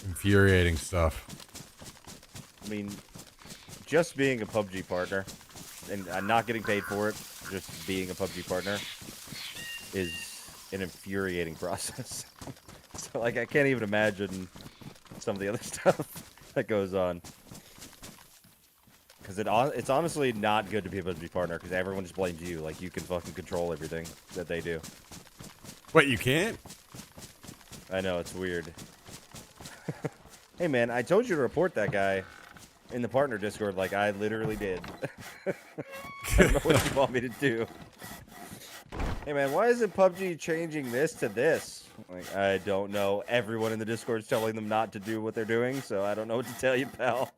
Infuriating stuff. I mean, just being a PUBG partner, and I'm not getting paid for it, just being a PUBG partner, is an infuriating process. So, like, I can't even imagine some of the other stuff that goes on. Because it's honestly not good to be a PUBG partner, because everyone just blames you. Like, you can fucking control everything that they do. Wait, you can't? I know, it's weird. Hey, man, I told you to report that guy in the partner Discord, like I literally did. I don't know what you want me to do. Hey, man, why isn't PUBG changing this to this? Like, I don't know. Everyone in the Discord is telling them not to do what they're doing, so I don't know what to tell you, pal.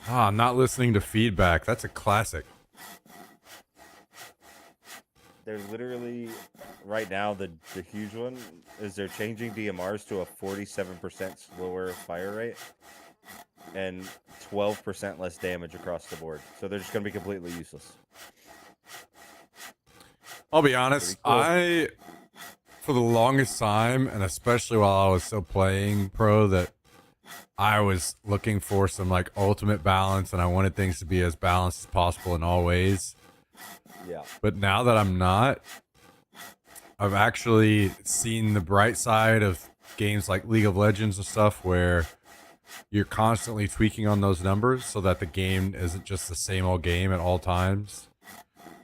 Ah, not listening to feedback. That's a classic. There's literally, right now, the huge one is they're changing DMRs to a 47% slower fire rate and 12% less damage across the board. So they're just going to be completely useless. I'll be honest, Cool. for the longest time, and especially while I was still playing pro, that I was looking for some like ultimate balance, and I wanted things to be as balanced as possible in all ways. Yeah. But now that I'm not, I've actually seen the bright side of games like League of Legends and stuff, where you're constantly tweaking on those numbers so that the game isn't just the same old game at all times.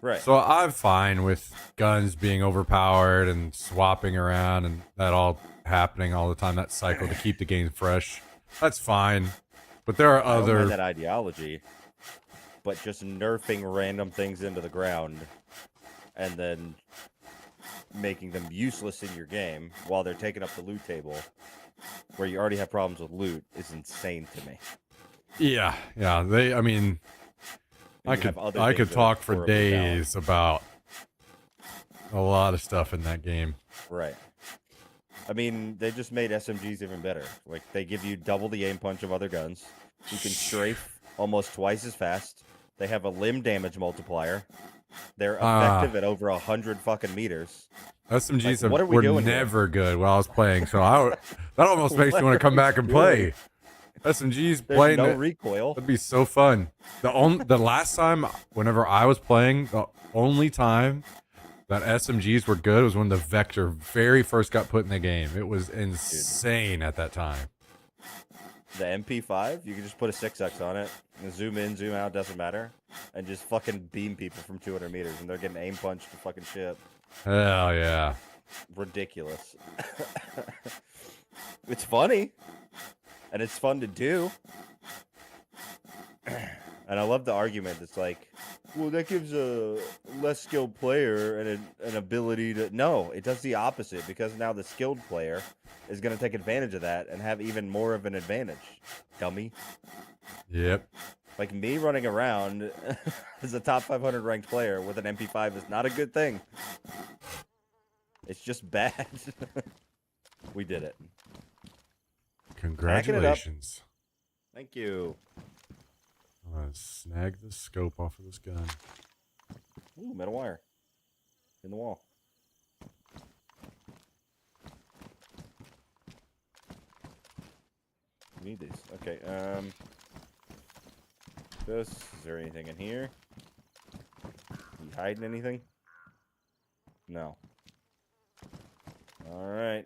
Right. So I'm fine with guns being overpowered and swapping around and that all happening all the time, that cycle to keep the game fresh. That's fine. But there are I don't mind other... that ideology, but just nerfing random things into the ground and then making them useless in your game while they're taking up the loot table where you already have problems with loot is insane to me. Yeah, I mean, I could talk for days about a lot of stuff in that game. Right. I mean, they just made SMGs even better. Like, they give you double the aim punch of other guns. You can strafe almost twice as fast. They have a limb damage multiplier. They're effective at over 100 fucking meters. SMGs like, were never good while I was playing, so that almost makes me want to come back and play. SMGs playing no recoil. That'd be so fun. The last time, whenever I was playing, the only time that SMGs were good was when the Vector very first got put in the game. It was insane at that time. The MP5, you can just put a 6X on it, and zoom in, zoom out, doesn't matter, and just fucking beam people from 200 meters, and they're getting aim punched to fucking shit. Hell yeah. Ridiculous. It's funny, and it's fun to do. And I love the argument that's like, well, that gives a less skilled player an ability to... No, it does the opposite, because now the skilled player is going to take advantage of that and have even more of an advantage. Dummy. Yep. Like, me running around as a top 500 ranked player with an MP5 is not a good thing. It's just bad. We did it. Congratulations. Thank you. I'm gonna snag the scope off of this gun. Ooh, metal wire. In the wall. Need these. Okay, is there anything in here? You hiding anything? No. Alright.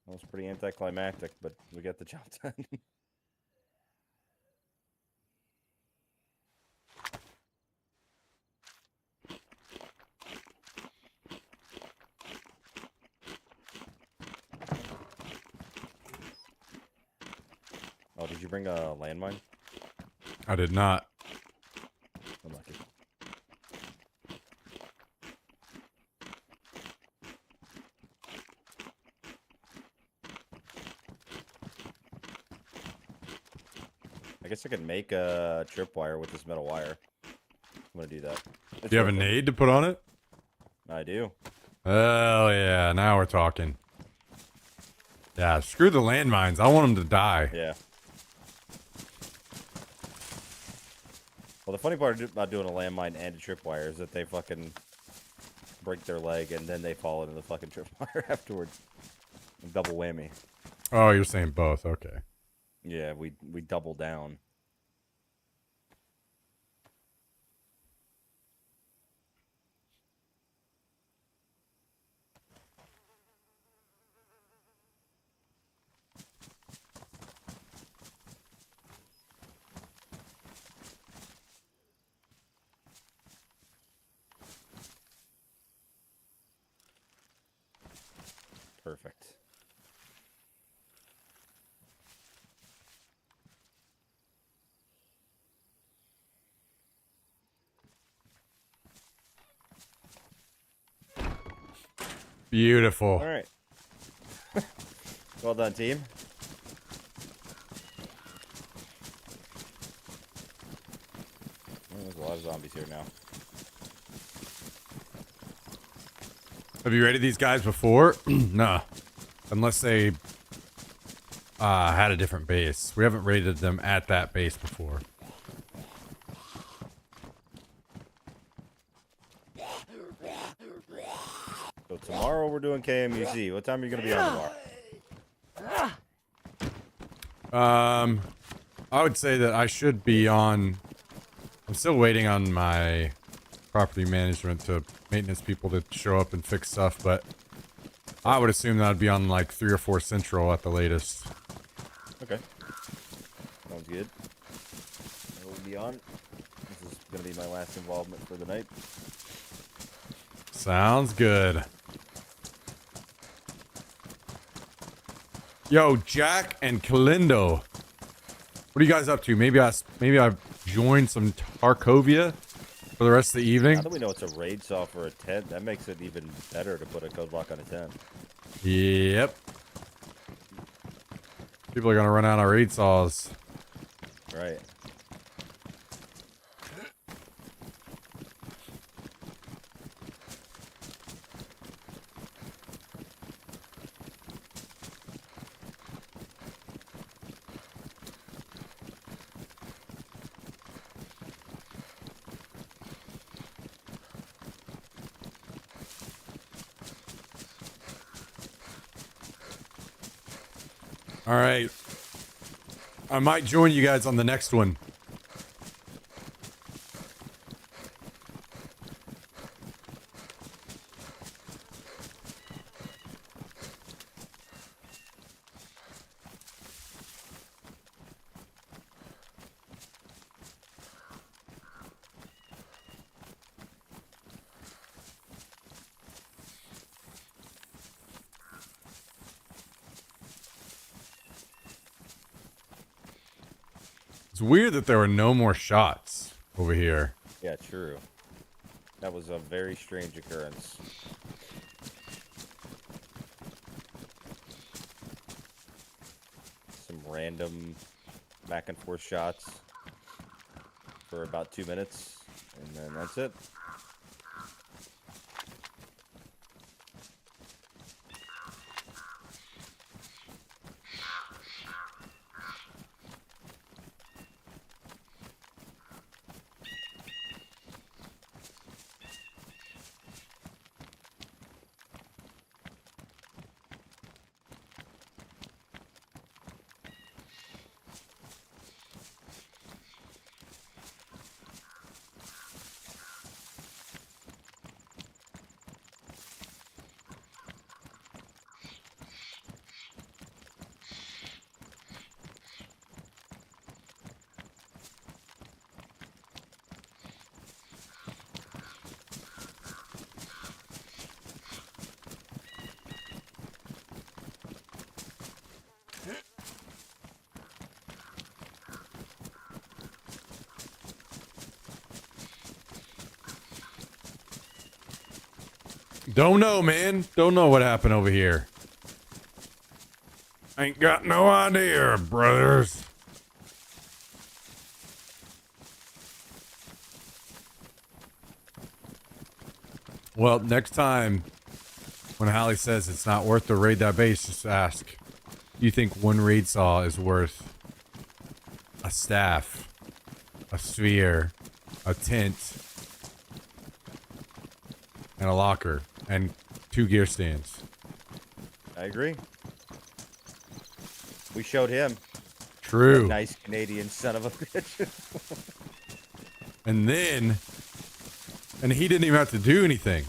That was pretty anticlimactic, but we got the job done. Oh, did you bring a landmine? I did not. Unlucky. I guess I could make a tripwire with this metal wire. I'm gonna do that. Do you have a nade to put on it? I do. Hell yeah, now we're talking. Yeah, screw the landmines. I want them to die. Yeah. Well, the funny part about doing a landmine and a tripwire is that they fucking break their leg, and then they fall into the fucking tripwire afterwards. Double whammy. Oh, you're saying both. Okay. Yeah, we double down. Perfect. Beautiful. All right. Well done, team. There's a lot of zombies here now. Have you raided these guys before? Nah. Unless they had a different base. We haven't raided them at that base before. So tomorrow we're doing KMUC. What time are you going to be on tomorrow? I would say that I should be on... I'm still waiting on my property management to maintenance people to show up and fix stuff, but I would assume that I'd be on like 3 or 4 Central at the latest. Okay. Sounds good. I will be on. This is going to be my last involvement for the night. Sounds good. Yo, Jack and Kalindo. What are you guys up to? Maybe I joined some Tarkovia for the rest of the evening. Now that we know it's a raid saw for a tent, that makes it even better to put a code block on a tent. Yep. People are gonna run out of raid saws. Right. All right. I might join you guys on the next one. It's weird that there were no more shots over here. Yeah, true. That was a very strange occurrence. Some random back and forth shots for about 2 minutes, and then that's it. Don't know, man. Don't know what happened over here. Ain't got no idea, brothers. Well, next time when Hallie says it's not worth to raid that base, just ask, do you think one raid saw is worth a staff, a sphere, a tent, and and a locker and 2 gear stands. I agree. We showed him. True. That nice Canadian son of a bitch. And he didn't even have to do anything.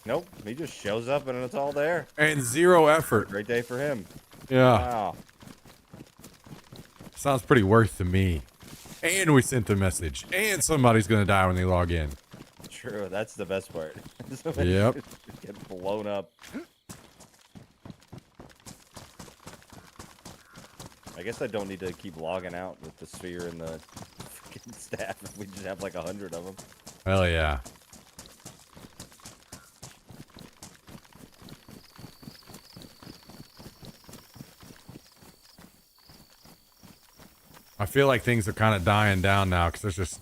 Nope. He just shows up and it's all there. And 0 effort. Great day for him. Yeah. Wow. Sounds pretty worth to me. And we sent a message. And somebody's going to die when they log in. True. That's the best part. Yep. Get blown up. I guess I don't need to keep logging out with the sphere and the fucking staff if we just have like 100 of them. Hell yeah. I feel like things are kind of dying down now because there's just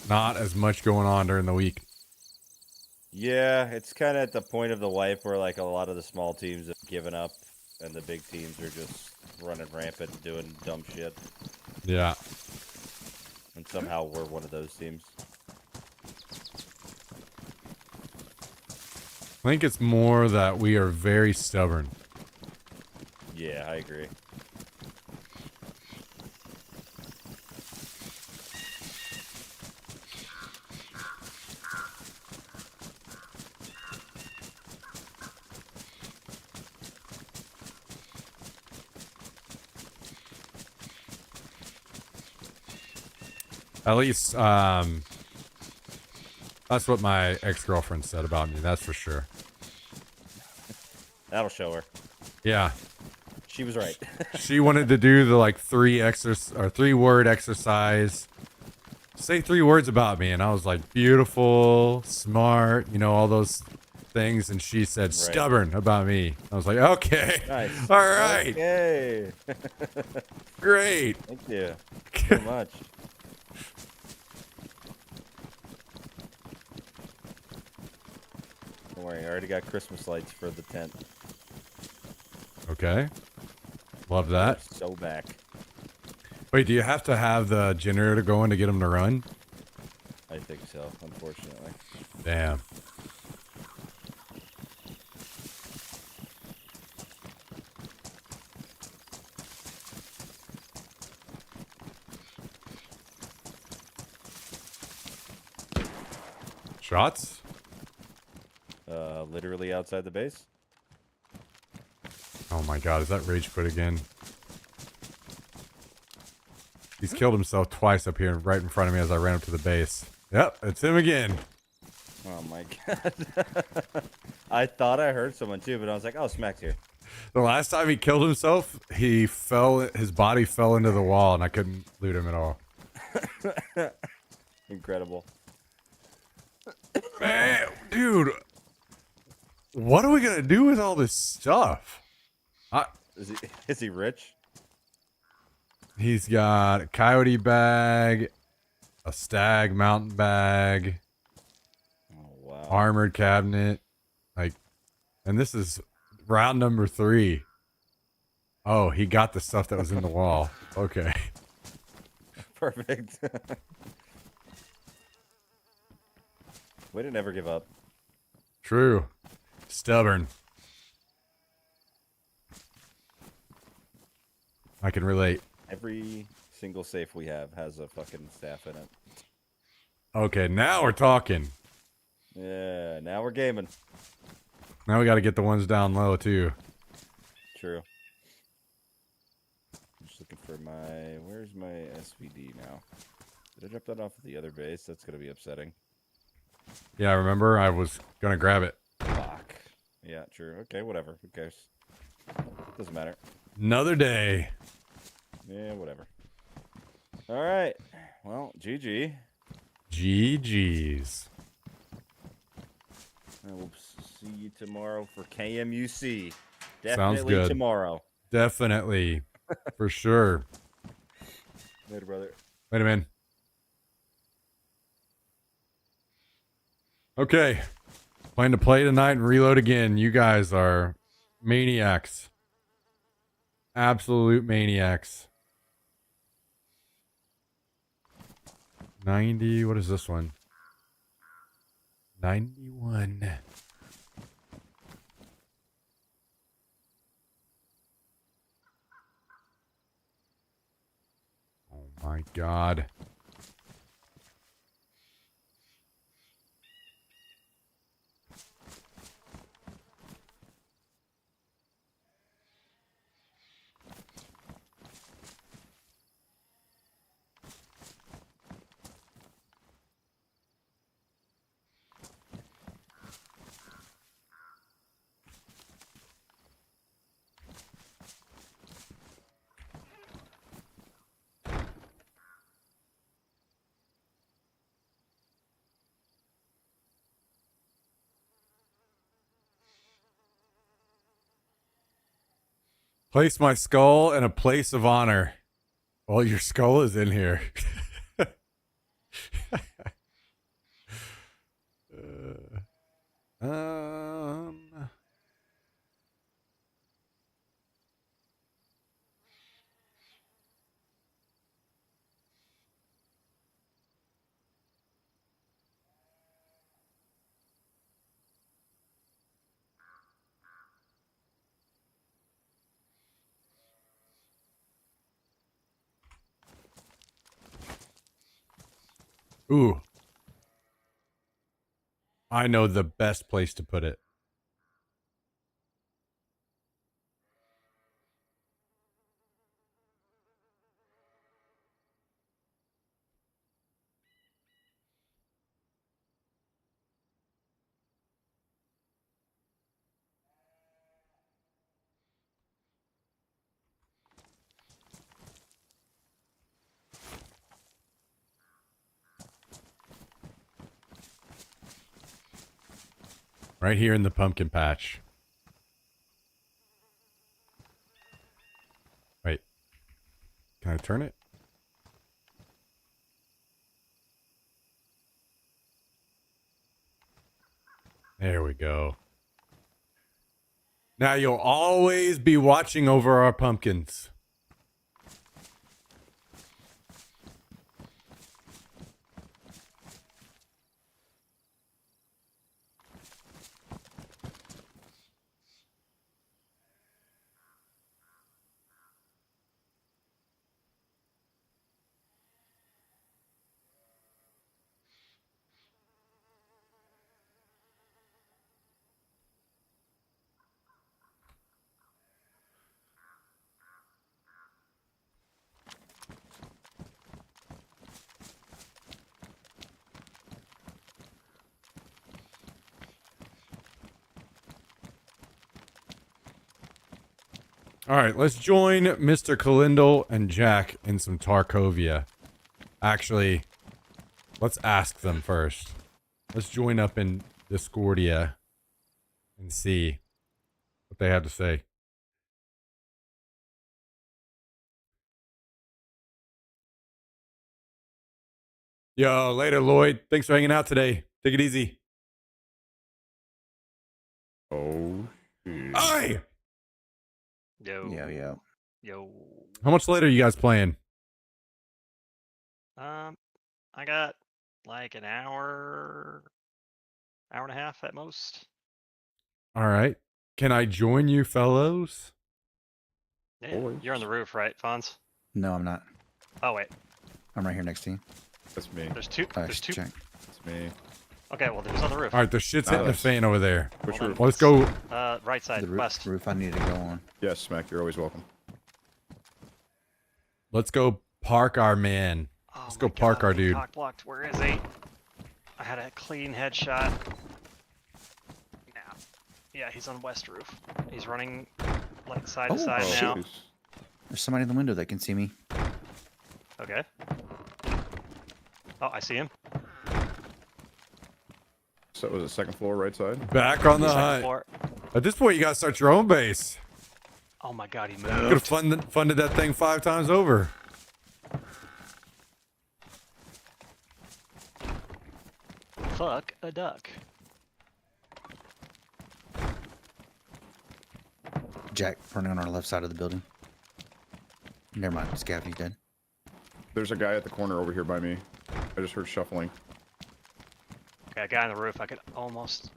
not as much going on during the week. Yeah, it's kind of at the point of the wipe where like a lot of the small teams have given up and the big teams are just running rampant and doing dumb shit. Yeah. And somehow we're one of those teams. I think it's more that we are very stubborn. Yeah, I agree. At least, that's what my ex-girlfriend said about me. That's for sure. That'll show her. Yeah. She was right. She wanted to do the like 3-word exercise. Say 3 words about me, and I was like, beautiful, smart, you know, all those things. And she said, stubborn about me. I was like, okay, Nice. all right, Okay. great. Thank you so much. Don't worry, I already got Christmas lights for the tent. Okay, love that. So back. Wait, do you have to have the generator going to get them to run? I think so, unfortunately. Damn. Shots? Literally outside the base. Oh my god, is that Rage Quit again? He's killed himself twice up here right in front of me as I ran up to the base. Yep, it's him again. Oh my god. I thought I heard someone too, but I was like, oh, Smack's here. The last time he killed himself, his body fell into the wall and I couldn't loot him at all. Incredible. Man, dude. What are we gonna do with all this stuff? Is he rich? He's got a coyote bag, a stag mountain bag, armored cabinet, and this is round number 3. Oh, he got the stuff that was in the wall. Okay. Perfect. Way to never give up. True. Stubborn. I can relate. Every single safe we have has a fucking staff in it. Okay, now we're talking. Yeah, now we're gaming. Now we got to get the ones down low too. True. I'm just looking for where's my SVD now? Did I drop that off at the other base? That's gonna be upsetting. Yeah, remember? I was gonna grab it. Fuck. Yeah, true. Okay, whatever. Who cares? Doesn't matter. Another day. Yeah, whatever. Alright. Well, GG. GG's. I will see you tomorrow for KMUC. Sounds Definitely good. tomorrow. Definitely. For sure. Later, brother. Wait a minute. Okay. Plan to play tonight and reload again. You guys are maniacs. Absolute maniacs. 90. What is this one? 91. Oh my God. Place my skull in a place of honor. Well, your skull is in here. Um. Ooh. I know the best place to put it. Right here in the pumpkin patch. Wait. Can I turn it? There we go. Now you'll always be watching over our pumpkins. All right, let's join Mr. Kalindel and Jack in some Tarkovia. Actually, let's ask them first. Let's join up in Discordia and see what they have to say. Yo, later, Lloyd. Thanks for hanging out today. Take it easy. Oh, shit. Aye! Yo. How much later are you guys playing? I got like an hour and a half at most. All right. Can I join you fellows? Yeah, you're on the roof, right, Fonz? No, I'm not. Oh wait, I'm right here next to you. That's me. there's two. There's two. That's me. Okay, well, there's on the roof. All right, the shit's hitting the fan over there. Which roof? Let's go. Right side, The west. roof I need to go on. Yes, Smack, you're always welcome. Let's go park our man. Let's go park our dude. Cock blocked. Where is he? I had a clean headshot. Yeah, he's on west roof. He's running like side to side now. There's somebody in the window that can see me. Okay. Oh, I see him. So was it second floor, right side? Back on the Second hunt. floor. At this point, you gotta start your own base. Oh my god, he Could have moved. funded that thing 5 times over. Fuck a duck. Jack running on our left side of the building. Never mind, Scavy's dead. There's a guy at the corner over here by me. I just heard shuffling. Yeah, guy on the roof. I could almost.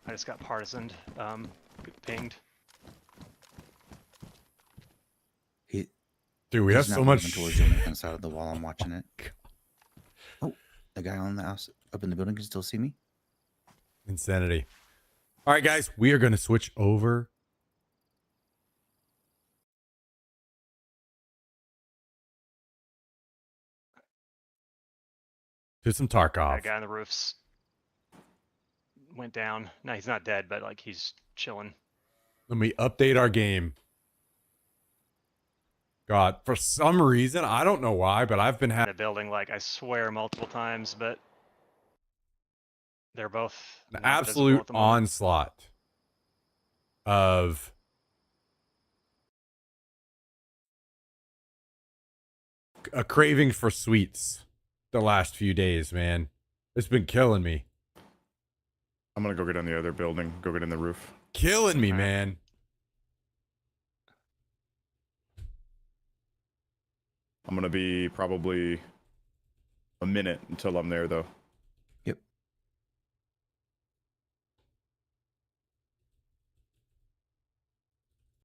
I just got partisaned. Pinged. Dude, we have He's so not much. moving towards you on the inside of the wall. I'm watching it. Oh, the guy on the house up in the building can still see me. Insanity. All right, guys, we are going to switch over. To some Tarkov. That guy on the roofs went down. No, he's not dead, but like he's chilling. Let me update our game. God, for some reason, I don't know why, but I've been In having a building, like I swear multiple times, but they're both an not visible absolute at the moment. onslaught of a craving for sweets the last few days, man. It's been killing me. I'm gonna go get in the other building. Go get in the roof. Killing me, man. I'm gonna be probably a minute until I'm there, though.